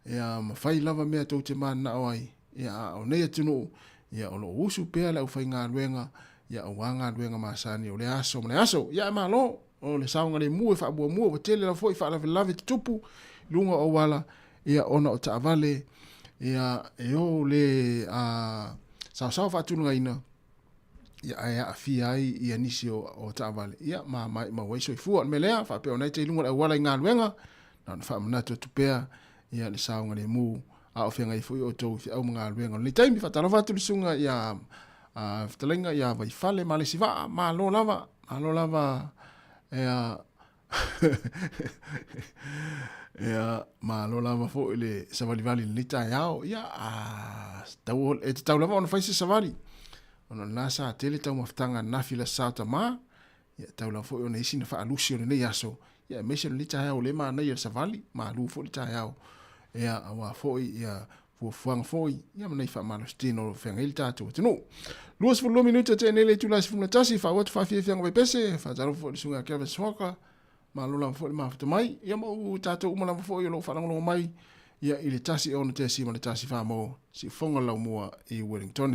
ia mawhai lava mea tau te mana o ai, ia o nei atunu, ia o lo usu pea le au whai ngā luenga, ia o wā ngā luenga maasani o le aso, ia ma lo, o le saunga le mua, whaabua mua, wa tele la fwoi, whaalawe lave te tupu, lunga o wala, ia ona o taavale, ia e o le sao whaatunga ina, ia a fia ai, ia nisi o taavale, ia ma waiso i fua, me lea, whaapea o nei te lunga au wala i ngā luenga, na whaamanatu atu pea, ia le saunga le mu a o whenga i fui o tau fi au mga aluenga. Nei taimi whatalo whatu le sunga ia whatalenga ia vai whale ma le siwa, ma lo lava ia ma lo lava fo i le savalivali le nita iao, ia e te tau lava ona whaise savali. Ona nasa tele tau mawhtanga nafi la sauta ma, ia tau lava fo i ona isi na wha alusi o le nei aso, ia mese le nita iao le ma nei le savali, ma lu fo le ta iao. Ia awa foi ia fuanga foi ia manai fa malostino fenga il tatu tunu luas fu minuto te nele tu las fu na tasi fa wat fa fianga be pese fa talo fo sunga keve soka ma lo la fo ma fa mai ia mo tatu mo la fo yo lo fa lo mai ia i le tasi ona te si ma le tasi whamo, si fonga lau mua i Wellington.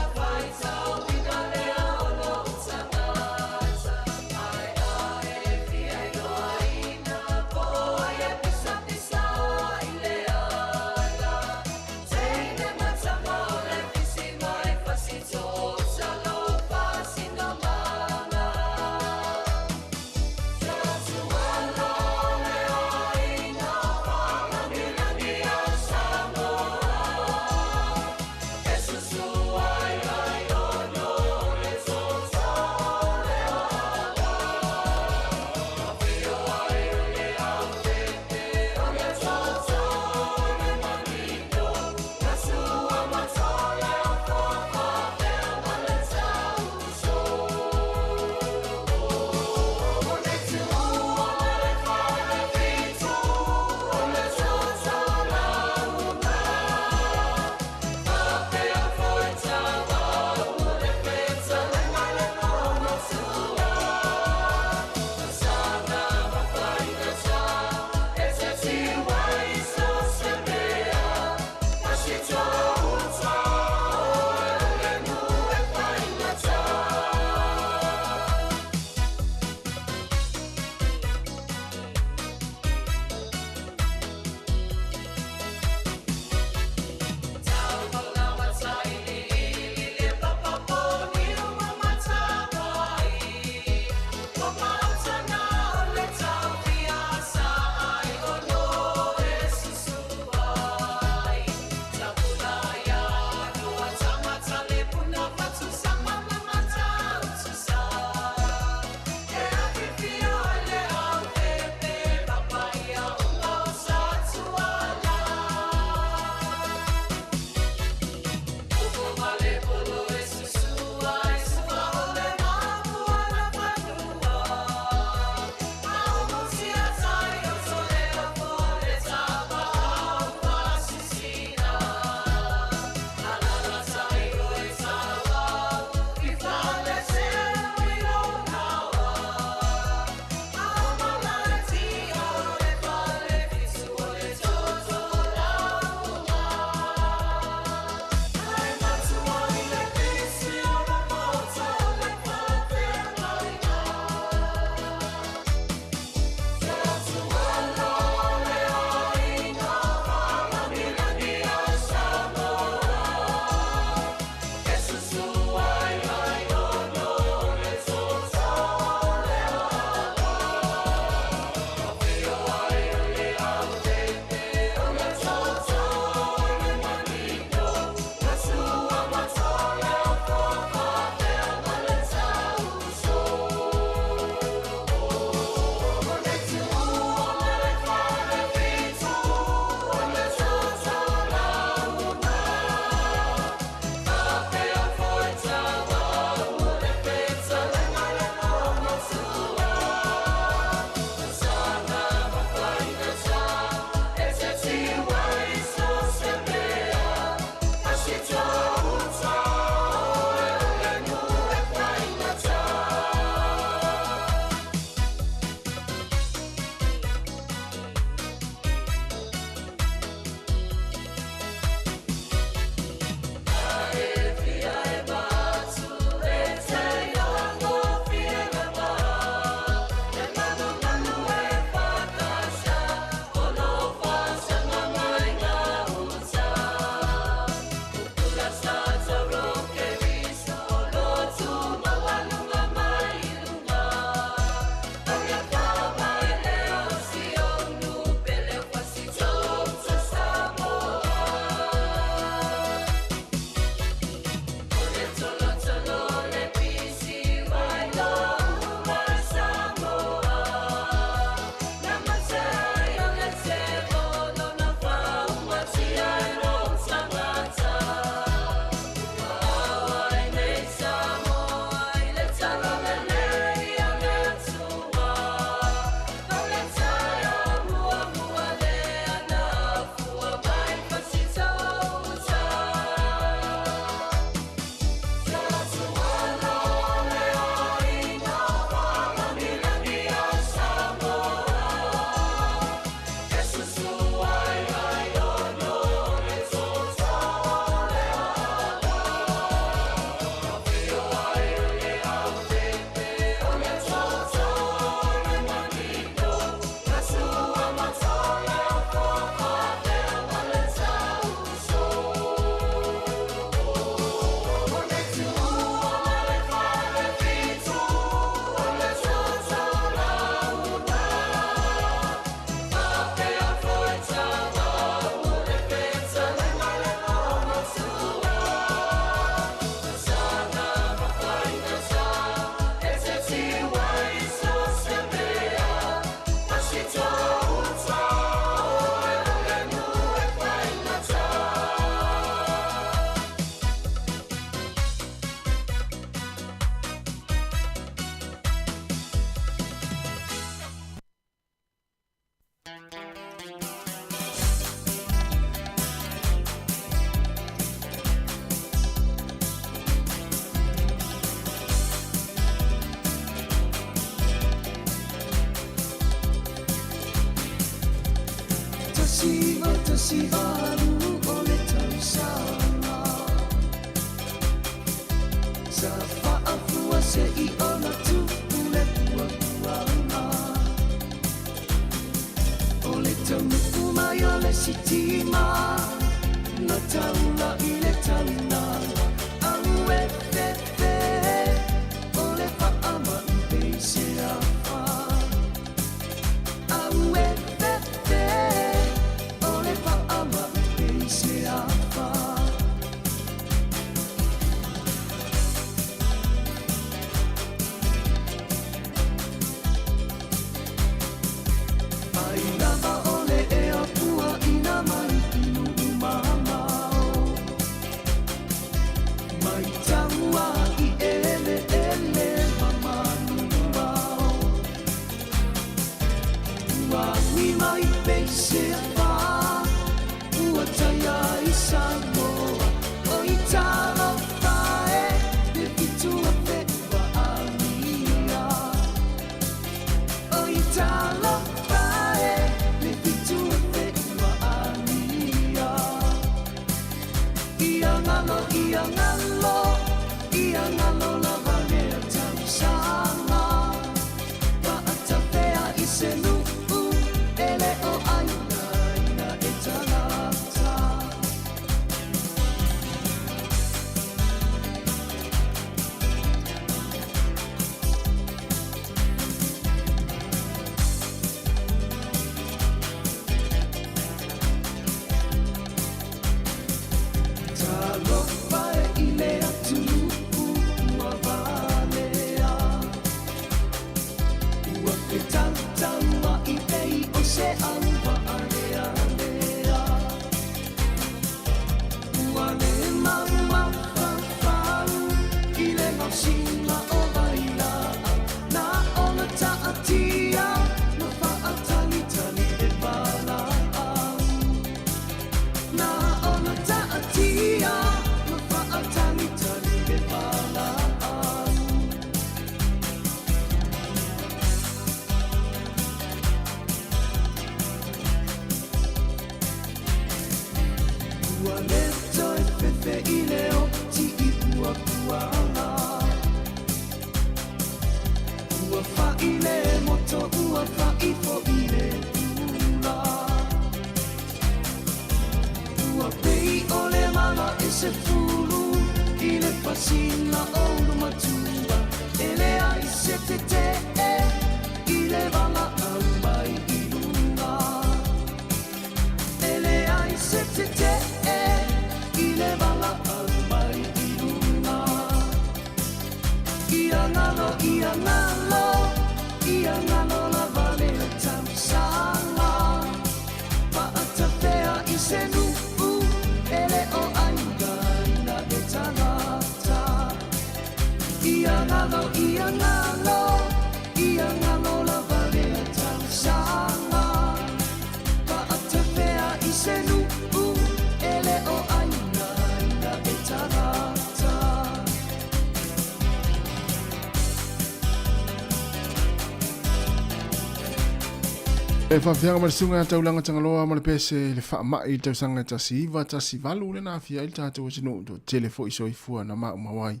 E whawhianga marisunga taulanga tangaloa ma le pese le whaamai tausanga tasiva tasivalu le na fia il tātou sino to telefo iso ifua na maa mawai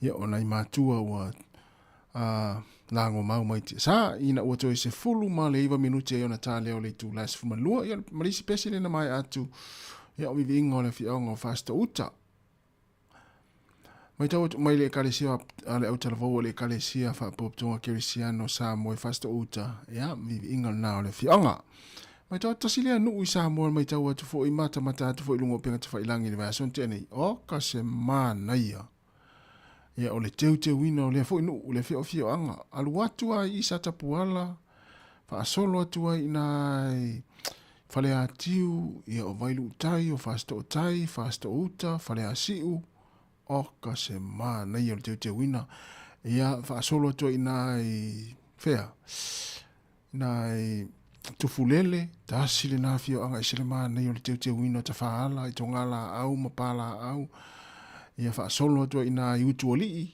ia ona i mātua ua lango mau mai te sa ina ua toi se fulu ma le iwa minute ia ona tā leo le tu las fumalua ia marisi pese le na mai atu ia o vivi ingo le fia ongo fasta uta mai tau mai le kalesia ale au talavo le kalesia fa poptonga kerisiano Sāmoa fasta uta ya vivi ingal na le fianga mai tau tasile nu Sāmoa mai tau atu fo i mata atu fo i lungo penga tu fa ilangi le vason tene o ka se mana ia ia o le teu wina o le fo nu le fio fianga alu atu ai isa tapuala fa solo atu ai nai fale atiu ia o vailu tai o fasta o tai fasta uta fale asiu o ka se mana ia o te wina ia fa solo to inai fea nai tufulele tasile na fio anga isile mana ia o te wina ta faala i tongala au mapala au ia fa solo to inai utuoli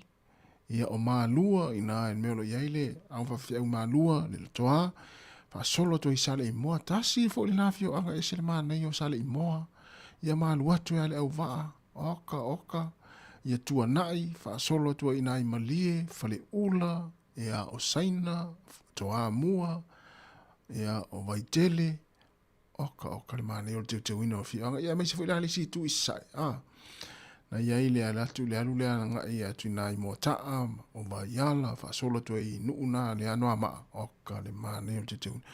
ia o malua inai melo yaile au fa fia malua le toa solo to i sale i moa tasi fo le nafio anga e se le mana i o sale i moa ia malu atu e ale au vaa oka ia tua nai solo tua i nai malie fale ula ia o saina toa mua ia o vaitele oka le mana i o te wina o fi anga ia mai se fo i lale si tu i sai na ia i le alatu le alu le anga ia tu nai mo taa o vaiala solo tua i nuuna le anoa maa oka le mana i o te wina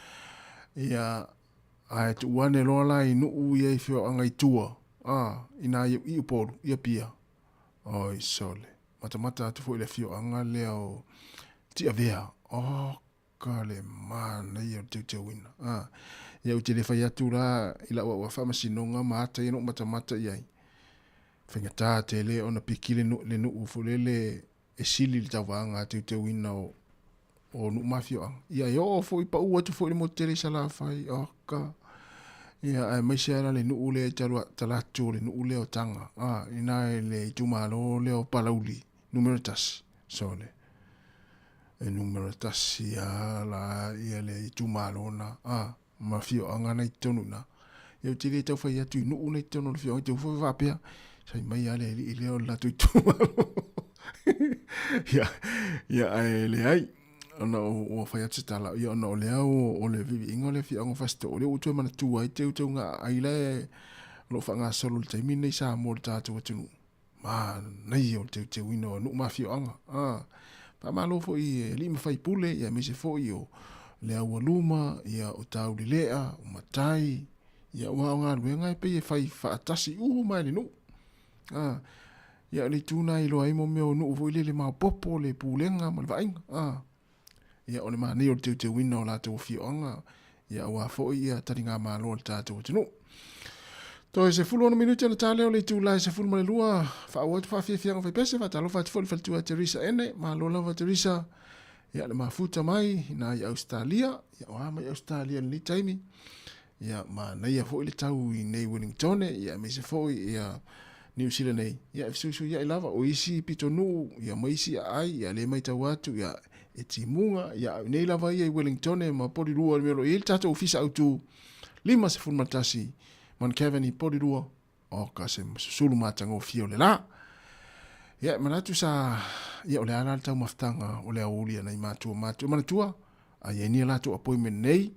ia ai tu wane lola i nuu ia i fio anga i tua ina i upolu ia pia oi sole mata atu fo i le fio anga le o tia vea ka le mana i o te wina ia uti le fai atu la ila wa whamasinonga mata ino mata iai whengata te le ona pikile le nuu fulele e sili le tawanga te wina o nuu mafio anga ia yo fo i pa ua tu fo i le motere sala fai ka ia ai mai se le nuu le talatu le nuu le o tanga ina le tumalo le o palauli numero tas sole e numero tas ia la ia le tumalo na mafio anga na tonu na ia te le tau fai atu nuu na tonu le fio te fo va pia sai mai ale ile o la tu tumalo ia ai le ai ona o fai atu tala ia ona o le au o le vivi ingo le fi ango fasto o le utu mana tu ai te utu nga ai le lo fa nga solo le taimi nei sa mo le tatu atu ma nei o te wino no ma fi anga pa ma lo fo i li ma fai pule ia me se fo io le au luma ia o tau li lea o matai ia wa nga luenga pe fai fa tasi mai le no ia le tuna i lo ai mo me o no fo le ma popo le pulenga ma va ia o le mani o te wina o la te fi anga ia wa fo ia taringa ma lo ta te no to se fulo no minuto na tale o le tu la se fulo ma le lua fa o fa fi fianga fa pese fa talo fa fo fa tu Teresa ene ma lo lava Teresa ia le mafuta mai na i Australia ia wa mai Australia ni taimi ia ma na ia fo le tau i nei Wellington ia me se fo ia New Zealand nei ia su ia lava o isi pitonu ia mai si ai ia le mai tau atu ia e timunga ia nei lava ia i Wellington ma pori rua le melo il tato ofisa autu lima se fulmatasi man Kevin i pori rua o ka se sulu matanga o fio le la ia manatu sa ia o le ala tau maftanga o le aulia nei matua manatua a ia ni la tu appointment nei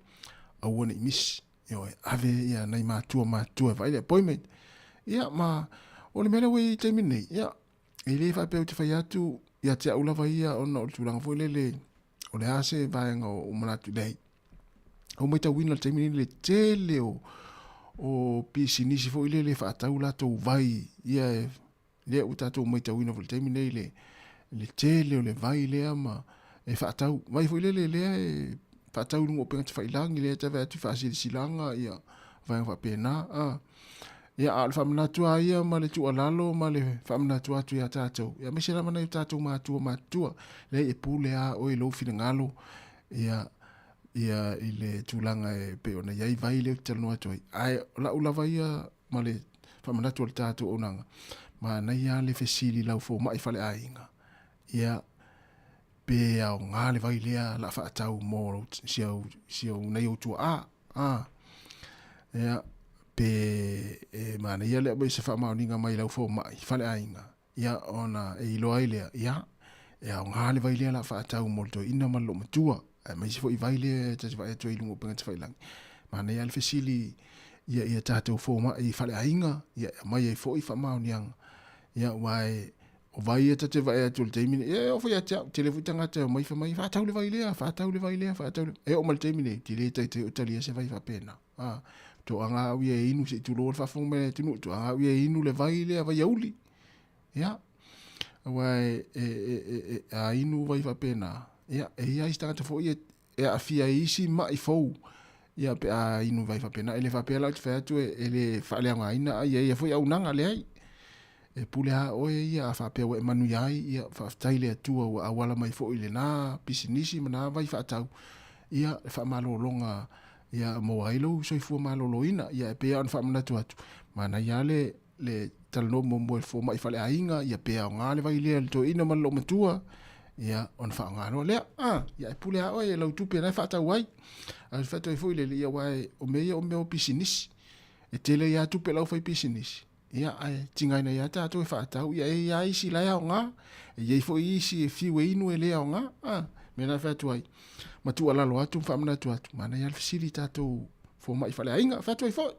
a wona i miss ia ave ia nei matua vai le appointment ia ma o le mele wei te minei ia e le fa pe te fai atu ia te aula vai ia ona o tulanga foi le o le ase vai nga o manatu dei o mai ta wina te minei le tele o pisinisi foi le fa taula to vai ia le uta to mai ta wina foi te minei le tele o le vai le ama e fa tau vai foi le fa tau no pe te fai langi le te va tu fa silanga ia vai va pena ia al famnatua ia ma le tu alalo ma le famnatua tu ia tatou ia misera mana i tatou matua le e pule a o i lo finangalo ia ile tulanga e pe ona ia vai le tano atu ai la ulava ia ma le famnatua tatou onanga ma na ia le fesili lau fo mai fale ainga ia pe au ngale vai le la fa tau mo sia nei o tu ia pe mana ia le mai se fa mauninga mai lau fo mai fale ainga ia ona e ilo aile ia e au ngale vai le la fa tau molto ina malo matua mai se fo i vai le te vai to ilungo penga te fai lang mana ia le fesili ia tatou fo mai fale ainga ia mai e fo i fa mauninga ia wai o vai e te vai atu te mine ia o foi atu telefutanga te mai fa tau le vai le e o mal te mine ti le te utalia se vai fa pena to anga wi inu se tu lo fa fo me tinu to anga wi inu le vai le vai uli ya wai a inu vai fa pena ya ia sta te fo e a fia isi mai fo ya pe a inu vai fa pena ele fa pela te fa tu ele fa le anga ina ia fo ya unanga le ai e pule ha o ia fa pe we manu yai ia fa taile tu a wala mai fo ile na pisinisi mana vai fa tau ia fa malo longa ia mo ailo so fu malo loina ia pe an fa mana tu atu mana ia le talno mo mo fo mai fale ainga ia pe ngale vai le to ina malo matua ia on fa ngalo le ia pule a o lo tupe na fa ta wai al fa to foi le ia wai o me o business e tele ia tupe lo foi business ia ai tinga na ia ta to fa ta ia isi la ia nga ia foi isi fi we inu ele nga me na fa to ai ma tu ala lo atu fa mana tu atu mana ia facilita to fo mai fa le ainga fa to foi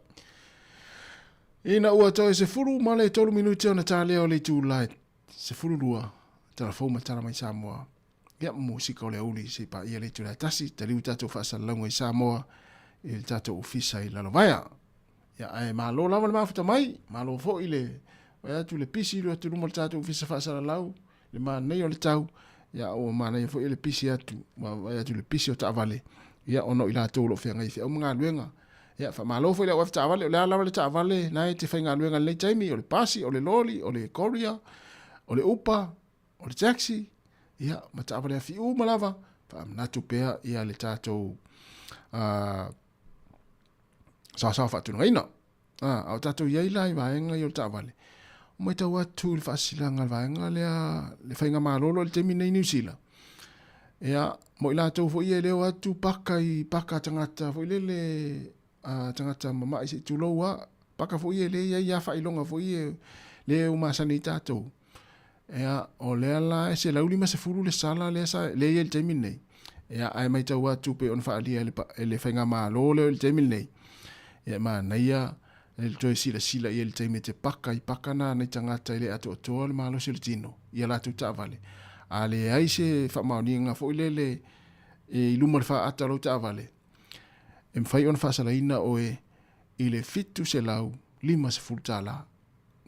ina ua to se furu male tolu minuti ona tale o le tu light se furu lua telefon tala mai Sāmoa ia musika o le uli se pa ia le tu light tasi te liu tato fa sa lango i Sāmoa il tato ofisa i lalovaya ia ai malo lava le mafuta mai malo fo ile ia tu le pisi lo tu mo tato ofisa fa sa lau le ma nei o le tau ia o ma nei fo ile pisi atu ia tu le pisi o tavale ia ono ila to lo fe ngai fe o mga luenga ia fa malo fo ile o fa tavale le ala le tavale nai te fa nga luenga le taimi o le pasi o le loli o le courier o le upa o le taxi ia ma tavale fi u malava fa na tu pea ia le tato sa fa tu ngaina au tato ia ila i vaenga i o tavale mai tau atu le fasilanga le vaenga le fainga malolo le temi nei New Zealand ia mo ila tau fo ia leo atu paka tangata fo ile le tangata mama isi tuloa paka fo ia le ia fa ilonga fo ia le uma sanita tau ia o le ala se lauli ma se furu le sala le sa le ia le temi nei ia ai mai tau atu pe on fa alia le fainga malolo le temi nei ia ma naia el toi sila ia le taimi te paka na nei tangata ile atu le malo se le tino ia la tu tavale ale ai se fa maoninga fo ile e lumar fa ata lo tavale em fai on fa salaina o ile fitu se lau lima se fultala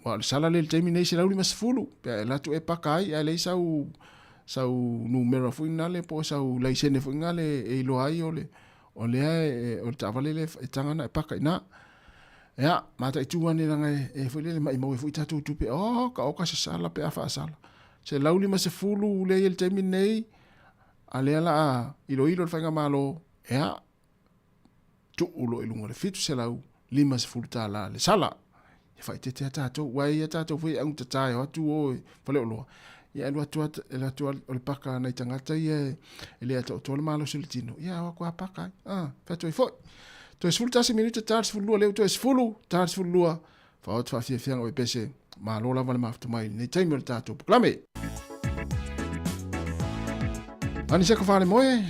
wa le sala le taimi nei se lau lima se fulu pe la tu e paka ai ale sau numero fo inale po sau laisene fo inale e lo ai ole o tavale le tangana e paka ina ya mata itu ane nanga e foi le mai mo foi tatu tu pe ka se sala pe afa sala se lauli ma se fulu le el terminei ale ala ilo fanga malo ya tu ulo ilunga le fitu se lau lima se fulu tala le sala e fai te tatu wai tatu foi ang tatai o tu o fale lo ya lo tu o paka na tangata ye ele atu le malo siltino ya wa kwa paka fato foi to es full tasi minuta tars full lua leo to es fullu tars full lua fa ot fa fia o pese ma lo la vale mafto mai ne time el tato proclame ani se ko fale moe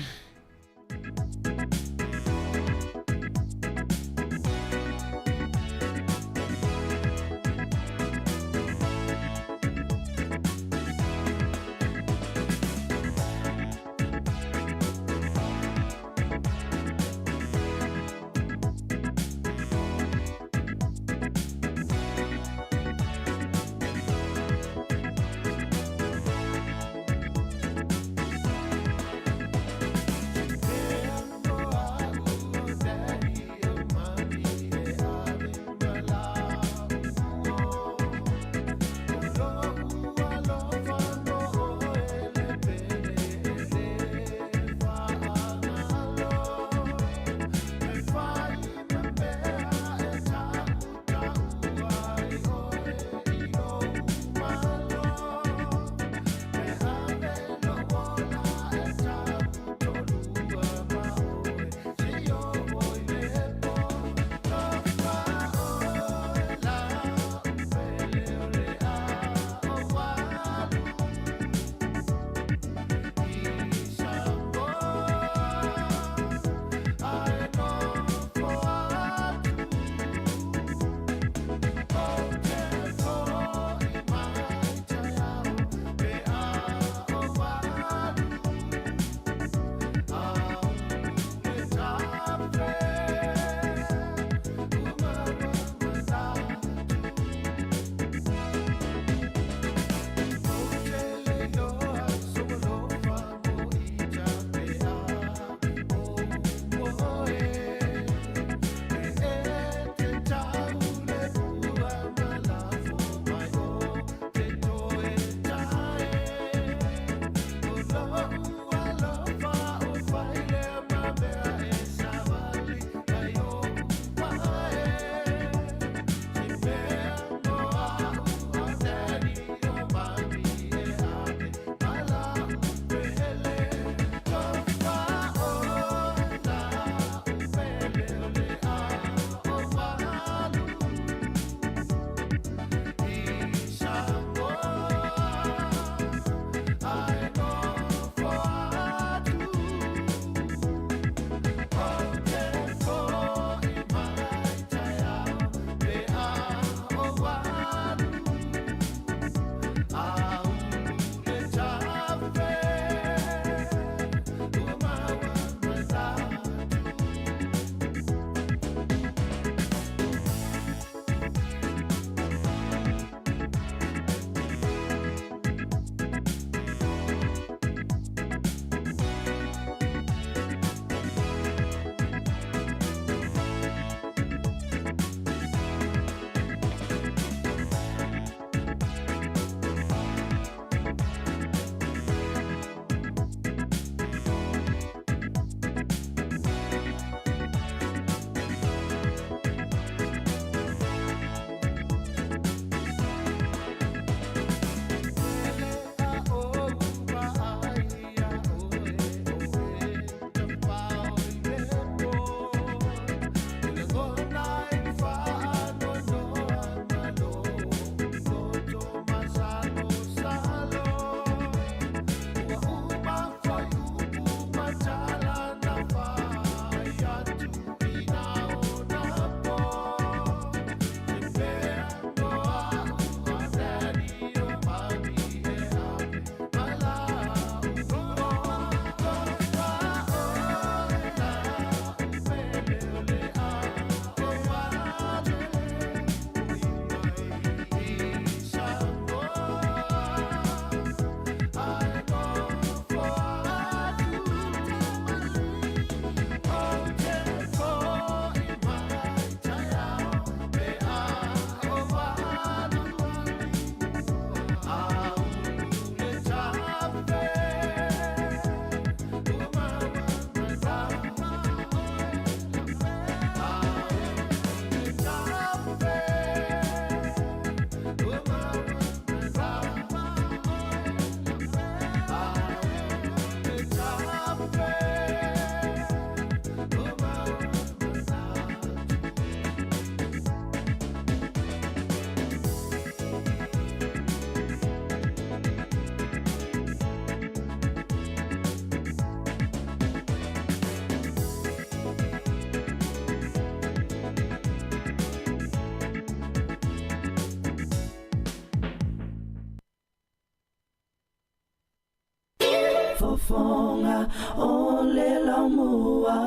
fofonga o le lau mua.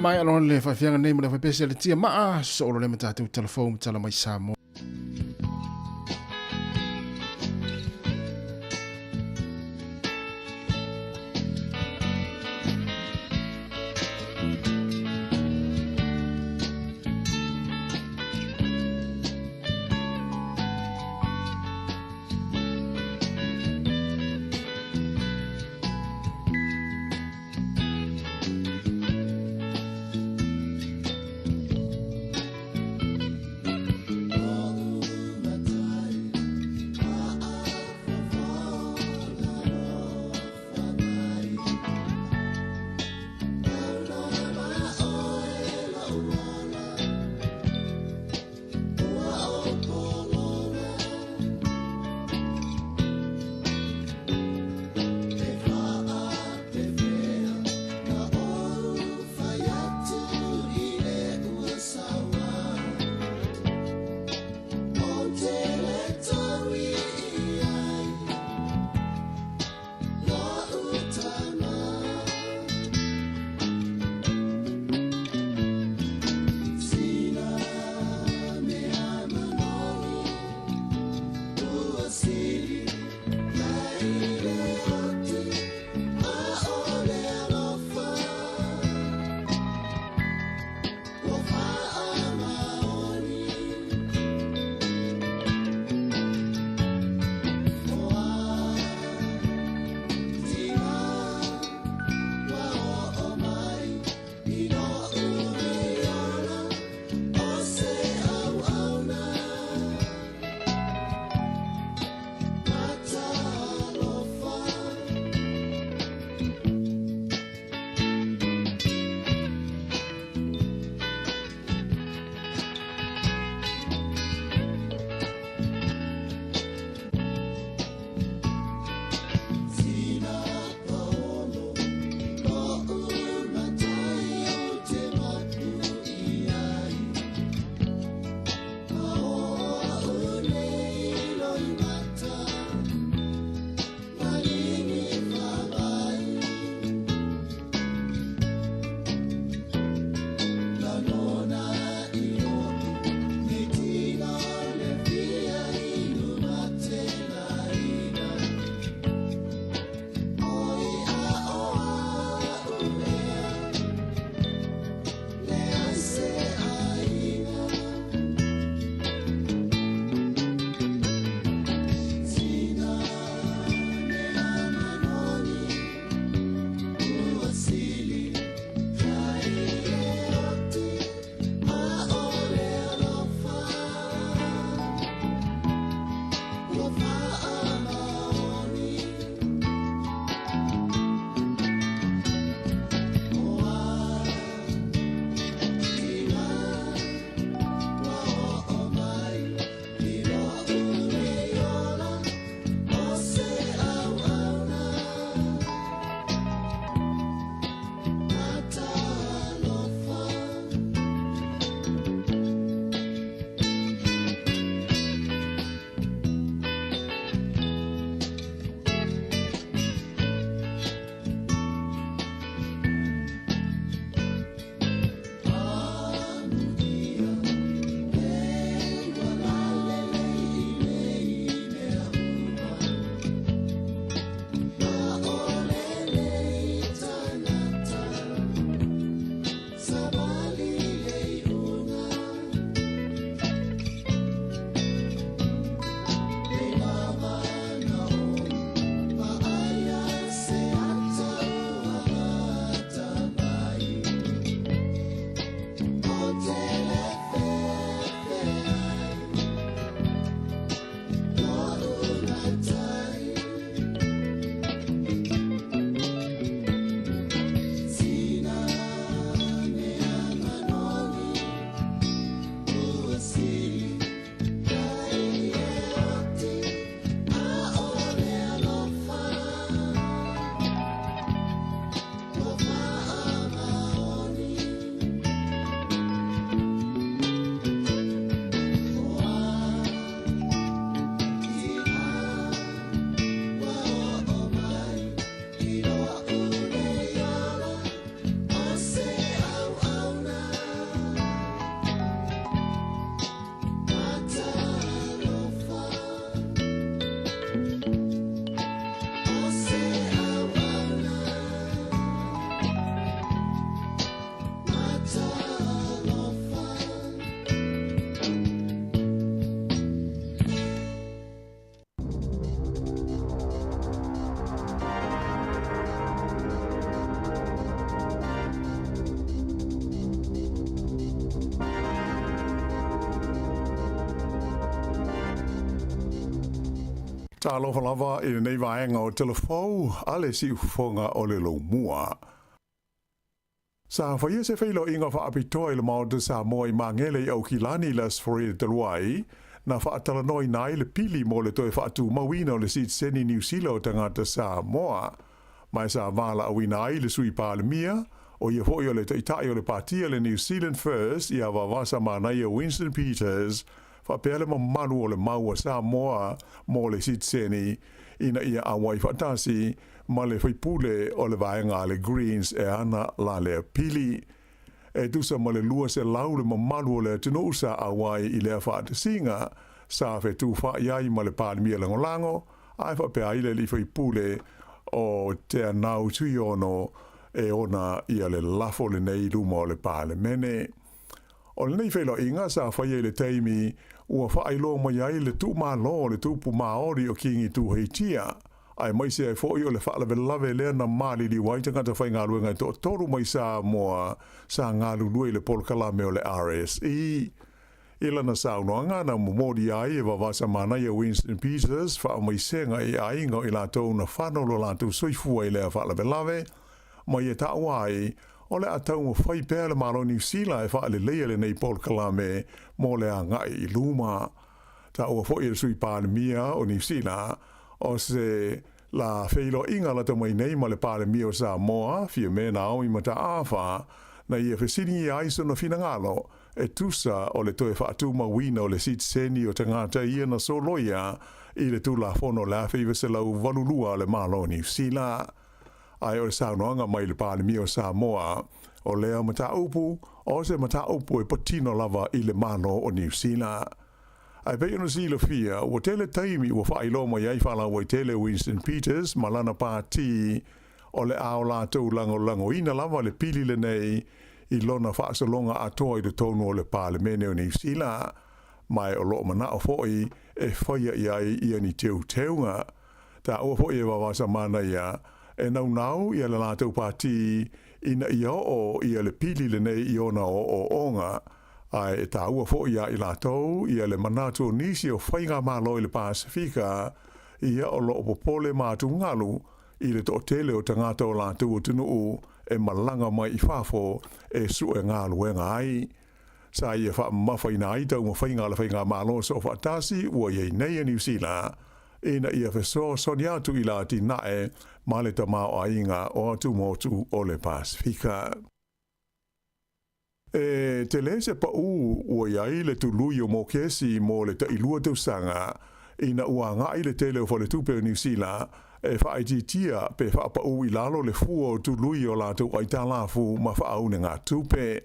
Mai alon le whawhianga nei mo le whapese le tia maa so olo le matatu telefon tala mai Sāmoa. Talofa lava I nei vaenga o telefou ale si ufonga o le lo mua. Sa whaia se whailo inga wha apitoa I le mao de Sāmoa I mangele I au kilani las fori te luai, na wha atalanoi nai le pili mo le toe wha atu mawina o le sit seni New Zealand o tangata Sāmoa. Mai sa wala awina ai le sui pāle mia, o ia hoi o le taitai o le patia le New Zealand First, ia wawasa manai o Winston Peters, fa pele ma manu o le maua Sāmoa mo le sit seni, ina ia awai fatasi, ma le whaipule o le vaenga le Greens e ana la le pili. E tusa ma le lua se lau le ma manu o le tunusa awai I le whaatasinga, sa whetu wha iai ma le pālimia langolango, ai wha pea ile li whaipule o te anau tui ono e ona ia le lafo le nei luma o le pālemene. O le nei whailo inga sa whaia le teimi ua whailo mai ai le tu ma lo le tupu maori o kingi tu heitia. Ai mai se ai fōi o le whaalawe lawe lea na mali li waitangata whai ngā luenga to toru mai Sāmoa sa ngā lulue le polkalame o le RSE. Ila na saunoanga na mumori ai e wawasa manai a Winston Peters wha mai senga I ainga I lātou na whanolo lātou soifua I lea whaalawe lawe. Mai e tau ai, o le atau mo whai pēr le malo New Zealand e wha le leia le nei polkalame mo le a ngai I luma. Ta ua fōi e sui pānemia o New Zealand, o se la whailo inga la mai nei ma le pālemia o Sāmoa, fia mena au I mata awha, na ia whesini I aiso na whina ngalo, e tusa o le toe whaatu mawina o le sit seni o tangata ia na soloia, I le tula whono la whiwa se lau walulua le malo New Zealand. Ai o le saunoanga mai le pālemia o Sāmoa, o lea mata upu, o se mata upu e patino lava I le malo o New Zealand. Ai pei ono silo fia, ua tele taimi ua whailo mai ai whala wai tele Winston Peters, malana pāti, o le ao lātou lango ina lava le pili le nei, I lona whaasalonga atoa I le tonu o le pālemene o New Zealand, mai o loo mana o foi e whaia I ai ia ni teu teunga. Ta ua foi e wawasa mana ia, e nau ia le lātou pāti, ina ia o ia le pili le nei I ona o onga, ai e tāua fo ia I lātou, ia le manatu o nisi o whainga mālo I le Pasifika, ia o lo popole mātu ngalu, I le tōtele o tangata o lātou o tunuu, e malanga mai I whafo, e su e ngālu e ngai. Sa ia wha mawhaina ai tau ma whainga le whainga mālo so whatasi, ua iei nei New Zealand, ina ia wheso soni atu I la ti nae, ma le tamao a inga o atu motu o le Pasifika. E te lese pa ua iai le tului o mo kesi mo le tailua tau sanga, ina ua ngai le tele o whale tupe o New Zealand, e whaititia pe whaapa I lalo le fua o tului o lātou aita lafu ma whaaune ngā tupe.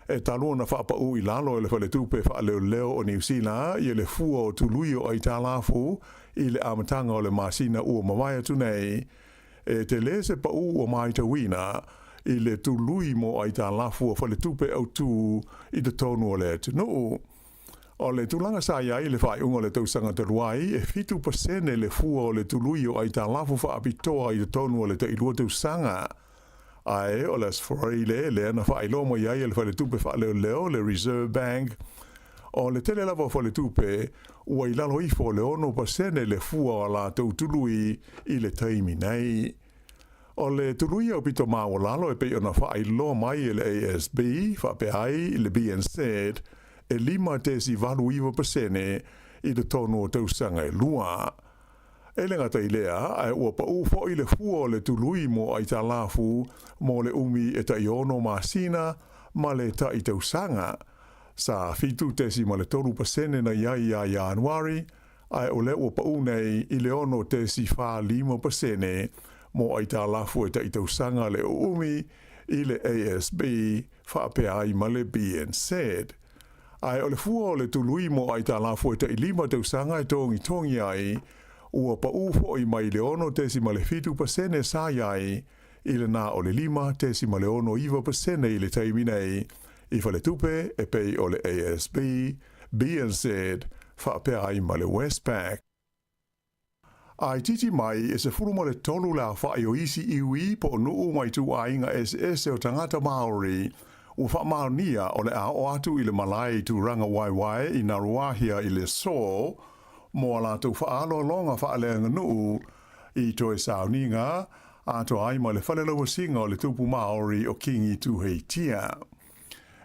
E talua na whaapa I lalo e le whale tupe whaaleo leo o New Zealand, I le fua o tului o aita lafu, I le amatanga o le masina ua mawai atu nei, e te lese pa ua maita wina, I le tului mo aita lafu o whale tupe au tū I te tonu o le tunu. O le tūlanga sa iai le whai unga le tausanga te ruai, e 5% le fua o le tului o aita lafu whaapitoa I te tonu o le te ilua tausanga. Ai, o le sforei le ana whai loma iai le whale tupe whaleo leo le Reserve Bank. O le tele lava o whale tupe, ua I lalo ifo le 1% le fua o la tau tului I le taimi nei. O le tului au pito maua lalo e pei ona whaai loa mai le ASB, whape ai le BNZ, e 5.8% I le tonu o tausanga e lua. E le ngata I lea, ai ua pa ufo I le fua o le tului mo aita lafu, mo le umi e ta iono masina, ma le ta I tausanga. Sa fitu tesi ma le 3% na iai a Januari, ai o le ua pa unei I le ono tesi wha 5%, mo aita lafu e ta I tausanga le umi I le ASB whape ai ma le BNZ. Ai o le fua o le tului mo aita lafu e ta I 5 tausanga e tongi ai, ua pa ufo I mai le ono tesi ma le 5% sa iai, I le na o le 5 tesi ma le ono 5% I le taiminei, I whale tupe e pei o le ASB, BNZ, whape ai ma le Westpac. Ai titi mai e se furuma le tolu la whae o isi iwi po nuu mai tu a inga SS o tangata Maori u wha maonia o le a o atu I le malai tu ranga waiwai I Naruahia I le so mo la tu whaalo longa whaalenga nuu I toi sauninga a to ai mo le whalelawa singa o le tupu Maori o Kingi Tuheitia.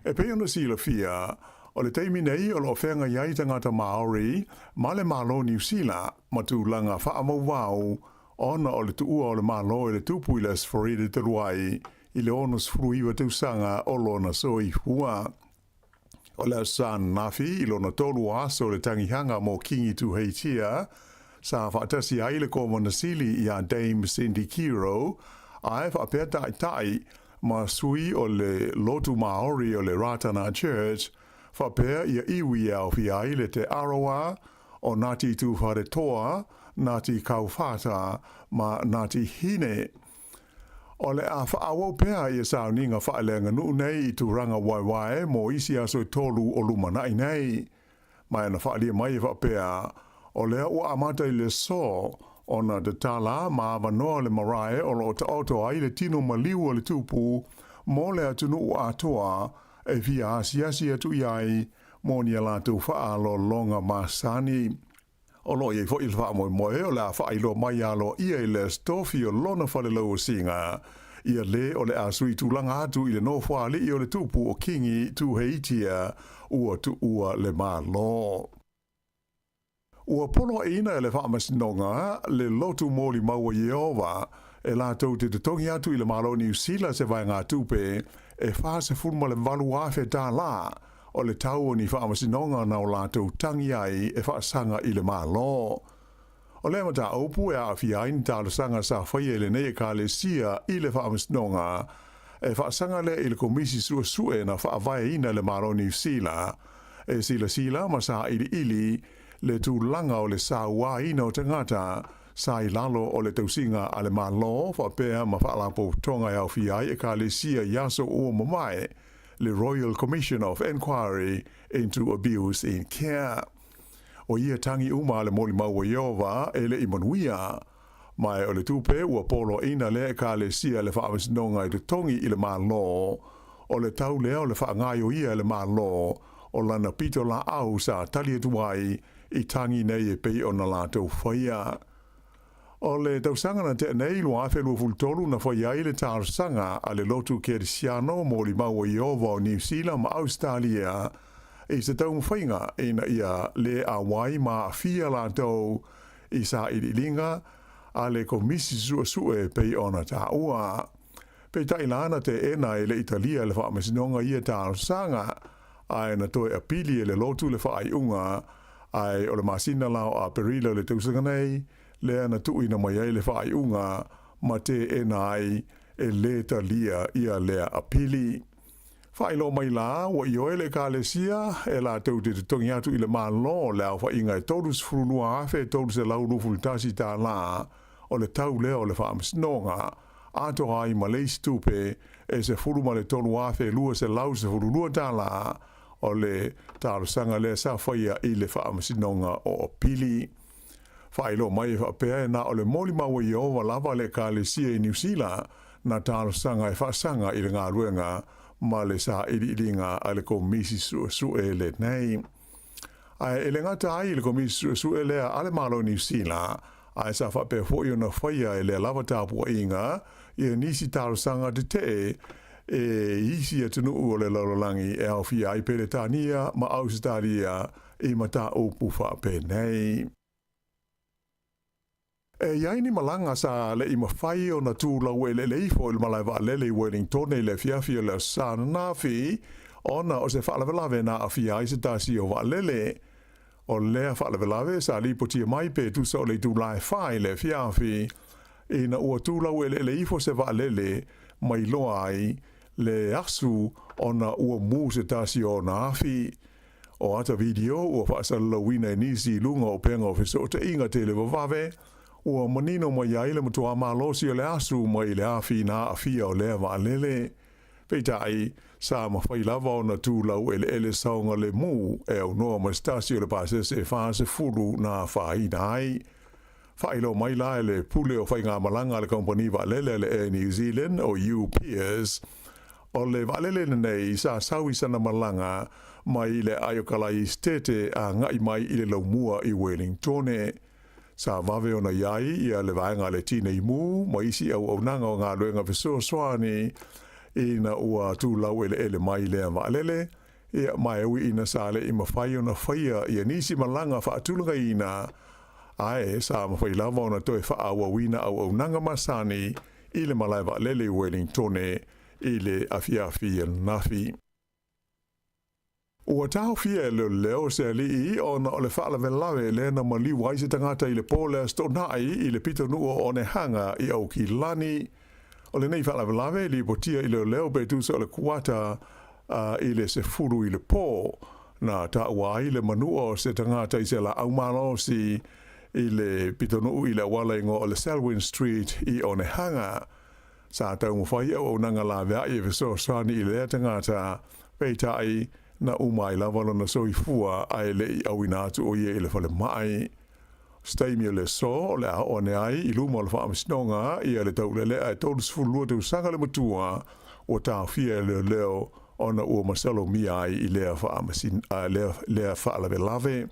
E pe ona sila fia, o le teimi nei o lo whenga iai tangata Maori, ma le malo New Zealand, ma tu langa whaamau wau, ona o le tuua o le malo e le tupu I le sforide te ruai, I le onus fruiwa tausanga o lona soi hua. O le san nafi I lona tolu aso le tangihanga mo Kingi Tuheitia, sa whaatasi ai le komona sili I a Dame Cindy Kiro, ai whaapea tai ma sui o le lotu Maori o le Ratana Church, whapea ia iwi au fi ai le te aroa o Ngāti Tūwhare Toa, Ngāti Kauwhata, ma Ngāti Hine. O le a whaawau pea ia sauninga whaelenga nuu nei I tūranga waiwae mo isi aso tolu o lumanai nei. Mai ana whaelia mai whapea, o lea ua amata I le so, ona te tala ma wanoa le marae o lo ta auto ai le tino maliu o le tupu, mo le atunu ua atoa, e via asiasi atu iai, mo ni ala tu whaalo longa masani. O lo iei fo il wha moe o la wha ilo mai alo ia I le stofi o lona whalelau singa, ia le o le asui tūlanga atu I le no whaali o le tupu o Kingi Tuheitia, ua tu ua le malo. Ua polo ina le whaamasinoga le lotu mōli maua Iova e la tau te tongi atu I le malo New Zealand se vai ngā tupe e whaase fulma le walu awhe tā la o le tau o ni whaamasinoga na o la tau tangi ai e whaasanga I le malo. O le mata aupu e a whiaini tā le sanga sa whaia le nei ka le sia I le whaamasinoga e whaasanga le I le komisi sue na whaavai ina le malo New Zealand e sila ma sa ili le tūlanga o le Sāmoa ina o tangata, sa I lalo o le tausinga a le malo, whapea ma whaalapo tonga au fiai e ka le sia yaso o mamae, le Royal Commission of Inquiry into Abuse in Care. O ia tangi uma le moli maua Iova e le imanuia, mai o le tupe ua polo ina le ka le sia le whaamasnonga I te tongi I le malo, o le tau lea o le whaangaio ia le malo, o lana pito la au sa tali atuai, I tangi nei e pei o na lātou whaia. O le tausanga na te nei lua awhelua fultolu na whaia I le tārsanga a le lotu Kerisiano mō li maua Iova o New Zealand ma Australia I se tau mwhainga ina ia le a wai ma a fia lātou I sa irilinga a le komisi sue pei ona tā ua. Pei tailana te ena I le Italia le whaamesinonga ia tārsanga a na toi apili le lotu le whaaiunga ai o le masina lao a perila le tausanga nei, le ana tui na mai le whaaiunga, ma te e nai e le talia ia lea apili. Whailo mai la, wa I oe le ka le sia, e la tau te tongi atu I le malo, le au whainga e tolus furunua awhe, tolus e lau nufultasi tā la, o le tau lea o le whaamsnonga, ato ai ma le stupe, e se furuma le tolu awhe, lua se lau se furunua tā la, o le tārusanga le sa whaia I le whaamasinoga o pili. Whailo mai whapea na o le moli maua Iova lava le ka le sia I New Zealand na tārusanga e whaasanga I le ngā ruenga ma le sa iriringa a le komisi sue le nei. Ai ele ngata ai le komisi sue le a le malo New Zealand ai sa whapea fwoi ona whaia e le lava tāpua inga I nisi tārusanga te te e isi atunu o le lalolangi e au fia I Peretania ma Australia I mata o pufa penei. E yaini malanga sa le I mawhai o na tūlau e le ifo il malaiwa lele Wellington e le fiafia le sana nafi ona o se whalavelave na a fia I se tasi o wa lele. O lea whalavelave sa lipotia mai pe tu sa o le tūlai whai le fiafi e na ua tūlau e le ifo se wa lele mai loa ai le asu ona ua mu se tasi o na afi. O ata video ua whaasala wina e nisi lunga o penga o fiso te inga te le wawave, ua manino mai ai le matua malosi o le asu mai le afi na afia o lea wa lele. Peitai, sa mawhai lava o na tūlau ele saunga le mu e au noa ma stasi o le pasese e whaase furu na whaina ai. Whailo mai la le pule o whainga malanga le kompani wa lele le Air New Zealand o UPS, o le valele nei sa sawi sana malanga mai le ayokalai stete a ngai mai i le laumua i Wellington sa vave ona iai ia le vaenga le tine i mu mai isi au nanga o ngā luenga viso swani ina ua tu lau ele mai le valele ia mai ui ina sa le i mawhai ona whaia ia nisi malanga wha atulunga ina ae sa mawhai lava ona toe wha awa wina au nanga masani i le malai valele i Wellington i le afia nafi. Ua tau fia leo se li i ona o le whaala velawe le na mali waise tangata i le pole stonai i le pito nua o ne hanga i au ki lani. O le nei whaala velawe li potia i leo betusa o le kuata i le se furu i le pō na ta ua i le manua o se tangata i se la aumano si i le pito nua i le wala ingo o le Selwyn Street i o ne hanga. Sa tau mwhai au nanga la vea i viso sani i lea tangata peitai na umai lavalo na soifua ai le i au inatu o ie i le fale mai. Staimi le so o le a one ai i luma o le wha amisnonga i le tau le lea e tōru sifulua te usanga le matua o tā fia leo ona ua masalo mi ai i lea wha amasin lea wha alawe lave.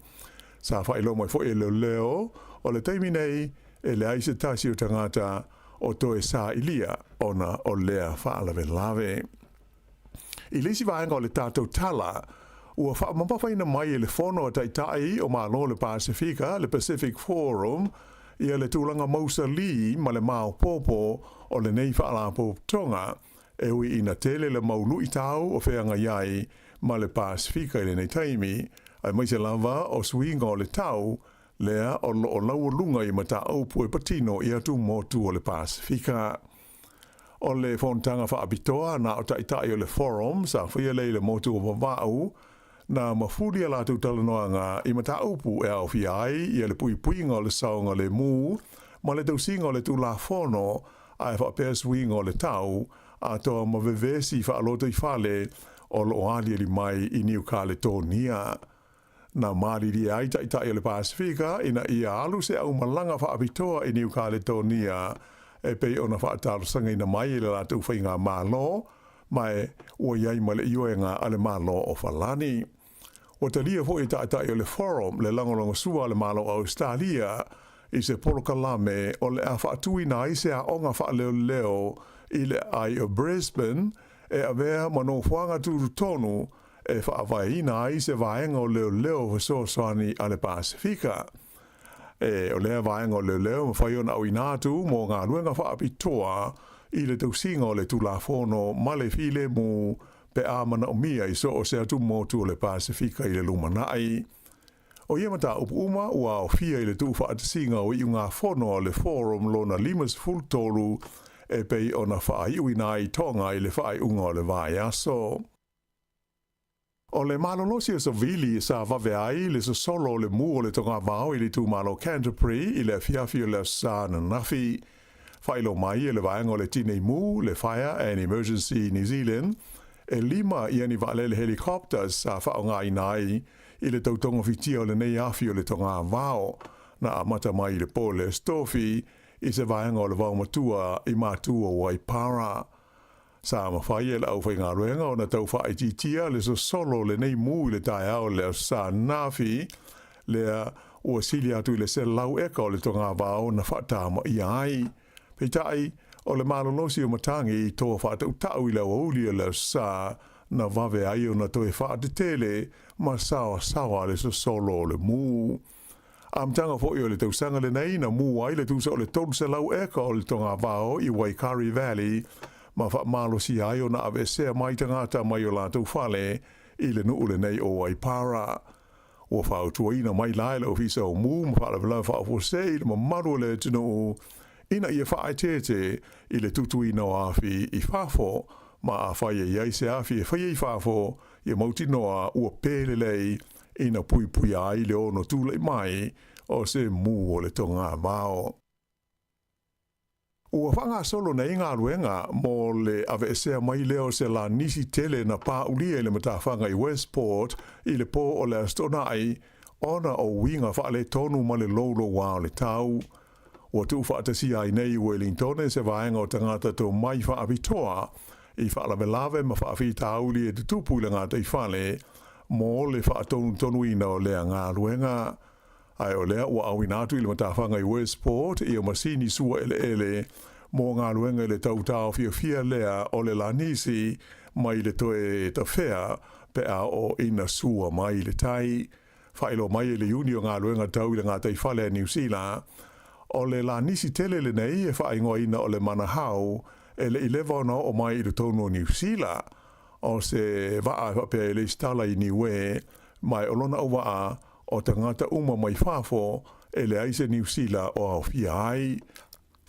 Sa wha ilo mai fo e leo o le taimi nei e le aise tasi o tangata o toe sa ilia ona o lea whaalawe lawe. I lesi vaenga o le tātou tala, ua whaamapawhaina mai e le whono a taitai o mālo le Pasifika, le Pacific Forum, ia le tūlanga Mausa Li ma le Mao Popo o le nei whaalapo tonga, e ui ina tele le maulu i tau o wheanga iai ma le Pasifika i le nei taimi, ai mai se lava o swinga o le tau, lea o lau lunga i mata aupu e patino i atu motu o le Pasifika. O le fontanga wha abitoa na o taitai o le forum sa whia le motu o wawau na mafuria la tu talanoanga i mata aupu e au fiai i le pui puinga o le saunga le mu ma le tausinga o le tu la fono a e wha pēs winga o le tau a toa mawevesi wha aloto i whale o lo oali li mai i New Caledonia. Na mariri ai taitai o le Pasifika ina ia alu se au malanga wha abitoa i New Caledonia e pei ona wha ataru sanga ina mai le la tu whainga malo mai ua iai ma le ioenga ale malo o Falani. O te lia fo i taitai o le forum le langolonga sua le malo o Australia i se polokalame o le a wha atuina i se a onga wha leo i le ai o Brisbane e a vea mano whanga turu tonu e whaavaina i se vaenga o leo so soani ale Pasifika. E o lea vaenga o leo mawhaiona au inatu mo ngā luenga whaapitoa i le tausinga o le tulafono ma le file mu pe amana o mia i so o se atu motu o le Pasifika i le lumanai. O ia mata upu uma ua o fia i le tu whaatasinga o i ngā fono o le forum lona limas fultolu e pei o na whaaiuina i tonga i le whaaiunga o le vai aso. O le malolosi o Savili sa vaveai le solo le mu o le tonga vau i le tu malo Canterbury i le fiafi o le sa na nafi. Whailo mai e le vaenga o le tine mu, le Fire and Emergency New Zealand, e lima i ani vale le helicopters sa whaonga i nai i le tautonga fitia o le nei afi o le tonga vau, na amata mai le pole stofi i se vaenga o le vau matua i matua Waipara. Sa mawhai e la au whai ngā ruenga o na tau whai titia le so solo le nei mu le tai au le sa nafi lea ua sili atu le se lau eka o le tonga vau na whatama i ai. Peitai o le malolosi o matangi i toa whatau tau i le wauli le sa na vave ai o na toe whaate tele ma sawa le so solo le mu. Amtanga fo i o le tausanga le nei na mu ai le tusa o le tolu se lau eka o le tonga vau i Waikari Valley ma wha malo si ai o na ave sea mai tangata mai o lātou whale i le nuu le nei o Waipara. Ua whautua ina mai laila o fisa o mu ma whala vila whaafose i le mamaru le tino ina ia whaai tete i le tutu ina o afi i whafo ma a whaia iai se afi e whaia i whafo i mauti noa ua pēle lei ina pui pui ai le ono tūlei mai o se mu o le tonga vao. Ua whanga solo nei ngā ruenga mo le ave esea mai leo se la nisi tele na pā ulia i le matawhanga i Westport i le pō o le astonai ona o winga whaale tonu ma le lolo wao le tau. Ua tu whaatasi ai nei Wellington e se vaenga o tangata tō mai whaapitoa I whaalawelawe ma whaawhitauli e te tupu i le ngā tei whale, mō le whaatonu ina o lea ngā ruenga. Ai o lea ua awina atu i le matawhanga i Westport i o masini sua ele mō ngā ruenga i le tautao fia lea o le lanisi mai le toe ta whea pe a o ina sua mai le tai. Whaelo mai le uni o ngā ruenga tau i le ngā tei whale New Zealand. O le lanisi tele le nei e whaingoa ina o le manahau e le 11 o mai i le tono New Zealand. O se waa whapea le stala i niwe mai o lona o waa o tangata uma mai whafo e le aise New Zealand o au fia ai.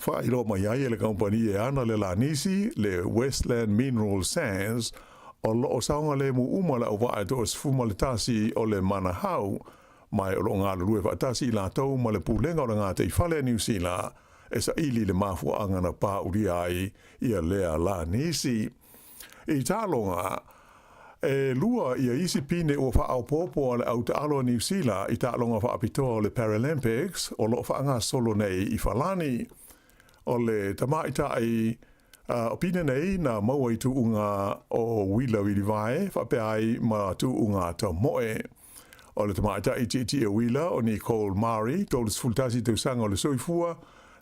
Whairo mai ai e le kompani e ana le lanisi le Westland Mineral Sands o loo saunga le mu umala o waa e to sfuma le tasi o le manahau mai o lo ngā lue whaatasi i la tau ma le pūlenga o le ngā te i whale New Zealand e sa ili le mafua angana pā uri ai i a lea la nisi. I tālonga, e lua i a isi pine o whaau pōpō le au te aloa New Zealand i tālonga whaapitoa le Paralympics o lo whaanga solo nei i whalani. O le tamaita ai o pine nei na maua i tuunga o wila wirivae whapea ai ma tuunga ta moe. O le tamaita i titi e wila o Nicole Mari, tō le sfultasi te usanga o le soifua,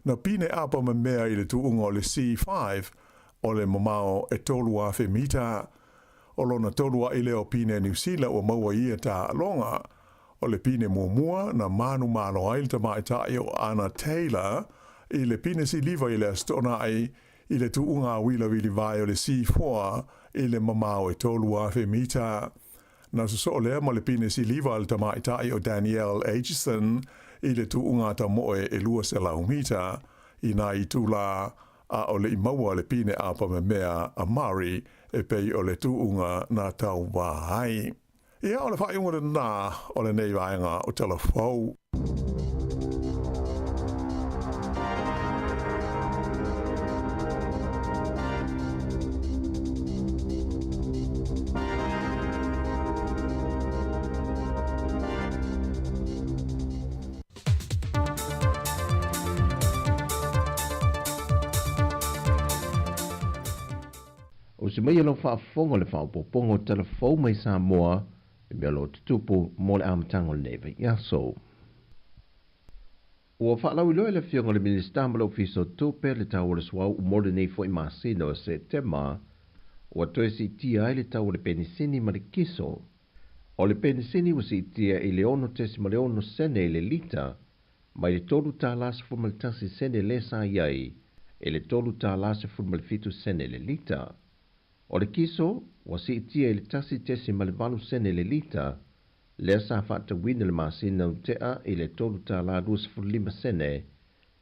na pine apa me mea i le tuunga o le C5 o le mamao e tolu a fe mita. O lona tolu a ile o pine New Zealand o maua ia ta longa. O le pine muamua na manu malo ai le tamaita i o Anna Taylor i le pine si liva i le astona ai i le tuunga wila wili vai o le C4 i le mamao e tolu a fe mita. Na so lea ma le pine si liva al tamaitai o Danielle Aitchison i le tuunga ta moe e lua se laumita i nā i tūla a o le imaua le pine apa me mea a Mari e pei o le tuunga na tau wahai. Ia o le whaiunga nā o le nei vaenga o telefou. Se mai alo whaafonga le whaapopongo telefou mai Sāmoa e mea lo tutupu mo le amatango le neve i aso. Ua whaalau ilo e le fionga le Minister Mala Ofiso Tupe le tau le swau umore nei fo i masino se tema ua toe si tia ai le tau le penisini ma le kiso. O le penisini wa si tia i le ono tesi ma le ono sene i le lita mai le tolu tā lasa fu ma le tasi sene le sa iai e le tolu tā lasa fu ma le fitu sene le lita. O le kiso, wa si itia i le tasi tesi ma le valu sene le lita, lea sa whata wina le masina u tea i le tolu tā la 25 sene,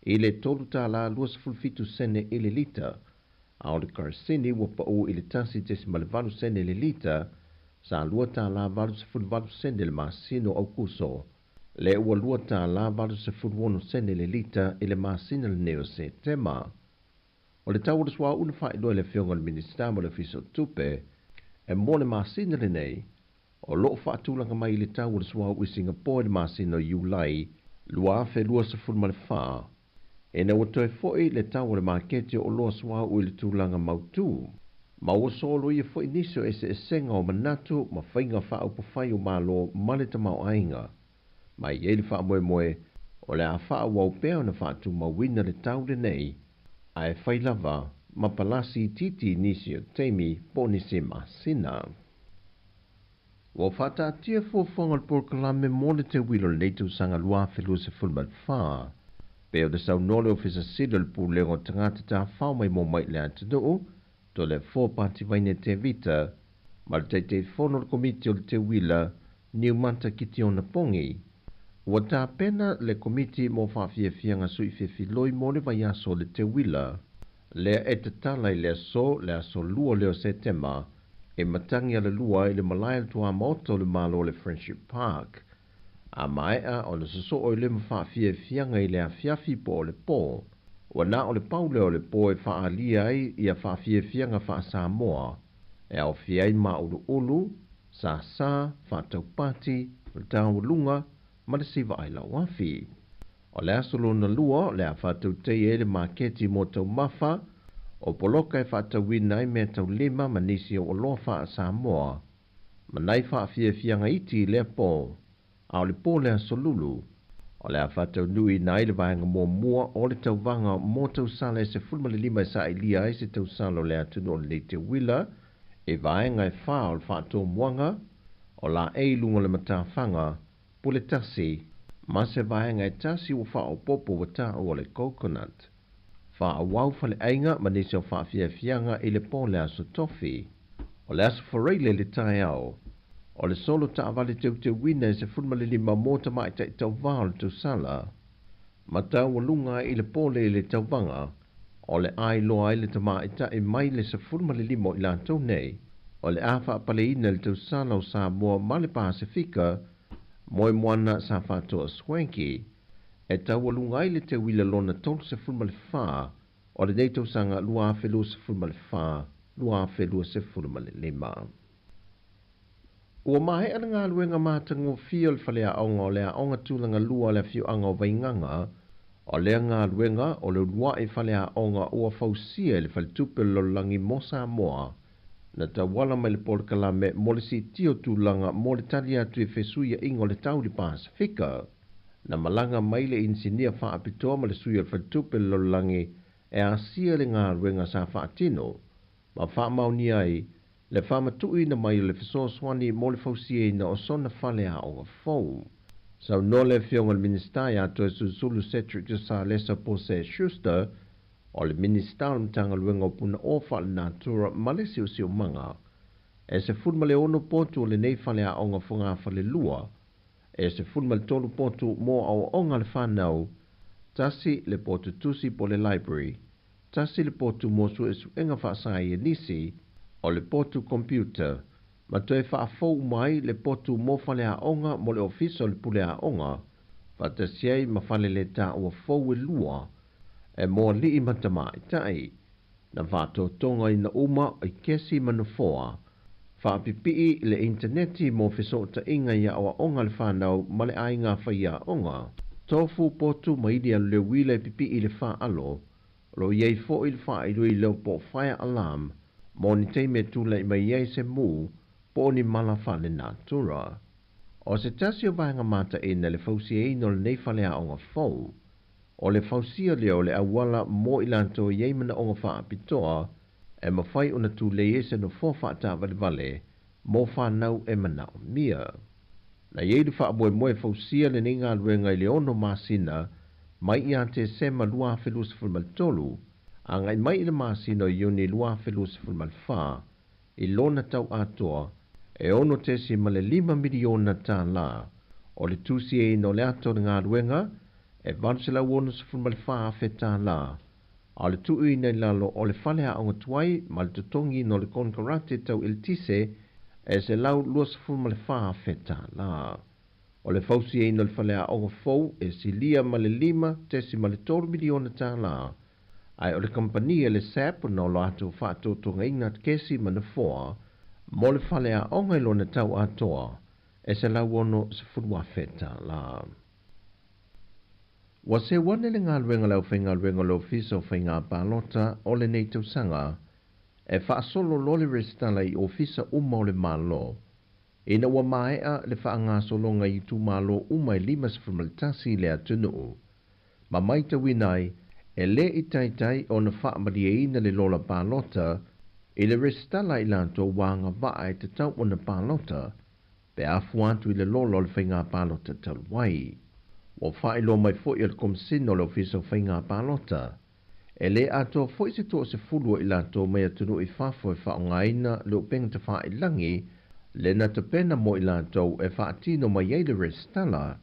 i le tolu tā la 25 sene i le lita, a o le karsini wa pa u i le tasi tesi ma le valu sene le lita, sa lua tā la 25 sene le masino au kuso, le ua lua tā la 25 sene le lita i le masina le neo se tema. O le tau swa una whaeloa le whionga le Minister Mala Ofiso Tupe, e mō le masina le nei, o loo whaatulanga mai le tau swa u Singapore le masina Iulai, lua awhe lua sa fulma le wha, e na watoe foi le tau le makete o loa swa u le tūlanga mautu, ma ua solo ia foi niso e se esenga o manatu ma whainga wha upo whai o malo male tamau ainga, ma i ele wha moe moe, o le a wha wau pēo na whaatu ma wina le tau le nei, ai fai lava ma palasi titi nisi o teimi po nisi masina. Wa fata tia fofonga le porkalame mole te wilo le tu sanga lua whelua se fulma le wha. Peo de sau nole ofisa silo le pūleo tangata ta whao mai mo mai le atadoo, to le 4 party vaine te vita, ma le te fono le komiti o le te wila, ni umanta ki te ona pongi. Ua tā pena le komiti mo whawhiawhianga sui whiawhiloi mo le vai aso le te wila, lea e te tala i le aso lua leo setema, e matangi ala lua i le malaya le tua maoto le malo le Friendship Park. A maea o le soso o le mawhawhiawhianga i le awhiawhi po o le po, ua na o le paule o le po e whaalia ai i a whawhiawhianga wha Sāmoa, e au whiai ma ulu ulu, sa whataupati, le tāwalunga, ma le siva ai lau wafi. O le asolo na lua, le a whatau tei e le maketi mo tau mafa, O poloka e whaatawina i mea tau lima manisi o loa wha a Sāmoa. Manai wha fia fianga iti lea pō. A o le pō lea solulu. O lea whatau nui na ile vaenga mua o le tau vanga mō tau sala e se fulma le lima e sa ilia e se tau sala o lea tunu o le te wila. E vaenga e wha o le whaato muanga. O la e lunga le matawhanga. Pule tasi. Ma se vaenga e tasi o wha o popo wata o le coconut. Wha a wau fale ainga manisi o wha fia fianga i le pō lea so tofi. O le aso whareile le tai au. O le solo ta avale te wina e se fulma le lima mōta mai ta i tau vā o le tau sala. Ma tau walunga i le pōle i le tau vanga. O le ai loa i le tama i ta i mai le se fulma le lima i lantou nei. O le awha apale ina le tau sala o Sāmoa ma le Pasifika. Moe moana sa whātua swanky. E tau walunga i le te wila lona tolu se fulma le whā. O le nei tau sanga lua awhelua se fulma le whā. Lua awhelua se fulma le lima. Ua mahe ana ngā luenga mātango fia le whalea aonga o lea aonga tūlanga lua le fiu anga o vainganga. O lea ngā luenga o le lua e whalea aonga ua fausia le whale tupe lolangi mo Sāmoa. Na ta wala mai le pole kalame mo le si tio tūlanga mo le tali atu e whesuia ingo le tau li Pasifika. Na malanga mai le insinia wha apitoa ma le suia le whale tupe lolangi e asia le ngā luenga sa whaatino. Ma wha mauni ai le whamatui na mai le whesoswani mo le fausie na o sona whalea o ngā Sau no le fionga le ministai ato e susulu Cedric sa lesa po se Schuster o le ministai o mtanga luenga o puna o wha le natura ma le siu manga. E se fulma le ono potu o le nei whalea o ngā whunga whale lua. E se fulma le tolu potu mo au o ngā le whanau. Tasi le potu tusi po le library. Tasi le potu mo su e su enga whaasai e nisi. O le potu computer, ma toe whaafou mai le potu mo whalea onga mo le ofisa o le pulea onga, whata siei ma whale le ta ua fou e lua, e moa li i matama i tai, na whato tonga i na uma i kesi manafoa, whaapipii le interneti mo whesota inga ia awa onga le whanau ma le ainga whaia onga, tofu potu ma idia le wile pipii le wha alo, lo iei fo il wha i lui leo po fire alarm, mo ni teime tula i mai iei se mu, po ni mala whale natura. O se tasi o vaenga mata ina le fausia ino le nei whalea o ngā fau. O le fausia leo le awala mo ilanto iei mana o ngā wha apitoa, e mawhai una tu le ese no fofa ata vale, mo whanau e mana o mia. Na iei du wha moe moe fausia le nei ngā luenga i le ono masina, mai i ante sema lua whelus fulmaltolu, angai mai le masino iuni lua whelus fulmalfa, i lona tau atoa, e ono tesi ma le 5 miliona tā la, o le tusi e ino le ato ngā luenga, e vansela uono se fulmalfa a fe tā la, a le tuu ina lalo o le whalea o ngatuai, ma le tutongi no le konkarate tau il tise, e se lau lua se fulmalfa a fe tā la. O le fausi e ino le whalea o ngafou, e si lia ma le 5, tesi ma le 3 miliona tā la, ai o le kompania le SEPT no lo atu whaato tonga inga kesi manafoa, mo le whalea onga ilo na tau atoa, e se lau ono se furua feta la. Wa se wane le ngā luenga lau whainga luenga lo fiso whainga pālota o le nei tau sanga, e whaasolo lo le restala i ofisa uma o le malo. Ina wa maea le whaanga solonga i tu malo uma i 5 sefurmalitasi le atunu. Ma maita winai, e le i taitai o na whaamariaina le lola pālota, i le restala i lanto wanga waa e te tau o na pālota, pe afuantu i le lola o le whainga pālota talwai. Wa whaelo mai fwoi al komsino le ofisa whainga pālota, e le ato fwoi se tō se fulua i lanto mai atunu i whafo e whaongaina le upenga te wha i langi, le na te pena mo i lanto e whaatino mai ei le restala,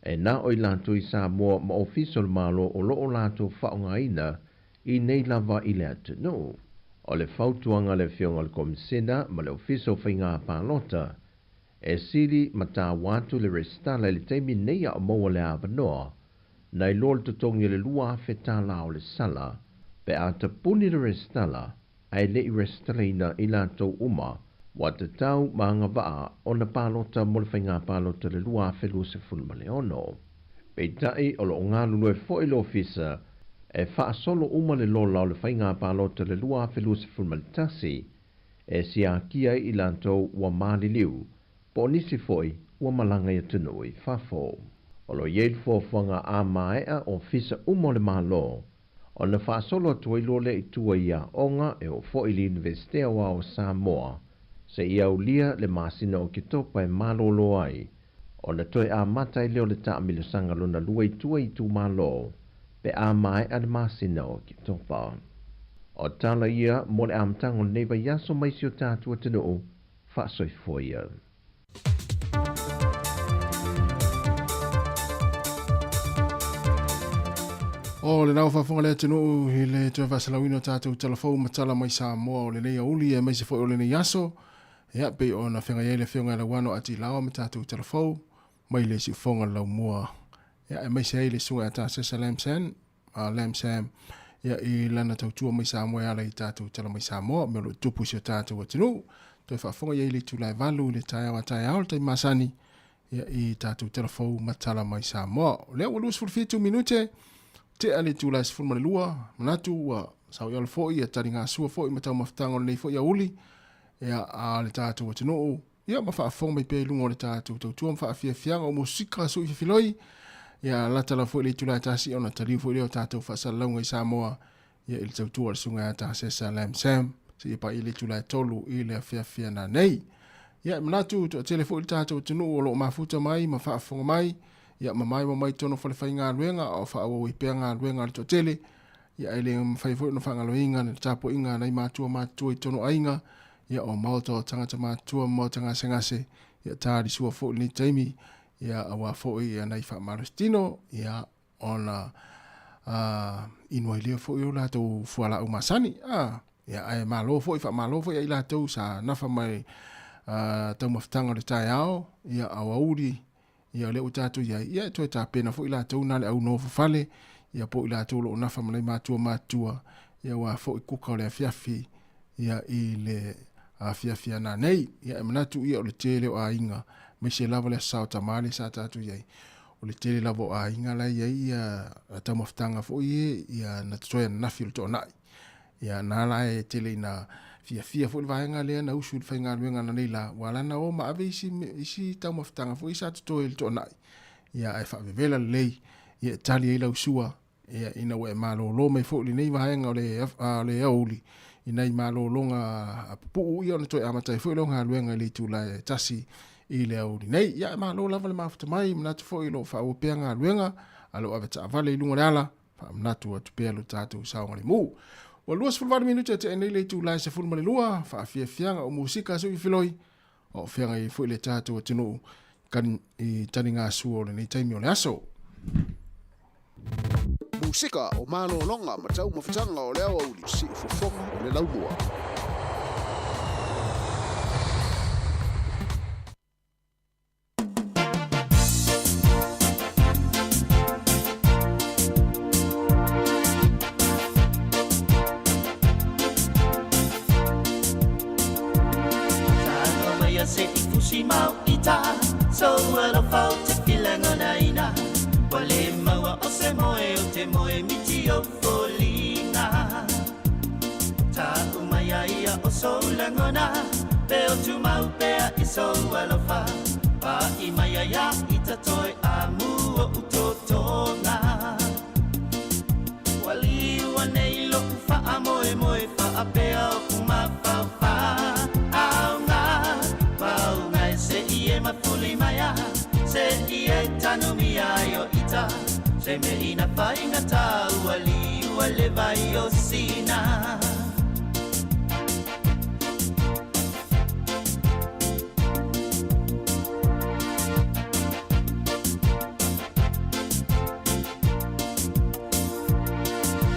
e na o i lanto i Sāmoa ma ofiso le malo o loo lanto whaongaina i nei lava i le atunu. O le whautuanga le fionga le komisina ma le ofiso whainga pālota, e siri ma tā watu le restala le teimi neia o maua le avanoa, na i lor tutongi le lua awheta lao le sala, pe a te puni le restala, ai le i restalina i lanto uma, wa te tau maanga waa o na pālota mo le whainga pālota le lua awhelu se fulma le ono. Pei tai o lo ngā lulu e fo i le ofisa, E whaasolo uma le lola o le whainga pālota le lua whelua se fulmalitasi, e si a kia i lantou ua maali liu, po nisi foi ua malanga i atunu i whafo. O lo yeil fuafuanga a maea o fisa uma le malo, o na whaasolo atua ilo le itua ia onga e o fo ili Universitea wa o Sāmoa, se ia ulia le masina o kitopa e malolo ai, o na toi a mata i leo le ta amilusanga luna lua itua i tu malo, pe a mai a le masina o kitopa. O tala ia mo le amtango neiva yaso mai si o tātua tinu, whaasoi foia. O le nau whafunga le tinu i le tue vasalawino tātou telefou matala mai Sāmoa o le nei auli e mai se foi o le nei yaso. Ea pe o na whenga iei le whiunga le wano ati lawa ma tātou telefou mai le si whonga lau mua. Ea e mai se ei le sunga ta sesa Lam Sam. Ea i lana tautua mai Sāmoa ala i tātou tala mai Sāmoa me lo tupu si o tātou atinu. Tue whafunga iei le tūlai valu le tai awa tai aol tai masani. Ea i tātou telefou matala mai Sāmoa. Lea walus fulfitu minute. Te ale tūlai se fulma le lua. Manatu wa sau iala foi e tari ngā sua foi matau maftango nei foi a uli. Ea a le tātou atinu. Ia ma whaafonga mai pe lungo le tātou tautua ma whaafia fianga o musika sui whiwhiloi. Ia latala foi le tūlai tasi o na taliu foi leo tātou whaasalaunga i Sāmoa. Ia ili tautua le sunga ta sesa Lam Sam. Se ipa ili tūlai tolu i le fia na nei. Ia manatu tu atele foi le tātou atinu o lo mafuta mai ma whaafonga mai. Ia mai tono fale fai ngā luenga o whaawo i pēr ngā luenga le tōtele. Ia ele mwhai fwoi no whangalo inga ne tāpo inga nei mātua i tono ainga. Ia o maota o tangata mātua maota ngā sengase. Ia tāri sua fwoi ni taimi. Ia awa fwoi ia nei wha marastino. Ia ona inua ilia fwoi o lātou fuala au masani. Ia ai malo fwoi wha malo fwoi ai lātou sa nafa mai tau mawhtanga le tai ao. Ia awa uri. Ia le utatu ia to ta pena fo ila to na le au no fale ia po ila to lo na fa mai matua ia wa fo kuka le fiafi ia i le fiafia na nei ia manatu ia o le tele o ainga me se lava le sa ta mali sa tatu ia o le tele lavo a inga la ia ta moftanga fo ia na tsoya na fil to na ia na la e tele na fia fo le vaenga le na usul fainga luenga na leila wala na o ma ave isi tau maftanga fo isa to el to nai ia ai fa vela lei ia tali ila usua ia ina we malo lo mai fo le nei vaenga le auli ina malo longa pu ia na to amata fo longa luenga le tu la tasi i le auli nei ia malo lava le mafta mai na to fo ilo fa o penga luenga alo aveta vale lunga ala fa na to pelo tatu sa ngale mu. O luas fulvara minuta te enei le tu lai se fulma le lua, whaafia fianga o musika sui filoi, o fianga i fui le tātou atinu i tani ngā sua o le nei taimi o le aso. Musika o malo longa matau mawhitanga o leo au li si ufofonga o le launua. Si mau ita so wala fau te filanga na ina wale maua o se moe o te moe miti o folina ta umaya ia o so langona pe o tu mau pea i so wala fa pa i maya ia ita toi amu o utotonga wali wanei lo fa amoe moe fa apea o kuma fa fa ma fuli maya se ie tanu mia yo ita se me ina fainga ta wali wale vai o sina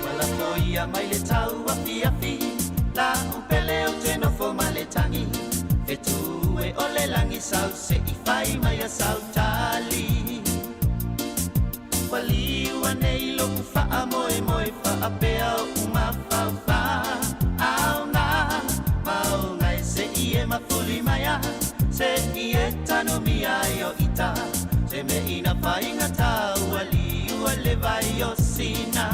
wala foia mai le tau a fiafi la upele o te no fo male tangi e tu e ole langi sau se I fai mai a sau tali wali wanei lo fa amoe moe fa apea o ma fa fa au na mau ngai se ie ma fuli mai a se ie tanu mi ayo ita se me ina fai ngata wali wale vai o sina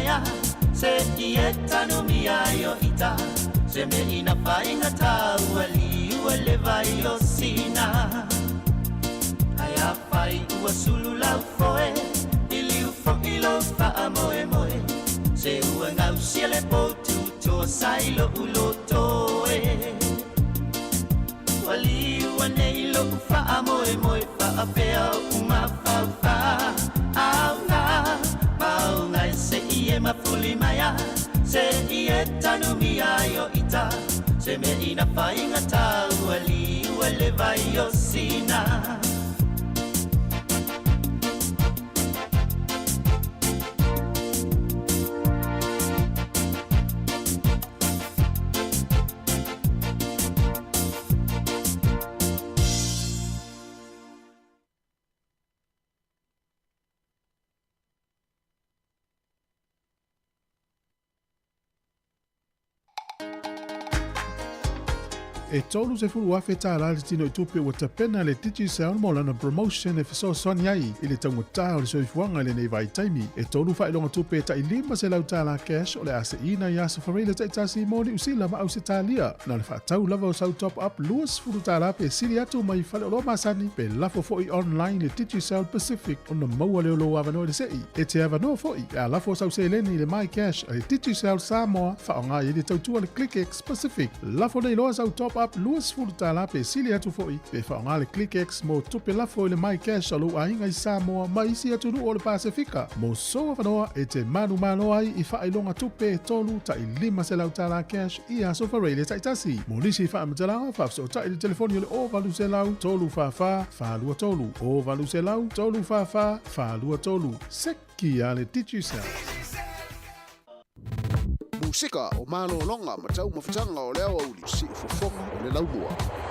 maya se ie tanu mia yo ita se me ina fainga tau ali uele vai o sina aya fai ua sulu lau foe ili ufo ilo fa amoe moe se ua ngau siele potu to sailo ulo toe wali ua neilo ufa amoe moe fa apea uma fa fa au nga mau ngai se ie mafuli maya se ie tanu mia yo ita se me ina fainga tau ali uele vai o sina E tolu se fulu afe tāla le tino i tupe ua tapena le titi sound mo lana promotion e fiso soni ai i le tangu tā o le soifuanga le nei vai taimi. E tolu fa ilonga tupe ta i lima se lau tāla cash o le ase ina i asa whareile ta i tasi moni usila ma au se tālia. Na le whaatau lava o sau top up luas fulu tāla pe siri atu mai whale o lo masani pe lafo foi online le titi sound Pacific o na maua leo lo avano le sei. E te avano foi a lafo sau se leni le my cash le titi sound Sāmoa whaonga i le tautua le ClickX Pacific. Lafo nei loa sau top up luas fulu tāla pe sili atu foi pe whaonga le ClickX mo tupe lafo i le my cash alu ainga i Sāmoa ma isi atu nu o le Pasifika. Mo soa whanoa e te manu mano ai i whailonga tupe e tolu ta i lima se lau tāla cash i aso whareile ta i tasi. Mo nisi whaamatalanga whafso ta i le telefoni o le o valu se lau tolu whawha whalua tolu o valu se lau tolu whawha whalua tolu seki a le titi sound. Musika o malo longa matau mafutanga o leo au si fofonga o le laumua. Lo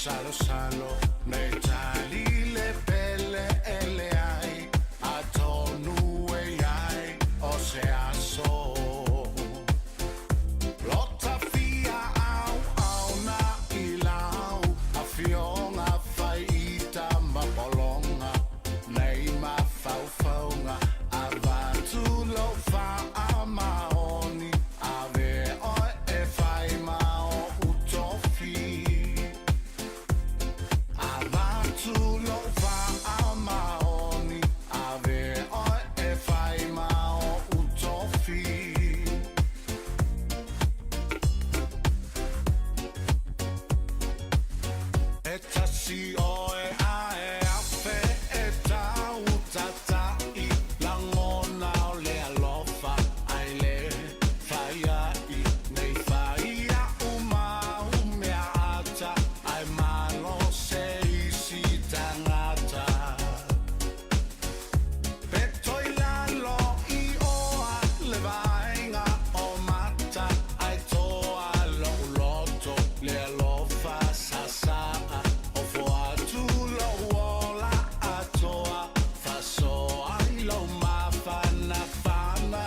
salo salo nei tali le pelle e le ai atonu e ai o se aso lotta fia au au na ilau a fionga faita ma polonga nei ma fau faunga avatu lo fa amaoni ave o e fai ma o utofi avatu lo fa amaoni ave o e fai ma o utofi e tassi o e a e a fe e ta utata i langona o le alofa ai le faia i nei faia uma umea ata ai malo se isi tangata petoi lalo i oa le vainga o mata ai toa lo loto le alofa sasa o foatu lo ola atoa faso ai lo mafana fana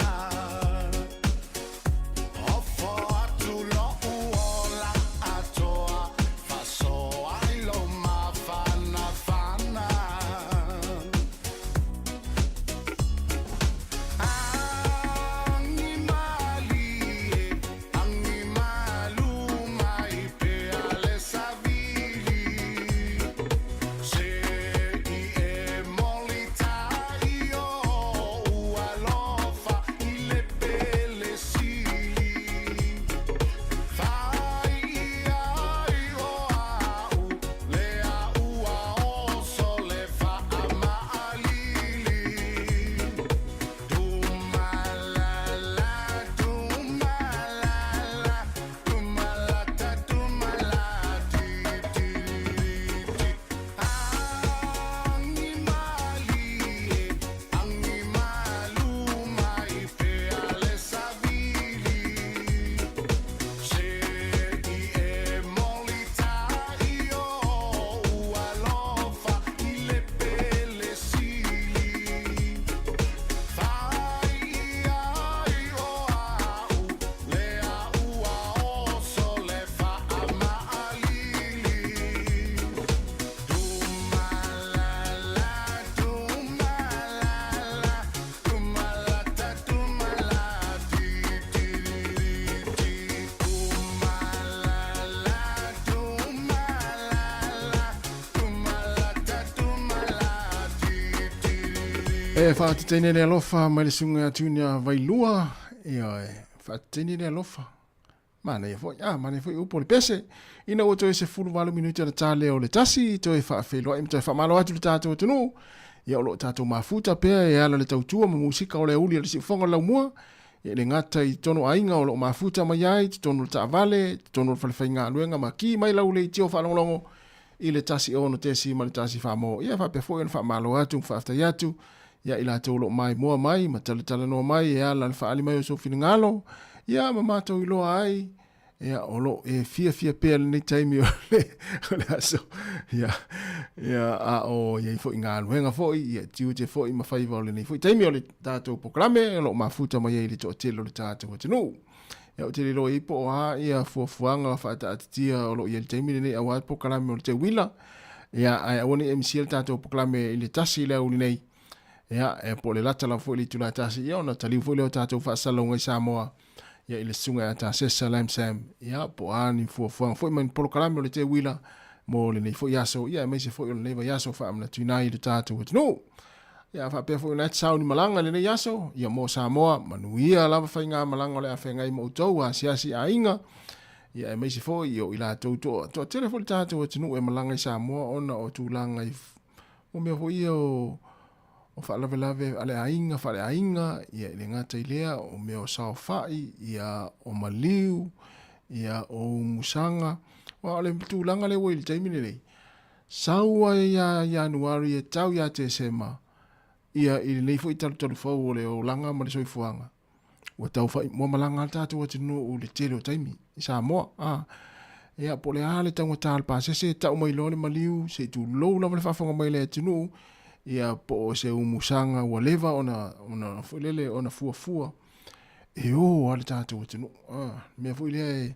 o foatu lo ola atoa faso ai lo mafana fana animali mai pe ale savili se i e molita io ualofa ile pele sili fai ai o au le au o sole fa amalili dumalala dumalala dumalata dumalati tiriti animali mai pe ale savili se i e molita io ualofa ile pele sili fai ai o au le au o sole fa amalili dumalala dumalala dumalata dumalati tiriti dumalala dumalala dumalata dumalati tiriti E whaatitene le alofa mai le sunga atunia vailua. Ia e whaatitene le alofa. Mana ia foi. Mana foi upo le pese. Ina o toi se fulu walu minuti ana tale o le tasi. Toi whaafeloa. Ima toi whaamalo atu le tātou atunu. Ia o lo tātou mafuta pea. Ia ala le tautua ma musika o le uli. Ala si whonga lau mua. Ia le ngata i tono ainga o lo mafuta mai ai. Tono le taavale. Tono le whalewhainga aluenga ma ki mai lau le i tio whalongolongo. I le tasi o no tesi ma le tasi whaamo. Ia whapea foi ana whaamalo atu. Whaaftai atu. Ia ila tolo mai moa mai, ma tala no mai, ia la whaali mai o so whingalo, ia ma mātou iloa ai, ia olo e fia pēr nei taimi o le aso, ia a o ia i fo i ngā luenga fo i, ia tiu te fo i ma whaiva o le nei fo i taimi o le tātou pokrame, olo ma futa mai i le to telo le tātou atinu. Ia o te lilo i po o ha, ia fuafuanga whaata atitia olo i le taimi nei awat pokrame o le te wila, ia ai awani MC le tātou pokrame i le tasi le au nei, ia e po le lata la fo le tula tasi ia ona tali fo le tātou whaasalonga i Sāmoa ia i le sunga ta sesa lam sam ia po ani fo fo man polo kalame o le te wila mo le nei fo yaso ia mai se fo le nei yaso fa amna tunai le tātou no ia fa pe fo na sauni malanga le nei yaso ia mo Sāmoa manuia lava fainga malanga le afenga i mo tau a siasi ainga ia mai se fo io ila to telefon tātou no e malanga i Sāmoa ona o tulanga i o me fo io o whaalawelawe ale ainga, ia le ngata i lea, o meo sao whai, ia o maliu, ia o musanga, wa ale tūlanga le wai le taimine nei. Saua ia Januari e tau ia te sema, ia i le neifo i talu whau o le o langa ma le soifuanga. Wa tau whai, mua malanga tātou ati no o le tere o taimi, i Sāmoa, Ia po le ale tanga tal pa se tau mai lo le maliu se tu lo la le fafonga mai le tunu ia po se umusanga wa leva ona fulele ona fua e o ale tatu tunu me fu ile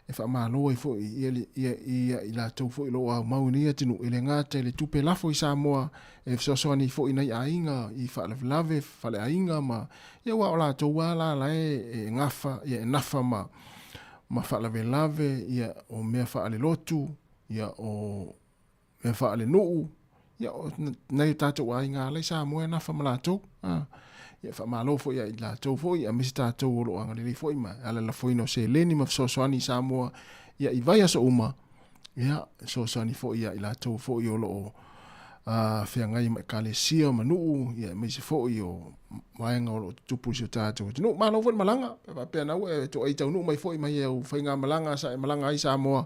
e fa malo e fo ia ila tu fo lo a mauni tunu ile ngata le tupe la fo Sāmoa e so ni fo ina ainga I fa lave fa le ainga ma ia wa la to wala la e ngafa ia nafa ma fa lave ia o mea fa ale lotu ia o mea fa ale nuu ia o nei tatu wa inga le Sāmoa nafa ma lato ia fa malo fo ia la to fo ia misi tatu o lo anga le fo ima ala la fo ino se leni ma so ani Sāmoa ia I vai so uma ia so ani fo ia ila to fo ia lo fia ngai ma kale sia ma nuu ia misi fo io waenga o tupu si tatu no malo fo malanga pa pe na we to ai tau no mai fo mai e fainga malanga sa malanga ai Sāmoa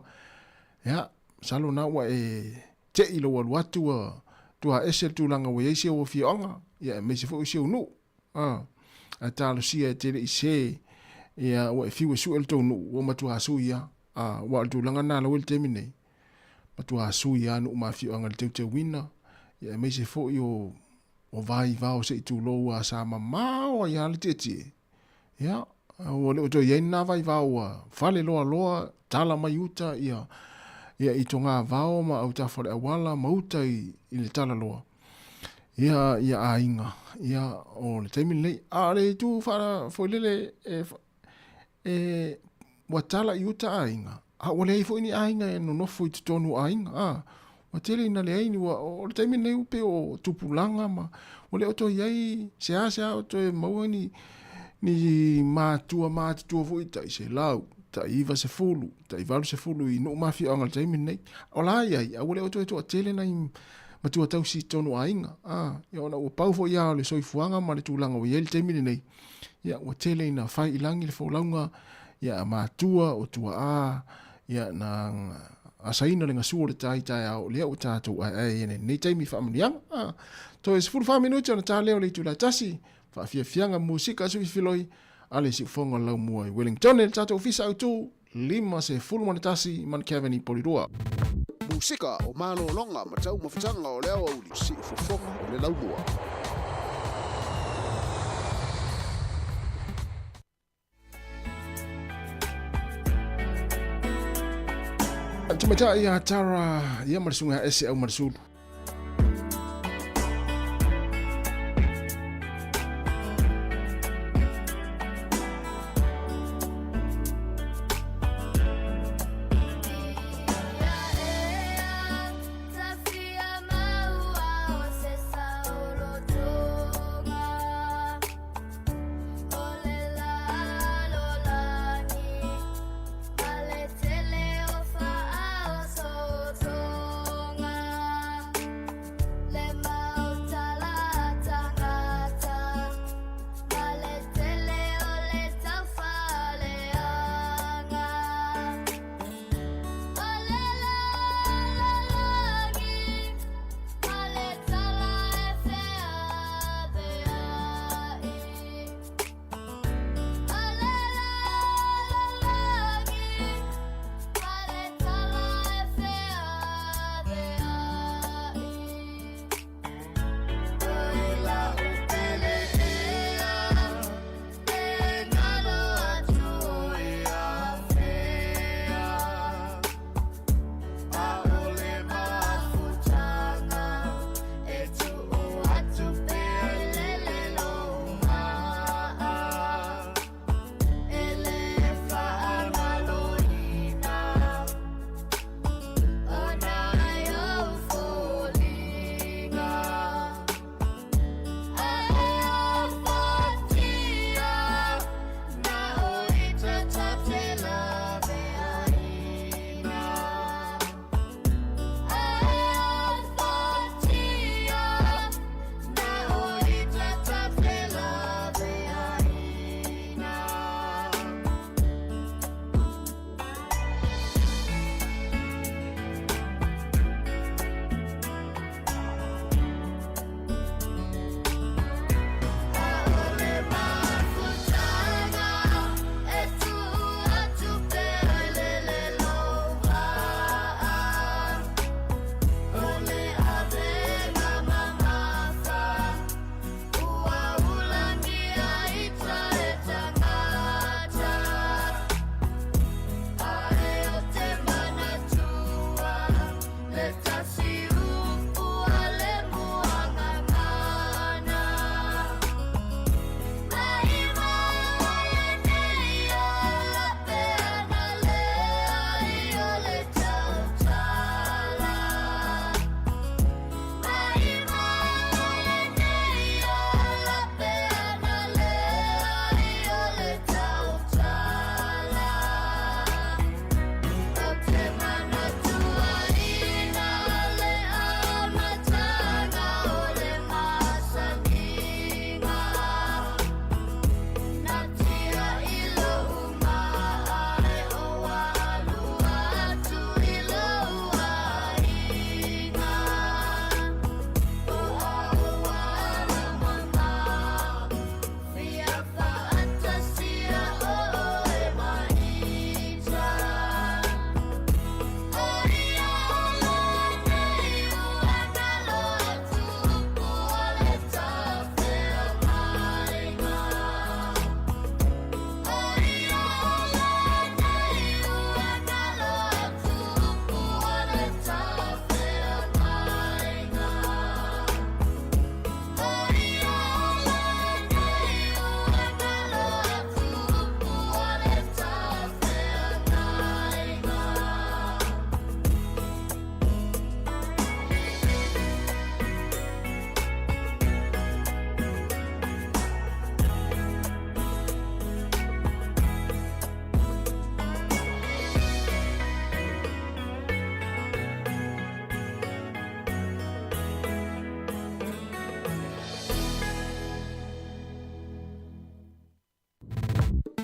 ya salo na wa e te ilo wa watu tu a ese tu langa we ese o fionga ya me se fo si no a talo si e te ise ya wa fi we su el to no o ma tu asu ya wa tu langa na lo el temine ma tu asu ya no ma fionga te wina ya me se fo yo o vai vao se tu lo a sa mama o ya le tete ya o le to ye na vai vao fale lo tala mai uta ia I tonga vao ma au ta fale awala mauta I le tala lo ia ainga ia o le temi le a le tu fara fo le e wa tala uta ainga a o le fo ni ainga no fo I tonu ainga wa tele ina le aini wa o le temi le upe o tupulanga ma o le oto iai se o to e maua ni matua fo ita I se lau ta iva se fulu ta ivalu se fulu I no mafi o ngal temi nei o la iai a o le oto e to tele na matua tau si tonu ainga ia ona ua pau fo ia o le soifuanga ma le tūlanga o iei le temi nei ia ua tele ina fai ilangi le fōlaunga ia matua o tua ia na asaina le ngasua le tai au lea o tātou nei taimi whaamanianga. To e sifuru whaaminuti ana tā leo le tūla tasi, whaafiafianga musika sui filoi, ale si ufonga lau mua I Wellington, le tātou fisa au tū, 5 tasi, man Kevin I Polirua. Musika o malo longa matau mawhitanga o leo au li si ufonga o le lau mua. Tumata ia tara ia marsunga ese au marsulu.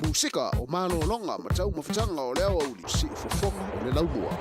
musika o malolonga ma tau mawhatanga o leo au li si ufofonga o le laumua.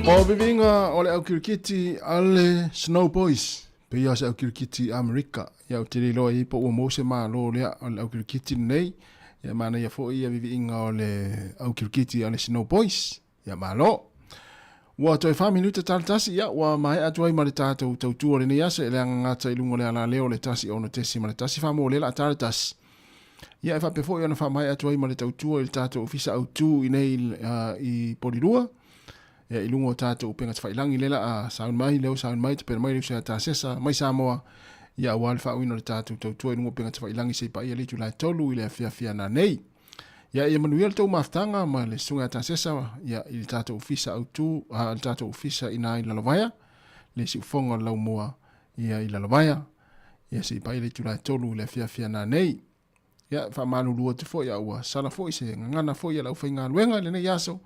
O vivinga o le au kirikiti ale Snow Boys. Pe ia se au kirikiti Amerika. Ia o tiri loa i po ua mose maa lo lea o le au kirikiti nei. Ia mana ia fo ia vivinga o le au kirikiti ale Snow Boys. Ia maa lo. Ua toi wha minuta taratasi ia ua mai atuai ma le tātou tautua le nei ase le angangata ilungo le ala leo le tasi o no tesi ma le tasi wha mo le la taratasi. Ia e wha pefo ia na wha mai atuai ma le tautua i le tātou ofisa au tū i nei i Porirua. Ia ilungo tātou upenga tawhailangi lela a saun mai leo saun mai te pera mai leo se ta sesa mai Sāmoa. Ia wale wha uino le tātou tautua ilungo upenga tawhailangi se pa ia le tulai tolu i le fia na nei. Ia ia manuia le tau maftanga ma le sunga ta sesa ia i le tātou ofisa au tū le tātou ofisa ina i lalavaya le si ufonga lau moa ia i lalavaya Ia se pai le tula tolu le fia na nei. Ia fa malulua te fo ia ua sala fo se ngana fo ia lau fainga luenga le nei aso.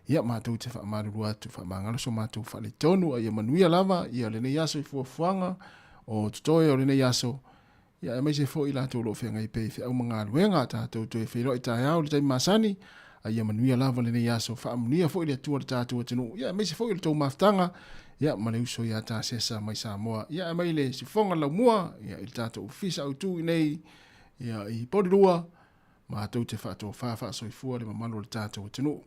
Ia mātou te fa malulua tu fa mangalo so mātou fa le tonu a ia manuia lava ia le nei aso i fuanga o tutoe o le nei aso. Ia mai se fo i lato lo fenga i pe au mga luenga tātou to e whiro i tai au le tai masani a ia manuia lava le nei aso fa amunia fo i le tua le tātou atinu. Ia mai se fo i le tau maftanga ia male uso ia tā sesa mai Sāmoa. Ia mai le si fonga lau mua ia i tātou ufisa au tu i nei ia i porirua mātou te whātou whāwha soifua le mamalo le tātou atinu.